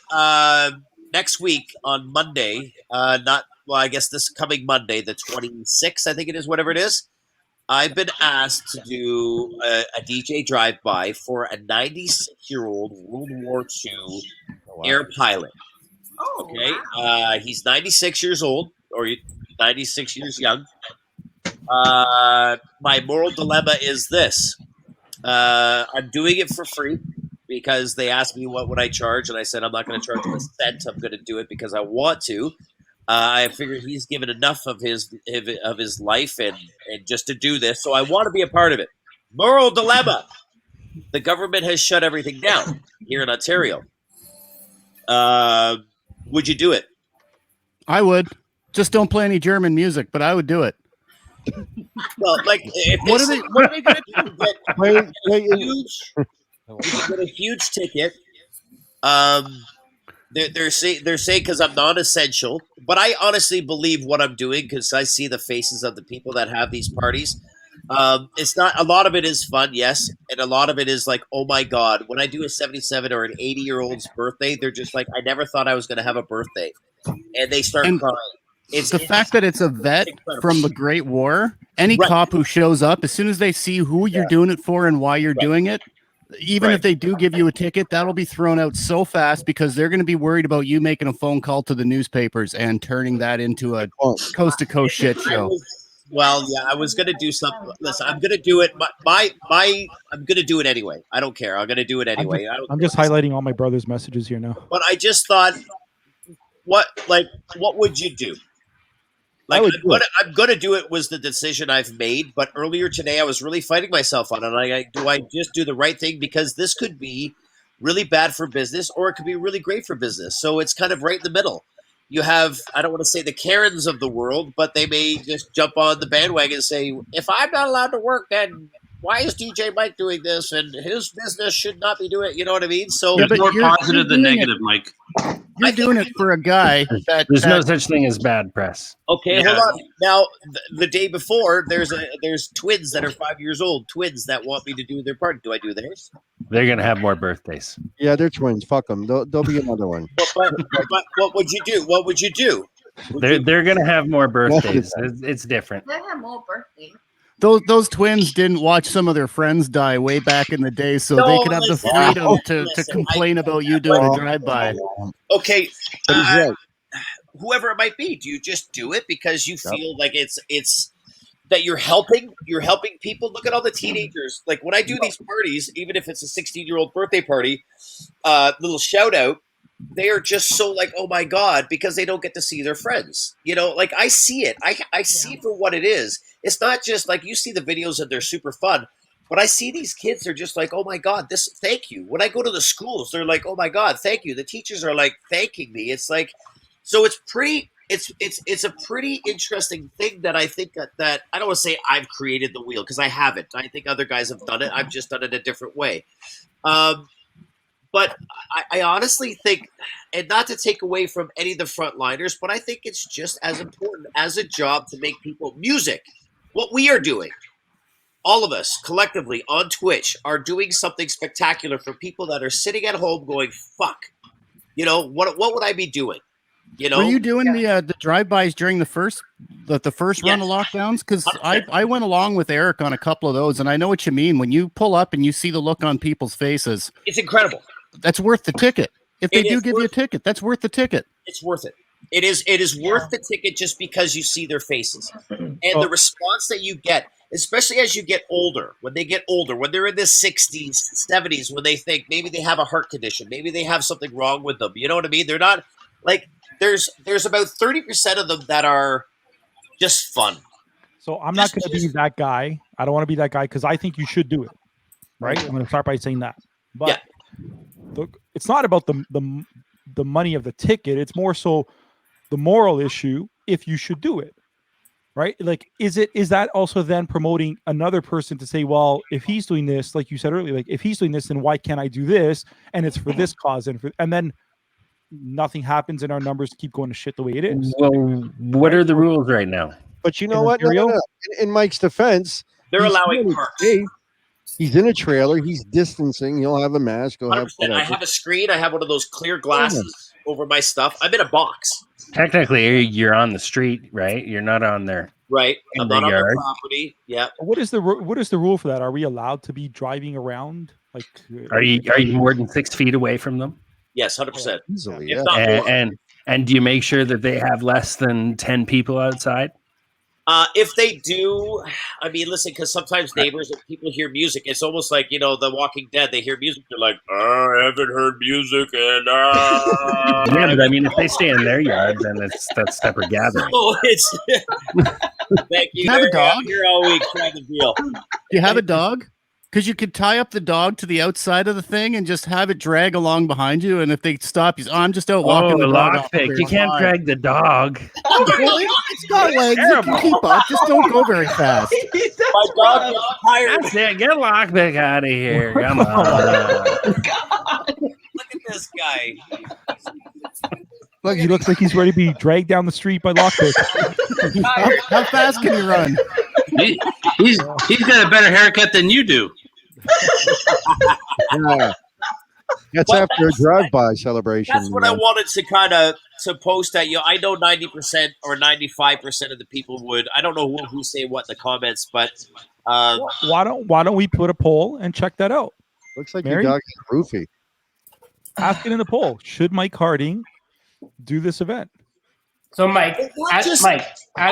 next week on Monday, I guess this coming Monday, the 26th, I think it is, whatever it is. I've been asked to do a DJ drive-by for a 96-year-old World War II air pilot. Okay, he's 96 years old, or 96 years young. My moral dilemma is this: I'm doing it for free because they asked me what would I charge, and I said I'm not going to charge him a cent. I'm going to do it because I want to. I figured he's given enough of his life and just to do this, so I want to be a part of it. Moral dilemma: the government has shut everything down here in Ontario. Would you do it? I would. Just don't play any German music, but I would do it. Well, like, if What are they going to do? You can get a huge ticket. They're saying because I'm non-essential, but I honestly believe what I'm doing because I see the faces of the people that have these parties. It's not, a lot of it is fun, yes, and a lot of it is like, oh my god, when I do a 77 or an 80-year-old's birthday, they're just like, I never thought I was going to have a birthday, and they start crying. It's the fact that it's a vet from the Great War. Any cop who shows up, as soon as they see who you're doing it for and why you're doing it, even if they do give you a ticket, that'll be thrown out so fast because they're going to be worried about you making a phone call to the newspapers and turning that into a coast-to-coast shit show. Well, yeah, I was going to do something. Listen, I'm going to do it. I'm going to do it anyway. I don't care. I'm going to do it anyway. I'm just highlighting all my brother's messages here now. But I just thought, what would you do? Like, I'm going to do it was the decision I've made. But earlier today, I was really fighting myself on it. Do I just do the right thing? Because this could be really bad for business or it could be really great for business. So it's kind of right in the middle. You have, I don't want to say the Karens of the world, but they may just jump on the bandwagon and say, if I'm not allowed to work, then why is DJ Mike doing this? And his business should not be doing it. You know what I mean? So there's more positive than negative, Mike. You're doing it for a guy that there's no such thing as bad press. Okay, hold on. Now, the day before, there's twins that are 5 years old, twins that want me to do their part. Do I do theirs? They're gonna have more birthdays. Yeah, they're twins. Fuck them. There'll be another one. But what would you do? What would you do? They're gonna have more birthdays. It's different. They have more birthdays. Those twins didn't watch some of their friends die way back in the day, so they could have the freedom to complain about you doing a drive-by. Okay, whoever it might be, do you just do it because you feel like it's that you're helping people? Look at all the teenagers. Like when I do these parties, even if it's a 16-year-old birthday party, little shout out. They are just so like, oh my god, because they don't get to see their friends. You know, like I see it. I see it for what it is. It's not just like you see the videos and they're super fun, but I see these kids are just like, oh my god, thank you. When I go to the schools, they're like, oh my god, thank you. The teachers are like thanking me. It's like, so it's a pretty interesting thing that I think that I don't want to say I've created the wheel because I haven't. I think other guys have done it. I've just done it a different way. But I honestly think, and not to take away from any of the frontliners, but I think it's just as important as a job to make people music. What we are doing, all of us collectively on Twitch are doing something spectacular for people that are sitting at home going, fuck, you know, what would I be doing? You know, were you doing the drive-bys during the first run of lockdowns? Because I went along with Eric on a couple of those, and I know what you mean. When you pull up and you see the look on people's faces, it's incredible. That's worth the ticket. If they do give you a ticket, that's worth the ticket. It's worth it. It is worth the ticket just because you see their faces and the response that you get, especially as you get older. When they get older, when they're in their 60s, 70s, when they think maybe they have a heart condition, maybe they have something wrong with them. You know what I mean? They're not like there's about 30% of them that are just fun. So I'm not going to be that guy. I don't want to be that guy because I think you should do it. Right? I'm going to start by saying that. But it's not about the money of the ticket. It's more so the moral issue if you should do it. right? Like, is that also then promoting another person to say, well, if he's doing this, like you said earlier, like if he's doing this, then why can't I do this? And it's for this cause, and then nothing happens, and our numbers keep going to shit the way it is. Well, what are the rules right now? But you know what? No. In Mike's defense, they're he's allowing really parks. safe. He's in a trailer. He's distancing. He'll have a mask. He'll have 100%. whatever. I have a screen. I have one of those clear glasses over my stuff. I'm in a box. Technically, you're on the street, right? You're not on there. Right. In I'm the not on yard. the property. Yeah. What is the rule for that? Are we allowed to be driving around? Like, Are you more than 6 feet away from them? Yes, 100%. Easily, If not more. And do you make sure that they have less than 10 people outside? If they do, I mean, listen, because sometimes neighbors and people hear music. It's almost like, The Walking Dead. They hear music. They're like, I haven't heard music. And yeah, but I mean, if they stay in their yard, then that's separate gathering. Oh, it's thank you. You have a They're dog? here all week trying to deal. Do you have a dog? Because you could tie up the dog to the outside of the thing and just have it drag along behind you. And if they stop, I'm just out walking the dog. Lockpick. You can't drag the dog. Well, it's got legs. It can keep up. Just don't go very fast. My dog is tired. That's it. Get Lockpick out of here. Come on. Look at this guy. Look, he looks like he's ready to be dragged down the street by Lockpick. How fast can you run? He's got a better haircut than you do. Yeah. That's after a drive-by celebration. That's what I wanted to kind of post at you. I know 90% or 95% of the people would. I don't know who say what in the comments, but why don't we put a poll and check that out? Looks like Mary? your dog is roofy. Ask it in the poll. Should Mike Harding do this event? So, Mike, I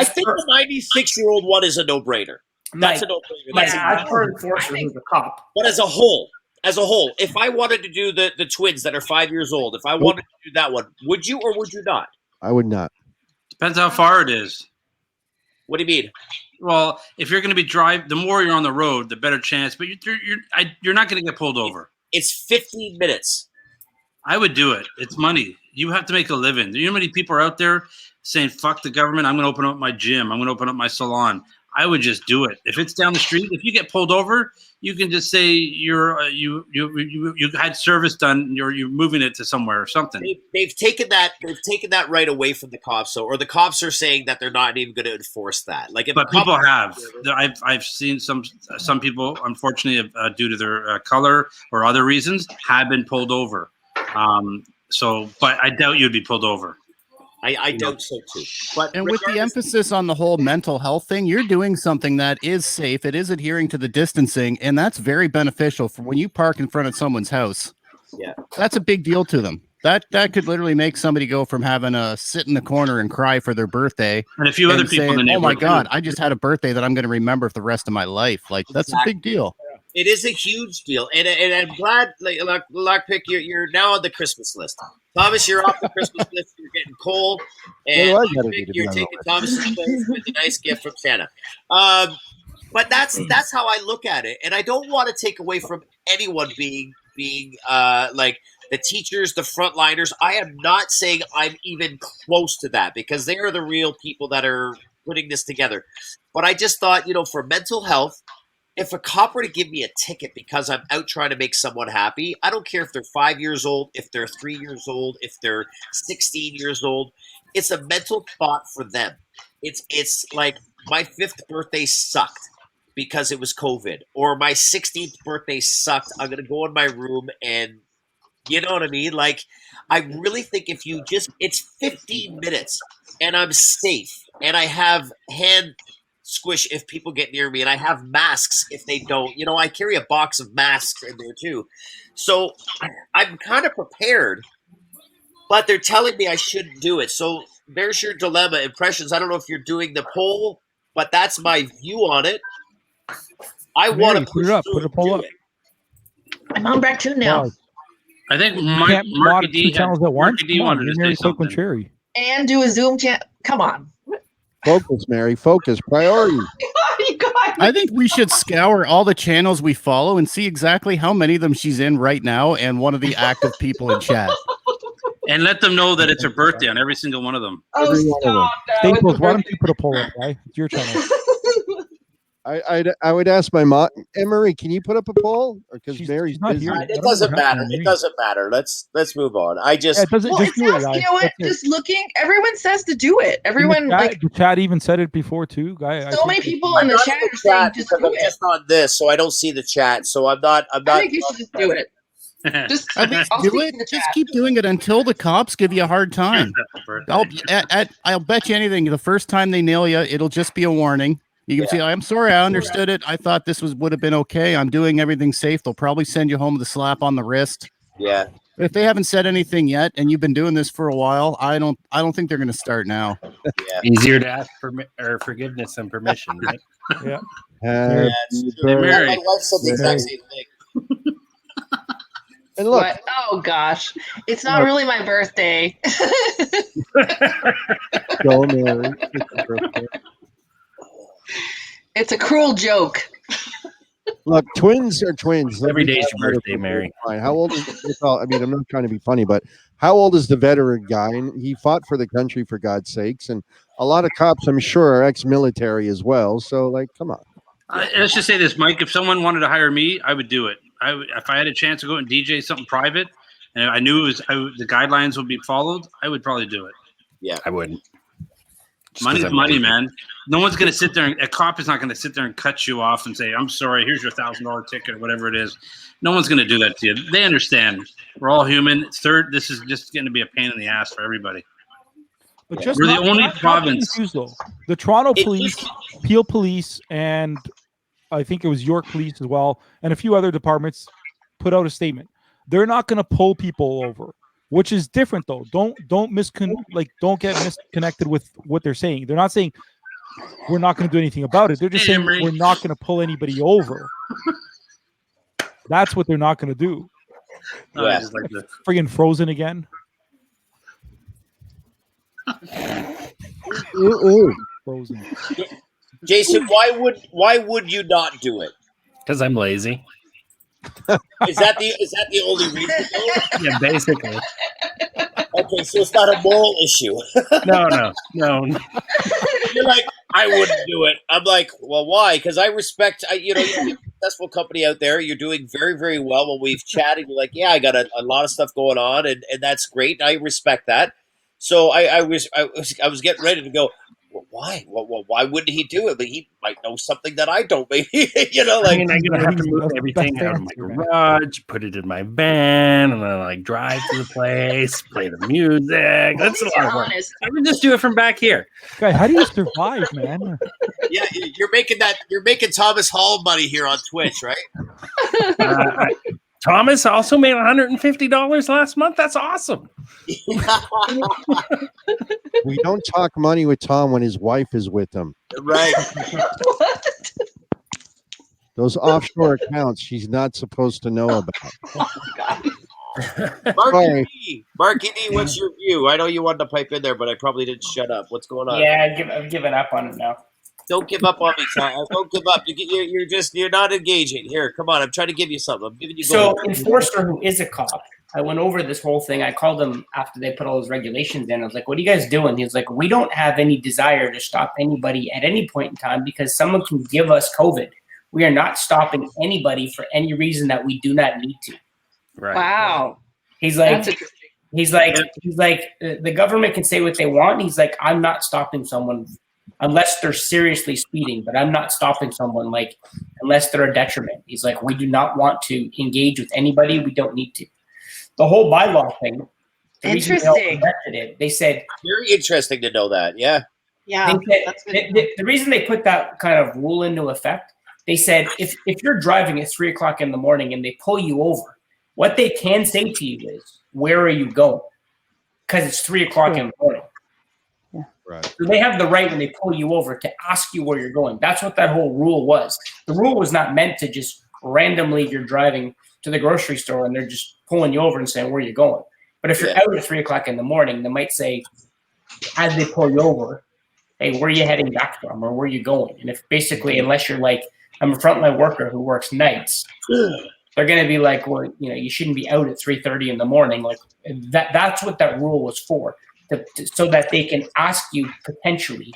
think the 96-year-old one is a no-brainer. That's a no-brainer. Mike, as per enforcer, who's a cop. But as a whole, if I wanted to do the twins that are 5 years old, if I wanted to do that one, would you or would you not? I would not. Depends how far it is. What do you mean? Well, if you're going to be the more you're on the road, the better chance. But you're not going to get pulled over. It's 15 minutes. I would do it. It's money. You have to make a living. You know how many people are out there saying, fuck the government, I'm going to open up my gym. I'm going to open up my salon. I would just do it. If it's down the street, if you get pulled over, you can just say you had service done. You're moving it to somewhere or something. They've taken that right away from the cops. Or the cops are saying that they're not even going to enforce that. But people have. I've seen some people, unfortunately, due to their color or other reasons, have been pulled over. But I doubt you'd be pulled over. I doubt so too. But with the emphasis on the whole mental health thing, you're doing something that is safe. It is adhering to the distancing, and that's very beneficial for when you park in front of someone's house. Yeah, that's a big deal to them. That could literally make somebody go from having to sit in the corner and cry for their birthday, and a few other people in the "Oh my neighborhood God, too. I just had a birthday that I'm going to remember for the rest of my life." Like that's a big deal. it is a huge deal, and I'm glad, Lockpick, you're now on the Christmas list. Thomas, you're off the Christmas list. You're getting coal, and Lockpick, you're taking Thomas's place with a nice gift from Santa. But that's how I look at it, and I don't want to take away from anyone being like the teachers, the frontliners. I am not saying I'm even close to that because they are the real people that are putting this together. But I just thought, for mental health, if a cop were to give me a ticket because I'm out trying to make someone happy, I don't care if they're 5 years old, if they're 3 years old, if they're 16 years old. It's a mental thought for them. It's like my 5th birthday sucked because it was COVID, or my 16th birthday sucked. I'm going to go in my room and, you know what I mean? Like, I really think if you it's 15 minutes and I'm safe and I have hand squish if people get near me, and I have masks if they don't. I carry a box of masks in there too. So I'm kind of prepared, but they're telling me I shouldn't do it. So there's your dilemma. Impressions, I don't know if you're doing the poll, but that's my view on it. I want to put it up. Put a poll up. I'm on back 2 now. I think Can't mod Marky 2 D channels at once. Marky D Come on, wanted you're to Mary say Copeland something. Cherry. And do a Zoom chat. Come on. Focus, Mary. Focus. Priority. You guys. I think we should scour all the channels we follow and see exactly how many of them she's in right now and one of the active people in chat. And let them know that it's a birthday on every single one of them. Oh, Every one of them. Staples, why don't you put a poll up, right? It's your channel. I would ask my mom, Emery, can you put up a poll? Because Mary's not busy. here. It doesn't matter. It doesn't matter. Let's move on. I just it doesn't. Well, Just it do it, sounds, guys. you know what? That's it. Just looking, everyone says to do it. Everyone, like, The chat even said it before too, guy. so many people in the not chat in are saying just because do I'm it. just on this, so I don't see the chat. So I'm not. I think you should just do it. Just At least I'll do speak it. in the Just chat. keep doing it until the cops give you a hard time. I'll bet you anything. The first time they nail you, it'll just be a warning. You can say, "I'm sorry, I understood it. I thought this would have been okay. I'm doing everything safe." They'll probably send you home with a slap on the wrist. Yeah. But if they haven't said anything yet, and you've been doing this for a while, I don't think they're going to start now. Yeah. Easier to ask for forgiveness than permission, right? Yeah. Yeah, it's true. My wife said the exact same thing. And look, What? Oh gosh, it's not really my birthday. Go, Mary. It's your birthday. It's a cruel joke. Look, twins are twins. Every day's your birthday, Mary. Fine. How old is? Well, I mean, I'm not trying to be funny, but how old is the veteran guy? And he fought for the country, for God's sakes. And a lot of cops, I'm sure, are ex-military as well. So, like, come on. Let's just say this, Mike. If someone wanted to hire me, I would do it. If I had a chance to go and DJ something private, and I knew the guidelines would be followed, I would probably do it. Yeah, I wouldn't. Money's money, man. No one's going to sit there. A cop is not going to sit there and cut you off and say, "I'm sorry. Here's your $1,000 ticket," or whatever it is. No one's going to do that to you. They understand. We're all human. Third, this is just going to be a pain in the ass for everybody. But just we're not, the only not province. confused, though. The Toronto Police, Peel Police, and I think it was York Police as well, and a few other departments put out a statement. They're not going to pull people over, which is different, though. Don't get misconnected with what they're saying. They're not saying we're not going to do anything about it. They're just saying we're not going to pull anybody over. That's what they're not going to do. Yeah. Friggin' Frozen again. Frozen. Jason, why would you not do it? Because I'm lazy. Is that the only reason? Yeah, basically. Okay, so it's not a moral issue. No. You're like, I wouldn't do it. I'm like, well, why? Because I respect. You're a successful company out there. You're doing very, very well. When we've chatted, you're like, yeah, I got a lot of stuff going on, and that's great. I respect that. So I was getting ready to go. Well, why? Well, why wouldn't he do it? But he might know something that I don't. Maybe I mean, I'm gonna have to move everything out of my garage, put it in my van, and then drive to the place, play the music. That's a lot of work. I can just do it from back here. Guy, how do you survive, man? Yeah, you're making Thomas Hall money here on Twitch, right? Thomas also made $150 last month. That's awesome. We don't talk money with Tom when his wife is with him. Right. What? Those offshore accounts she's not supposed to know about. Marky D, what's your view? I know you wanted to pipe in there, but I probably didn't shut up. What's going on? Yeah, I've given up on it now. Don't give up on me, Tom. Don't give up. You're not engaging. Here, come on. I'm trying to give you something. I'm giving you. So, Enforcer, who is a cop, I went over this whole thing. I called him after they put all those regulations in. I was like, "What are you guys doing?" He was like, "We don't have any desire to stop anybody at any point in time because someone can give us COVID. We are not stopping anybody for any reason that we do not need to." Right. Wow. He's like, the government can say what they want. He's like, I'm not stopping someone unless they're seriously speeding, but I'm not stopping someone unless they're a detriment. He's like, we do not want to engage with anybody. We don't need to. The whole bylaw thing. Interesting. They said very interesting to know that. Yeah. Yeah. The reason they put that kind of rule into effect, they said if you're driving at 3 o'clock in the morning and they pull you over, what they can say to you is, where are you going? Because it's 3 o'clock in the morning. Right. So they have the right when they pull you over to ask you where you're going. That's what that whole rule was. The rule was not meant to just randomly you're driving to the grocery store and they're just pulling you over and saying where you're going. But if you're out at 3 o'clock in the morning, they might say, as they pull you over, hey, where are you heading back from or where are you going? And if basically, unless you're like, I'm a frontline worker who works nights, they're going to be like, well, you know, you shouldn't be out at 3:30 in the morning. Like that's what that rule was for, so that they can ask you potentially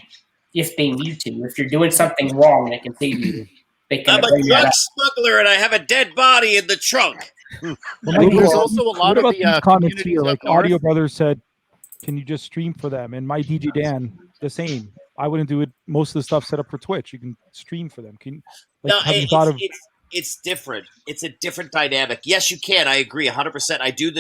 if they need to. If you're doing something wrong, they can say to you, they can I'm a bring that drug up. smuggler and I have a dead body in the trunk. Well, there's also a lot of about the these comments communities here? up Like north. Audio Brothers said, can you just stream for them? And my DJ Dan, the same. I wouldn't do it. Most of the stuff set up for Twitch, you can stream for them. Can like No, have you thought of? it's different. It's a different dynamic. Yes, you can. I agree 100%. I do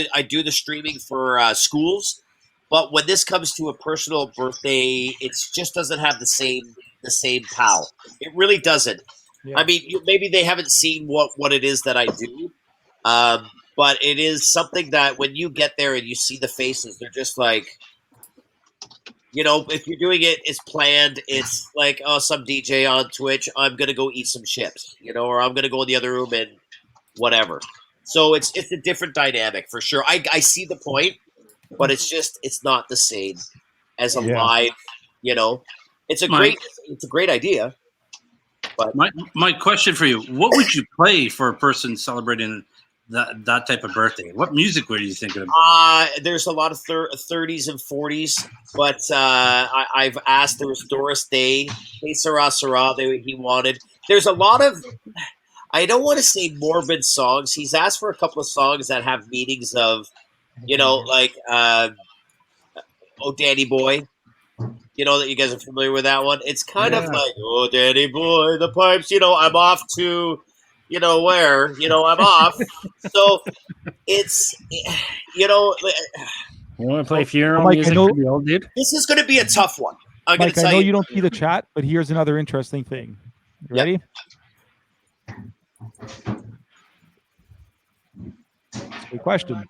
the streaming for schools, but when this comes to a personal birthday, it just doesn't have the same pow. It really doesn't. Yeah. I mean, maybe they haven't seen what it is that I do, but it is something that when you get there and you see the faces, they're just like, you know, if you're doing it, it's planned. It's like, oh, some DJ on Twitch, I'm gonna go eat some chips, you know, or I'm gonna go in the other room and whatever. So it's a different dynamic for sure. I see the point, but it's not the same as a live. You know, it's a great idea. But my question for you: what would you play for a person celebrating that type of birthday? What music were you thinking of? There's a lot of 30s and 40s, but I've asked. There was Doris Day, Hey Sarah Sarah, he wanted. There's a lot of, I don't want to say morbid songs. He's asked for a couple of songs that have meanings of, you know, like Oh Danny Boy. You know that you guys are familiar with that one. It's kind of like, oh Danny Boy, the pipes. You know, I'm off to, you know where. You know, I'm off. So it's, you know. You want to play funeral Mike, music for the old dude? This is going to be a tough one. I'm going Mike, to I tell know you. you don't see the chat, but here's another interesting thing. You ready? Good question.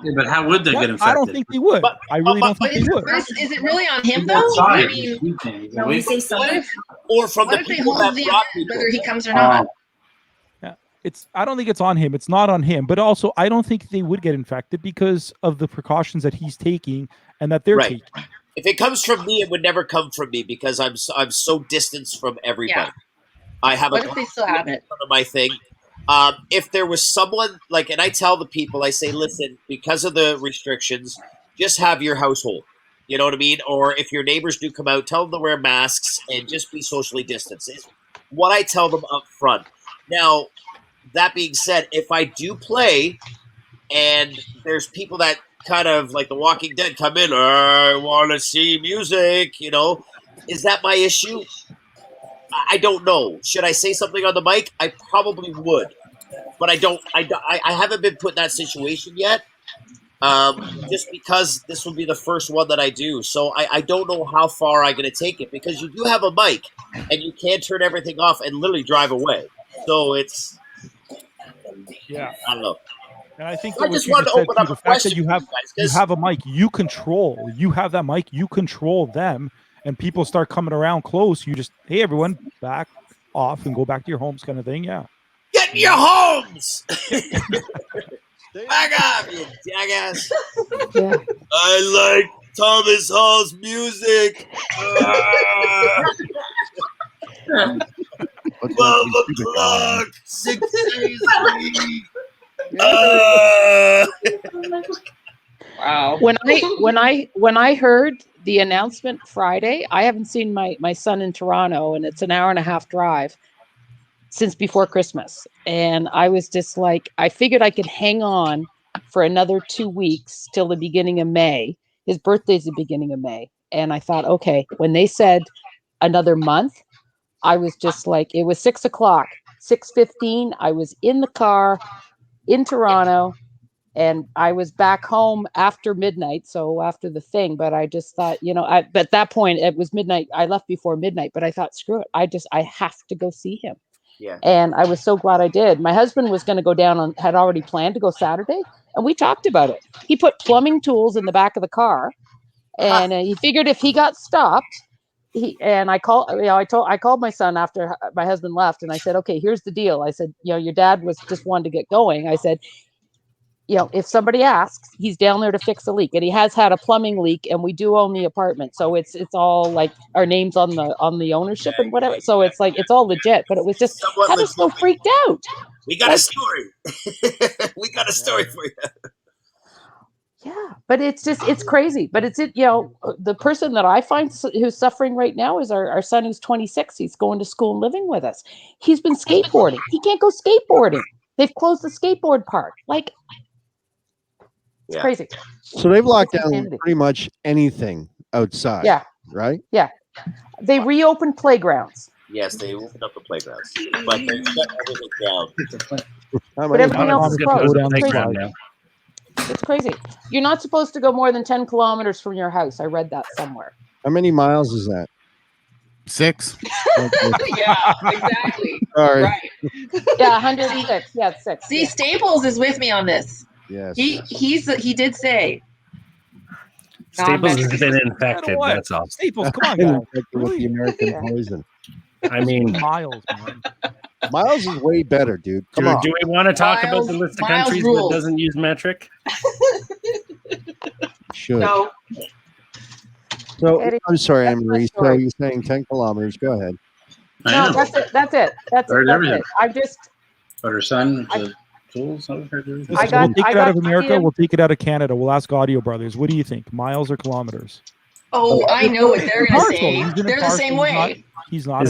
Yeah, but how would they get infected? I don't think they would. I really don't think they would. Is it really on him though? I mean, No, we say what something. if, or from what the if they people hold that the brought event, people. whether he comes or not? I don't think it's on him. It's not on him. But also, I don't think they would get infected because of the precautions that he's taking and that they're taking. If it comes from me, it would never come from me because I'm so distanced from everybody. I have What if they still have it? of my thing. If there was someone like, and I tell the people, I say, listen, because of the restrictions, just have your household. You know what I mean? Or if your neighbors do come out, tell them to wear masks and just be socially distanced. Is what I tell them up front. Now, that being said, if I do play and there's people that kind of like The Walking Dead come in, I want to see music, you know, is that my issue? I don't know. Should I say something on the mic? I probably would, but I don't. I haven't been put in that situation yet. Just because this will be the first one that I do, so I don't know how far I'm going to take it because you do have a mic and you can turn everything off and literally drive away. So it's I don't know. And I think I that just what you wanted to just said open too, up the a fact question that you for have you guys, you 'cause- have a mic, you control. You have that mic, you control them, and people start coming around close. You just, hey, everyone, back off and go back to your homes, kind of thing. Yeah. Get in your homes. Back up, you jackass. I like Thomas Hall's music. 12 o'clock, 6 days a week. Wow. When I heard the announcement Friday, I haven't seen my son in Toronto, and it's an hour and a half drive since before Christmas. And I was just like, I figured I could hang on for another 2 weeks till the beginning of May. His birthday's the beginning of May. And I thought, okay, when they said another month, I was just like, it was 6 o'clock, 6:15. I was in the car in Toronto, and I was back home after midnight. So after the thing, but I just thought, you know, but at that point it was midnight. I left before midnight, but I thought, screw it. I have to go see him. Yeah. And I was so glad I did. My husband was going to go down had already planned to go Saturday, and we talked about it. He put plumbing tools in the back of the car, and he figured if he got stopped, I called my son after my husband left, and I said, okay, here's the deal. I said, you know, your dad was just wanted to get going. I said, if somebody asks, he's down there to fix a leak, and he has had a plumbing leak, and we do own the apartment, so it's all like our names on the ownership and whatever. So it's like it's all legit. But it was just I was so freaked out. We got a story. We got a story for you. Yeah, but it's crazy. But the person that I find who's suffering right now is our son who's 26. He's going to school and living with us. He's been skateboarding. He can't go skateboarding. They've closed the skateboard park. Like, it's crazy. So they've locked down pretty much anything outside. Yeah. Right? Yeah. They reopened playgrounds. Yes, they opened up the playgrounds, but they shut everything down. But everything else is closed. down the It's slide. crazy. It's crazy. You're not supposed to go more than 10 kilometers from your house. I read that somewhere. How many miles is that? 6. Yeah, exactly. Sorry. Right. Yeah, 106. Yeah, it's 6. See, Staples is with me on this. Yes. He did say. Staples has been infected. That's all. Staples, come on, guys. Infected with the American poison. I mean, Miles, man. Miles is way better, dude. Come on. do we want to talk about the list of Miles countries rules. that doesn't use metric? Should. No. So Eddie, I'm sorry, that's my Anne-Marie. So story. you're saying 10 kilometers. Go ahead. No, that's it. That's it. That's Heard it. That's everything. it. I just But her son, the tools. I We'll got- take I it out got of America. Ian- We'll take it out of Canada. We'll ask Audio Brothers. What do you think? Miles or kilometers? Oh, I know what they're gonna Impartial. say. He's been They're the impartial. same way. He's not.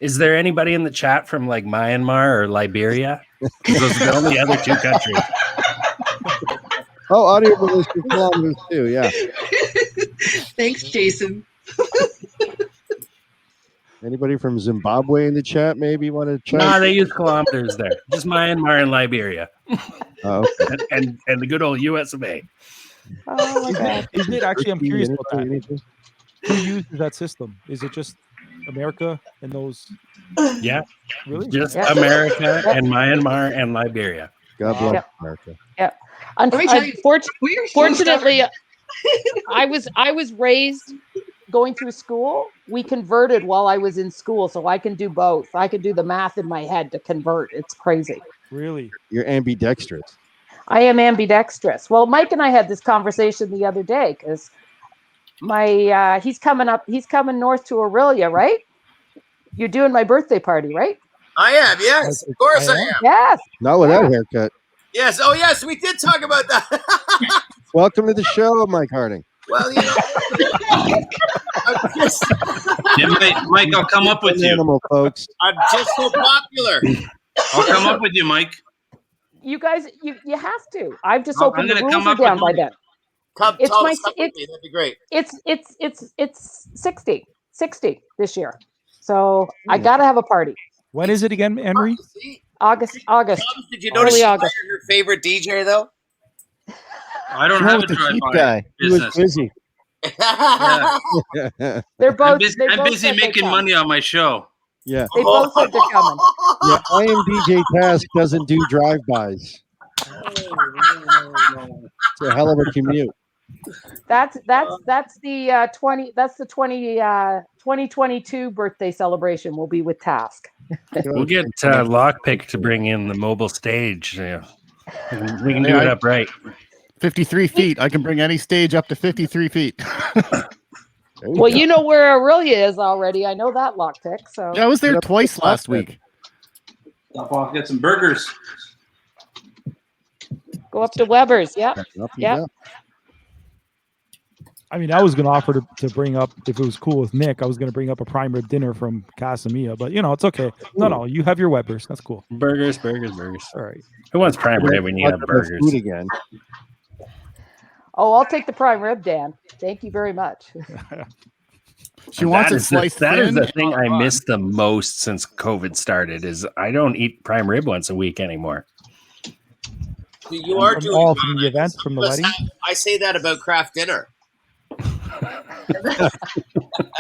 Is there anybody in the chat from like Myanmar or Liberia? 'Cause those are the only other two countries. Oh, audio release for kilometers too. Yeah. Thanks, Jason. Anybody from Zimbabwe in the chat? Maybe want to check? No, they use kilometers there. Just Myanmar and Liberia. Oh, okay. and the good old US of A. Oh my God. Isn't it actually? I'm curious about that. Anything? Who uses that system? Is it just America and those? Yeah. Really? Just Yeah. America and Myanmar and Liberia. God bless Yeah. America. Yeah. Let me tell you, we're so Fortunately, I was raised going through school. We converted while I was in school, so I can do both. I can do the math in my head to convert. It's crazy. Really? You're ambidextrous. I am ambidextrous. Well, Mike and I had this conversation the other day because he's coming north to Aurelia, right? You're doing my birthday party, right? I am, yes, of course I am. Yes. Not with that haircut. Yes, oh yes, we did talk about that. Welcome to the show, Mike Harding. Well, you know, I'm just, Mike, I'll come up with you. Animal folks. I'm just so popular. I'll come up with you, Mike. You guys, you have to. I've just I'm opened the gonna rules come up down with by you. then. Come It's tell my us something with me. That'd be great. It's 60 this year. So I gotta have a party. When is it again, Emery? August. Tom, did you notice Early she August. hired her favorite DJ though? I don't No, have a with the cheap drive-by guy. He was business. busy. Yeah. They're both. I'm busy, they I'm both busy said they'd making come. money on my show. Yeah. They both said they're coming. Yeah. I am DJ Task doesn't do drive-bys. It's a hell of a commute. That's the 2022 birthday celebration. Will be with Task. We'll get Lockpick to bring in the mobile stage. Yeah. We can do it up right. 53 feet. I can bring any stage up to 53 feet. Well, you know where Aurelia is already. I know that lockpick. So Yeah, I was there twice last week. I'll get some burgers. go up to Weber's. Yep. Yep. I mean, I was going to offer to bring up, if it was cool with Nick, I was going to bring up a prime rib dinner from Casamia, but it's okay. No, you have your Weber's. That's cool. Burgers. All right. Who wants prime rib when you have burgers? Food again. Oh, I'll take the prime rib, Dan. Thank you very much. She wants That it is the- sliced That is thin. the thing I miss the most since COVID started. Is I don't eat prime rib once a week anymore. You are From doing all fine. from the event, from the Plus, wedding. I say that about craft dinner.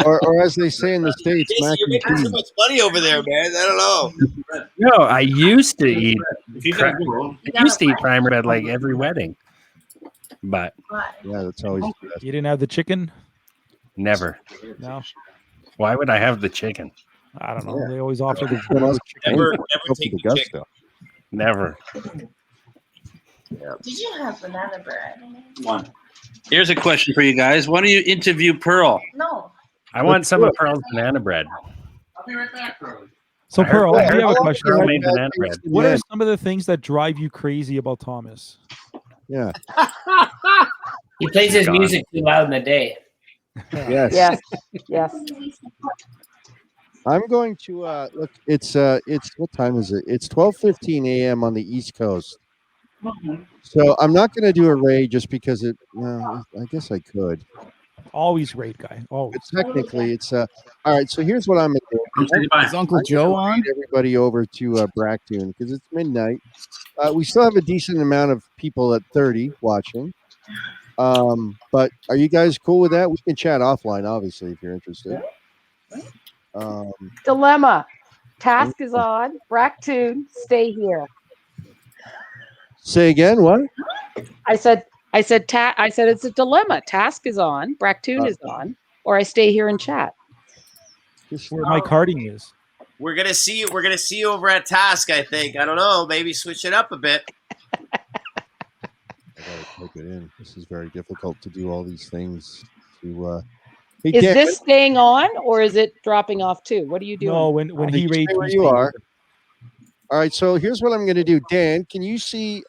or as they say in the States, Jason, mac you're and making too cheese. much money over there, man. I don't know. No, I used to eat. If you gotta go, I used to eat prime rib at like every wedding, but Yeah, that's always the best. You didn't have the chicken? never. No. Why would I have the chicken? I don't know. They always offer the Never Go for take the the chicken. gusto. Never. Did you have banana bread? One. Here's a question for you guys. Why don't you interview Pearl? No. I want some of Pearl's banana bread. I'll be right back, Pearl. So I heard- Pearl, I we heard have a Pearl question. made banana bread. What are some of the things that drive you crazy about Thomas? Yeah. He plays his God. music too loud in the day. Yes. Yes. Yes. I'm going to look. It's what time is it? It's 12:15 a.m. on the East Coast. So I'm not going to do a raid just because it. Well, I guess I could. Always raid guy. Always. But technically, it's all right. So here's what I'm going to do. Is Uncle Joe on? Everybody over to Bracktune because it's midnight. We still have a decent amount of people at 30 watching. But are you guys cool with that? We can chat offline, obviously, if you're interested. Dilemma. Task is on. Bracktune, stay here. Say again. What? I said it's a dilemma. Task is on. Bracktune is on. Or I stay here and chat. Where my carding is. We're gonna see you. We're gonna see you over at Task. I think. I don't know. Maybe switch it up a bit. I gotta type it in. This is very difficult to do all these things. To hey, Is Dan, this staying on or is it dropping off too? What are you doing? No, when he you raids, stay where we you stay are. here. All right. So here's what I'm going to do. Dan, can you see?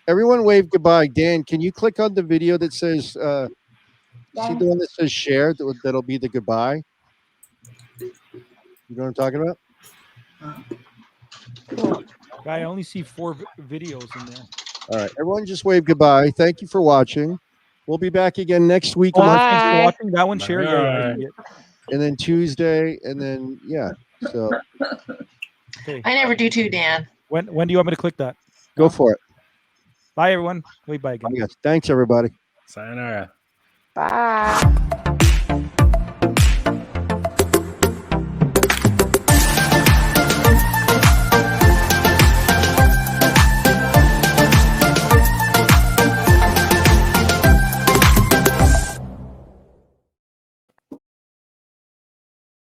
Everyone wave goodbye. Dan, can you click on the video that says? See the one that says share? That'll be the goodbye. You know what I'm talking about? Guy, I only see 4 videos in there. All right. Everyone just wave goodbye. Thank you for watching. We'll be back again next week. Thanks for watching that one. Share. Yeah, I see it. And then Tuesday, and then yeah. So Okay. I never do too, Dan. When do you want me to click that? go for it. Bye, everyone. Wait, bye again. Yes. Thanks, everybody. Sayonara. Bye.